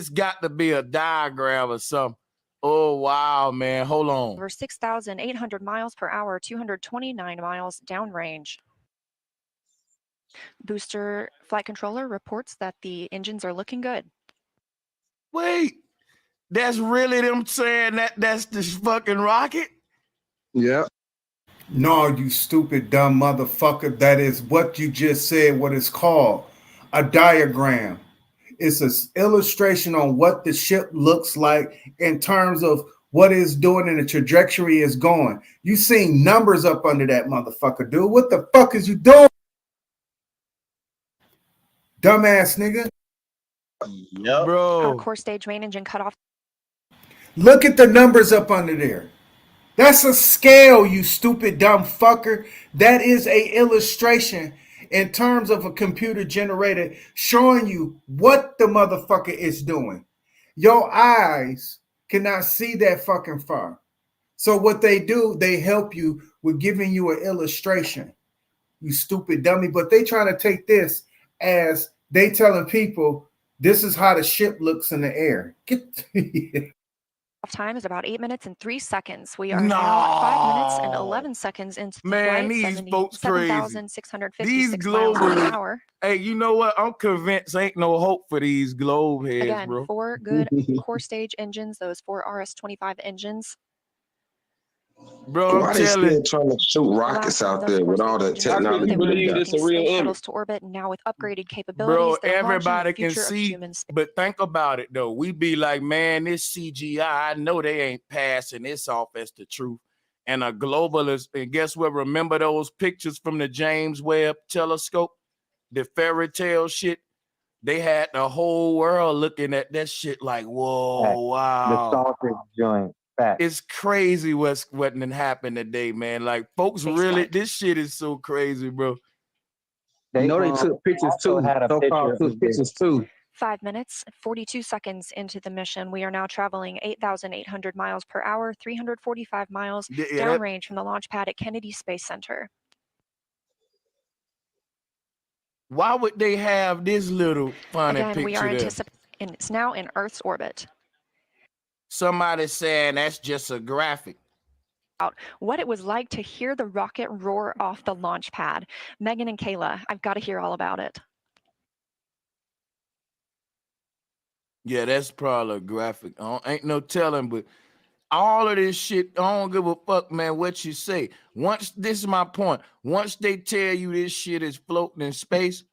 got to be a diagram or something. Oh wow, man. Hold on. Over 6,800 miles per hour, 229 miles downrange. Booster flight controller reports that the engines are looking good. Wait, that's really them saying that's this fucking rocket? Yeah. No, you stupid, dumb motherfucker. That is what you just said, what it's called. A diagram. It's an illustration on what the ship looks like in terms of what it's doing and the trajectory is going. You seeing numbers up under that motherfucker, dude. What the fuck is you doing? Dumbass nigga. Yep. Bro. Core stage main engine cut off. Look at the numbers up under there. That's a scale, you stupid dumb fucker. That is a illustration in terms of a computer generated showing you what the motherfucker is doing. Your eyes cannot see that fucking far. So what they do, they help you with giving you an illustration, you stupid dummy. But they trying to take this as they telling people this is how the ship looks in the air. Get Time is about 8 minutes and 3 seconds. We are now 5 minutes and 11 seconds into the Man, flight. these folks crazy. 7,656 miles per globalists. hour. Hey, you know what? I'm convinced ain't no hope for these globe heads, Again, bro. 4 good core stage engines, those 4 RS-25 engines. Bro, why they still trying to shoot rockets out there with all the technology? They were they got? taking space shuttles to orbit, and now with upgraded capabilities, Bro, they're launching everybody the can future of see, human space. but think about it though. We be like, man, this CGI, I know they ain't passing this off as the truth. And a globalist, and guess what? Remember those pictures from the James Webb telescope? The fairy tale shit? They had the whole world looking at that shit like, whoa, wow. The sausage joint. Fact. It's crazy what done happened today, man. Like, folks really, this shit is so crazy, bro. They took pictures too. So-called took pictures too. 5 minutes, 42 seconds into the mission. We are now traveling 8,800 miles per hour, 345 miles downrange from the launch pad at Kennedy Space Center. Why would they have this little funny Again, picture we are there? anticipating it's now in Earth's orbit. Somebody saying that's just a graphic. What it was like to hear the rocket roar off the launch pad. Megan and Kayla, I've got to hear all about it. Yeah, that's probably a graphic. Ain't no telling, but all of this shit, I don't give a fuck, man, what you say. This is my point. Once they tell you this shit is floating in space,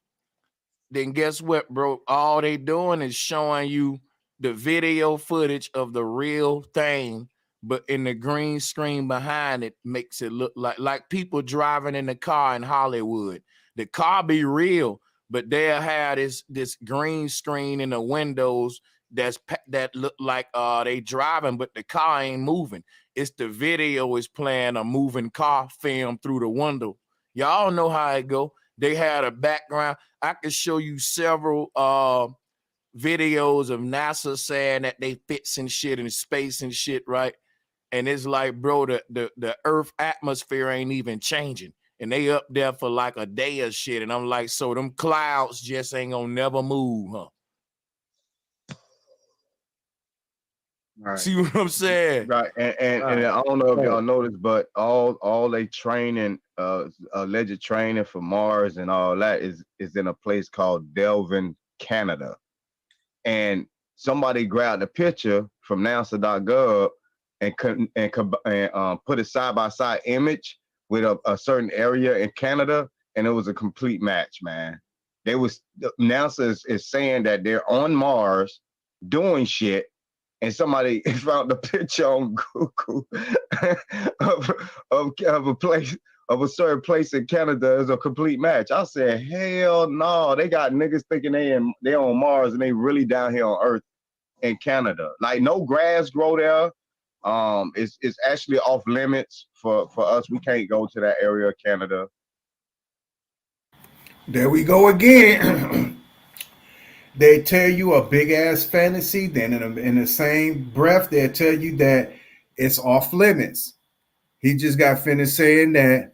then guess what, bro? All they doing is showing you the video footage of the real thing, but in the green screen behind it makes it look like people driving in the car in Hollywood. The car be real, but they'll have this green screen in the windows that look like they driving, but the car ain't moving. It's the video is playing a moving car film through the window. Y'all know how it go. They had a background. I could show you several videos of NASA saying that they fixing shit in space and shit, right? And it's like, bro, the Earth atmosphere ain't even changing. And they up there for like a day or shit. And I'm like, so them clouds just ain't gonna never move, huh? Right. See what I'm saying? Right. And I don't know if y'all noticed, but all they training, alleged training for Mars and all that is in a place called Delvin, Canada. And somebody grabbed a picture from NASA.gov and put a side-by-side image with a certain area in Canada, and it was a complete match, man. NASA is saying that they're on Mars doing shit, and somebody found the picture on Google of a place, of a certain place in Canada is a complete match. I said, hell no, they got niggas thinking they on Mars and they really down here on Earth in Canada. Like no grass grow there. It's actually off limits for us. We can't go to that area of Canada. There we go again. They tell you a big ass fantasy, then in the same breath, they'll tell you that it's off limits. He just got finished saying that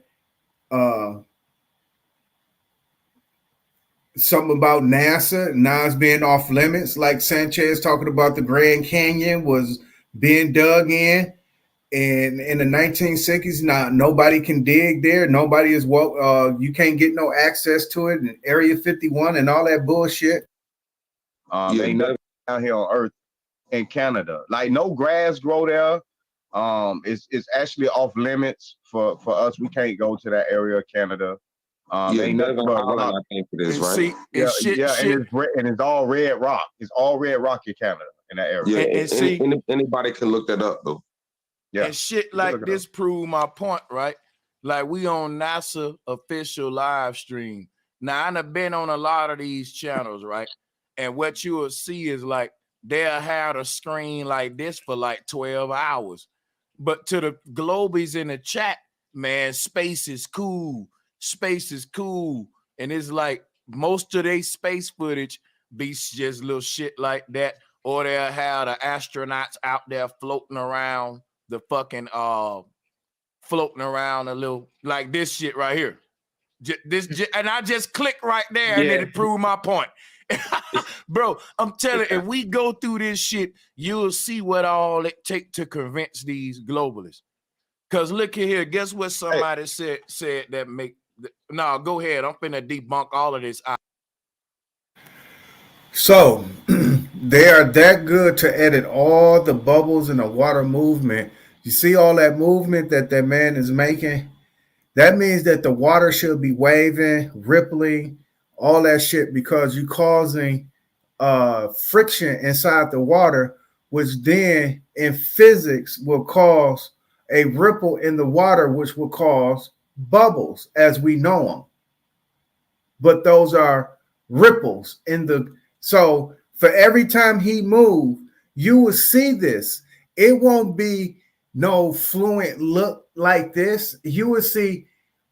something about NASA, Nas being off limits, like Sanchez talking about the Grand Canyon was being dug in. And in the 1960s, nobody can dig there. Nobody is you can't get no access to it. And Area 51 and all that bullshit. Ain't nothing down here on Earth in Canada. Like no grass grow there. It's actually off limits for us. We can't go to that area of Canada. Ain't nothing Devin but Holland, rock. I think it is, And right? see, Yeah, and shit, yeah, shit. and it's all red rock. It's all red rock in Canada in that area. Yeah, and see, anybody can look that up though. Yeah, and shit you can like look it this prove my point, right? Like we on NASA official live stream. Now I done been on a lot of these channels, right? And what you will see is like they'll have a screen like this for like 12 hours. But to the globies in the chat, man, space is cool. Space is cool. And it's like most of their space footage be just little shit like that. Or they'll have the astronauts out there floating around the fucking floating around a little like this shit right here. And I just click right there and then it proved my point. Bro, I'm telling you, if we go through this shit, you'll see what all it take to convince these globalists. Cause look at here, guess what somebody said that make no, go ahead. I'm finna debunk all of this. So they are that good to edit all the bubbles in the water movement. You see all that movement that man is making? That means that the water should be waving, rippling, all that shit because you're causing friction inside the water, which then in physics will cause a ripple in the water, which will cause bubbles as we know them. But those are ripples in the. So for every time he moved, you will see this. It won't be no fluent look like this. You will see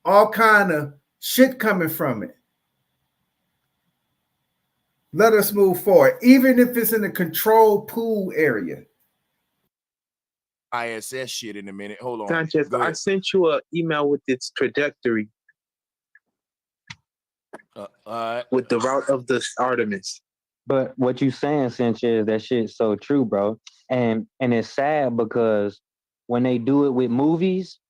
all kind of shit coming from it. Let us move forward, even if it's in a controlled pool area. ISS shit in a minute. Hold on. Sanchez, I sent you an email with its trajectory. With the route of the Artemis. But what you saying, Sanchez, that shit's so true, bro. And it's sad because when they do it with movies,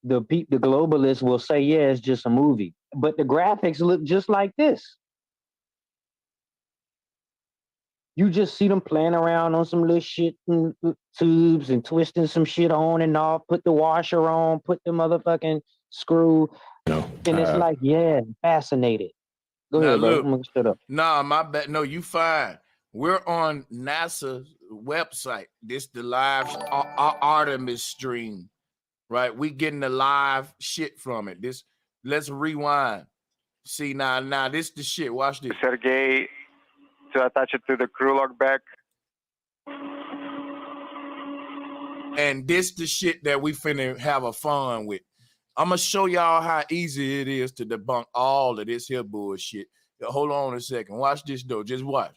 the globalists will say, yeah, it's just a movie. But the graphics look just like this. You just see them playing around on some little shit and tubes and twisting some shit on and off, put the washer on, put the motherfucking screw. And it's like, yeah, fascinated. Go ahead, bro. I'm gonna shut up. Nah, my bad. No, you fine. We're on NASA's website. This the live Artemis stream, right? We getting the live shit from it. This, let's rewind. See now this the shit. Watch this. Sergey, to attach it to the crew log back. And this the shit that we finna have a fun with. I'm gonna show y'all how easy it is to debunk all of this here bullshit. Hold on a second. Watch this though. Just watch.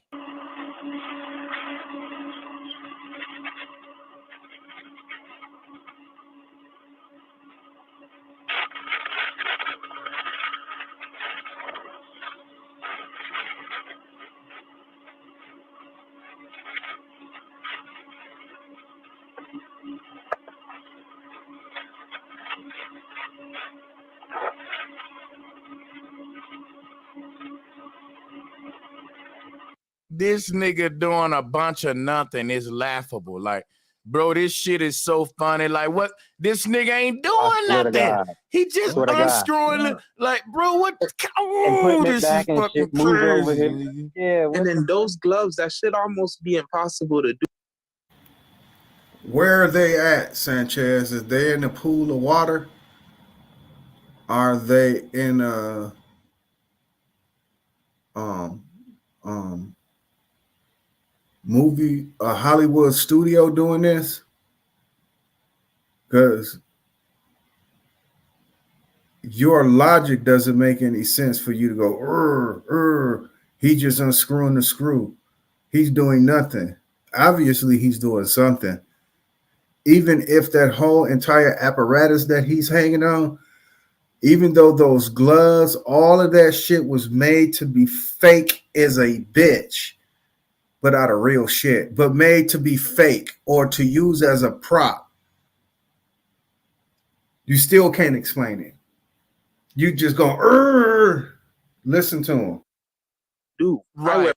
This nigga doing a bunch of nothing is laughable. Like, bro, this shit is so funny. Like, what? This nigga ain't doing nothing. He just unscrewing. Like, bro, what? Oh, this is fucking crazy. Yeah, and then those gloves, that shit almost be impossible to do. Where are they at, Sanchez? Is they in the pool of water? Are they in a movie, a Hollywood studio doing this? Because your logic doesn't make any sense for you to go, he just unscrewing the screw. He's doing nothing. Obviously, he's doing something. Even if that whole entire apparatus that he's hanging on, even though those gloves, all of that shit was made to be fake as a bitch, but out of real shit, but made to be fake or to use as a prop. You still can't explain it. You just go, listen to him. Dude, right.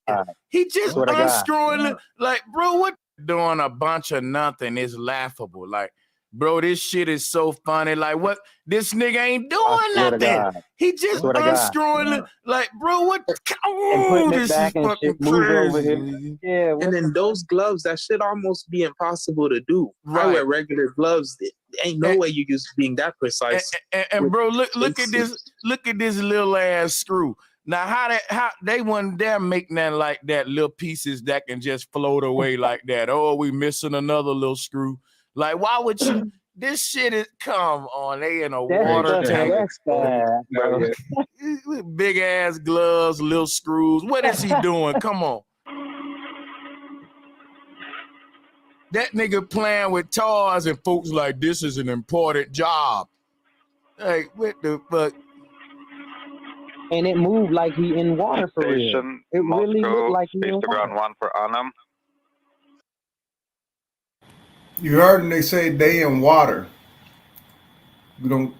He just unscrewing. Like, bro, what? Doing a bunch of nothing is laughable. Like, Bro, this shit is so funny. Like, what? This nigga ain't doing swear to nothing. God. He just Swear to God. unscrewing. Like, bro, what? And Oh, putting it this is back and fucking shit, move over crazy. here. Yeah, And then those gloves, that shit almost be impossible to do. I Right. wear regular gloves. Ain't no way you just being that precise. And bro, look at this. Look at this little ass screw. Now, how they wasn't there make nothing like that, little pieces that can just float away like that. Oh, we missing another little screw. Like, why would you? This shit is, come on, they in a water tank. That's bad, bro. With big ass gloves, little screws. What is he doing? Come on. That nigga playing with toys and folks like, this is an important job. Like, what the fuck? And it moved like he in water for real. Station It really Moscow, looked like he space in to ground water. 1 for Anam. You heard them, they say they in water. We don't.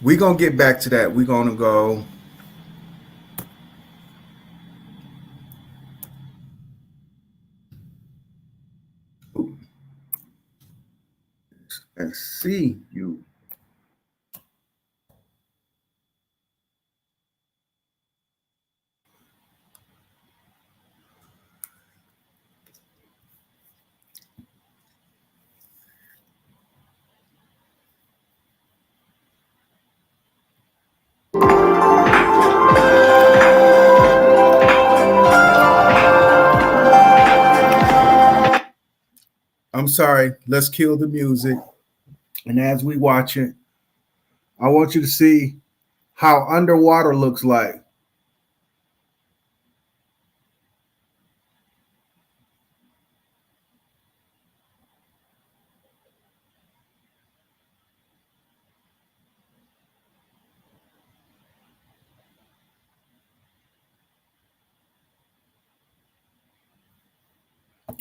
We gonna get back to that. We gonna go. And see you. I'm sorry. Let's kill the music. And as we watch it, I want you to see how underwater looks like.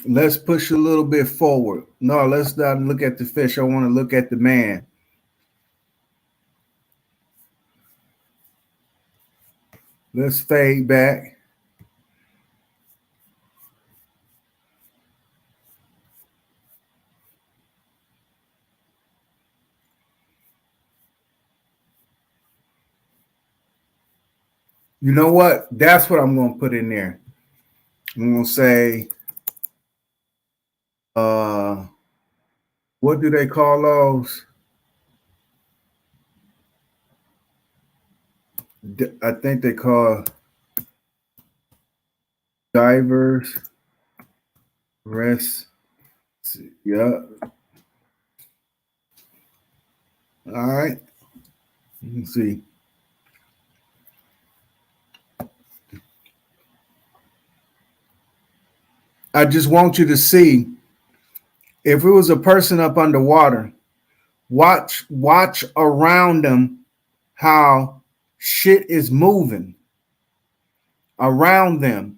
Let's push a little bit forward. No, let's not look at the fish. I want to look at the man. Let's fade back. You know what? That's what I'm going to put in there. I'm going to say, what do they call those? I think they call divers. Rest. Yeah. All right. You can see. I just want you to see if it was a person up underwater, watch around them how shit is moving around them.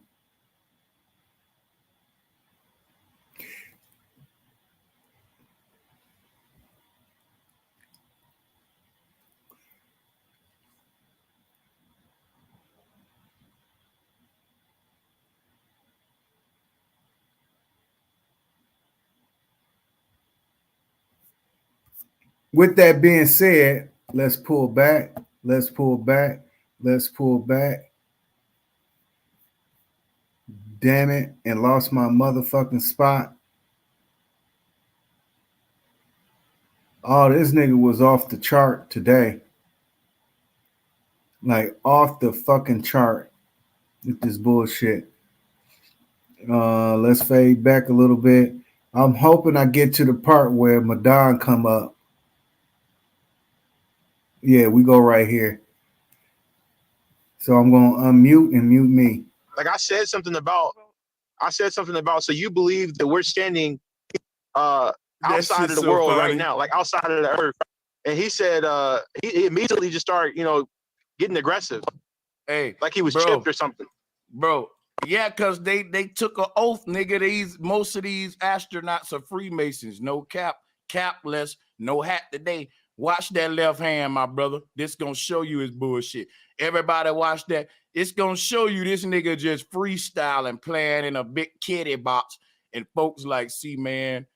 With that being said, let's pull back. Let's pull back. Let's pull back. Damn it. And lost my motherfucking spot. Oh, this nigga was off the chart today. Like off the fucking chart with this bullshit. Let's fade back a little bit. I'm hoping I get to the part where Madon come up. Yeah, we go right here. So I'm going to unmute and mute me. Like I said something about, so you believe that we're standing outside of the world right now, like outside of the earth. And he said he immediately just started, getting aggressive. Hey, like he was chipped or something. Bro, Yeah, because they took an oath, nigga. Most of these astronauts are Freemasons. No capless, no hat today. Watch that left hand, my brother. This gonna show you his bullshit. Everybody watch that. It's gonna show you this nigga just freestyling, playing in a big kitty box. And folks like, see, man,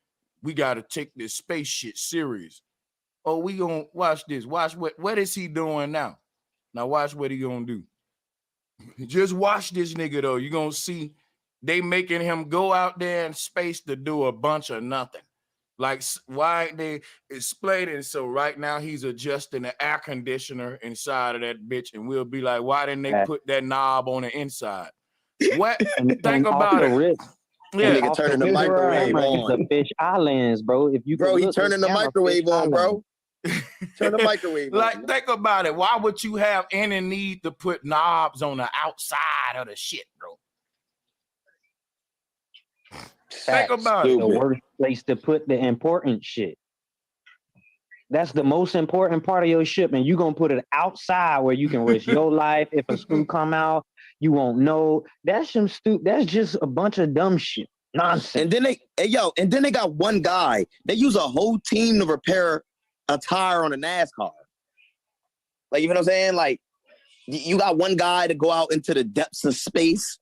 we gotta take this space shit serious. Oh, we gonna watch this. Watch what is he doing now? Now watch what he gonna do. Just watch this nigga though. You're gonna see they making him go out there in space to do a bunch of nothing. Like, why they explaining? So right now he's adjusting the air conditioner inside of that bitch, and we'll be like, why didn't they put that knob on the inside? What? Think about it. Yeah, nigga turning the microwave on. The fish islands, bro. If you bro, he turning the microwave on, bro. Turn the microwave on. Like, think about it. Why would you have any need to put knobs on the outside of the shit, bro? Think about it. The worst place to put the important shit. That's the most important part of your ship, and you're gonna put it outside where you can risk your life. If a screw come out, you won't know. That's some that's just a bunch of dumb shit. Nonsense. And then they got one guy. They use a whole team to repair a tire on a NASCAR. Like, you know what I'm saying? Like, you got one guy to go out into the depths of space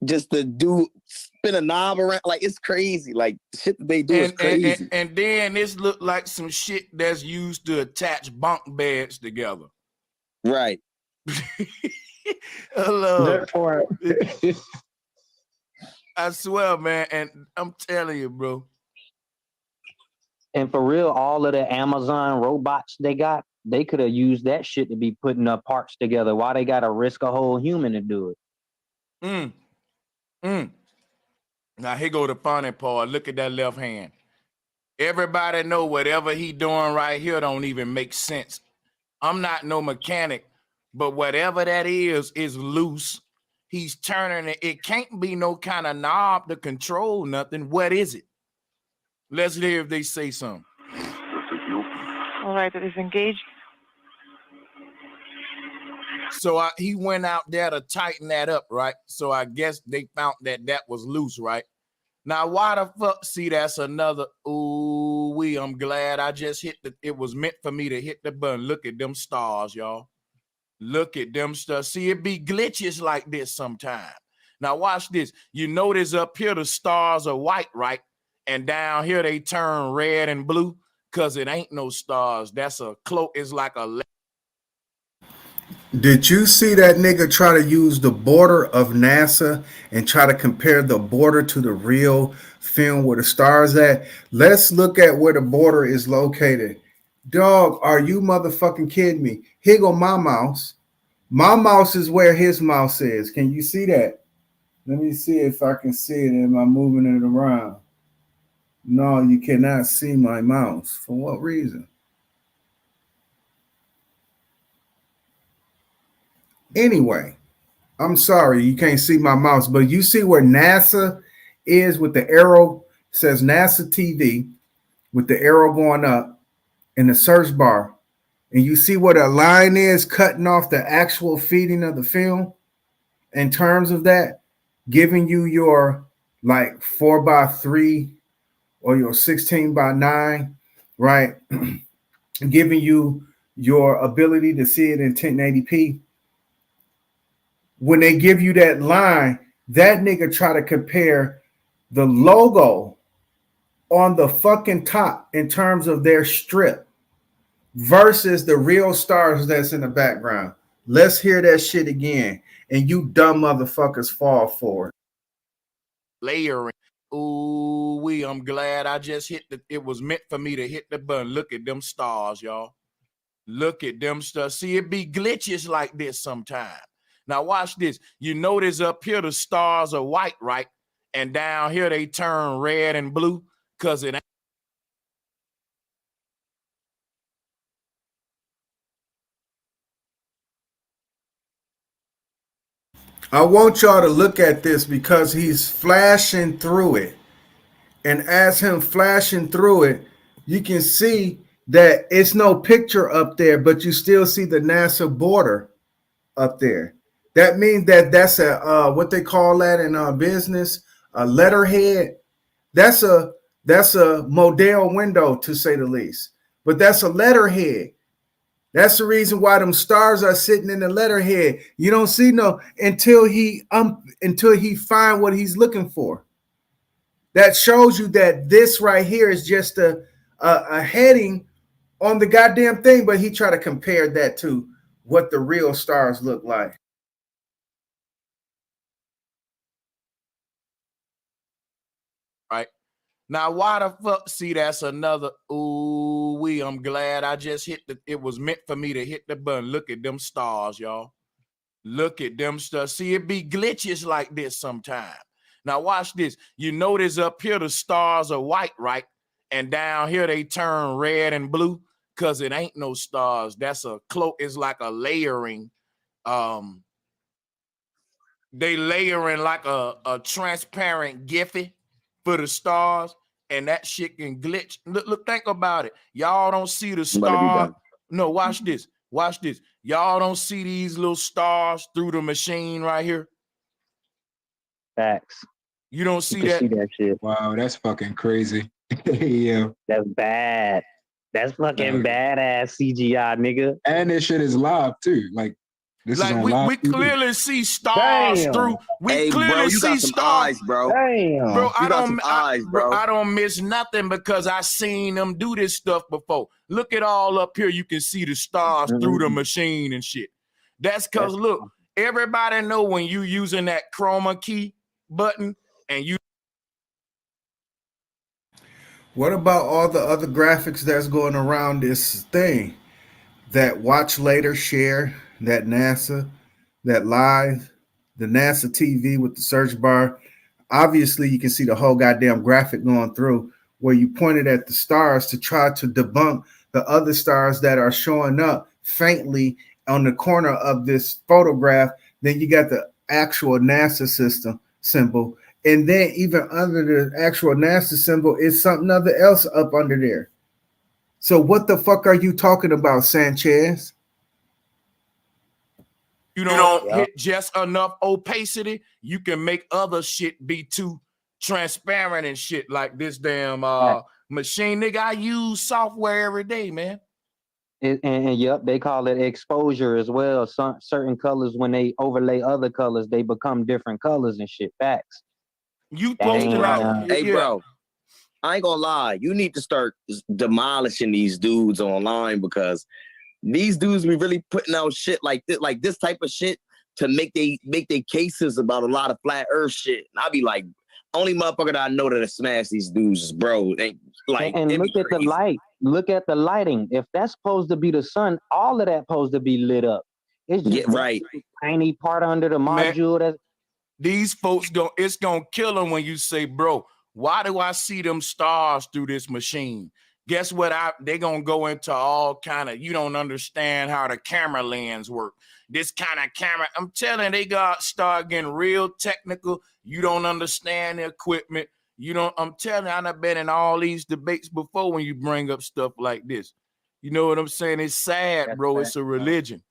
just to spin a knob around. Like, it's crazy. Like, shit that they do is crazy. And then this look like some shit that's used to attach bunk beds together. Right. Hello. I swear, man, and I'm telling you, bro. And for real, all of the Amazon robots they got, they could have used that shit to be putting up parts together. Why they got to risk a whole human to do it? Now here go the funny part. Look at that left hand. Everybody know whatever he doing right here don't even make sense. I'm not no mechanic, but whatever that is loose. He's turning it. It can't be no kind of knob to control nothing. What is it? Let's hear if they say something. All right, it is engaged. So he went out there to tighten that up, right? So I guess they found that was loose, right? Now, why the fuck? See, that's another. I'm glad I just hit it was meant for me to hit the button. Look at them stars, y'all. Look at them stars. See, it be glitches like this sometimes. Now, watch this. You notice up here the stars are white, right? And down here they turn red and blue because it ain't no stars. That's a cloak. It's like a. Did you see that nigga try to use the border of NASA and try to compare the border to the real film where the stars at? Let's look at where the border is located. Dog, are you motherfucking kidding me? Here go my mouse. My mouse is where his mouse is. Can you see that? Let me see if I can see it. Am I moving it around? No, you cannot see my mouse. For what reason? Anyway, I'm sorry you can't see my mouse, but you see where NASA is with the arrow. It says NASA TV with the arrow going up in the search bar. And you see where the line is cutting off the actual feeding of the film in terms of that, giving you your like 4x3 or your 16x9, right? Giving you your ability to see it in 1080p. When they give you that line, that nigga try to compare the logo on the fucking top in terms of their strip versus the real stars that's in the background. Let's hear that shit again. And you dumb motherfuckers fall for it. Layering. I'm glad I just hit it was meant for me to hit the button. Look at them stars, y'all. Look at them stars. See, it be glitches like this sometimes. Now watch this. You notice up here the stars are white, right? And down here they turn red and blue because it ain't. I want y'all to look at this because he's flashing through it. And as him flashing through it, you can see that it's no picture up there, but you still see the NASA border up there. That means that that's a what they call that in business, a letterhead. That's a model window to say the least. But that's a letterhead. That's the reason why them stars are sitting in the letterhead. You don't see no until he find what he's looking for. That shows you that this right here is just a heading on the goddamn thing, but he try to compare that to what the real stars look like. Right. Now, why the fuck? See, that's another. Ooh, I'm glad I just hit it was meant for me to hit the button. Look at them stars, y'all. Look at them stars. See, it be glitches like this sometimes. Now, watch this. You notice up here the stars are white, right? And down here they turn red and blue because it ain't no stars. That's a cloak. It's like a layering. They layering like a transparent Giphy for the stars, and that shit can glitch. Look, think about it. Y'all don't see the star. No, watch this. Watch this. Y'all don't see these little stars through the machine right here. Facts. You don't see you that? See that shit. Wow, that's fucking crazy. Yeah. That's bad. That's fucking badass CGI, nigga. And this shit is live too. Like this like is on we live TV. clearly see stars through. We clearly see stars, eyes, bro. Damn. Bro, bro. I don't miss nothing because I seen them do this stuff before. Look at all up here. You can see the stars through the machine and shit. That's because look, everybody know when you using that chroma key button and you. What about all the other graphics that's going around this thing? That watch later share, that NASA, that live, the NASA TV with the search bar. Obviously, you can see the whole goddamn graphic going through where you pointed at the stars to try to debunk the other stars that are showing up faintly on the corner of this photograph. Then you got the actual NASA system symbol. And then even under the actual NASA symbol is something other else up under there. So what the fuck are you talking about, Sanchez? You don't hit just enough opacity, you can make other shit be too transparent and shit like this damn machine. Nigga, I use software every day, man. And yep, they call it exposure as well. Certain colors, when they overlay other colors, they become different colors and shit. Facts. You posted out. Hey, bro. I ain't gonna lie. You need to start demolishing these dudes online because these dudes be really putting out shit like this type of shit to make they cases about a lot of flat earth shit. And I be like, only motherfucker that I know that smash these dudes is bro. They, like, and look at the light. Look at the lighting. If that's supposed to be the sun, all of that supposed to be lit up. It's just right. Tiny part under the module. Man, these folks it's gonna kill them when you say, bro, why do I see them stars through this machine? Guess what? They gonna go into all kind of, you don't understand how the camera lens work. This kind of camera, I'm telling, they got start getting real technical. You don't understand the equipment. I'm telling you, I've been in all these debates before when you bring up stuff like this. You know what I'm saying? It's sad, bro. It's a religion.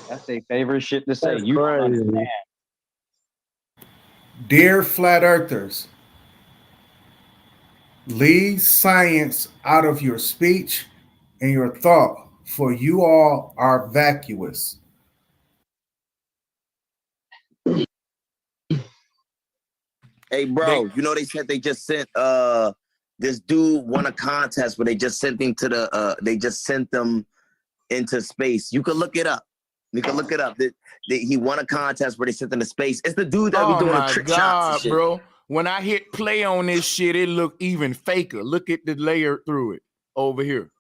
That's their favorite shit to say. You don't understand. Dear Flat Earthers, leave science out of your speech and your thought, for you all are vacuous. Hey, bro, you know they said they just sent this dude won a contest where they just sent him to them into space. You can look it up. He won a contest where they sent him to space. It's the dude that be doing the trick shots and shit. Bro. When I hit play on this shit, it looked even faker. Look at the layer through it over here.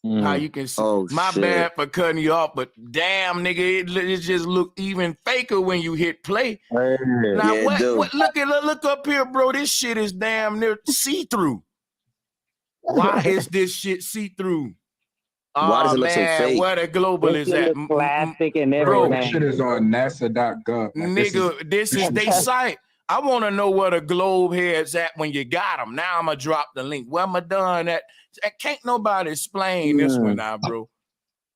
How you can see. My bad for cutting you off, but damn, nigga, it just look even faker when you hit play. Now, what? Look up here, bro. This shit is damn near see-through. Why is this shit see-through? Why does it look so fake? Where the global is at? Plastic and everything. Bro, this shit is on NASA.gov. Like, nigga, this is they site. I want to know where the globe head's at when you got them. Now I'm going to drop the link. Where am I done at? Can't nobody explain this one now, bro.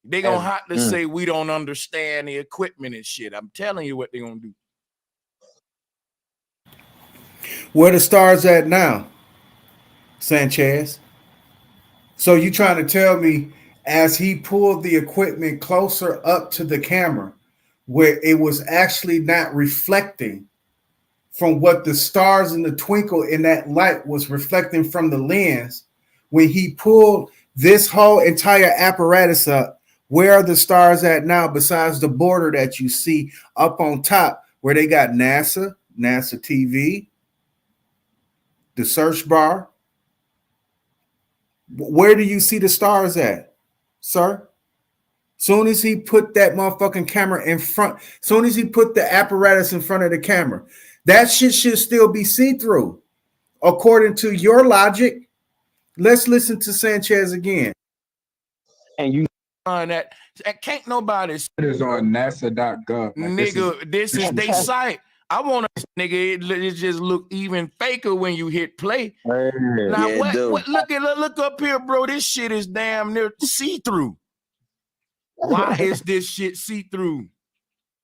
They gonna have to say we don't understand the equipment and shit. I'm telling you what they gonna do. Where the stars at now, Sanchez? So you trying to tell me as he pulled the equipment closer up to the camera, where it was actually not reflecting from what the stars and the twinkle in that light was reflecting from the lens, when he pulled this whole entire apparatus up, where are the stars at now besides the border that you see up on top where they got NASA TV, the search bar? Where do you see the stars at, sir? Soon as he put that motherfucking camera in front, soon as he put the apparatus in front of the camera, that shit should still be see-through. According to your logic, let's listen to Sanchez again. And you on that can't nobody. It is on NASA.gov. Like, nigga, this is they site. I want to, nigga, it just look even faker when you hit play. Now Yeah, what look up here, bro. This shit is damn near see-through. Why is this shit see-through?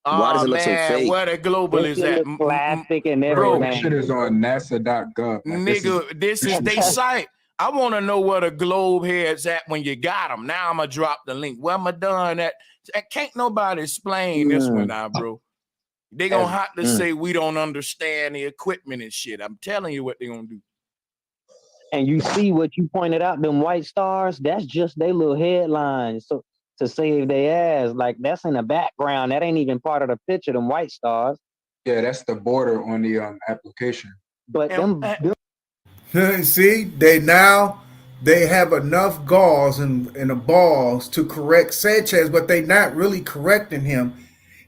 Why does it look so fake? Where the global is at? Plastic and bro, everything. this shit is on NASA.gov. Like, nigga, this is they site. I want to know where the globe heads at when you got them. Now I'm gonna drop the link. Where am I done at? Can't nobody explain this one now, bro. They gonna have to say we don't understand the equipment and shit. I'm telling you what they gonna do. And you see what you pointed out, them white stars, that's just their little headlines. So to save their ass, like that's in the background. That ain't even part of the picture, them white stars. Yeah, that's the border on the application. But see, they have enough galls and the balls to correct Sanchez, but they not really correcting him.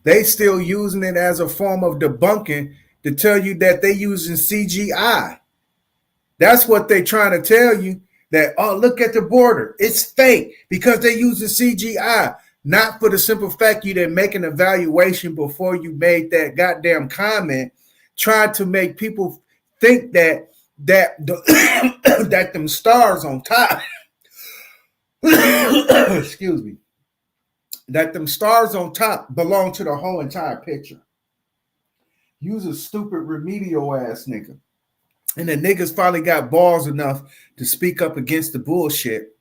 They still using it as a form of debunking to tell you that they using CGI. That's what they trying to tell you, that, oh, look at the border. It's fake because they using CGI. Not for the simple fact you didn't make an evaluation before you made that goddamn comment, trying to make people think that them stars on top, excuse me, that them stars on top belong to the whole entire picture. You's a stupid remedial ass nigga. And the niggas finally got balls enough to speak up against the bullshit.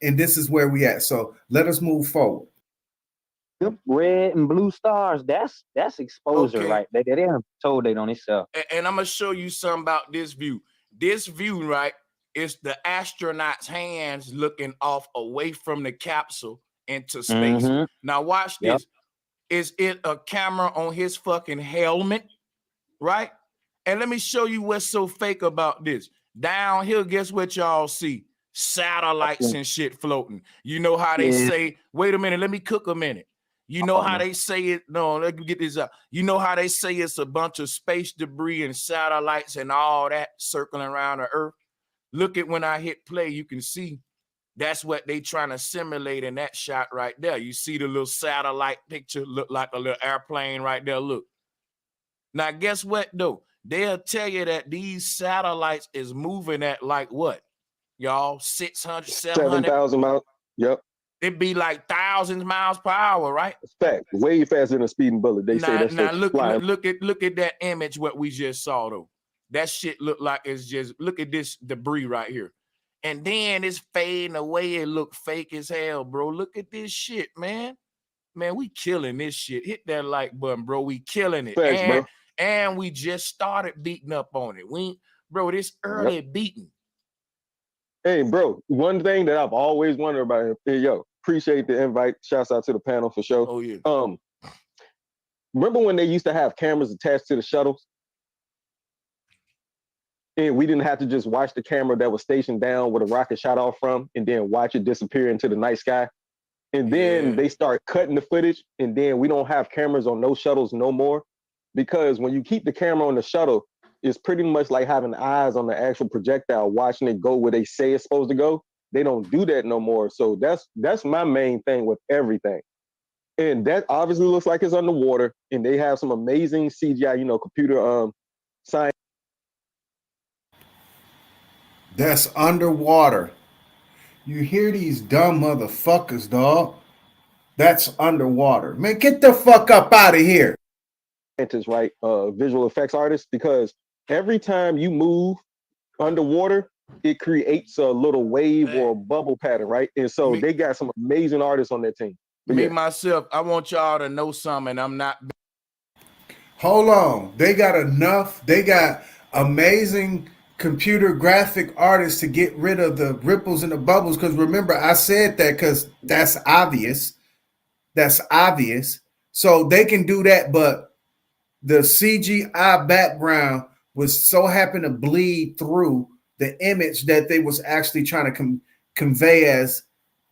And this is where we at. So let us move forward. Red and blue stars, that's exposure, right? They didn't told they don't itself. And I'm gonna show you something about this view. This view, right, is the astronaut's hands looking off away from the capsule into space. Now watch this. Is it a camera on his fucking helmet? Right? And let me show you what's so fake about this. Down here, guess what y'all see? Satellites and shit floating. You know how they say, wait a minute, let me cook a minute. You know how they say it? No, let me get this up. You know how they say it's a bunch of space debris and satellites and all that circling around the earth? Look at when I hit play, you can see that's what they trying to simulate in that shot right there. You see the little satellite picture look like a little airplane right there. Look. Now, guess what, though? They'll tell you that these satellites is moving at like what? Y'all, 600, 7,000 miles. Yep. It'd be like thousands miles per hour, right? Fact. Way faster than a speeding bullet. They say that's now look at that image, what we just saw, though. That shit look like it's just, look at this debris right here. And then it's fading away. It look fake as hell, bro. Look at this shit, man. Man, we killing this shit. Hit that like button, bro. We killing it. Thanks, bro. And we just started beating up on it. Bro, this early beating. Hey, bro, one thing that I've always wondered about, hey, appreciate the invite. Shouts out to the panel for sure. Oh, yeah. Remember when they used to have cameras attached to the shuttles? And we didn't have to just watch the camera that was stationed down where the rocket shot off from and then watch it disappear into the night sky. And then they start cutting the footage, and then we don't have cameras on those shuttles no more. Because when you keep the camera on the shuttle, it's pretty much like having eyes on the actual projectile, watching it go where they say it's supposed to go. They don't do that no more. So that's my main thing with everything. And that obviously looks like it's underwater, and they have some amazing CGI, computer science. That's underwater. You hear these dumb motherfuckers, dog? That's underwater. Man, get the fuck up out of here. Right, visual effects artists, because every time you move underwater, it creates a little wave or a bubble pattern, right? And so they got some amazing artists on their team. But Me yeah. myself, I want y'all to know something. I'm not. Hold on. They got enough. They got amazing computer graphic artists to get rid of the ripples and the bubbles. Because remember, I said that because that's obvious. That's obvious. So they can do that, but the CGI background was so happen to bleed through the image that they was actually trying to convey as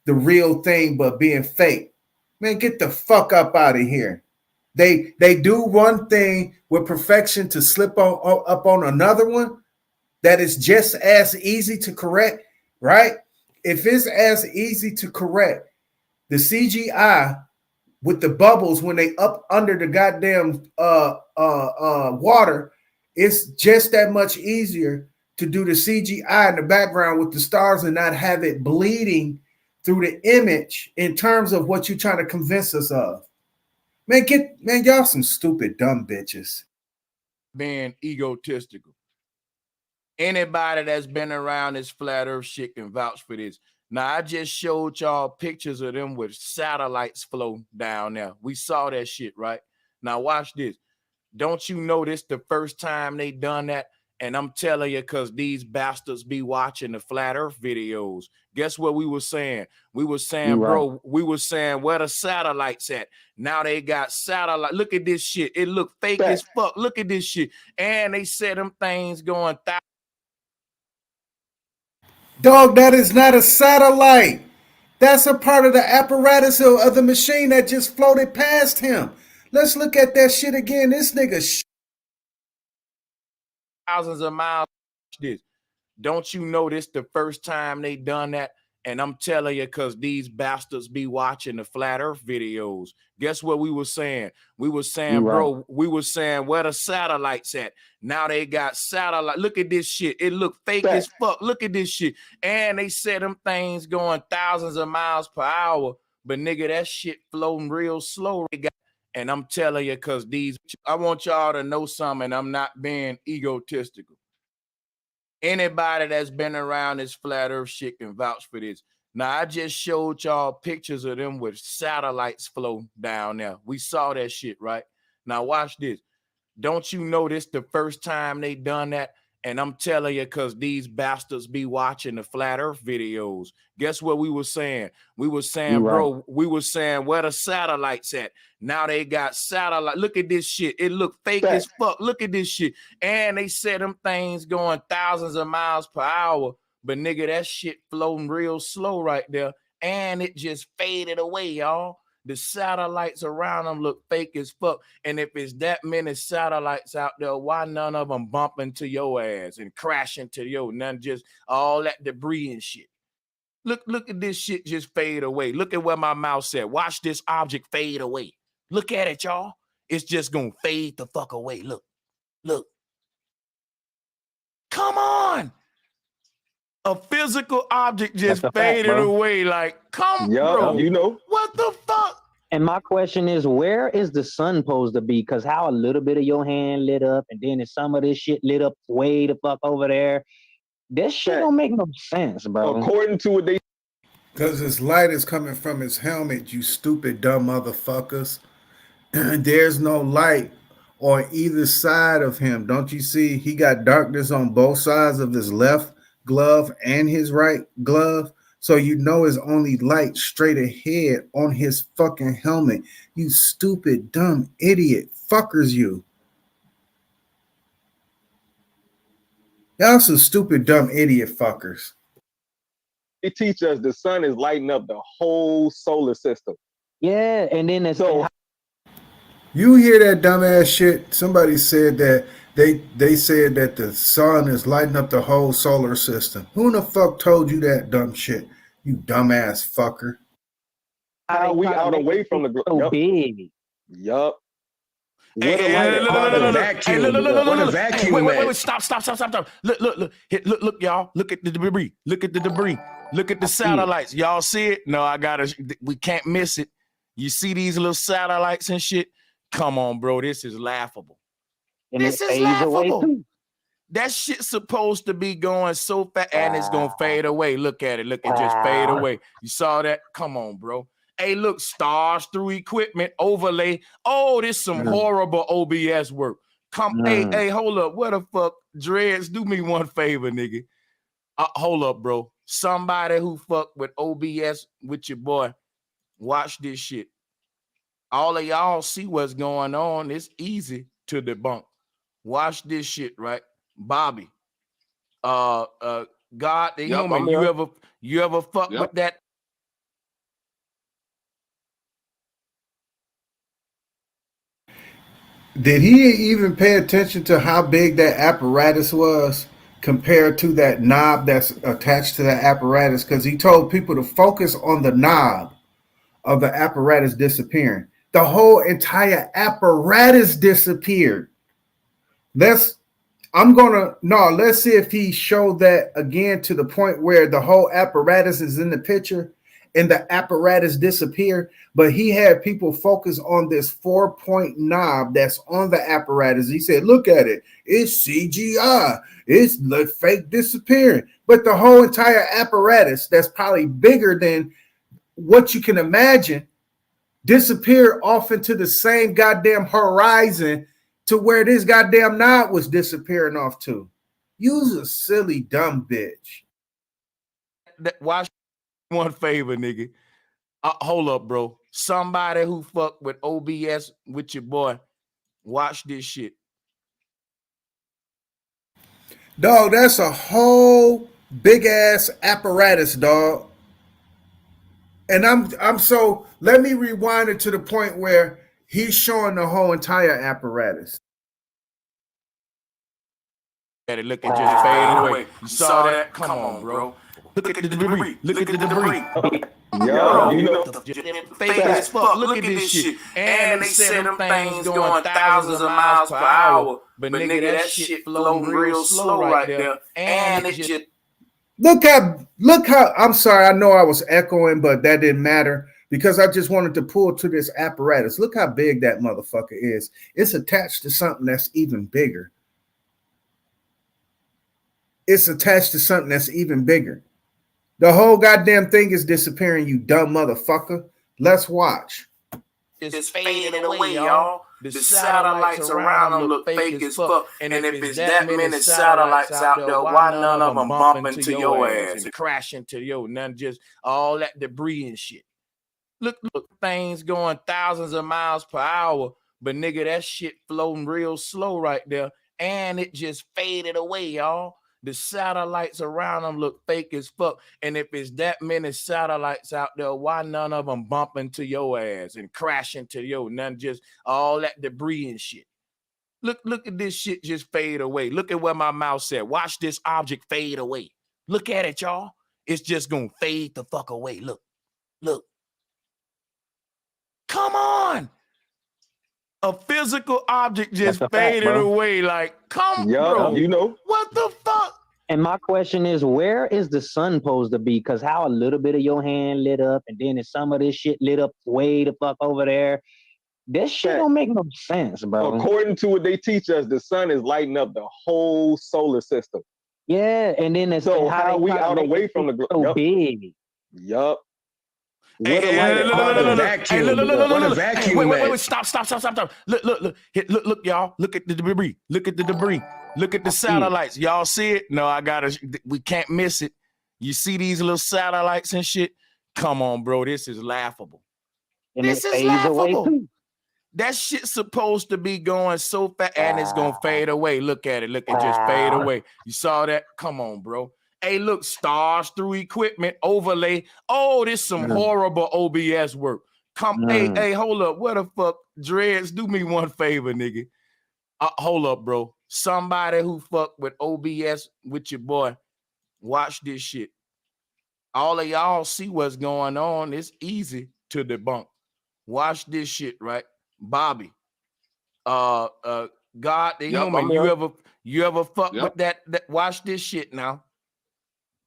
the real thing, but being fake. Man, get the fuck up out of here. They do one thing with perfection to slip up on another one that is just as easy to correct, right? If it's as easy to correct, the CGI with the bubbles when they up under the goddamn water, it's just that much easier to do the CGI in the background with the stars and not have it bleeding through the image in terms of what you're trying to convince us of. Man, y'all some stupid dumb bitches. Being egotistical. Anybody that's been around this flat earth shit can vouch for this. Now, I just showed y'all pictures of them with satellites floating down there. We saw that shit, right? Now, watch this. Don't you know this the first time they done that? And I'm telling you, because these bastards be watching the flat earth videos. Guess what we were saying? We were saying, bro, we were saying, where the satellites at? Now they got satellite. Look at this shit. It look fake as fuck. Look at this shit. And they said them things going Dog, that is not a satellite. That's a part of the apparatus of the machine that just floated past him. Let's look at that shit again. This nigga thousands of miles. This. Don't you know this the first time they done that? And I'm telling you, because these bastards be watching the flat earth videos. Guess what we were saying? We were saying, bro, we were saying, where the satellites at? Now they got satellite. Look at this shit. It look fake as fuck. Look at this shit. And they said them things going thousands of miles per hour. But nigga, that shit floating real slow. And I'm telling you, because I want y'all to know something. I'm not being egotistical. Anybody that's been around this flat earth shit can vouch for this. Now, I just showed y'all pictures of them with satellites floating down there. We saw that shit, right? Now, watch this. Don't you know this the first time they done that? And I'm telling you, because these bastards be watching the flat earth videos. Guess what we were saying? We were saying, bro, we were saying, where the satellites at? Now they got satellite. Look at this shit. It look fake as fuck. Look at this shit. And they said them things going thousands of miles per hour. But nigga, that shit floating real slow right there. And it just faded away, y'all. The satellites around them look fake as fuck. And if it's that many satellites out there, why none of them bump into your ass and crash into your, none just all that debris and shit. Look at this shit just fade away. Look at where my mouse at. Watch this object fade away. Look at it, y'all. It's just gonna fade the fuck away. Look. Come on. A physical object just faded away. Like, bro. You know. What the fuck? And my question is, where is the sun supposed to be? Because how a little bit of your hand lit up, and then some of this shit lit up way the fuck over there. This shit don't make no sense, bro. According to what they... Because his light is coming from his helmet, you stupid dumb motherfuckers. There's no light on either side of him. Don't you see? He got darkness on both sides of his left glove and his right glove. So you know it's only light straight ahead on his fucking helmet. You stupid, dumb idiot. Fuckers you. Y'all some stupid, dumb idiot fuckers. They teach us the sun is lighting up the whole solar system. Yeah, and then it's... You hear that dumbass shit? Somebody said that they said that the sun is lighting up the whole solar system. Who in the fuck told you that dumb shit? You dumbass fucker. How we out away from the globe? So big. Yup. What a vacuum. Wait, stop. Look, y'all. Look at the debris. Look at the satellites. Y'all see it? No, we can't miss it. You see these little satellites and shit? Come on, bro. This is laughable. And this is laughable. That shit's supposed to be going so fast, and it's gonna fade away. Look at it. Look, it just fade away. You saw that? Come on, bro. Hey, look, stars through equipment, overlay. Oh, this some horrible OBS work. Hey, hold up. What the fuck? Dreads, do me one favor, nigga. Hold up, bro. Somebody who fuck with OBS with your boy, watch this shit. All of y'all see what's going on. It's easy to debunk. Watch this shit, right? Bobby. God the human. You ever fuck with that? Did he even pay attention to how big that apparatus was compared to that knob that's attached to that apparatus? Because he told people to focus on the knob of the apparatus disappearing. The whole entire apparatus disappeared. Let's see if he showed that again to the point where the whole apparatus is in the picture and the apparatus disappeared. But he had people focus on this 4-point knob that's on the apparatus. He said, look at it. It's CGI. It's the fake disappearing. But the whole entire apparatus that's probably bigger than what you can imagine disappeared off into the same goddamn horizon to where this goddamn knob was disappearing off to. You's a silly, dumb bitch. Watch one favor, nigga. Hold up, bro. Somebody who fuck with OBS with your boy, watch this shit. Dog, that's a whole big ass apparatus, dog. And I'm so, let me rewind it to the point where he's showing the whole entire apparatus. Look, it just faded away. You saw that? Come on, bro. Look at the debris. Look at the debris. Yo, you know, fake as fuck. Look at this shit. And they said them things going thousands of miles per hour. But nigga, that shit floating real slow right there. And it just... Look how, I'm sorry, I know I was echoing, but that didn't matter because I just wanted to pull to this apparatus. Look how big that motherfucker is. It's attached to something that's even bigger. It's attached to something that's even bigger. The whole goddamn thing is disappearing, you dumb motherfucker. Let's watch. It's fading away, y'all. The satellites around them look fake as fuck. And if it's that many satellites out there, why none of them bump into your ass and crash into your, none just all that debris and shit. Look, things going thousands of miles per hour, but nigga, that shit floating real slow right there. And it just faded away, y'all. The satellites around them look fake as fuck. And if it's that many satellites out there, why none of them bump into your ass and crash into your, none just all that debris and shit. Look at this shit just fade away. Look at where my mouth said. Watch this object fade away. Look at it, y'all. It's just gonna fade the fuck away. Look. Come on. A physical object just faded away. Like, bro. You know. What the fuck? And my question is, where is the sun supposed to be? Because how a little bit of your hand lit up, and then if some of this shit lit up way the fuck over there, this shit don't make no sense, bro. According to what they teach us, the sun is lighting up the whole solar system. Yeah, and then it's so how we out away from the so big. Yup. Wait, stop. Look, y'all. Look at the debris. Look at the debris. Look at the satellites. Y'all see it? No, we can't miss it. You see these little satellites and shit? Come on, bro. This is laughable. And this is laughable. That shit's supposed to be going so fast, and it's gonna fade away. Look at it. Look, it just fade away. You saw that? Come on, bro. Hey, look, stars through equipment, overlay. Oh, this some horrible OBS work. Hey, hold up. What the fuck? Dreads, do me one favor, nigga. Hold up, bro. Somebody who fuck with OBS with your boy, watch this shit. All of y'all see what's going on. It's easy to debunk. Watch this shit, right? Bobby. God the human. You ever fuck with that? Watch this shit now.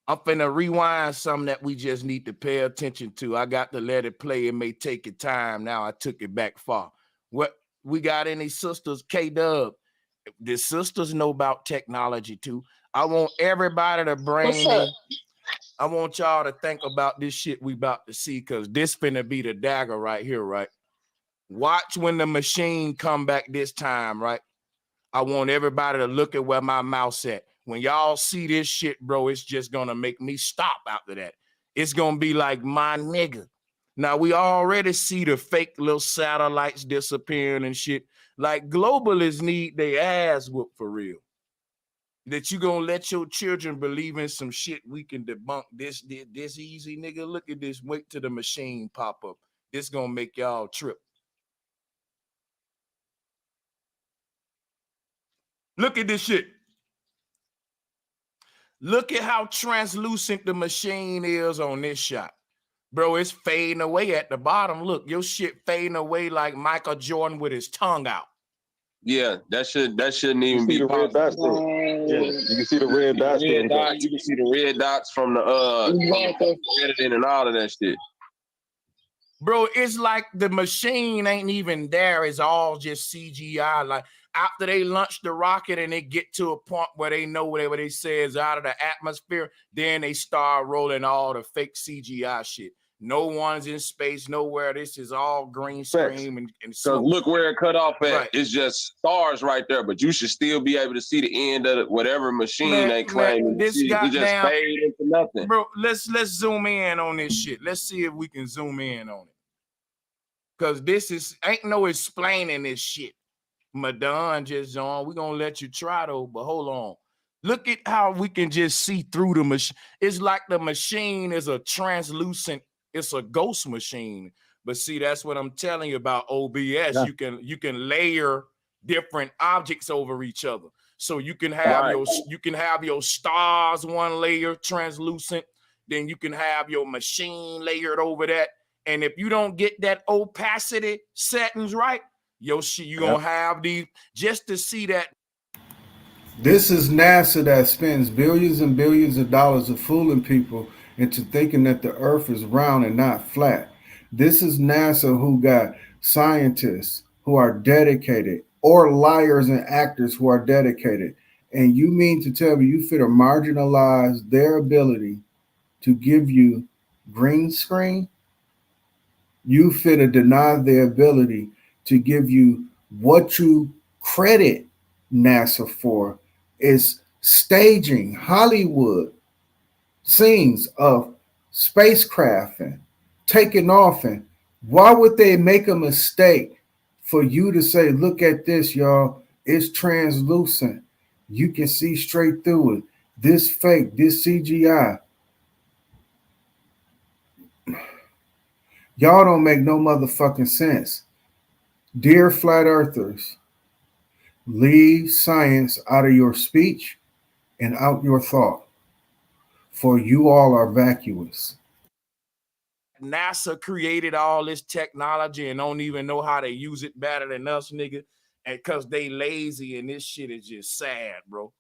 I'm finna rewind something that we just need to pay attention to. I got to let it play. It may take it time. Now I took it back far. What we got any sisters? K-Dub. The sisters know about technology too. I want everybody to bring in. I want y'all to think about this shit we about to see, because this finna be the dagger right here, right? Watch when the machine come back this time, right? I want everybody to look at where my mouse at. When y'all see this shit, bro, it's just gonna make me stop after that. It's gonna be like, my nigga. Now, we already see the fake little satellites disappearing and shit. Like, globalists need their ass whooped for real. That you gonna let your children believe in some shit we can debunk this easy, nigga. Look at this. Wait till the machine pop up. This gonna make y'all trip. Look at this shit. Look at how translucent the machine is on this shot. Bro, it's fading away at the bottom. Look, your shit fading away like Michael Jordan with his tongue out. Yeah, that shouldn't even be red dots. Yeah, you can see the red dots. You can see the red dots from the editing and all of that shit. Bro, it's like the machine ain't even there. It's all just CGI. Like, after they launch the rocket and they get to a point where they know whatever they say is out of the atmosphere, then they start rolling all the fake CGI shit. No one's in space, nowhere. This is all green screen and so look where it cut off at. Right. It's just stars right there, but you should still be able to see the end of whatever machine they claim to see. It just fade into nothing. Bro, let's zoom in on this shit. Let's see if we can zoom in on it. Cause this ain't no explaining this shit. Madon just on. We're gonna let you try though, but hold on. Look at how we can just see through the machine. It's like the machine is a translucent, it's a ghost machine. But see, that's what I'm telling you about OBS. Yeah. You can layer different objects over each other. So you can have your stars one layer translucent, then you can have your machine layered over that. And if you don't get that opacity settings right, yo, shit, you gonna have these just to see that. This is NASA that spends billions and billions of dollars of fooling people into thinking that the earth is round and not flat. This is NASA who got scientists who are dedicated, or liars and actors who are dedicated. And you mean to tell me you fit to marginalize their ability to give you green screen? You fit to deny their ability to give you what you credit NASA for is staging Hollywood scenes of spacecraft and taking off. And why would they make a mistake for you to say, look at this, y'all, it's translucent. You can see straight through it. This fake, this CGI. Y'all don't make no motherfucking sense. Dear Flat Earthers, leave science out of your speech and out your thought, for you all are vacuous. NASA created all this technology and don't even know how to use it better than us, nigga. And because they lazy, and this shit is just sad, bro.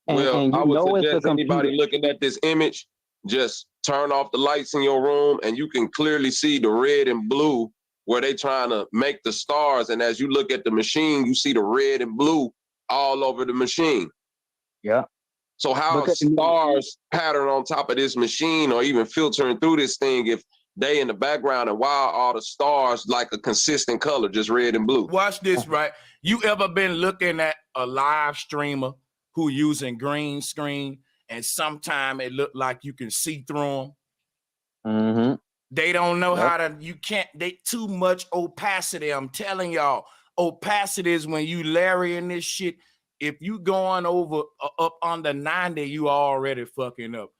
Well, I would suggest anybody looking at this image, just turn off the lights in your room and you can clearly see the red and blue where they trying to make the stars. And as you look at the machine, you see the red and blue all over the machine. Yeah. So how stars pattern on top of this machine or even filtering through this thing if they in the background, and why are all the stars like a consistent color, just red and blue? Watch this, right? You ever been looking at a live streamer who using green screen and sometime it look like you can see through them? Mm-hmm. They don't know how to, they too much opacity. I'm telling y'all, opacity is when you layering this shit. If you going over up under 90, you already fucking up.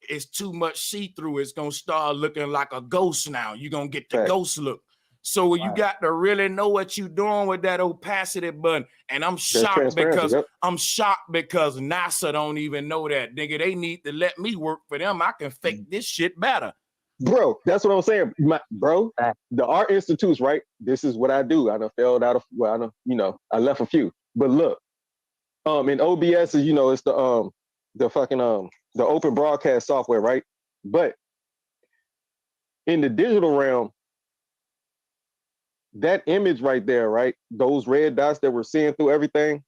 It's too much see-through. It's gonna start looking like a ghost now. You're gonna get the ghost look. So you got to really know what you're doing with that opacity button. And I'm shocked because NASA don't even know that. Nigga, they need to let me work for them. I can fake this shit better. Bro, that's what I'm saying. The Art Institutes, right? This is what I do. I done failed out of, I left a few. But look, in OBS, it's the fucking the open broadcast software, right? But in the digital realm, that image right there, right? Those red dots that we're seeing through everything,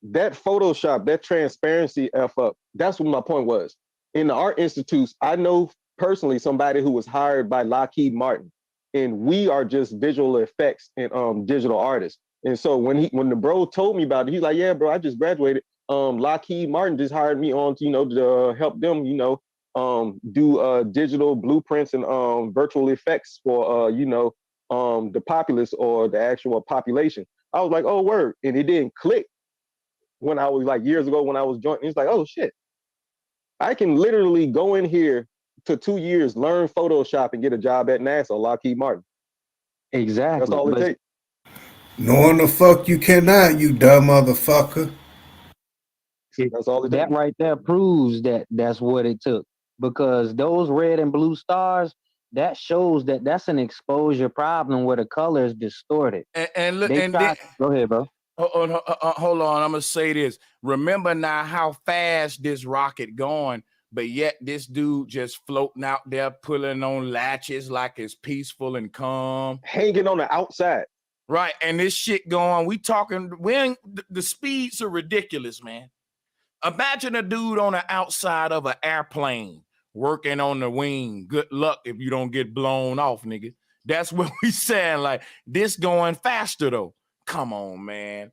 that Photoshop, that transparency F up, that's what my point was. In the art institutes, I know personally somebody who was hired by Lockheed Martin, and we are just visual effects and digital artists. And so when the bro told me about it, he's like, yeah, bro, I just graduated. Lockheed Martin just hired me on to, to help them, do digital blueprints and virtual effects for the populace or the actual population. I was like, oh, word. And it didn't click when I was like years ago when I was joining. It's like, oh shit, I can literally go in here to 2 years, learn Photoshop, and get a job at NASA or Lockheed Martin. Exactly. That's all it takes. Knowing the fuck you cannot, you dumb motherfucker. That's all it that takes. right there proves that that's what it took, because those red and blue stars, that shows that that's an exposure problem where the color is distorted. And look, go ahead, bro. Hold on, I'm gonna say this. Remember now how fast this rocket going, but yet this dude just floating out there, pulling on latches like it's peaceful and calm, hanging on the outside. Right, and this shit going. The speeds are ridiculous, man. Imagine a dude on the outside of an airplane working on the wing. Good luck if you don't get blown off, nigga. That's what we saying. Like, this going faster though. Come on, man.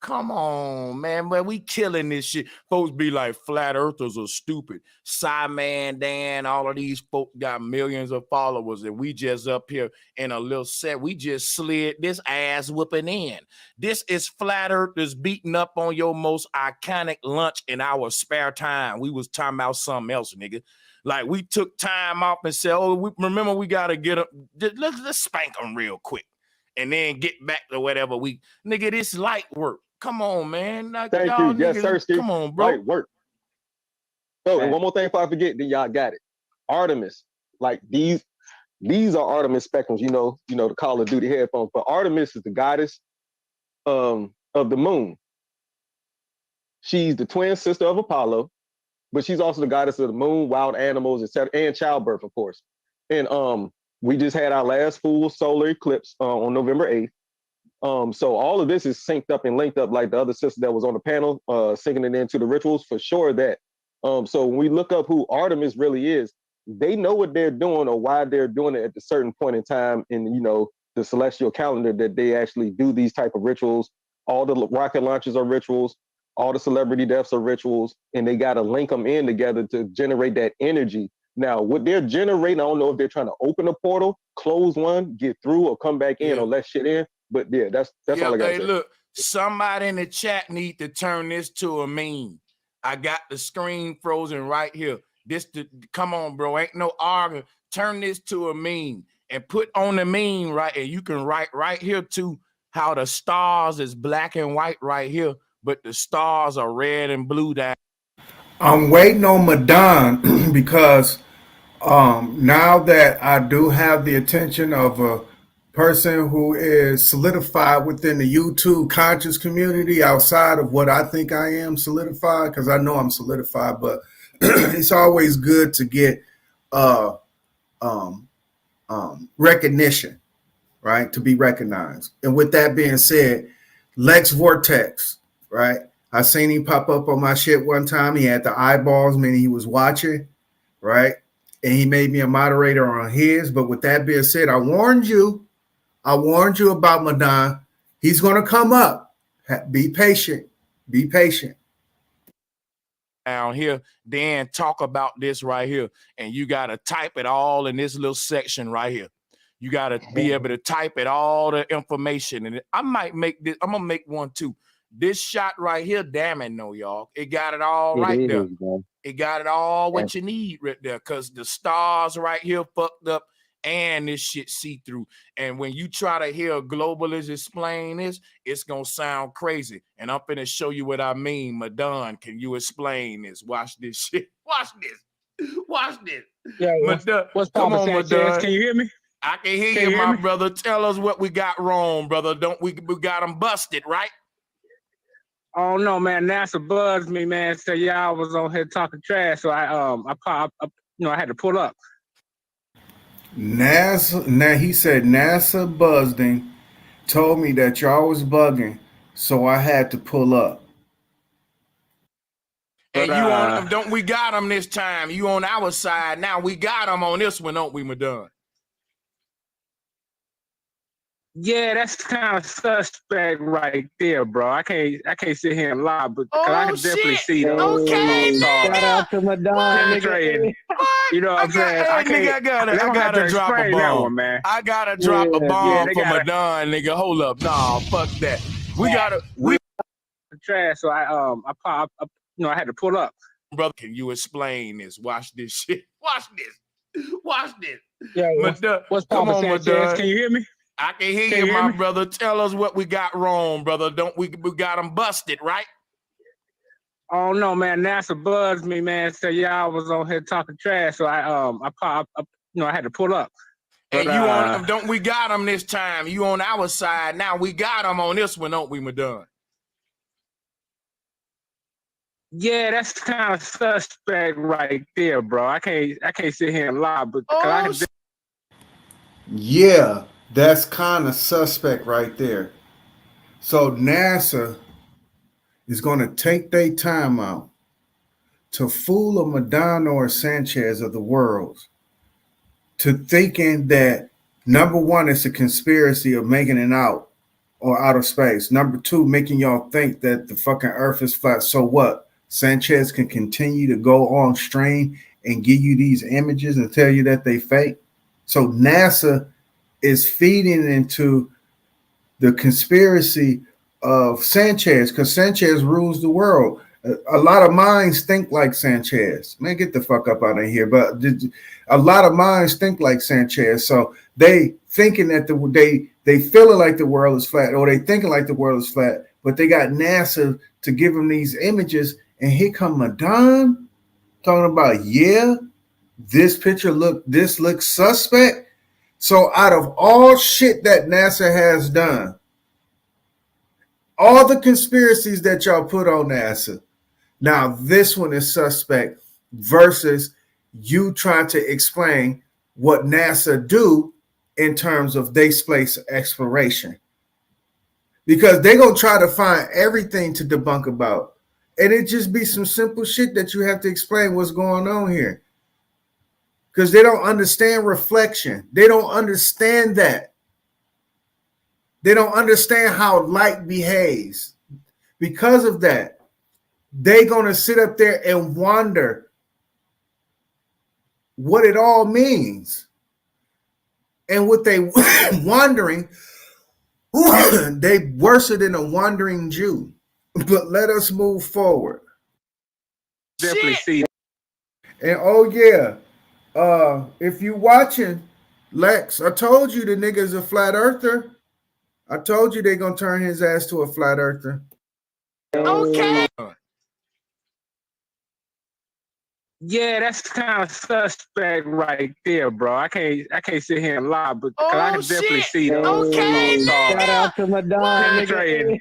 But we killing this shit. Folks be like, flat earthers are stupid. Simon, Dan, all of these folks got millions of followers, and we just up here in a little set. We just slid this ass whooping in. This is flat earthers beating up on your most iconic lunch in our spare time. We was talking about something else, nigga. Like, we took time off and said, remember we got to get up. Let's spank them real quick. And then get back to whatever nigga, this light work. Come on, man. Like, Thank y'all you. Yes, niggas, sir, Steve. come on, bro. Light work. Oh, and one more thing before I forget, then y'all got it. Artemis. Like these are Artemis spectrums, the Call of Duty headphones. But Artemis is the goddess of the moon. She's the twin sister of Apollo, but she's also the goddess of the moon, wild animals, etc., and childbirth, of course. And we just had our last full solar eclipse on November 8th. So all of this is synced up and linked up like the other sister that was on the panel, syncing it into the rituals for sure that. So when we look up who Artemis really is, they know what they're doing or why they're doing it at a certain point in time in, the celestial calendar that they actually do these type of rituals. All the rocket launches are rituals. All the celebrity deaths are rituals. And they got to link them in together to generate that energy. Now, what they're generating, I don't know if they're trying to open a portal, close one, get through, or come back in or let shit in. But yeah, that's all I got to say. Hey, look, somebody in the chat need to turn this to a meme. I got the screen frozen right here. Come on, bro. Ain't no arguing. Turn this to a meme and put on the meme right, and you can write right here too how the stars is black and white right here, but the stars are red and blue down. I'm waiting on Madon because now that I do have the attention of a person who is solidified within the YouTube conscious community outside of what I think I am solidified, because I know I'm solidified, but it's always good to get recognition, right? To be recognized. And with that being said, Lex Vortex, right? I seen him pop up on my shit one time. He had the eyeballs, meaning he was watching, right? And he made me a moderator on his. But with that being said, I warned you about Madon. He's going to come up. Be patient. Be patient. Down here, then talk about this right here. And you got to type it all in this little section right here. You got to be able to type it, all the information. And I might make this, I'm going to make one too. This shot right here, damn it, no, y'all. It got it all right there. It got it all what you need right there, because the stars right here fucked up and this shit see-through. And when you try to hear a globalist explain this, it's going to sound crazy. And I'm finna show you what I mean. Madon, can you explain this? Watch this shit. Watch this. Watch this. Yeah, what's come on, Sanchez? Madon. Can you hear me? I can hear you, my brother. Tell us what we got wrong, brother. We got them busted, right? Oh no, man! NASA buzzed me, man. Said y'all was on here talking trash, so I had to pull up. NASA. Now he said NASA buzzed him, told me that y'all was bugging, so I had to pull up. And you on? Don't we got him this time? You on our side now? We got him on this one, don't we, Madon? Yeah, that's kind of suspect right there, bro. I can't sit here and lie, but I can definitely see the Shout out to Madonna, nigga. You know what I'm saying? I gotta drop a bomb. That one, man. I gotta drop a bomb for Madon, nigga. Hold up, nah, fuck that. We trash, so I had to pull up. Brother, can you explain this? Watch this shit. Watch this. Watch this. Yeah, what's come on, Madon. Can you hear me? I can hear you, my brother. Tell us what we got wrong, brother. Don't we got them busted, right? Oh no, man! NASA buzzed me, man. Said y'all was on here talking trash, so I had to pull up. And you on? Don't we got him this time? You on our side now? We got him on this one, don't we, Madon? Yeah, that's kind of suspect right there, bro. I can't sit here and lie, but Yeah, that's kind of suspect right there. So NASA is going to take their time out to fool a Madonna or Sanchez of the world to thinking that number one, it's a conspiracy of making it out or out of space. Number two, making y'all think that the fucking earth is flat. So what? Sanchez can continue to go on stream and give you these images and tell you that they fake. So NASA is feeding into the conspiracy of Sanchez because Sanchez rules the world. A lot of minds think like Sanchez. Man, get the fuck up out of here. But a lot of minds think like Sanchez. So they thinking that they feeling like the world is flat, or they thinking like the world is flat, but they got NASA to give them these images. And here come Madon talking about, yeah, this looks suspect. So out of all shit that NASA has done, all the conspiracies that y'all put on NASA, now this one is suspect versus you trying to explain what NASA do in terms of they space exploration. Because they're going to try to find everything to debunk about. And it just be some simple shit that you have to explain what's going on here. Because they don't understand reflection. They don't understand that. They don't understand how light behaves. Because of that, they're going to sit up there and wonder what it all means. And what they wondering, they worse than a wandering Jew. But let us move forward. Definitely see. And oh yeah, if you watching Lex, I told you the nigga's a flat earther. I told you they gonna turn his ass to a flat earther. Okay. Yeah, that's kind of suspect right there, bro. I can't sit here and lie, but I can definitely see the Shout out to Madonna, nigga.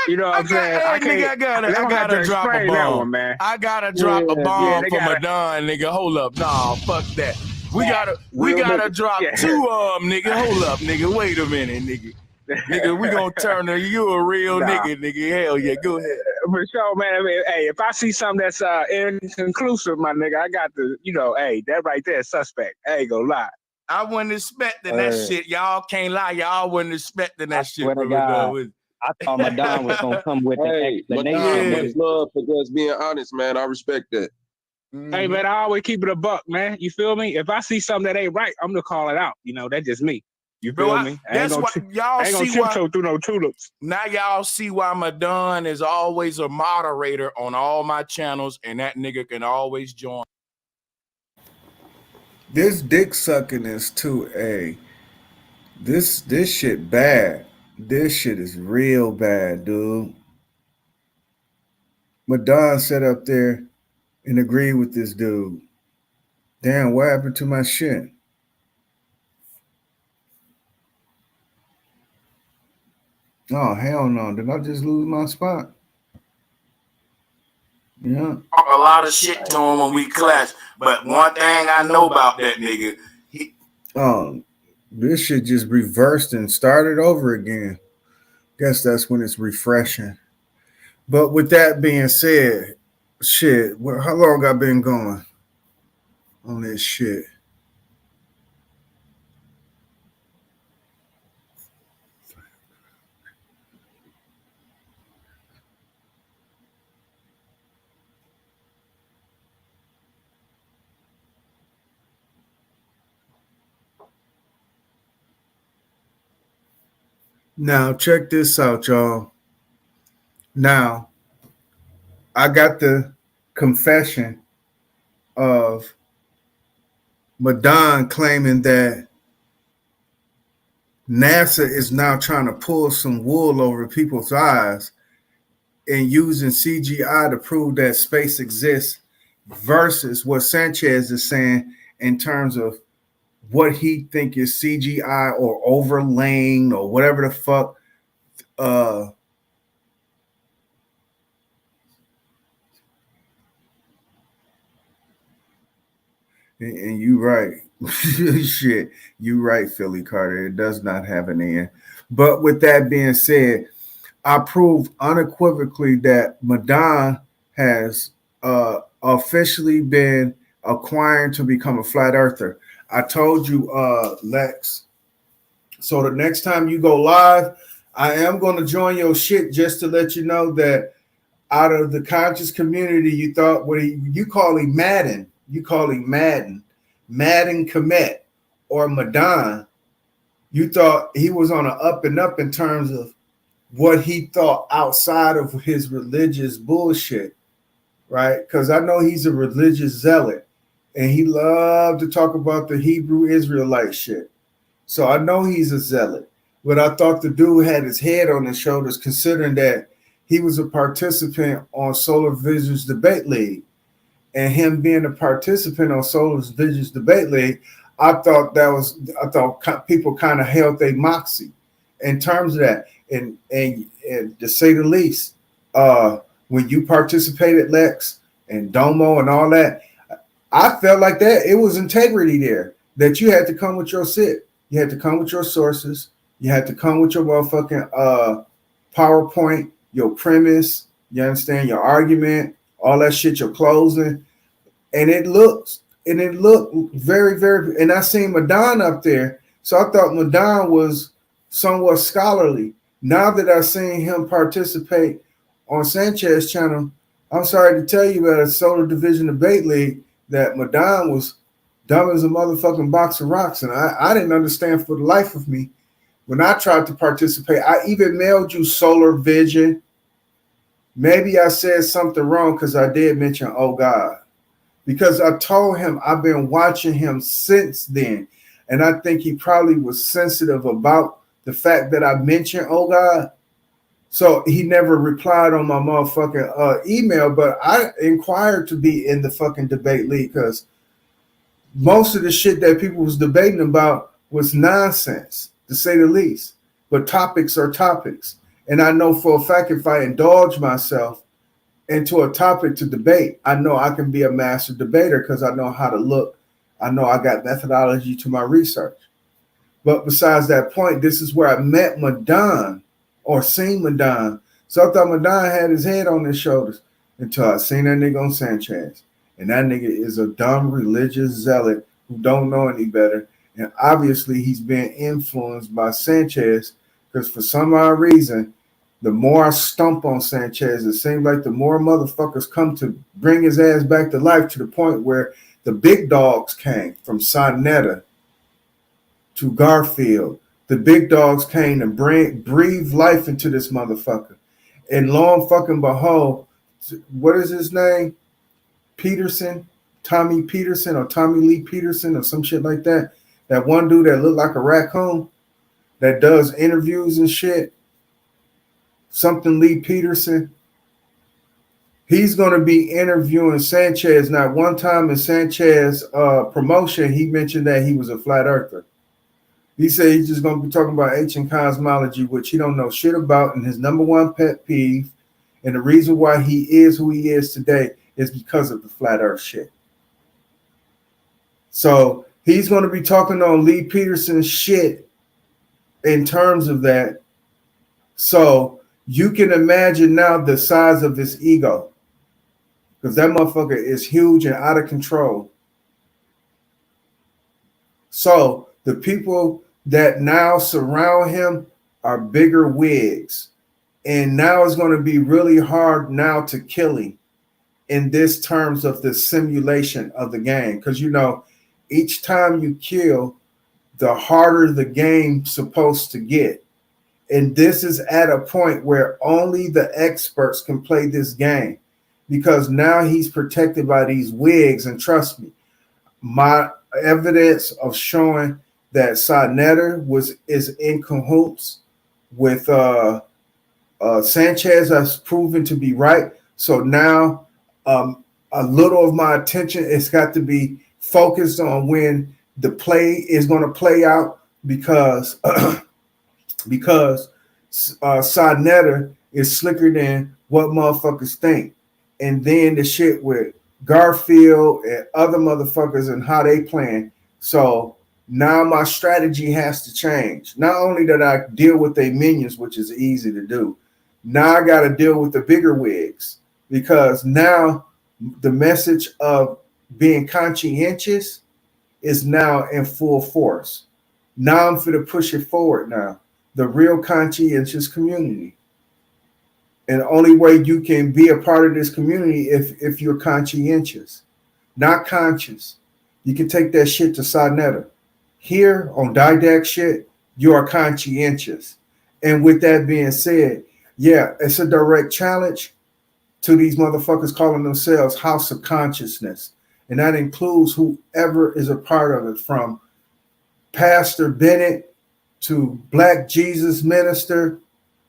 You know what I'm saying? I gotta drop a bomb. That one, man. I gotta drop a bomb for Madon, nigga. Hold up, nah, fuck that. We gotta drop two of them, nigga. Hold up, nigga. Wait a minute, nigga. Nigga, we gonna turn to you a real nigga. Hell yeah, go ahead. For sure, man. I mean, hey, if I see something that's inconclusive, my nigga, I got to, hey, that right there is suspect. I ain't gonna lie. I wasn't expecting that shit. Y'all can't lie. Y'all wasn't expecting that shit. I thought Madon was gonna come with an explanation. Madon, much love for just being honest, man. I respect that. Hey, man, I always keep it a buck, man. You feel me? If I see something that ain't right, I'm gonna call it out. That's just me. You feel me? That's why y'all see tiptoe through no tulips. Now y'all see why Madon is always a moderator on all my channels, and that nigga can always join. This dick sucking is too this shit bad. This shit is real bad, dude. Madon sat up there and agreed with this dude. Damn, what happened to my shit? Oh, hell no. Did I just lose my spot? Yeah. Talk a lot of shit to him when we clash. But one thing I know about that nigga, this shit just reversed and started over again. Guess that's when it's refreshing. But with that being said, shit, how long I been going on this shit? Now, check this out, y'all. Now, I got the confession of Madon claiming that NASA is now trying to pull some wool over people's eyes and using CGI to prove that space exists versus what Sanchez is saying in terms of what he think is CGI or overlaying or whatever the fuck. And you right. Shit, you right, Philly Carter. It does not have an end. But with that being said, I prove unequivocally that Madon has officially been acquired to become a flat earther. I told you, Lex. So the next time you go live, I am going to join your shit just to let you know that out of the conscious community, you thought you call him Madden. You call him Madden Komet, or Madon. You thought he was on an up and up in terms of what he thought outside of his religious bullshit, right? Because I know he's a religious zealot and he loved to talk about the Hebrew Israelite shit. So I know he's a zealot, but I thought the dude had his head on his shoulders, considering that he was a participant on Solar Visions Debate League. And him being a participant on Solar Visions Debate League, I thought people kind of held their moxie in terms of that. And to say the least, when you participated, Lex and Domo and all that, I felt like that it was integrity there, that you had to come with your shit. You had to come with your sources. You had to come with your motherfucking PowerPoint, your premise, you understand, your argument, all that shit, your closing. And it looked very, very, and I seen Madon up there. So I thought Madon was somewhat scholarly. Now that I've seen him participate on Sanchez channel, I'm sorry to tell you at a Solar Division Debate League that Madon was dumb as a motherfucking box of rocks. And I didn't understand for the life of me when I tried to participate. I even mailed you Solar Vision. Maybe I said something wrong because I did mention, oh God. Because I told him I've been watching him since then. And I think he probably was sensitive about the fact that I mentioned, oh God. So he never replied on my motherfucking email, but I inquired to be in the fucking debate league because most of the shit that people was debating about was nonsense, to say the least. But topics are topics. And I know for a fact if I indulge myself into a topic to debate, I know I can be a master debater because I know how to look. I know I got methodology to my research. But besides that point, this is where I met Madon or seen Madon. So I thought Madon had his head on his shoulders until I seen that nigga on Sanchez. And that nigga is a dumb religious zealot who don't know any better. And obviously he's been influenced by Sanchez because for some odd reason, the more I stump on Sanchez, it seems like the more motherfuckers come to bring his ass back to life, to the point where the big dogs came from Sonetta to Garfield. The big dogs came and breathe life into this motherfucker. And lo and fucking behold, what is his name? Peterson, Tommy Peterson or Tommy Lee Peterson or some shit like that. That one dude that looked like a raccoon that does interviews and shit. Something Lee Peterson. He's going to be interviewing Sanchez. Not one time in Sanchez promotion, he mentioned that he was a flat earther. He said he's just going to be talking about ancient cosmology, which he don't know shit about, and his number one pet peeve And the reason why he is who he is today is because of the flat earth shit. So he's going to be talking on Lee Peterson's shit in terms of that. So you can imagine now the size of his ego, because that motherfucker is huge and out of control. So the people that now surround him are bigger wigs. And now it's going to be really hard now to kill him in this terms of the simulation of the game. Because, you know, each time you kill, the harder the game's supposed to get. And this is at a point where only the experts can play this game, because now he's protected by these wigs. And trust me, my evidence of showing that Sanetter is in cahoots with Sanchez has proven to be right. So now a little of my attention has got to be focused on when the play is going to play out, because Sanetter is slicker than what motherfuckers think. And then the shit with Garfield and other motherfuckers and how they playing. So now my strategy has to change. Not only that I deal with their minions, which is easy to do, now I got to deal with the bigger wigs, because now the message of being conscientious is now in full force. Now I'm going to push it forward now. The real conscientious community. And the only way you can be a part of this community if you're conscientious, not conscious. You can take that shit to Sanetter. Here on Didact shit, you are conscientious. And with that being said, yeah, it's a direct challenge to these motherfuckers calling themselves House of Consciousness. And that includes whoever is a part of it, from Pastor Bennett to Black Jesus Minister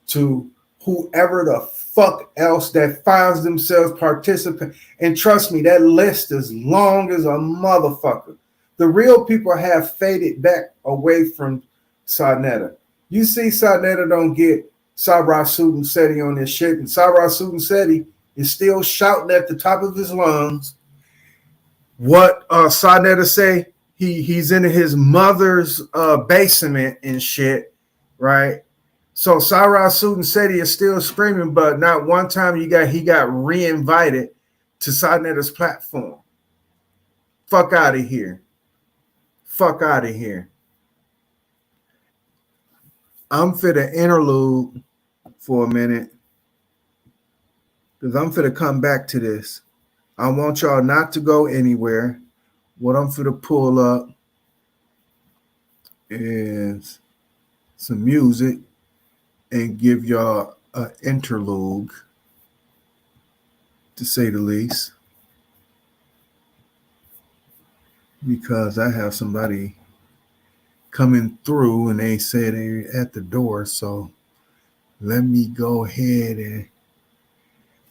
to whoever the fuck else that finds themselves participating. And trust me, that list is long as a motherfucker. The real people have faded back away from Sanetter. You see Sanetter don't get Sabra Sudenseti on this shit, and Sabra Sudenseti is still shouting at the top of his lungs what Sanetter say. He's in his mother's basement and shit, right? So Sarah Sudenseti is still screaming, but not one time he got re-invited to Sanetter's platform. Fuck out of here. Fuck out of here. I'm finna interlude for a minute, because I'm finna come back to this. I want y'all not to go anywhere. What I'm finna pull up is some music and give y'all an interlude, to say the least, because I have somebody coming through and they say they're at the door. So let me go ahead and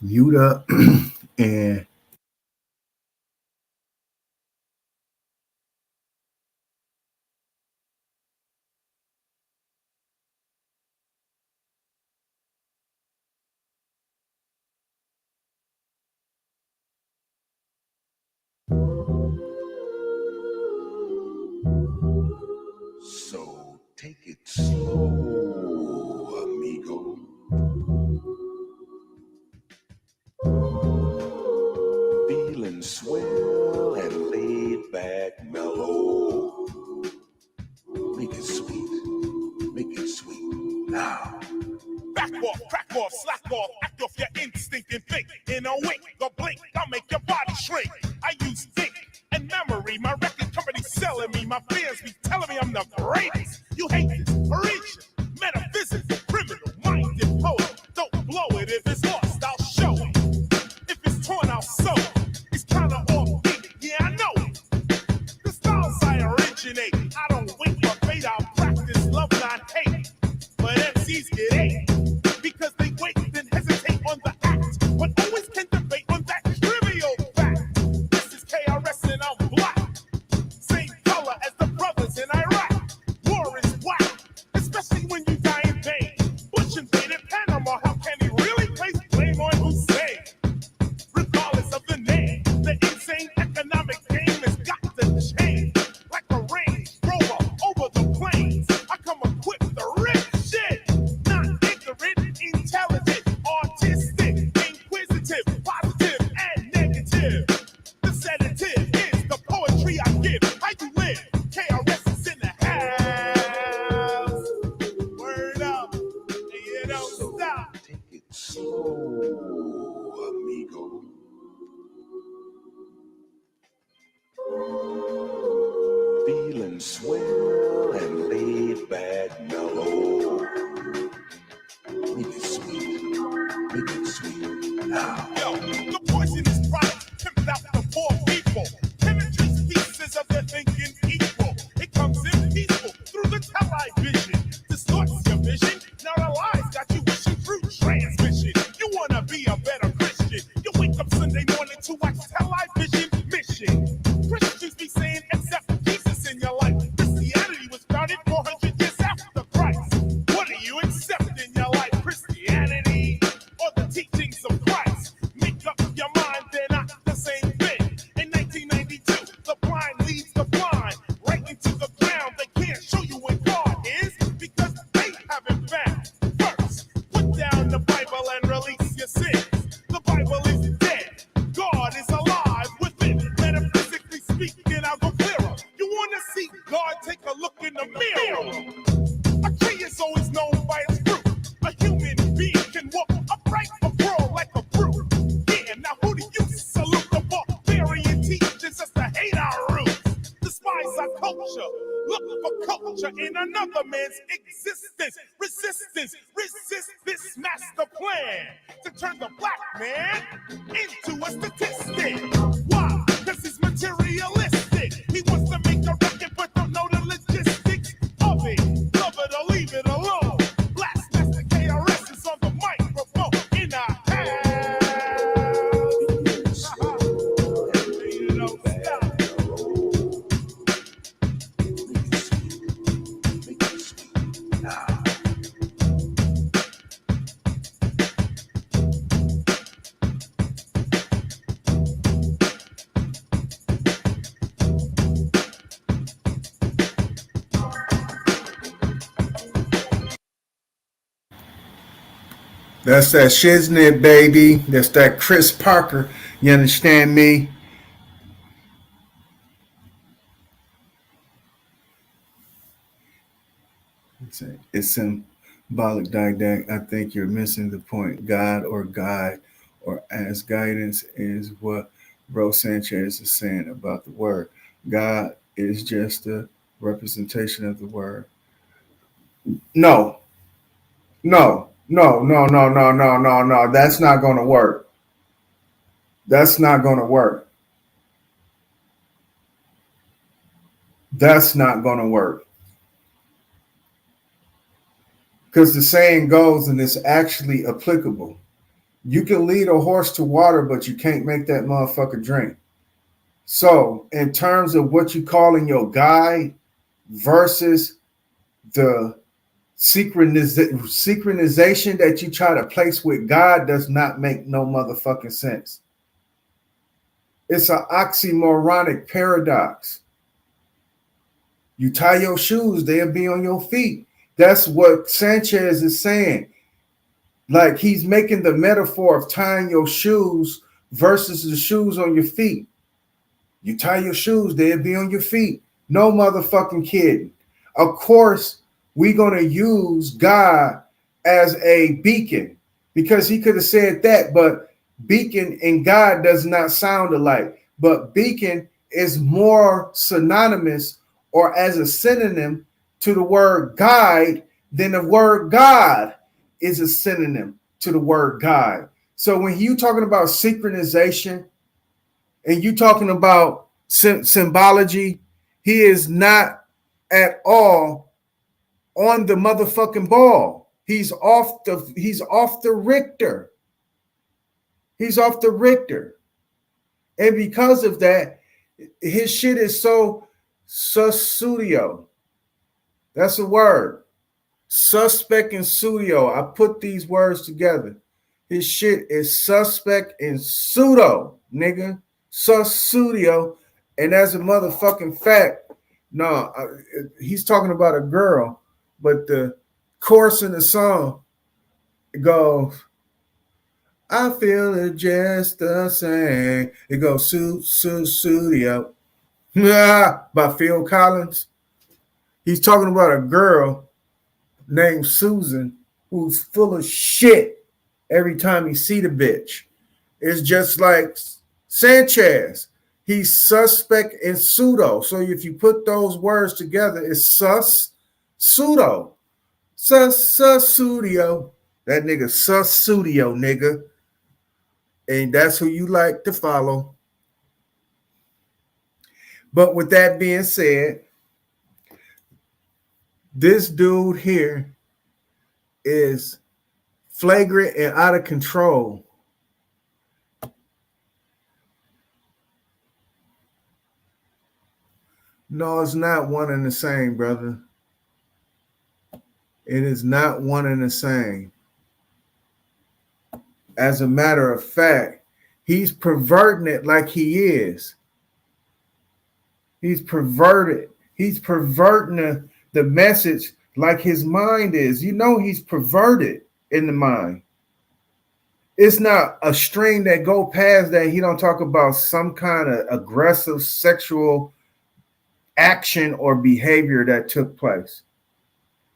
mute up and so take it slow, amigo. Feeling swell and laid back, mellow. Make it sweet now. Back off, crack off, slack off, act off your instinct and think. In a wink, the blink, I'll make your body shrink. I use think and memory. My record company selling me. My fans be telling me I'm the greatest. You hate this, Parisian, metaphysics, criminal, minded poet. Don't blow it. If it's lost, I'll show it. If it's torn, I'll sew it. It's kinda offbeat, yeah, I know it. The styles I originate, I don't wait for fate. I'll practice love, not hate. But MCs get hate because they wait, then hesitate on the act, but always can debate on that trivial fact. This is KRS and I'm black, same color as the brothers in Iraq. War is whack, especially when you die in vain. Bush invaded Panama, how can he really place blame? amigo. Feeling swell and laid back mellow. Make it sweet. Make it sweet. Now. Yo, the poisonous product pimped out the poor people. Penetrates pieces of their thinking equal. It comes in peaceful through the television. Distorts your vision. Now the lies got you wishing through transmission. You wanna be a better Christian. You wake up Sunday morning to watch television mission. Christians be saying accept Jesus in your life. Christianity was founded 400 years after Christ. What do you accept in your life? Christianity or the teachings of Christ? Make up your mind, they're not the same thing. In 1992, the blind leads the blind right into the ground. They can't show you where God is because they haven't found. First, put down the Bible and release your sins. The Bible is dead. God is alive within. Metaphysically speaking, I'll go clearer. You want to see God? Take a look in the mirror. A tree is always known by its fruit. A human being can walk upright or grow like a brute. Yeah, now who do you salute? The barbarian teaches us to hate our roots, despise our culture, look for culture in another man's existence. Resistance, resist this master plan to turn the black man into a statistic. Why? Because he's materialistic. He wants to make a record but don't know the logistics of it. Love it or leave it alone. Blast Master KRS is on the microphone in our house. You don't stop. That's that shiznit, baby. That's that Chris Parker. You understand me? It's symbolic didactic. I think you're missing the point. God or guide or as guidance is what Bro Sanchez is saying about the word. God is just a representation of the word. No, no. That's not going to work. That's not going to work. That's not going to work. Because the saying goes, and it's actually applicable. You can lead a horse to water, but you can't make that motherfucker drink. So, in terms of what you calling your guide versus the synchronization that you try to place with God does not make no motherfucking sense. It's an oxymoronic paradox. You tie your shoes, they'll be on your feet. That's what Sanchez is saying. Like he's making the metaphor of tying your shoes versus the shoes on your feet. You tie your shoes, they'll be on your feet. No motherfucking kidding. Of course, we're going to use God as a beacon because he could have said that, but beacon and God does not sound alike. But beacon is more synonymous or as a synonym to the word guide than the word God is a synonym to the word guide. So when you talking about synchronization and you talking about symbology, he is not at all on the motherfucking ball. He's off the Richter. He's off the Richter. And because of that, his shit is so susudio. That's a word. Suspect and pseudo. I put these words together. His shit is suspect and pseudo, nigga. Susudio. And as a motherfucking fact, no, he's talking about a girl, but the chorus in the song goes, I feel it just the same. It goes, Studio by Phil Collins. He's talking about a girl named Susan who's full of shit. every time he see the bitch. It's just like Sanchez. He's suspect and pseudo. So if you put those words together, it's sus, pseudo. Studio. That nigga sus studio, nigga. And that's who you like to follow. But with that being said, this dude here is flagrant and out of control. No, it's not one and the same, brother. It is not one and the same. As a matter of fact, he's perverting it like he is. He's perverted. He's perverting the message like his mind is. You know he's perverted in the mind. It's not a string that go past that. He don't talk about some kind of aggressive sexual action or behavior that took place.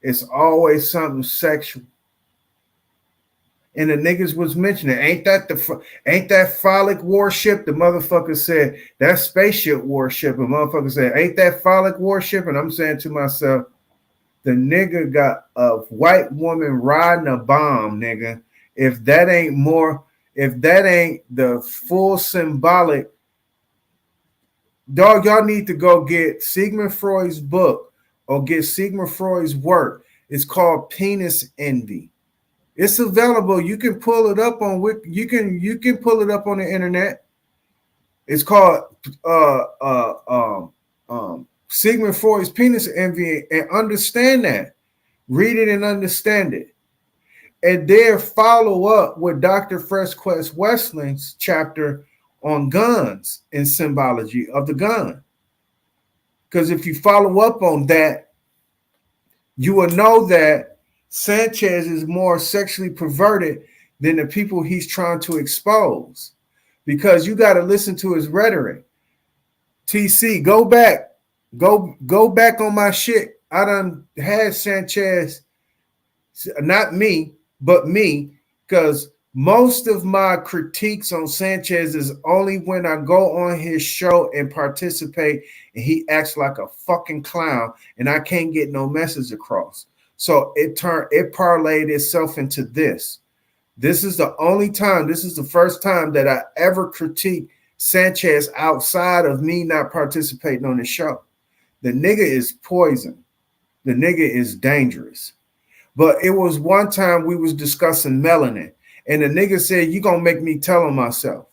It's always something sexual. And the niggas was mentioning, ain't that phallic warship? The motherfucker said, that spaceship warship. And motherfucker said, ain't that phallic warship? And I'm saying to myself, the nigga got a white woman riding a bomb, nigga. If that ain't the full symbolic, dog, y'all need to go get Sigmund Freud's book or get Sigmund Freud's work. It's called Penis Envy. It's available. You can pull it up on you can pull it up on the internet. It's called Sigmund Freud's Penis Envy, and understand that. Read it and understand it. And then follow up with Dr. Freshquest Wesley's chapter on guns and symbology of the gun. Because if you follow up on that, you will know that Sanchez is more sexually perverted than the people he's trying to expose. Because you got to listen to his rhetoric. TC, go back on my shit. I done had Sanchez, not me, but me, because most of my critiques on Sanchez is only when I go on his show and participate and he acts like a fucking clown and I can't get no message across. So it parlayed itself into this. This is the only time, this is the first time that I ever critique Sanchez outside of me not participating on the show. The nigga is poison. The nigga is dangerous. But it was one time we was discussing melanin, and the nigga said, you gonna make me tell on myself.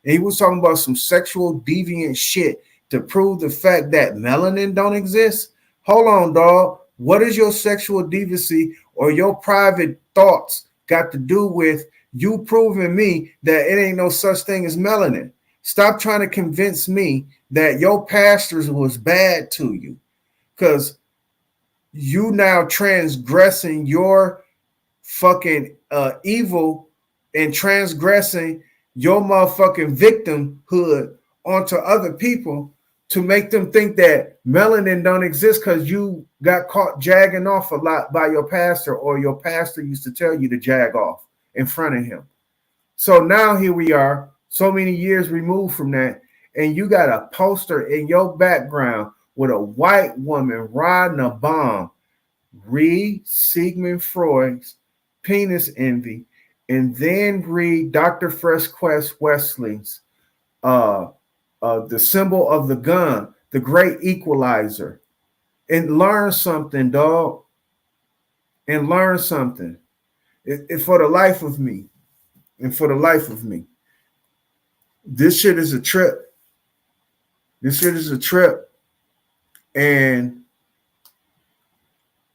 And he was talking about some sexual deviant shit to prove the fact that melanin don't exist. Hold on, dog. What is your sexual deviancy or your private thoughts got to do with you proving me that it ain't no such thing as melanin? Stop trying to convince me that your pastors was bad to you, because you now transgressing your fucking evil and transgressing your motherfucking victimhood onto other people to make them think that melanin don't exist because you got caught jagging off a lot by your pastor, or your pastor used to tell you to jag off in front of him. So now here we are, so many years removed from that, and you got a poster in your background with a white woman riding a bomb. Read Sigmund Freud's Penis Envy, and then read Dr. Freshquest Wesley's the symbol of the gun, the great equalizer, and learn something, dog. And learn something. It for the life of me. And for the life of me. This shit is a trip. This shit is a trip. And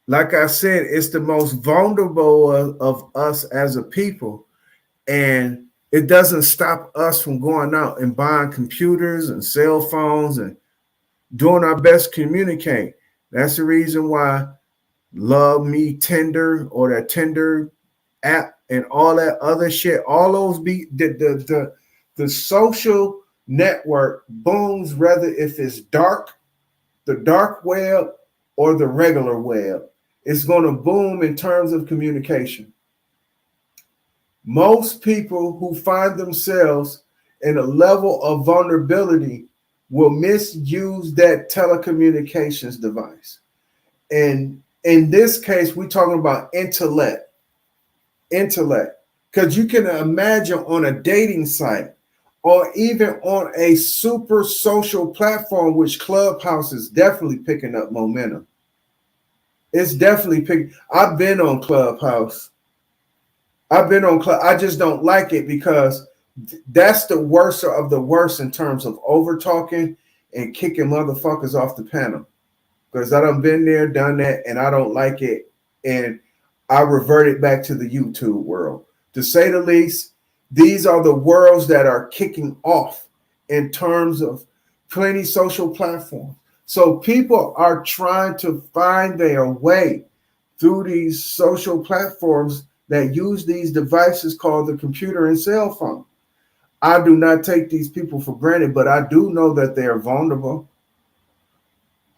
like I said, it's the most vulnerable of us as a people. And it doesn't stop us from going out and buying computers and cell phones and doing our best to communicate. That's the reason why Love Me Tinder or that Tinder app and all that other shit, all those be the social network booms, whether if it's the dark web or the regular web. It's going to boom in terms of communication. most people who find themselves in a level of vulnerability will misuse that telecommunications device. And in this case, we're talking about intellect, because you can imagine on a dating site or even on a super social platform, which Clubhouse is definitely picking up momentum. It's definitely picking. I've been on Clubhouse. I just don't like it because that's the worst of the worst in terms of over talking and kicking motherfuckers off the panel. Because I done been there, done that, and I don't like it. And I reverted back to the YouTube world. To say the least, these are the worlds that are kicking off in terms of plenty social platforms. So people are trying to find their way through these social platforms that use these devices called the computer and cell phone. I do not take these people for granted, but I do know that they are vulnerable.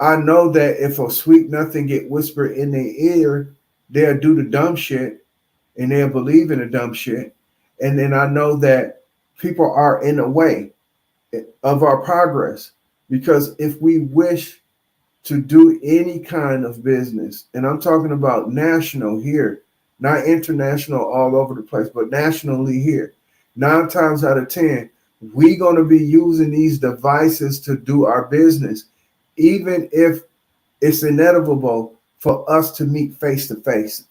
I know that if a sweet nothing get whispered in their ear, they'll do the dumb shit and they'll believe in the dumb shit. And then I know that people are in the way of our progress, because if we wish to do any kind of business, and I'm talking about national here, not international all over the place, but nationally here, 9 times out of 10, we're going to be using these devices to do our business, even if it's inevitable for us to meet face to face.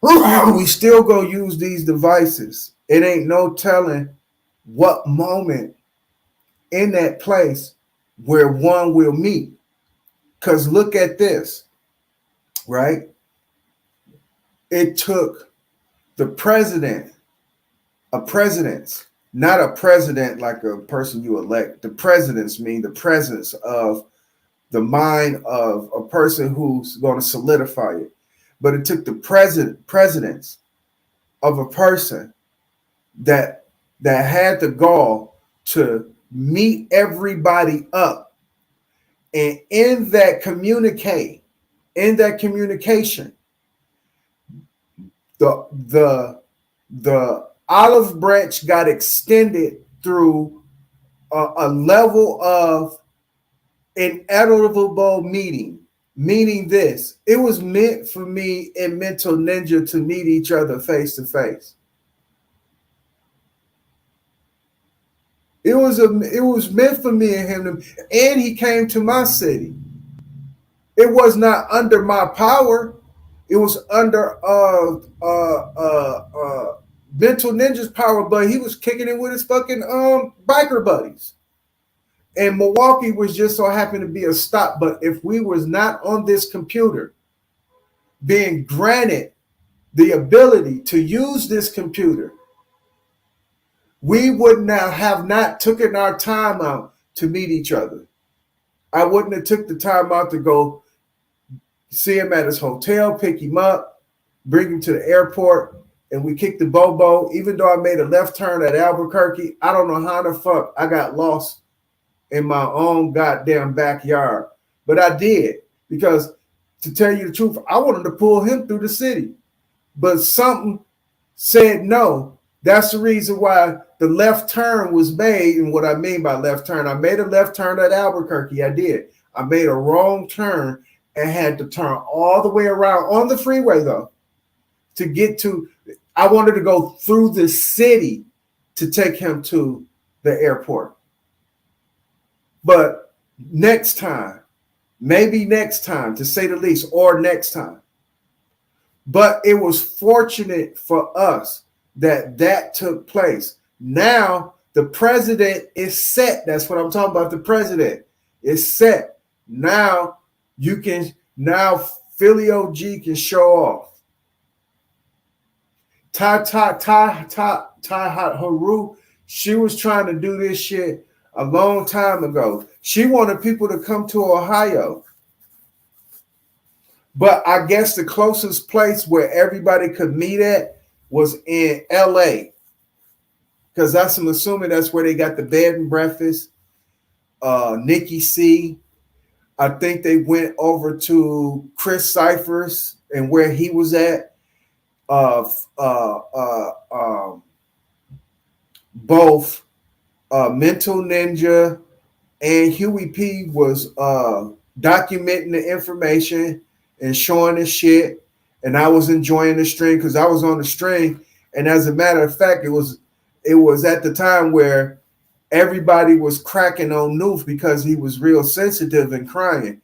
We still going to use these devices. It ain't no telling what moment in that place where one will meet. Because look at this, right? It took the president, not a president like a person you elect. The presidents mean the presence of the mind of a person who's going to solidify it. But it took the presidents of a person that had the gall to meet everybody up, and in that communication, the olive branch got extended through a level of inevitable meeting. Meaning this, it was meant for me and Mental Ninja to meet each other face to face. It was meant for me and him, and he came to my city. It was not under my power. It was under Mental Ninja's power, but he was kicking it with his fucking biker buddies. And Milwaukee was just so happened to be a stop. But if we was not on this computer, being granted the ability to use this computer, we would now have not taken our time out to meet each other. I wouldn't have took the time out to go see him at his hotel, pick him up, bring him to the airport, and we kicked the bobo. Even though I made a left turn at Albuquerque, I don't know how the fuck I got lost in my own goddamn backyard. But I did, because to tell you the truth, I wanted to pull him through the city. But something said no. That's the reason why the left turn was made. And what I mean by left turn, I made a left turn at Albuquerque. I did. I made a wrong turn and had to turn all the way around on the freeway, though, to get to, I wanted to go through the city to take him to the airport. But next time, maybe next time, to say the least, or next time. But it was fortunate for us that took place. Now the president is set. That's what I'm talking about. The president is set. Now Philly OG can show off. Haru, she was trying to do this shit a long time ago. She wanted people to come to Ohio. But I guess the closest place where everybody could meet at was in LA. Because I'm assuming that's where they got the bed and breakfast. Nikki C. I think they went over to Chris Cyphers and where he was at. of both Mental Ninja and Huey P was documenting the information and showing the shit, and I was enjoying the stream because I was on the stream. And as a matter of fact, it was at the time where everybody was cracking on Noof because he was real sensitive and crying.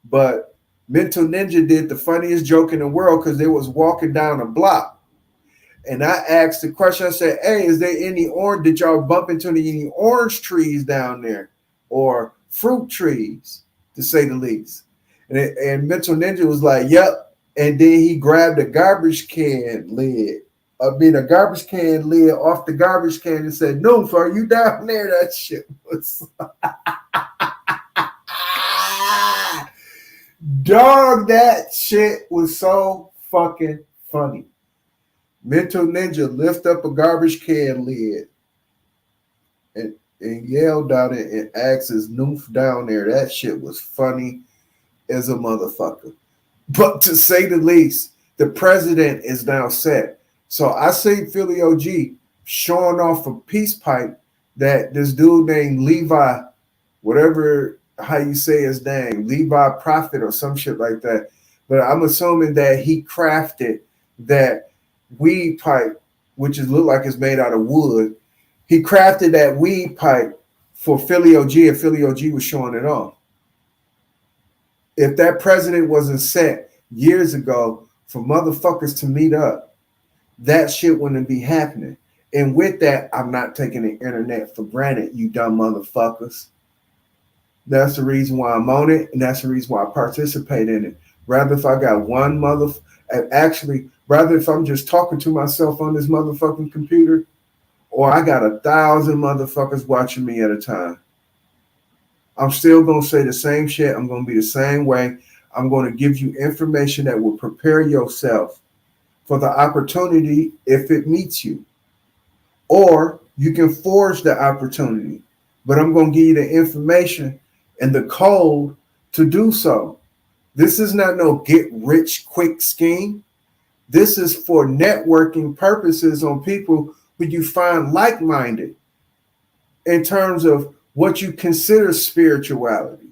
But Mental Ninja did the funniest joke in the world because they was walking down a block. And I asked the question, I said, hey, is there any orange? Did y'all bump into any orange trees down there or fruit trees, to say the least? And Mental Ninja was like, yep. And then he grabbed a garbage can lid. A garbage can lid off the garbage can and said, no, are you down there? That shit was dog, that shit was so fucking funny. Mental Ninja lift up a garbage can lid and yelled out it and asked his noof down there. That shit was funny as a motherfucker. But to say the least, the president is now set. So I see Philly OG showing off a peace pipe that this dude named Levi, whatever how you say his name, Levi Prophet or some shit like that. But I'm assuming that he crafted that weed pipe, which is look like it's made out of wood. He crafted that weed pipe for Philly OG, and Philly OG was showing it off. If that president wasn't set years ago for motherfuckers to meet up, that shit wouldn't be happening. And with that, I'm not taking the internet for granted, you dumb motherfuckers. That's the reason why I'm on it, and that's the reason why I participate in it. Rather if I got one rather if I'm just talking to myself on this motherfucking computer, or I got 1,000 motherfuckers watching me at a time. I'm still going to say the same shit. I'm going to be the same way. I'm going to give you information that will prepare yourself for the opportunity if it meets you. Or you can forge the opportunity. But I'm going to give you the information and the code to do so. This is not no get rich quick scheme. This is for networking purposes on people who you find like-minded in terms of what you consider spirituality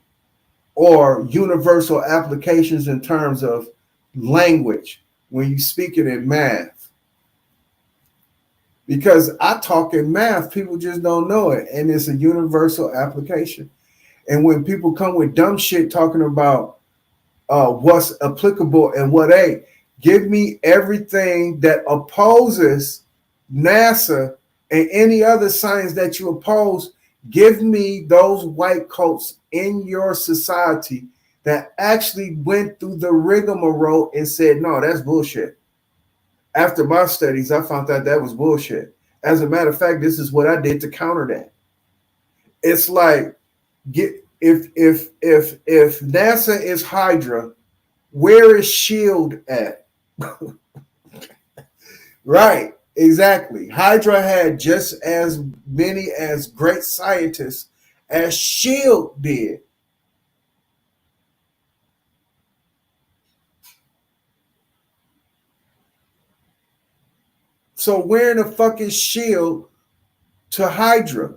or universal applications in terms of language when you speak it in math. Because I talk in math, people just don't know it, and it's a universal application. And when people come with dumb shit talking about what's applicable and what ain't, give me everything that opposes NASA and any other science that you oppose. Give me those white coats in your society that actually went through the rigmarole and said, no, that's bullshit. After my studies, I found out that was bullshit. As a matter of fact, this is what I did to counter that. It's like, if NASA is Hydra, where is SHIELD at? Right, exactly. Hydra had just as many as great scientists as SHIELD did. So where in the fuck is SHIELD to Hydra?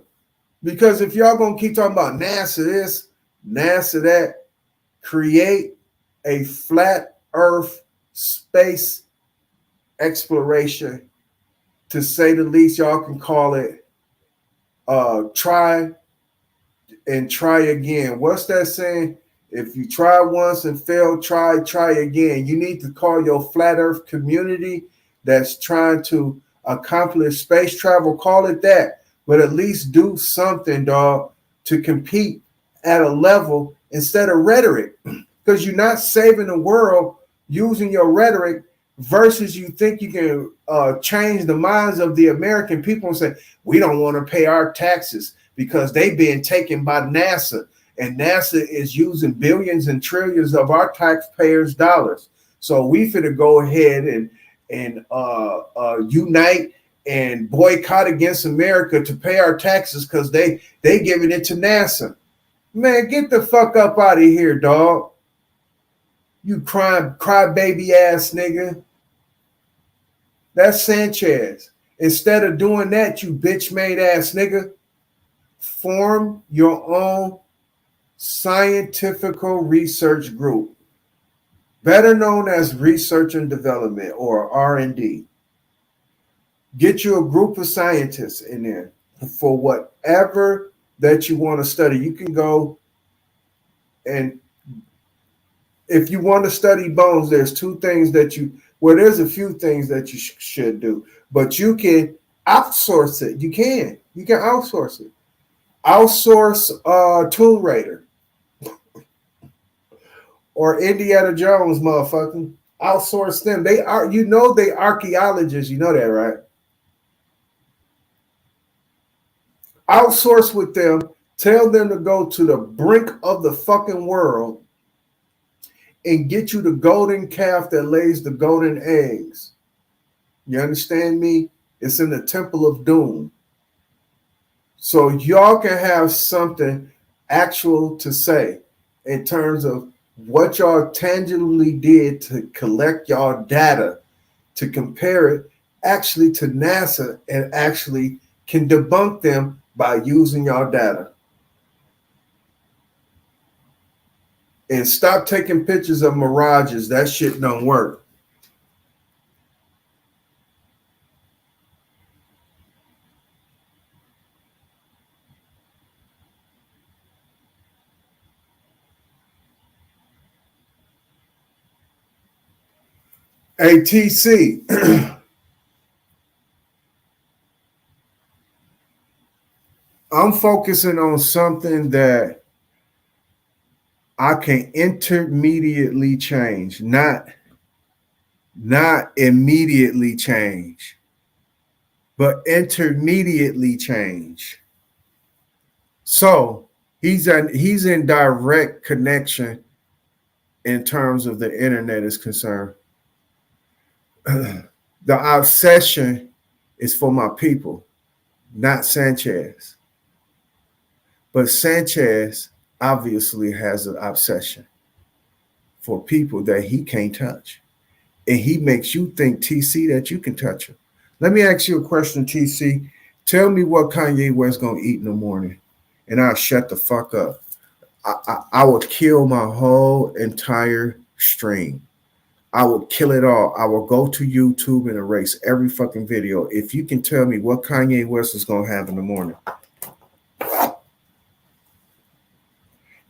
Because if y'all gonna keep talking about NASA this, NASA that, create a flat Earth space exploration, to say the least. Y'all can call it try and try again. What's that saying? If you try once and fail, try again. You need to call your flat Earth community that's trying to accomplish space travel, call it that, but at least do something, dog, to compete at a level instead of rhetoric, because you're not saving the world using your rhetoric versus you think you can change the minds of the American people and say, we don't want to pay our taxes because they've been taken by NASA, and NASA is using billions and trillions of our taxpayers' dollars. So we finna go ahead and unite and boycott against America to pay our taxes because they giving it to NASA. Man, get the fuck up out of here, dog. You crybaby ass nigga. That's Sanchez. Instead of doing that, you bitch-made ass nigga, form your own scientific research group, better known as research and development or R&D. Get you a group of scientists in there for whatever that you want to study. You can go and if you want to study bones, there's two things that there's a few things that you should do, but you can outsource it. You can outsource it. Outsource Tomb Raider or Indiana Jones, motherfucker. Outsource them. They archaeologists. You know that, right? Outsource with them. Tell them to go to the brink of the fucking world and get you the golden calf that lays the golden eggs. You understand me? It's in the Temple of Doom. So y'all can have something actual to say in terms of what y'all tangibly did to collect y'all data, to compare it actually to NASA and actually can debunk them by using y'all data. And stop taking pictures of mirages. That shit don't work. ATC. I'm focusing on something that I can intermediately change, not immediately change, but intermediately change. So he's in direct connection in terms of the internet is concerned. The obsession is for my people, not Sanchez. But Sanchez obviously has an obsession for people that he can't touch. And he makes you think, TC, that you can touch him. Let me ask you a question, TC. Tell me what Kanye West gonna eat in the morning, and I'll shut the fuck up. I would kill my whole entire stream. I would kill it all. I will go to YouTube and erase every fucking video if you can tell me what Kanye West is gonna have in the morning.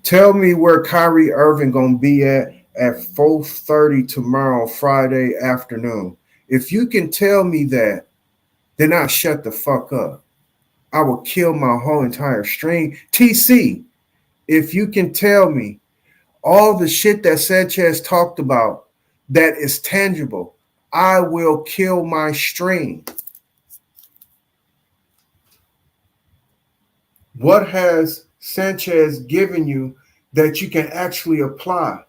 Tell me where Kyrie Irving gonna be at 4:30 tomorrow, Friday afternoon. If you can tell me that, then I'll shut the fuck up. I will kill my whole entire stream. TC, if you can tell me all the shit that Sanchez talked about that is tangible, I will kill my stream. What has Sanchez given you that you can actually apply?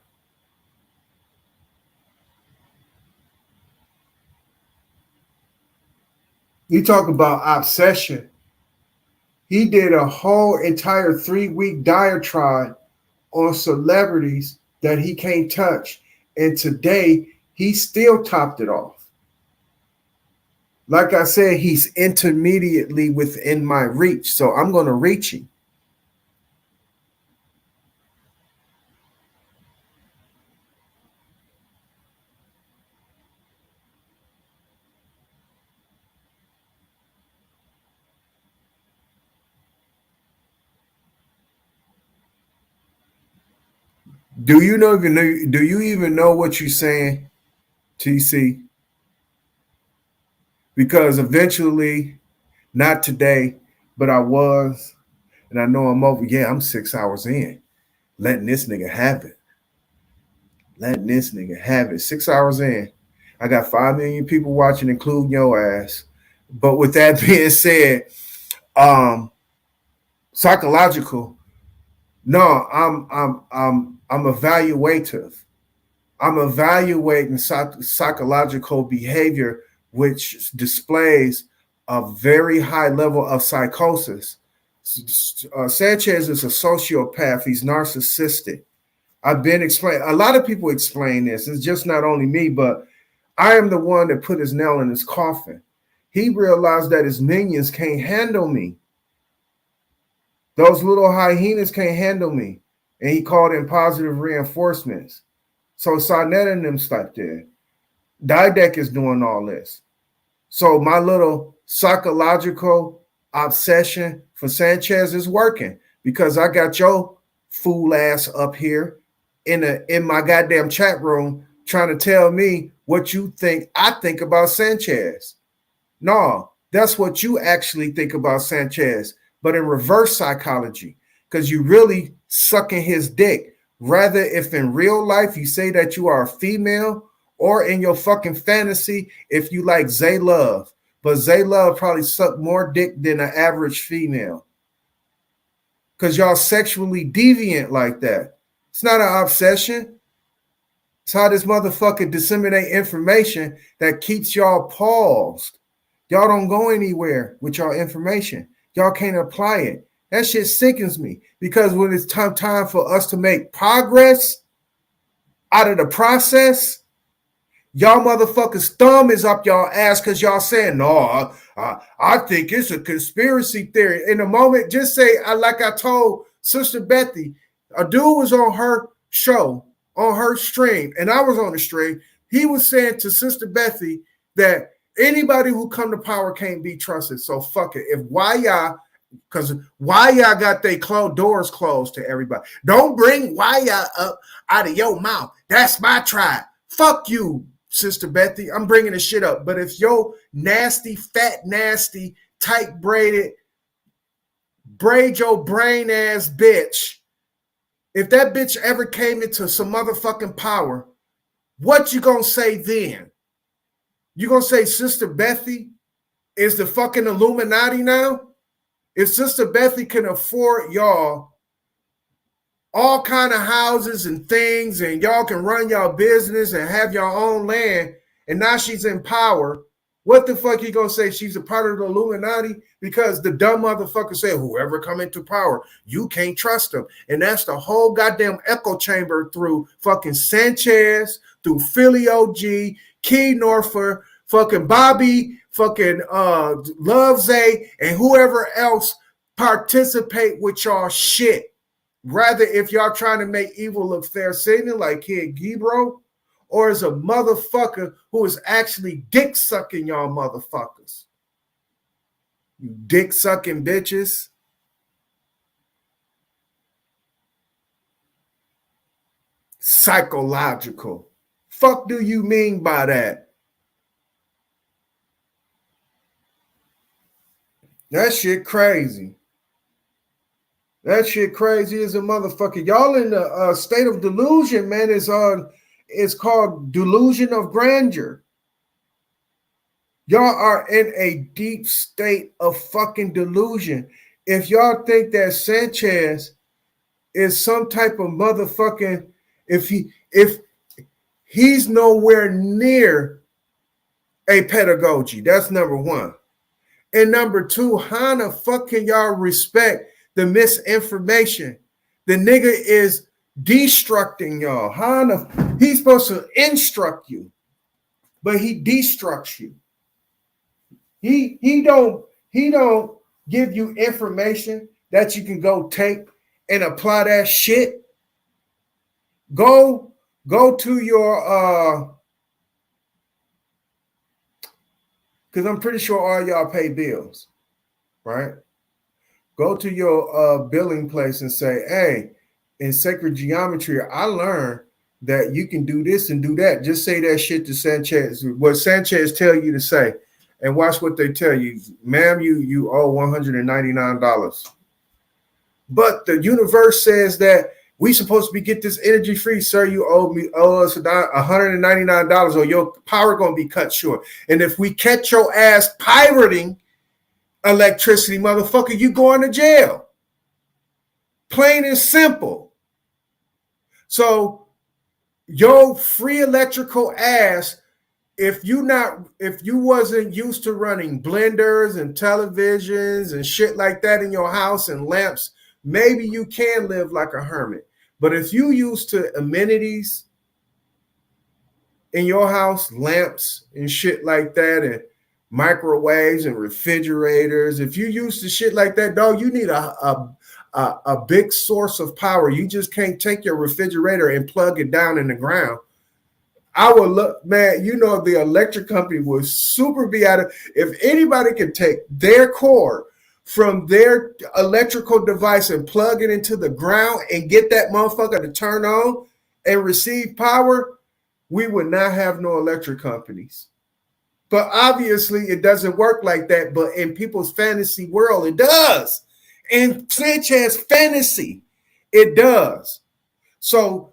You talk about obsession. He did a whole entire 3-week diatribe on celebrities that he can't touch. And today, he still topped it off. Like I said, he's intermediately within my reach. So I'm going to reach him. Do you even know what you're saying, TC? Because eventually, not today, but I was, and I know I'm over. Yeah, I'm 6 hours in, letting this nigga have it. Letting this nigga have it. 6 hours in. I got 5 million people watching, including your ass. But with that being said, psychological. No, I'm evaluative. I'm evaluating psychological behavior, which displays a very high level of psychosis. Sanchez is a sociopath. He's narcissistic. I've been explaining. A lot of people explain this. It's just not only me, but I am the one that put his nail in his coffin. He realized that his minions can't handle me. Those little hyenas can't handle me. And he called in positive reinforcements. So Sarnetta and them stuck there. Didek is doing all this. So my little psychological obsession for Sanchez is working because I got your fool ass up here in my goddamn chat room trying to tell me what you think I think about Sanchez. No, that's what you actually think about Sanchez, but in reverse psychology, because you really sucking his dick. Rather, if in real life you say that you are a female, or in your fucking fantasy, if you like Zay Love, but Zay Love probably sucked more dick than an average female. Because y'all sexually deviant like that. It's not an obsession. It's how this motherfucker disseminate information that keeps y'all paused. Y'all don't go anywhere with y'all information. Y'all can't apply it. That shit sickens me because when it's time for us to make progress out of the process, y'all motherfuckers' thumb is up y'all ass because y'all saying, no, I think it's a conspiracy theory. In a moment, just say, like I told Sister Bethy, a dude was on her show, on her stream, and I was on the stream. He was saying to Sister Bethy that anybody who come to power can't be trusted. So fuck it. If because why y'all got their doors closed to everybody? Don't bring why y'all up out of your mouth. That's my tribe. Fuck you, Sister Bethy. I'm bringing the shit up. But if your nasty, fat, nasty, tight braid your brain ass bitch, if that bitch ever came into some motherfucking power, what you gonna say then? You gonna say Sister Bethy is the fucking Illuminati now? If Sister Bethy can afford y'all all kind of houses and things, and y'all can run y'all business and have your own land, and now she's in power, what the fuck you gonna say she's a part of the Illuminati? Because the dumb motherfucker said whoever come into power, you can't trust them. And that's the whole goddamn echo chamber through fucking Sanchez, through Philly OG, Key Norfolk, fucking Bobby, fucking Love Zay, and whoever else participate with y'all shit. Rather, if y'all trying to make evil look fair seeming like Kid Gibro, or as a motherfucker who is actually dick sucking y'all motherfuckers. You dick sucking bitches. Psychological. Fuck do you mean by that? That shit crazy. That shit crazy as a motherfucker. Y'all in the state of delusion, man. It's called delusion of grandeur. Y'all are in a deep state of fucking delusion. If y'all think that Sanchez is some type of motherfucking, if he's nowhere near a pedagogy, that's number one. And number two, how the fuck can y'all respect the misinformation? The nigga is destructing y'all. He's supposed to instruct you, but he destructs you. He don't give you information that you can go take and apply that shit. Go to your because I'm pretty sure all y'all pay bills, right? Go to your billing place and say, hey, in sacred geometry, I learned that you can do this and do that. Just say that shit to Sanchez, what Sanchez tell you to say, and watch what they tell you. Ma'am, you owe $199. But the universe says that we supposed to be get this energy free, sir. You owe us $199 or your power gonna be cut short. And if we catch your ass pirating electricity, motherfucker, you going to jail. Plain and simple. So your free electrical ass, if you wasn't used to running blenders and televisions and shit like that in your house and lamps, maybe you can live like a hermit. But if you used to amenities in your house, lamps and shit like that, and microwaves and refrigerators, if you use the shit like that, dog, you need a big source of power. You just can't take your refrigerator and plug it down in the ground. I would look, man, you know, the electric company would super be out of, if anybody could take their cord from their electrical device and plug it into the ground and get that motherfucker to turn on and receive power, we would not have no electric companies. But obviously it doesn't work like that. But in people's fantasy world, it does. In Sanchez fantasy, it does. So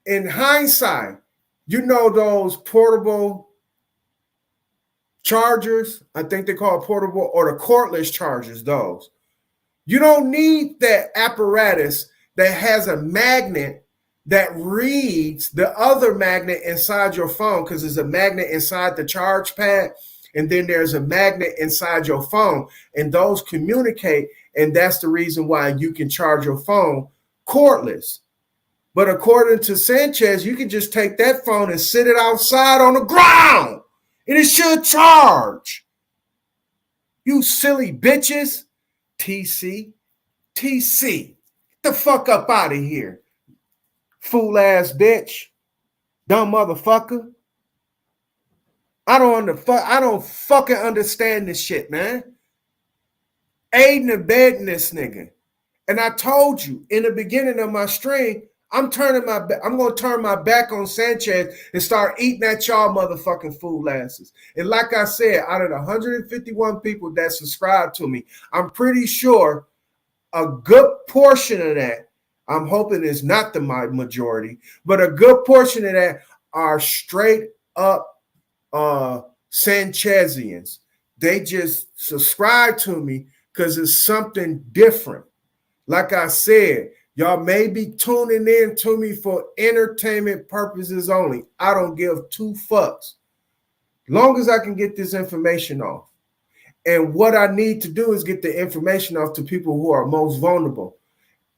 in hindsight, you know those portable chargers, I think they call it portable, or the cordless chargers, those. You don't need that apparatus that has a magnet that reads the other magnet inside your phone, because there's a magnet inside the charge pad, and then there's a magnet inside your phone, and those communicate, and that's the reason why you can charge your phone cordless. But according to Sanchez, you can just take that phone and sit it outside on the ground, and it should charge. You silly bitches. TC, get the fuck up out of here. Fool ass bitch. Dumb motherfucker. I don't fucking understand this shit, man. Aiding and abetting this nigga. And I told you in the beginning of my stream, I'm going to turn my back on Sanchez and start eating at y'all motherfucking fool asses. And like I said, out of the 151 people that subscribe to me, I'm pretty sure a good portion of that, I'm hoping it's not the majority, but a good portion of that are straight up Sanchezians. They just subscribe to me because it's something different. Like I said, y'all may be tuning in to me for entertainment purposes only. I don't give two fucks. Long as I can get this information off. And what I need to do is get the information off to people who are most vulnerable.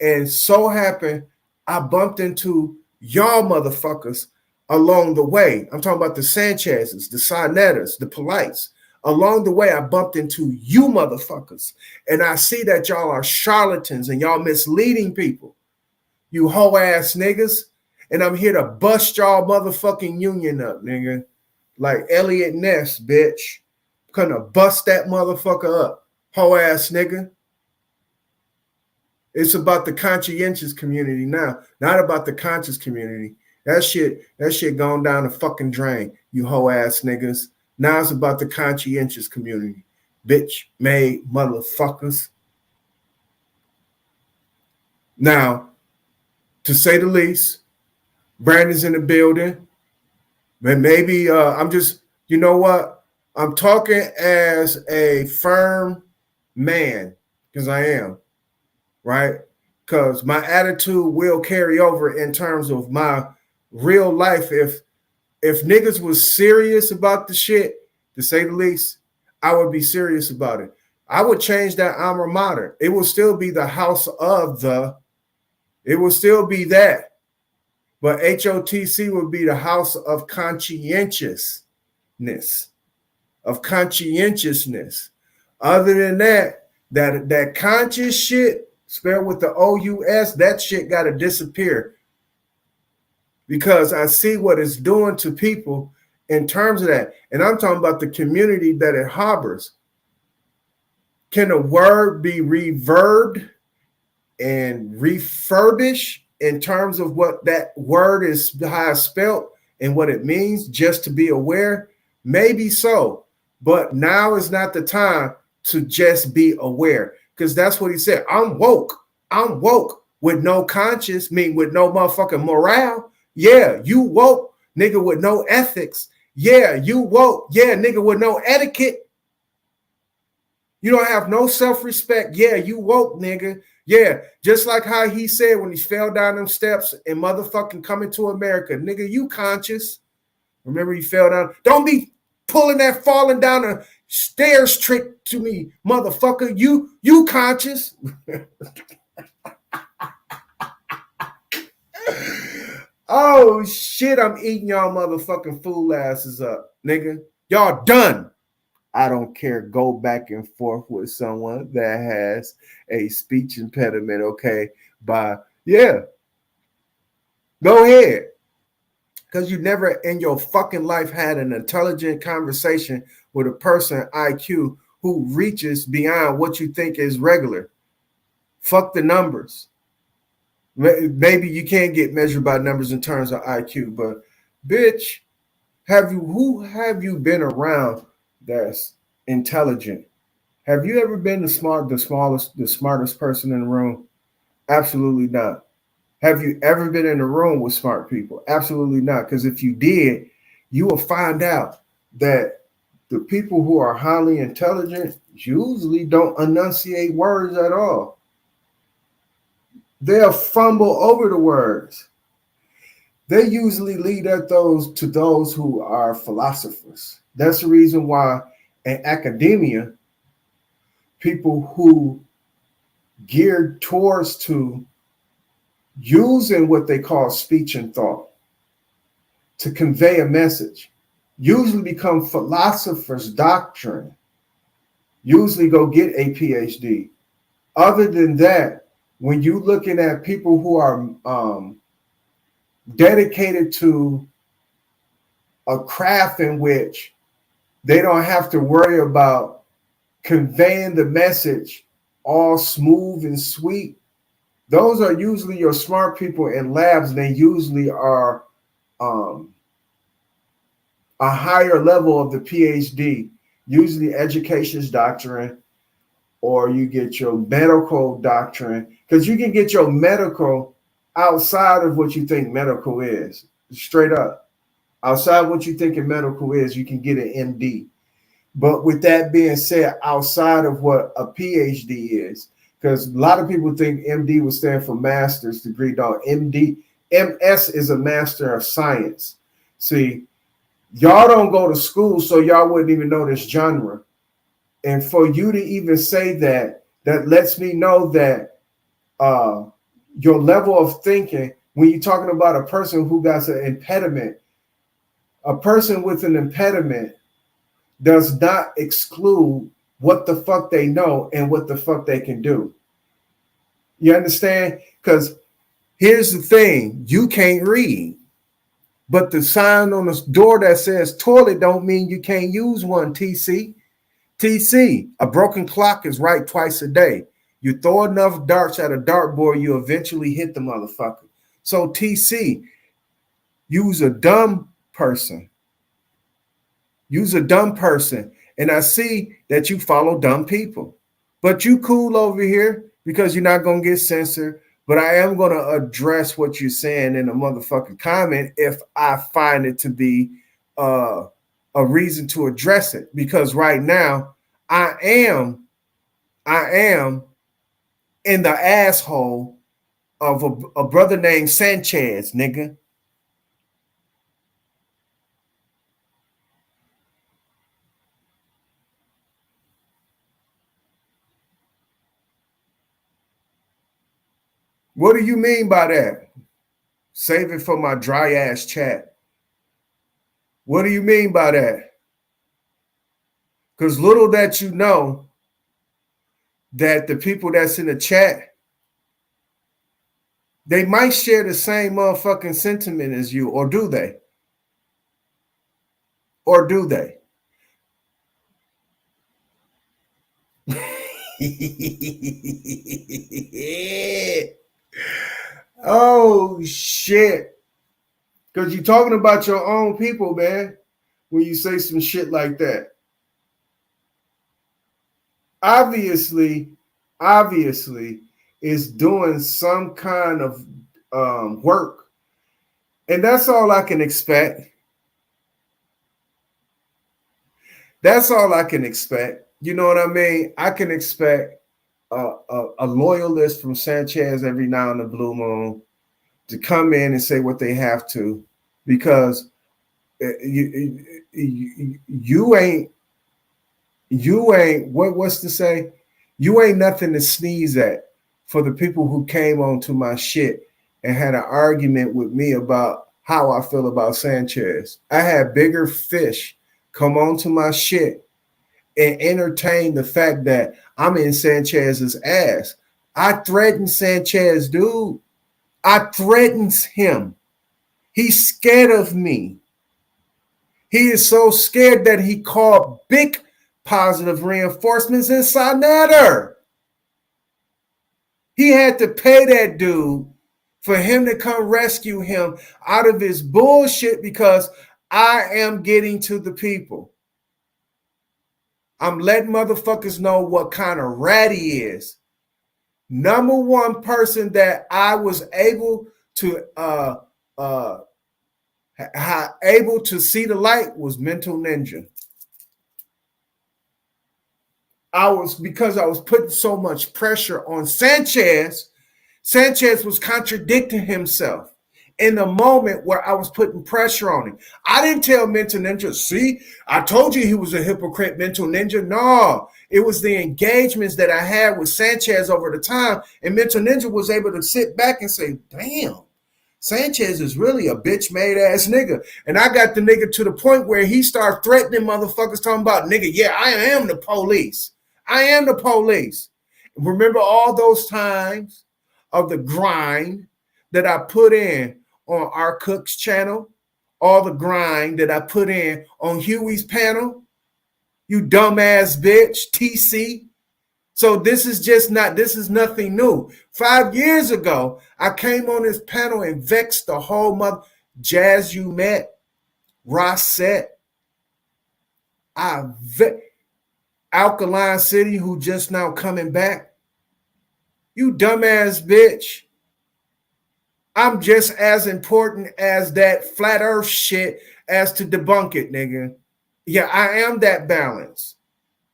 And so happened, I bumped into y'all motherfuckers along the way. I'm talking about the Sanchez's, the Sinettas, the Polites. Along the way, I bumped into you motherfuckers. And I see that y'all are charlatans and y'all misleading people. You hoe ass niggas. And I'm here to bust y'all motherfucking union up, nigga. Like Elliot Ness, bitch. Gonna bust that motherfucker up. Hoe ass nigga. It's about the conscientious community now, not about the conscious community. That shit gone down the fucking drain, you hoe ass niggas. Now it's about the conscientious community. Bitch made motherfuckers. Now, to say the least, Brandon's in the building. But maybe I'm just, you know what? I'm talking as a firm man, because I am, right? Because my attitude will carry over in terms of my real life. If niggas was serious about the shit, to say the least, I would be serious about it. I would change that alma mater. It will still be the house of the, it will still be that. But HOTC would be the house of conscientiousness. Of conscientiousness. Other than that, that conscious shit, spelled with the O-U-S, that shit got to disappear. Because I see what it's doing to people in terms of that. And I'm talking about the community that it harbors. Can a word be reverbed and refurbished in terms of what that word is, how it's spelled and what it means, just to be aware? Maybe so. But now is not the time to just be aware. Because that's what he said. I'm woke. I'm woke with no conscience, mean with no motherfucking morale. Yeah, you woke, nigga, with no ethics. Yeah, you woke. Yeah, nigga, with no etiquette. You don't have no self-respect. Yeah, you woke, nigga. Yeah, just like how he said when he fell down them steps and motherfucking Coming to America. Nigga, you conscious. Remember he fell down. Don't be pulling that falling down the stairs trick to me, motherfucker. You conscious. Oh shit, I'm eating y'all motherfucking fool asses up, nigga. Y'all done. I don't care. Go back and forth with someone that has a speech impediment, okay? Yeah. Go ahead. Because you never in your fucking life had an intelligent conversation with a person IQ who reaches beyond what you think is regular. Fuck the numbers. Maybe you can't get measured by numbers in terms of IQ, but bitch, who have you been around that's intelligent? Have you ever been the smartest person in the room? Absolutely not. Have you ever been in a room with smart people? Absolutely not. Because if you did, you will find out that the people who are highly intelligent usually don't enunciate words at all. They'll fumble over the words. They usually lead to those who are philosophers. That's the reason why in academia, people who geared towards to using what they call speech and thought to convey a message usually become philosophers doctrine, usually go get a PhD. Other than that, when you're looking at people who are dedicated to a craft in which they don't have to worry about conveying the message all smooth and sweet, those are usually your smart people in labs. They usually are a higher level of the PhD, usually education's doctrine, or you get your medical doctrine, because you can get your medical outside of what you think medical is. Straight up. Outside what you think in medical is, you can get an MD. But with that being said, outside of what a PhD is, because a lot of people think MD would stand for master's degree. No, MS is a master of science. See, y'all don't go to school, so y'all wouldn't even know this genre. And for you to even say that, that lets me know that your level of thinking, when you're talking about a person who got an impediment, a person with an impediment does not exclude what the fuck they know and what the fuck they can do. You understand? Because here's the thing, you can't read. But the sign on the door that says toilet don't mean you can't use one, TC. TC, a broken clock is right twice a day. You throw enough darts at a dartboard, you eventually hit the motherfucker. So TC, use a dumb person. Use a dumb person. And I see that you follow dumb people. But you cool over here because you're not going to get censored. But I am going to address what you're saying in a motherfucking comment if I find it to be a reason to address it. Because right now, I am in the asshole of a brother named Sanchez, nigga. What do you mean by that? Save it for my dry ass chat. What do you mean by that? Because little that you know that the people that's in the chat, they might share the same motherfucking sentiment as you, or do they? Or do they? Oh, shit. Because you're talking about your own people, man, when you say some shit like that. Obviously, is doing some kind of work. And that's all I can expect. That's all I can expect. You know what I mean? I can expect a loyalist from Sanchez every now and the blue moon to come in and say what they have to, because you ain't what's to say? You ain't nothing to sneeze at for the people who came onto my shit and had an argument with me about how I feel about Sanchez. I had bigger fish come onto my shit and entertain the fact that I'm in Sanchez's ass. I threatened Sanchez, dude. I threatened him. He's scared of me. He is so scared that he called big positive reinforcements in Sanader. He had to pay that dude for him to come rescue him out of his bullshit because I am getting to the people. I'm letting motherfuckers know what kind of rat he is. Number one person that I was able to see the light was Mental Ninja. Because I was putting so much pressure on Sanchez. Sanchez was contradicting himself in the moment where I was putting pressure on him. I didn't tell Mental Ninja, see, I told you he was a hypocrite, Mental Ninja. No, it was the engagements that I had with Sanchez over the time, and Mental Ninja was able to sit back and say, damn, Sanchez is really a bitch-made ass nigga. And I got the nigga to the point where he started threatening motherfuckers talking about, nigga, yeah, I am the police. I am the police. Remember all those times of the grind that I put in on our Cook's channel? All the grind that I put in on Huey's panel? You dumbass bitch, TC. So this is nothing new. 5 years ago, I came on this panel and vexed the whole mother. Jazz you met, Rossette, Alkaline City, who just now coming back. You dumbass bitch. I'm just as important as that flat earth shit as to debunk it, nigga. Yeah, I am that balance.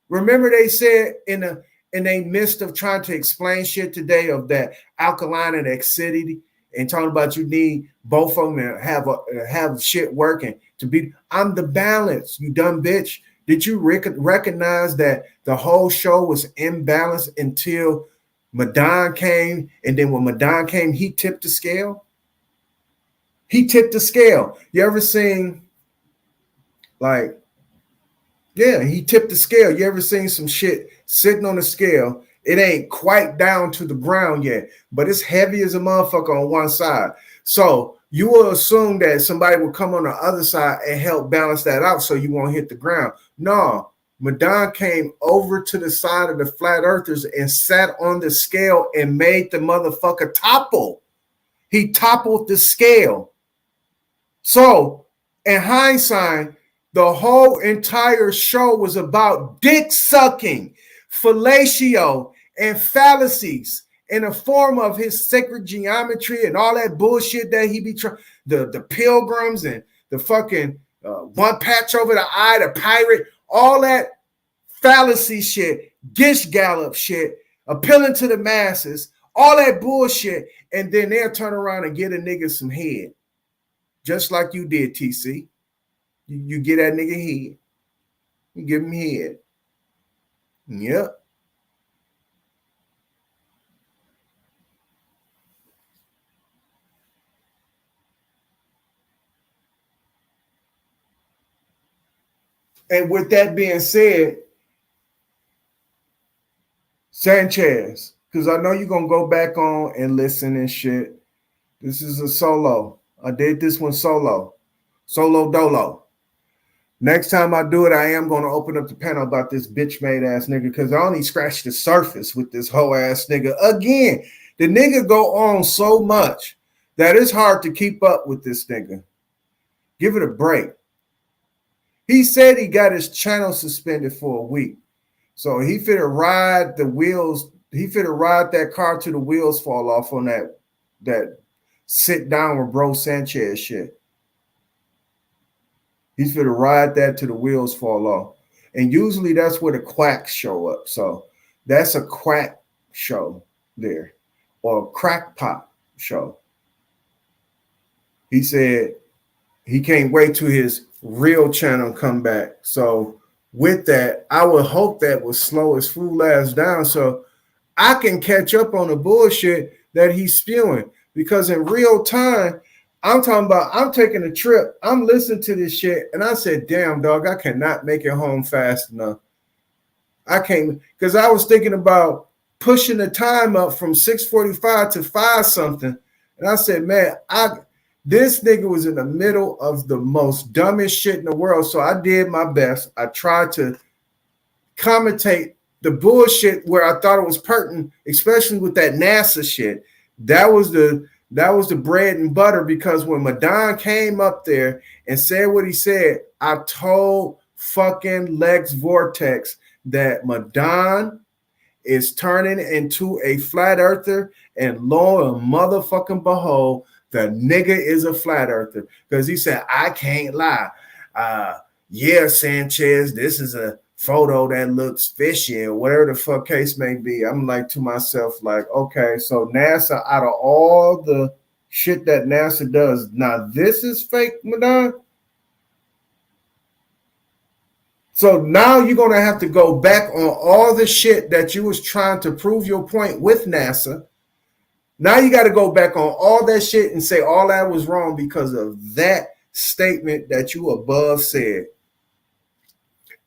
Remember they said in a midst of trying to explain shit today of that alkaline and acidity and talking about you need both of them and have shit working to be. I'm the balance, you dumb bitch. Did you recognize that the whole show was imbalanced until Madon came, and then when Madon came, he tipped the scale? He tipped the scale. You ever seen, like, yeah, he tipped the scale. You ever seen some shit sitting on the scale? It ain't quite down to the ground yet, but it's heavy as a motherfucker on one side. So you will assume that somebody will come on the other side and help balance that out so you won't hit the ground. No, Madon came over to the side of the Flat Earthers and sat on the scale and made the motherfucker topple. He toppled the scale. So in hindsight, the whole entire show was about dick sucking, fellatio, and fallacies in the form of his sacred geometry and all that bullshit that he be trying, the pilgrims and the fucking one patch over the eye, the pirate, all that fallacy shit, gish gallop shit, appealing to the masses, all that bullshit, and then they'll turn around and get a nigga some head, just like you did, TC. You get that nigga head. You give him head. Yep. And with that being said, Sanchez, because I know you're going to go back on and listen and shit. This is a solo. I did this one solo. Solo dolo. Next time I do it, I am going to open up the panel about this bitch-made ass nigga because I only scratched the surface with this whole ass nigga. Again, the nigga go on so much that it's hard to keep up with this nigga. Give it a break. He said he got his channel suspended for a week. So he finna ride the wheels. He finna ride that car till the wheels fall off on that sit down with bro Sanchez shit. He's finna ride that till the wheels fall off. And usually that's where the quacks show up. So that's a quack show there, or a crackpot show. He said he can't wait till his real channel come back. So with that, I would hope that will slow his fool ass down so I can catch up on the bullshit that he's spewing. because in real time, I'm talking about I'm taking a trip, I'm listening to this shit, and I said, damn, dog, I cannot make it home fast enough. I can't, because I was thinking about pushing the time up from 6:45 to 5 something. And I said, man, this nigga was in the middle of the most dumbest shit in the world. So I did my best. I tried to commentate the bullshit where I thought it was pertinent, especially with that NASA shit. That was the bread and butter, because when Madon came up there and said what he said, I told fucking Lex Vortex that Madon is turning into a flat earther, and lo and motherfucking behold, the nigga is a flat earther, because he said, I can't lie. Yeah, Sanchez, this is a photo that looks fishy, or whatever the fuck case may be. I'm like to myself, like, okay, so NASA, out of all the shit that NASA does, now this is fake, Madon? So now you're going to have to go back on all the shit that you was trying to prove your point with NASA. Now you got to go back on all that shit and say all that was wrong because of that statement that you above said.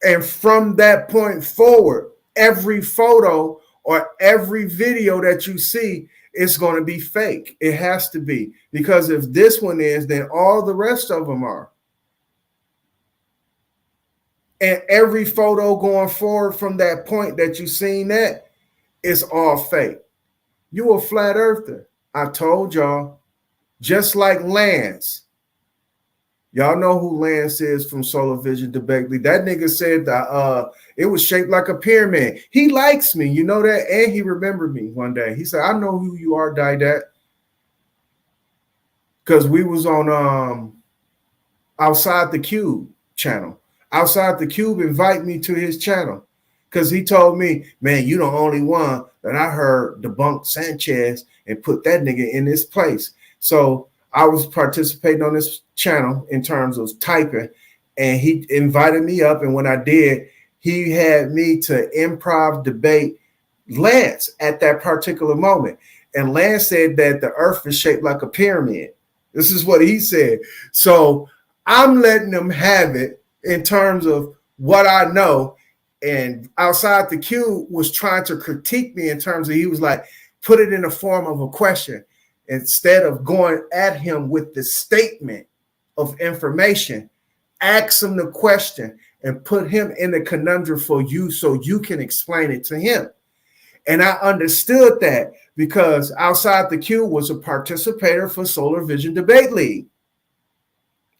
And from that point forward, every photo or every video that you see is going to be fake. It has to be. Because if this one is, then all the rest of them are. And every photo going forward from that point that you seen that, it's all fake. You a flat earther. I told y'all. Just like Lance. Y'all know who Lance is from Solar Vision Debate League. That nigga said that it was shaped like a pyramid. He likes me, you know that? And he remembered me one day. He said, I know who you are, Didat. Because we was on Outside the Cube channel. Outside the Cube invite me to his channel because he told me, man, you the only one that I heard debunk Sanchez and put that nigga in this place. So I was participating on this channel in terms of typing, and he invited me up. And when I did, he had me to improv debate Lance at that particular moment. And Lance said that the earth is shaped like a pyramid. This is what he said. So I'm letting them have it in terms of what I know. And Outside the Cube was trying to critique me in terms of, he was like, put it in the form of a question instead of going at him with the statement of information. Ask him the question and put him in the conundrum for you so you can explain it to him. And I understood that because Outside the Cube was a participator for Solar Vision Debate League.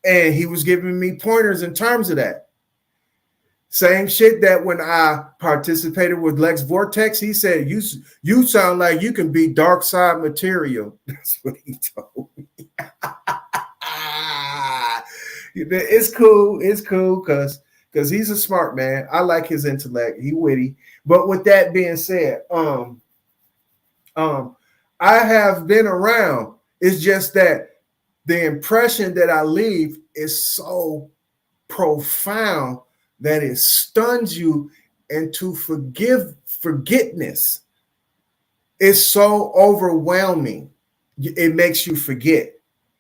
And he was giving me pointers in terms of that. Same shit that when I participated with Lex Vortex, he said, you sound like you can be dark side material. That's what he told me. It's cool. It's cool because he's a smart man. I like his intellect. He witty. But with that being said, I have been around. It's just that the impression that I leave is so profound that it stuns you into forgetness. It's so overwhelming. It makes you forget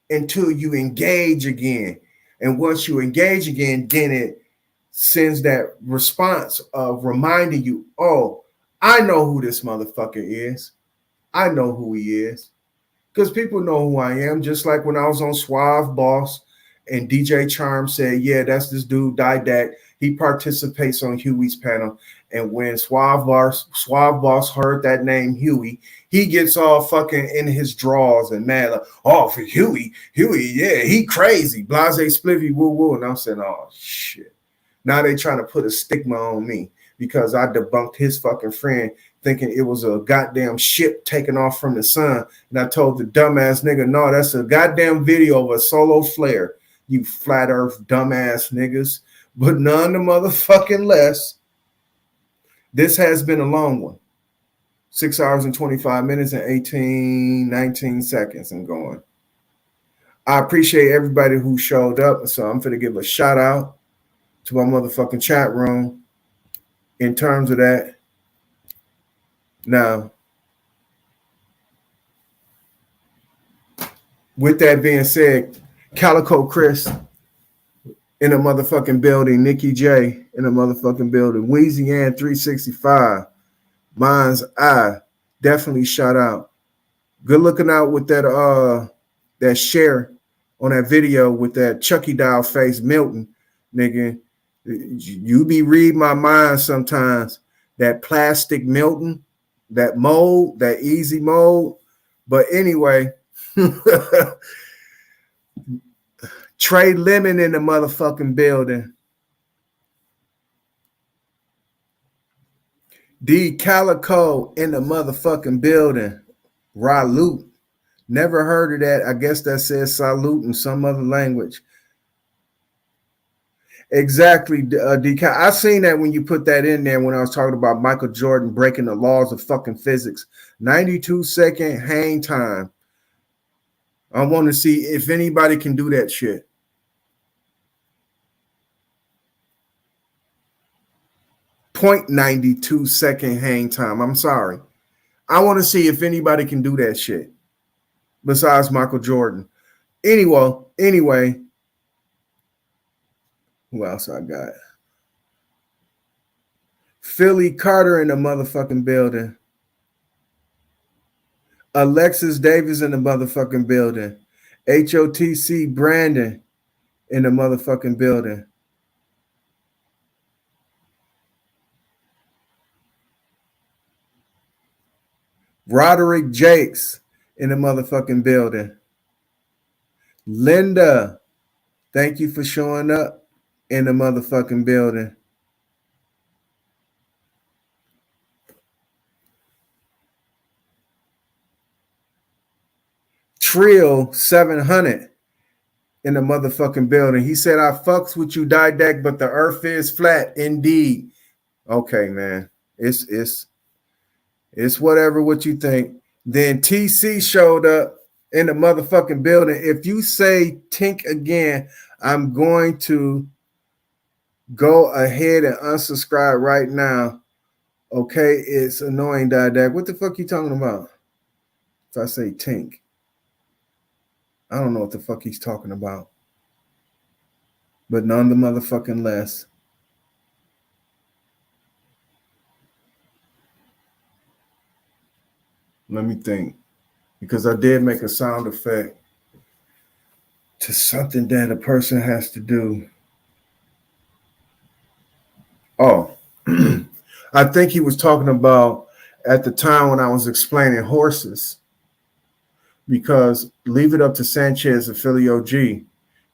until you engage again. And once you engage again, then it sends that response of reminding you, oh, I know who this motherfucker is. I know who he is. Because people know who I am. Just like when I was on Suave Boss and DJ Charm said, yeah, that's this dude, Didac. He participates on Huey's panel. And when Suave Boss heard that name, Huey, he gets all fucking in his drawers and mad. Like, oh, for Huey, yeah, he crazy. Blase Spliffy, woo woo. And I'm saying, oh, shit. Now they trying to put a stigma on me because I debunked his fucking friend thinking it was a goddamn ship taking off from the sun. And I told the dumbass nigga, no, that's a goddamn video of a solo flare, you flat earth dumbass niggas. But none the motherfucking less, this has been a long one. 6 hours and 25 minutes and 19 seconds and going. I appreciate everybody who showed up. So I'm going to give a shout out to my motherfucking chat room in terms of that. Now, with that being said, Calico Chris in a motherfucking building, Nikki J in a motherfucking building, Weezy Ann 365, Mind's Eye, definitely shout out. Good looking out with that share on that video with that Chucky doll face Milton, nigga. You be reading my mind sometimes. That plastic Milton, that mold, that easy mold. But anyway, Trey Lemon in the motherfucking building. D Calico in the motherfucking building. Ralut. Never heard of that. I guess that says salute in some other language. Exactly, DK. I seen that when you put that in there when I was talking about Michael Jordan breaking the laws of fucking physics. 92-second hang time. I want to see if anybody can do that shit. .92-second hang time. I'm sorry. I want to see if anybody can do that shit besides Michael Jordan. Anyway, who else I got? Philly Carter in the motherfucking building. Alexis Davis in the motherfucking building. HOTC Brandon in the motherfucking building. Roderick Jakes in the motherfucking building. Linda, thank you for showing up in the motherfucking building. Trill 700 in the motherfucking building. He said, I fucks with you, Didac, but the earth is flat. Indeed. Okay, man. It's whatever what you think. Then TC showed up in the motherfucking building. If you say Tink again, I'm going to go ahead and unsubscribe right now. Okay, it's annoying, Didac. What the fuck you talking about? If I say Tink, I don't know what the fuck he's talking about. But none the motherfucking less. Let me think. Because I did make a sound effect to something that a person has to do. Oh, I think he was talking about at the time when I was explaining horses. Because leave it up to Sanchez and Philly OG.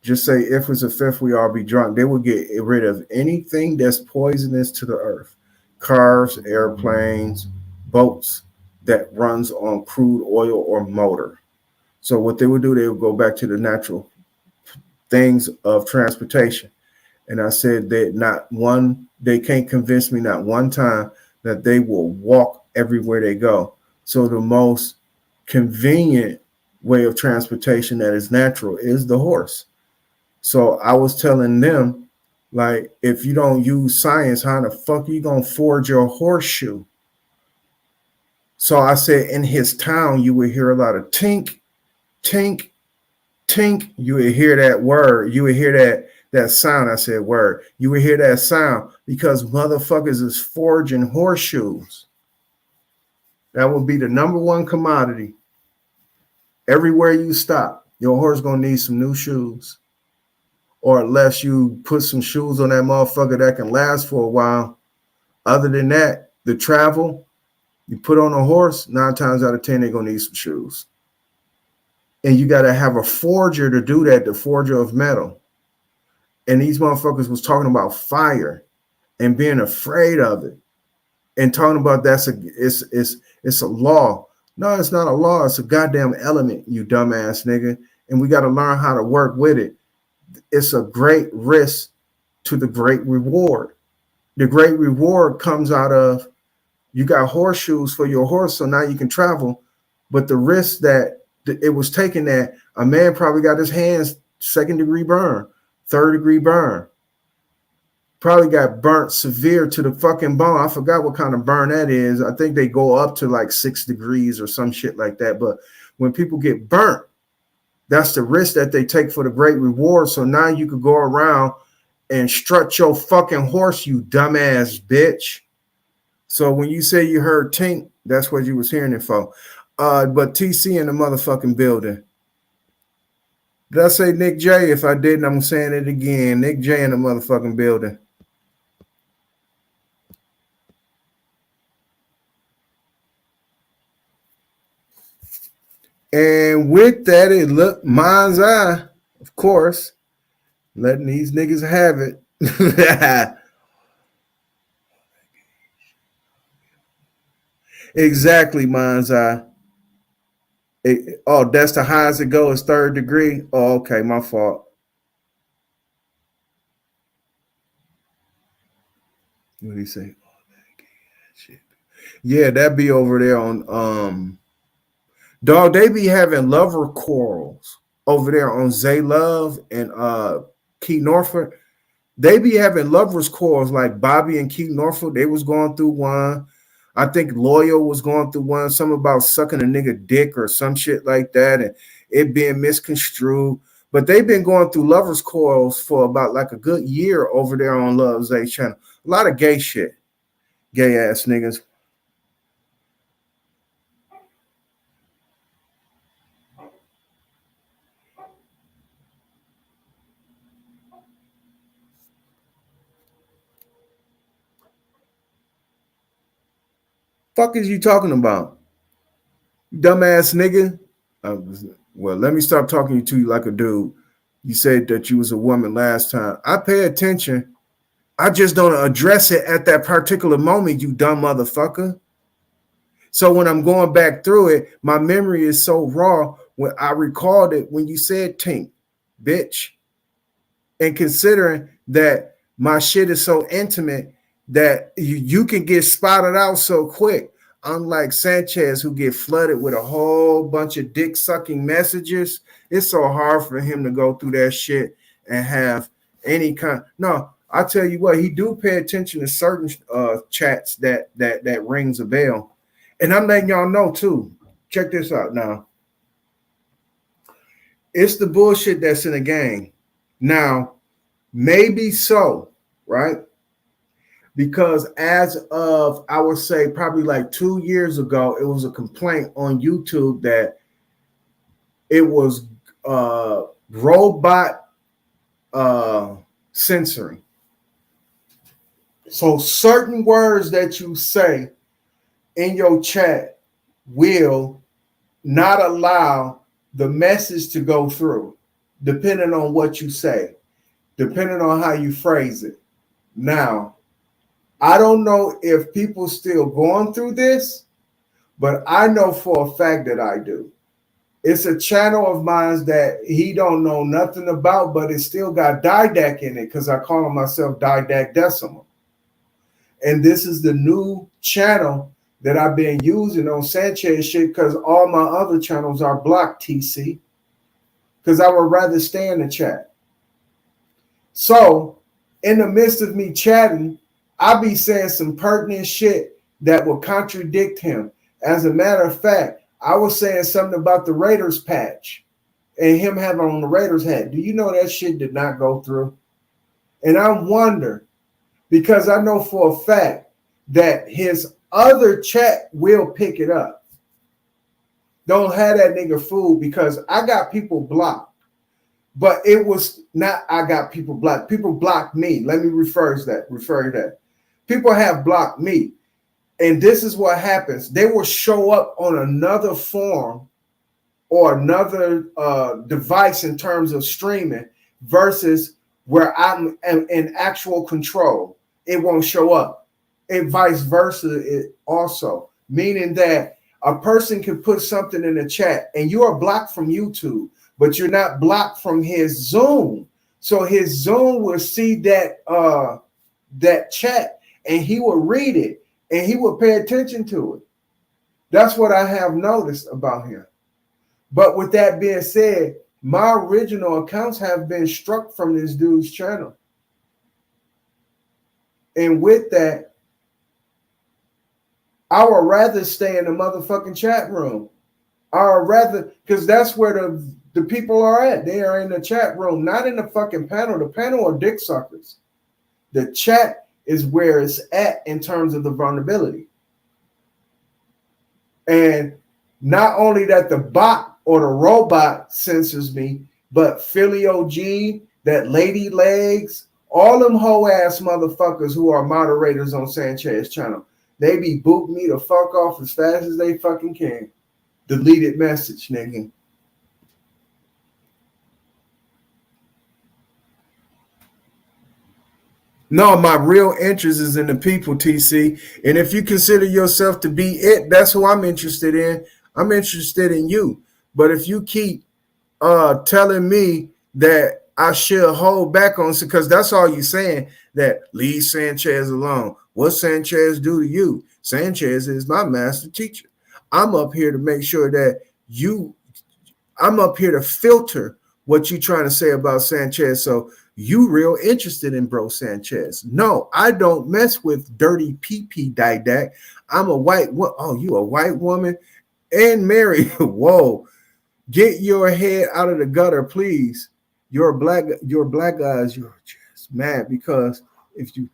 Just say, if it's a fifth, we all be drunk. They will get rid of anything that's poisonous to the earth. Cars, airplanes, boats that runs on crude oil or motor. So what they would do, they would go back to the natural things of transportation. And I said that they can't convince me not one time that they will walk everywhere they go. So the most convenient way of transportation that is natural is the horse. So I was telling them, like, if you don't use science, how the fuck are you gonna forge your horseshoe? So I said, in his town, you would hear a lot of tink, tink, tink. You would hear that word. You would hear that sound. I said word. You would hear that sound because motherfuckers is forging horseshoes. That would be the number one commodity. Everywhere you stop, your horse gonna need some new shoes. Or unless you put some shoes on that motherfucker that can last for a while. Other than that, the travel, you put on a horse, 9 times out of 10, they're gonna need some shoes. And you gotta have a forger to do that, the forger of metal. And these motherfuckers was talking about fire and being afraid of it. And talking about it's a law. No, it's not a law, it's a goddamn element, you dumbass nigga. And we gotta learn how to work with it. It's a great risk to the great reward. The great reward comes out of you got horseshoes for your horse, so now you can travel. But the risk that it was taken, that a man probably got his hands 2nd-degree burn, 3rd-degree burn, probably got burnt severe to the fucking bone. I forgot what kind of burn that is. I think they go up to like 6 degrees or some shit like that. But when people get burnt, That's the risk that they take for the great reward. So now you could go around and strut your fucking horse, you dumbass bitch. So when you say you heard Tink, that's what you was hearing it for. But TC in the motherfucking building. Did I say Nick J? If I didn't, I'm saying it again. Nick J in the motherfucking building. And with that, it looked mind's eye, of course, letting these niggas have it. Exactly, mind's eye. Oh, that's the highest it goes, third degree. Oh, okay, my fault. What did he say? Shit. Yeah, that be over there on dog. They be having lover quarrels over there on Zay Love and Keith Norfolk. They be having lovers quarrels like Bobby and Keith Norfolk. They was going through one. I think Loyal was going through one. Something about sucking a nigga dick or some shit like that, and it being misconstrued. But they've been going through lovers quarrels for about like a good year over there on Love Zay channel. A lot of gay shit, gay ass niggas. Fuck is you talking about, dumbass nigga? Well, let me stop talking to you like a dude. You said that you was a woman last time. I pay attention. I just don't address it at that particular moment, you dumb motherfucker. So when I'm going back through it, my memory is so raw when I recalled it when you said tink, bitch. And considering that my shit is so intimate that you can get spotted out so quick, unlike Sanchez, who get flooded with a whole bunch of dick sucking messages. It's so hard for him to go through that shit and have any kind. No, I tell you what, he do pay attention to certain chats that rings a bell. And I'm letting y'all know too. Check this out now. It's the bullshit that's in the game. Now, maybe so, right? Because as of, I would say, probably like 2 years ago, it was a complaint on YouTube that it was robot censoring. So certain words that you say in your chat will not allow the message to go through, depending on what you say, depending on how you phrase it. Now, I don't know if people still going through this, but I know for a fact that I do. It's a channel of mine that he don't know nothing about, but it still got Didac in it because I call myself Didac Decimal. And this is the new channel that I've been using on Sanchez shit because all my other channels are blocked, TC, because I would rather stay in the chat. So in the midst of me chatting, I'll be saying some pertinent shit that will contradict him. As a matter of fact, I was saying something about the Raiders patch and him having on the Raiders hat. Do you know that shit did not go through? And I wonder, because I know for a fact that his other chat will pick it up. Don't have that nigga fooled because I got people blocked. But it was not I got people blocked. People blocked me. Let me refer to that. People have blocked me. And this is what happens. They will show up on another form or another device in terms of streaming versus where I'm in actual control. It won't show up. And vice versa it also. Meaning that a person can put something in the chat and you are blocked from YouTube, but you're not blocked from his Zoom. So his Zoom will see that chat and he will read it and he will pay attention to it. That's what I have noticed about him. But with that being said, my original accounts have been struck from this dude's channel. And with that, I would rather stay in the motherfucking chat room. Or rather, because that's where the people are at. They are in the chat room, not in the fucking panel. The panel are dick suckers. The chat is where it's at in terms of the vulnerability. And not only that the bot or the robot censors me, but Philly OG, that Lady Legs, all them hoe ass motherfuckers who are moderators on Sanchez channel, they be booting me the fuck off as fast as they fucking can. Deleted message, nigga. No, my real interest is in the people, TC. And if you consider yourself to be it, that's who I'm interested in. I'm interested in you. But if you keep telling me that I should hold back on, because that's all you're saying, that leave Sanchez alone. What Sanchez do to you? Sanchez is my master teacher. I'm up here to make sure that I'm up here to filter what you're trying to say about Sanchez. So you real interested in bro Sanchez. No, I don't mess with dirty PP didact. I'm a white you a white woman and married. Whoa. Get your head out of the gutter, please. You're black guys, you're just mad because if you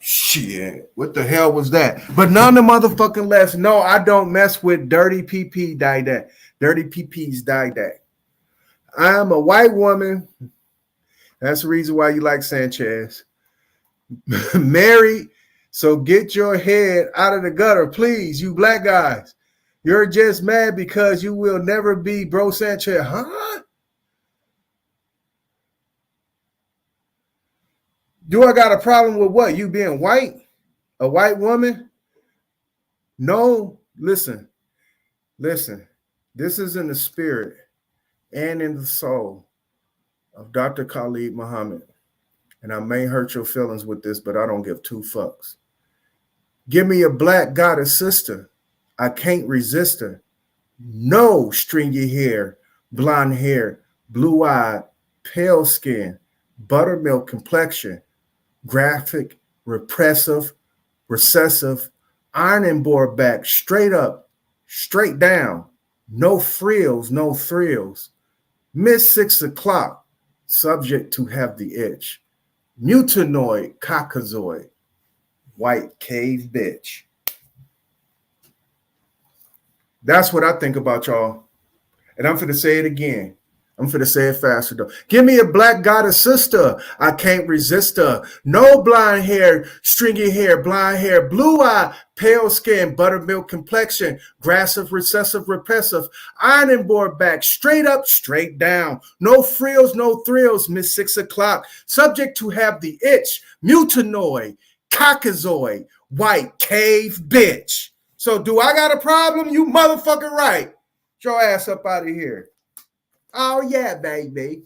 shit, what the hell was that? But none of the motherfucking less. No, I don't mess with dirty PP didact. Dirty PP's didact. I'm a white woman. That's the reason why you like Sanchez. Married. So get your head out of the gutter, please, you black guys. You're just mad because you will never be bro Sanchez. Huh? Do I got a problem with what? You being white? A white woman? No. Listen. This is in the spirit and in the soul of Dr. Khalid Muhammad. And I may hurt your feelings with this, but I don't give two fucks. Give me a black goddess sister. I can't resist her. No stringy hair, blonde hair, blue-eyed, pale skin, buttermilk complexion, graphic, repressive, recessive, ironing board back, straight up, straight down, no frills, no thrills. Miss 6 o'clock, subject to have the itch. Mutanoid, cockazoid, white cave bitch. That's what I think about y'all. And I'm finna say it again. I'm finna say it faster though. Give me a black goddess sister. I can't resist her. No blonde hair, stringy hair, blonde hair, blue eye, pale skin, buttermilk complexion, aggressive, recessive, repressive, ironing board back, straight up, straight down. No frills, no thrills, Miss 6 o'clock. Subject to have the itch, mutanoid, cockazoid, white cave bitch. So do I got a problem? You motherfucking right. Get your ass up out of here. Oh, yeah, baby.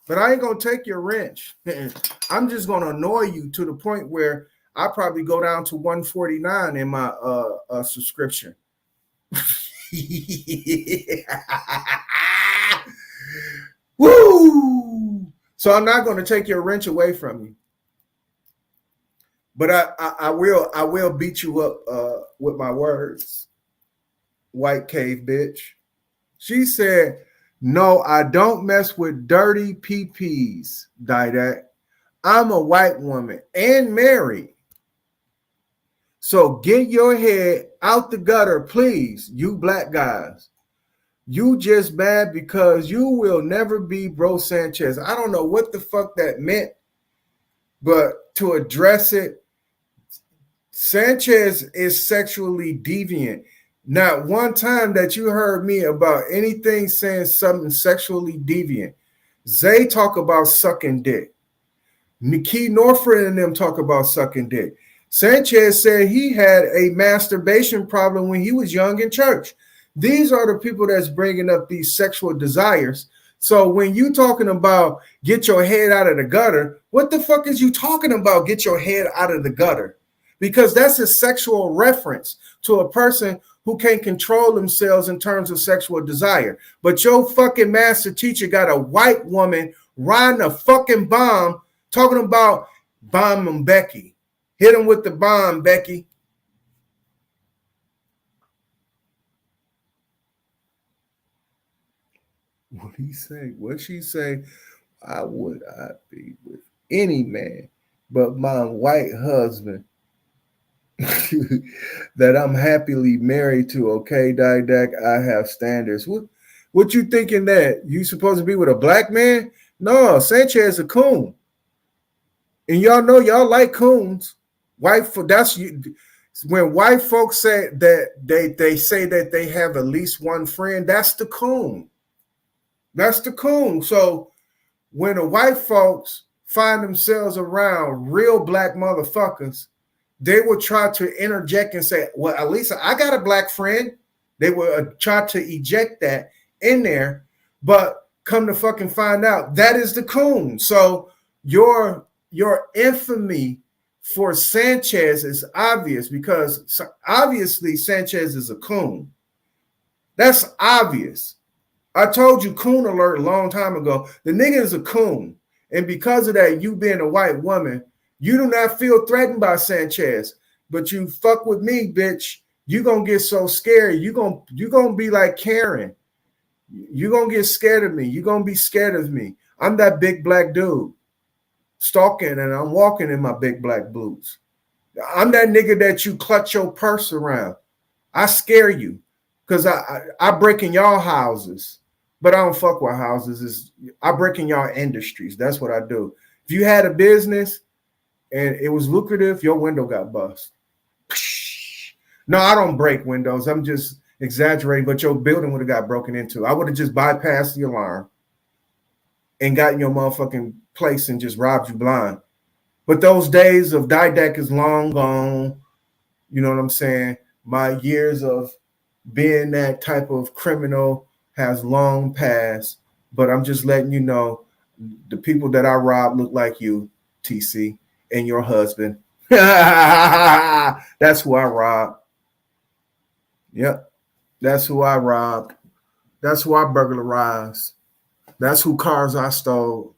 But I ain't going to take your wrench. I'm just going to annoy you to the point where I probably go down to 149 in my subscription. Woo! So I'm not going to take your wrench away from you. But I will beat you up with my words. White cave bitch. She said, no, I don't mess with dirty PPs, Didact. I'm a white woman and married. So get your head out the gutter, please, you black guys. You just mad because you will never be bro Sanchez. I don't know what the fuck that meant, but to address it, Sanchez is sexually deviant. Not one time that you heard me about anything saying something sexually deviant. Zay talk about sucking dick. Nikki Norford and them talk about sucking dick. Sanchez said he had a masturbation problem when he was young in church. These are the people that's bringing up these sexual desires. So when you talking about get your head out of the gutter, what the fuck is you talking about? Get your head out of the gutter. because that's a sexual reference to a person who can't control themselves in terms of sexual desire. But your fucking master teacher got a white woman riding a fucking bomb talking about bombing Becky. Hit him with the bomb, Becky. What he say? What she say? I would I be with any man but my white husband that I'm happily married to. Okay, Didac, I have standards. What you thinking that you supposed to be with a black man? No, Sanchez a coon, and y'all know y'all like coons. White that's you. When white folks say that they say that they have at least one friend, that's the coon. That's the coon. So when the white folks find themselves around real black motherfuckers, they will try to interject and say, well, at least I got a black friend. They will try to eject that in there, but come to fucking find out that is the coon. So your infamy for Sanchez is obvious because obviously Sanchez is a coon. That's obvious. I told you coon alert a long time ago. The nigga is a coon. And because of that, you being a white woman, you do not feel threatened by Sanchez. But you fuck with me, bitch. You gonna get so scared. You gonna be like Karen. You gonna get scared of me. You gonna be scared of me. I'm that big black dude stalking and I'm walking in my big black boots. I'm that nigga that you clutch your purse around. I scare you because I break in y'all houses. But I don't fuck with houses. I break in y'all industries. That's what I do. If you had a business and it was lucrative, your window got bust. No, I don't break windows. I'm just exaggerating, but your building would have got broken into. I would have just bypassed the alarm and gotten your motherfucking place and just robbed you blind. But those days of Didac is long gone. You know what I'm saying? My years of being that type of criminal has long passed, but I'm just letting you know the people that I robbed look like you, TC, and your husband. That's who I robbed. Yep. That's who I robbed. That's who I burglarized. That's who cars I stole.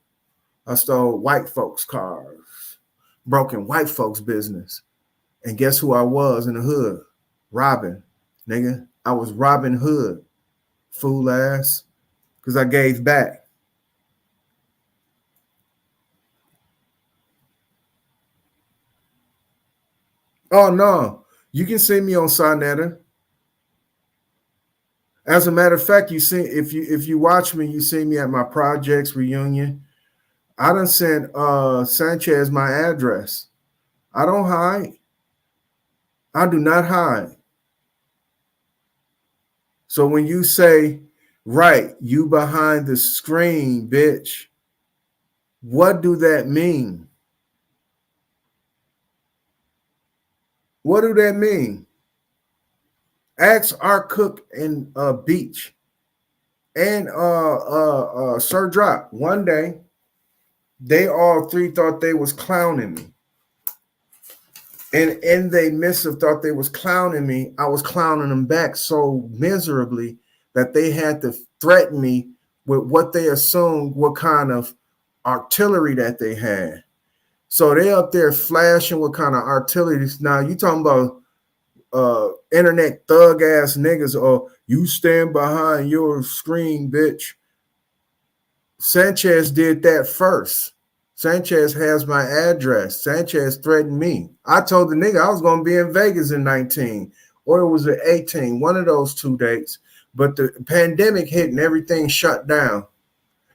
I stole white folks' cars, broken white folks' business. And guess who I was in the hood? Robbing, nigga. I was Robin Hood, fool ass. Because I gave back. Oh no, you can see me on Sonetta. As a matter of fact, you see if you watch me, you see me at my projects reunion. I done sent Sanchez my address. I don't hide. I do not hide. So when you say, right, you behind the screen, bitch, what do that mean? What do that mean? Ask our cook in Beach and Sir Drop. One day, they all three thought they was clowning me. And in they missive thought they was clowning me. I was clowning them back so miserably that they had to threaten me with what they assumed what kind of artillery that they had. So they up there flashing what kind of artillery. Now you talking about internet thug ass niggas, or you stand behind your screen, bitch. Sanchez did that first. Sanchez has my address. Sanchez threatened me. I told the nigga I was going to be in Vegas in 19, or it was at 18, one of those 2 dates. But the pandemic hit and everything shut down.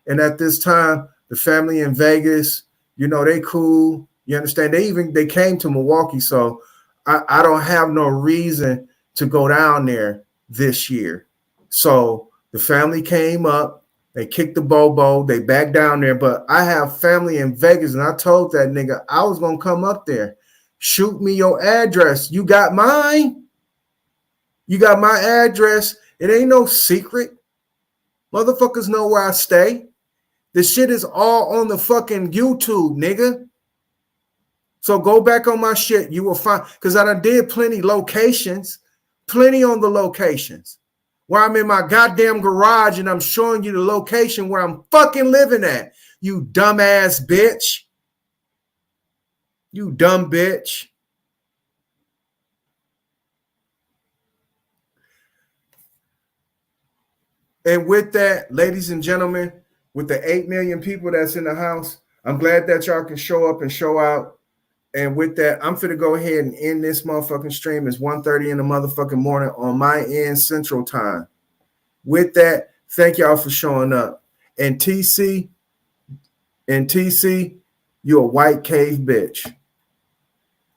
And at this time, the family in Vegas, you know, they cool. You understand? They came to Milwaukee, so I don't have no reason to go down there this year. So the family came up. They kicked the bobo. They back down there. But I have family in Vegas, and I told that nigga I was going to come up there. Shoot me your address. You got mine? You got my address. It ain't no secret. Motherfuckers know where I stay. The shit is all on the fucking YouTube, nigga. So go back on my shit. You will find, because I done did plenty locations, plenty on the locations where I'm in my goddamn garage and I'm showing you the location where I'm fucking living at. You dumbass bitch. You dumb bitch. And with that, ladies and gentlemen, with the 8 million people that's in the house, I'm glad that y'all can show up and show out. And with that, I'm finna go ahead and end this motherfucking stream. It's 1:30 in the motherfucking morning on my end, Central Time. With that, thank y'all for showing up. And TC, you a white cave bitch.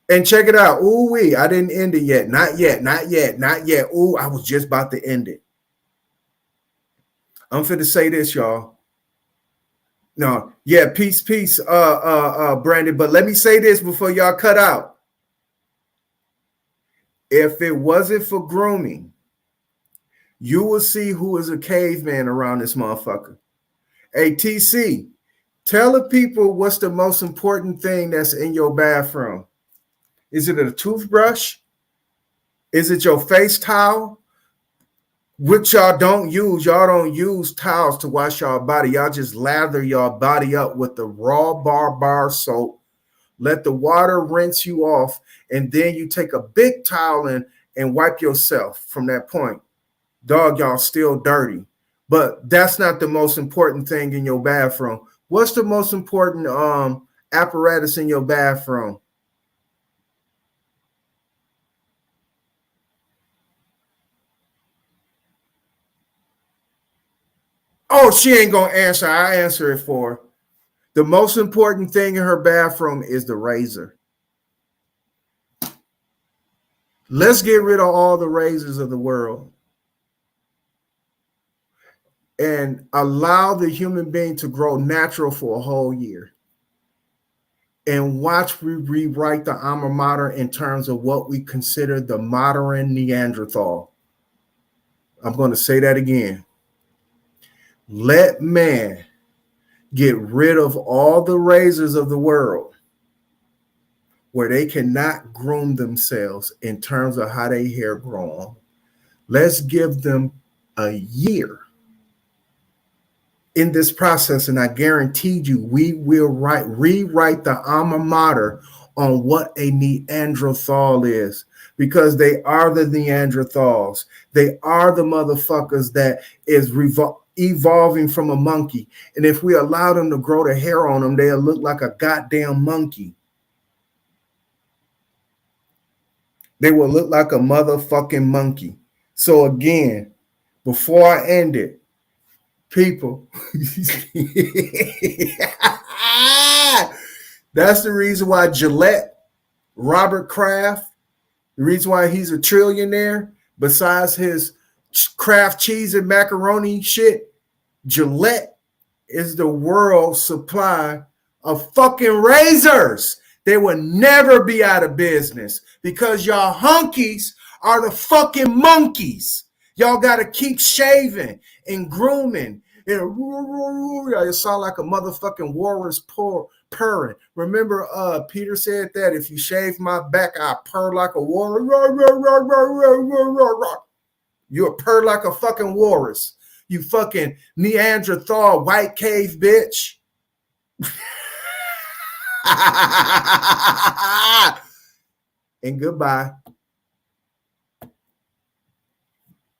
And check it out. Ooh wee, I didn't end it yet. Not yet, not yet, not yet. Ooh, I was just about to end it. I'm finna say this, y'all. No, yeah, peace, Brandon. But let me say this before y'all cut out. If it wasn't for grooming, you will see who is a caveman around this motherfucker. Hey, TC, tell the people what's the most important thing that's in your bathroom. Is it a toothbrush? Is it your face towel? Which y'all don't use. Y'all don't use towels to wash y'all body. Y'all just lather y'all body up with the raw bar soap. Let the water rinse you off, and then you take a big towel and wipe yourself from that point. Dog, y'all still dirty. But that's not the most important thing in your bathroom. What's the most important apparatus in your bathroom? Oh, she ain't gonna answer. I answer it for her. The most important thing in her bathroom is the razor. Let's get rid of all the razors of the world and allow the human being to grow natural for a whole year. And watch we rewrite the alma mater in terms of what we consider the modern Neanderthal. I'm going to say that again. Let man get rid of all the razors of the world where they cannot groom themselves in terms of how their hair grow on. Let's give them a year in this process, and I guarantee you we will rewrite the alma mater on what a Neanderthal is, because they are the Neanderthals. They are the motherfuckers that is evolving from a monkey. And if we allow them to grow the hair on them, they'll look like a goddamn monkey. They will look like a motherfucking monkey. So again, before I end it, people, that's the reason why Gillette, Robert Kraft, the reason why he's a trillionaire, besides his Kraft cheese and macaroni shit, Gillette is the world's supply of fucking razors. They will never be out of business because y'all hunkies are the fucking monkeys. Y'all got to keep shaving and grooming. It sound like a motherfucking walrus purring. Remember, Peter said that if you shave my back, I purr like a walrus. You purr like a fucking walrus. You fucking Neanderthal white cave bitch. And goodbye.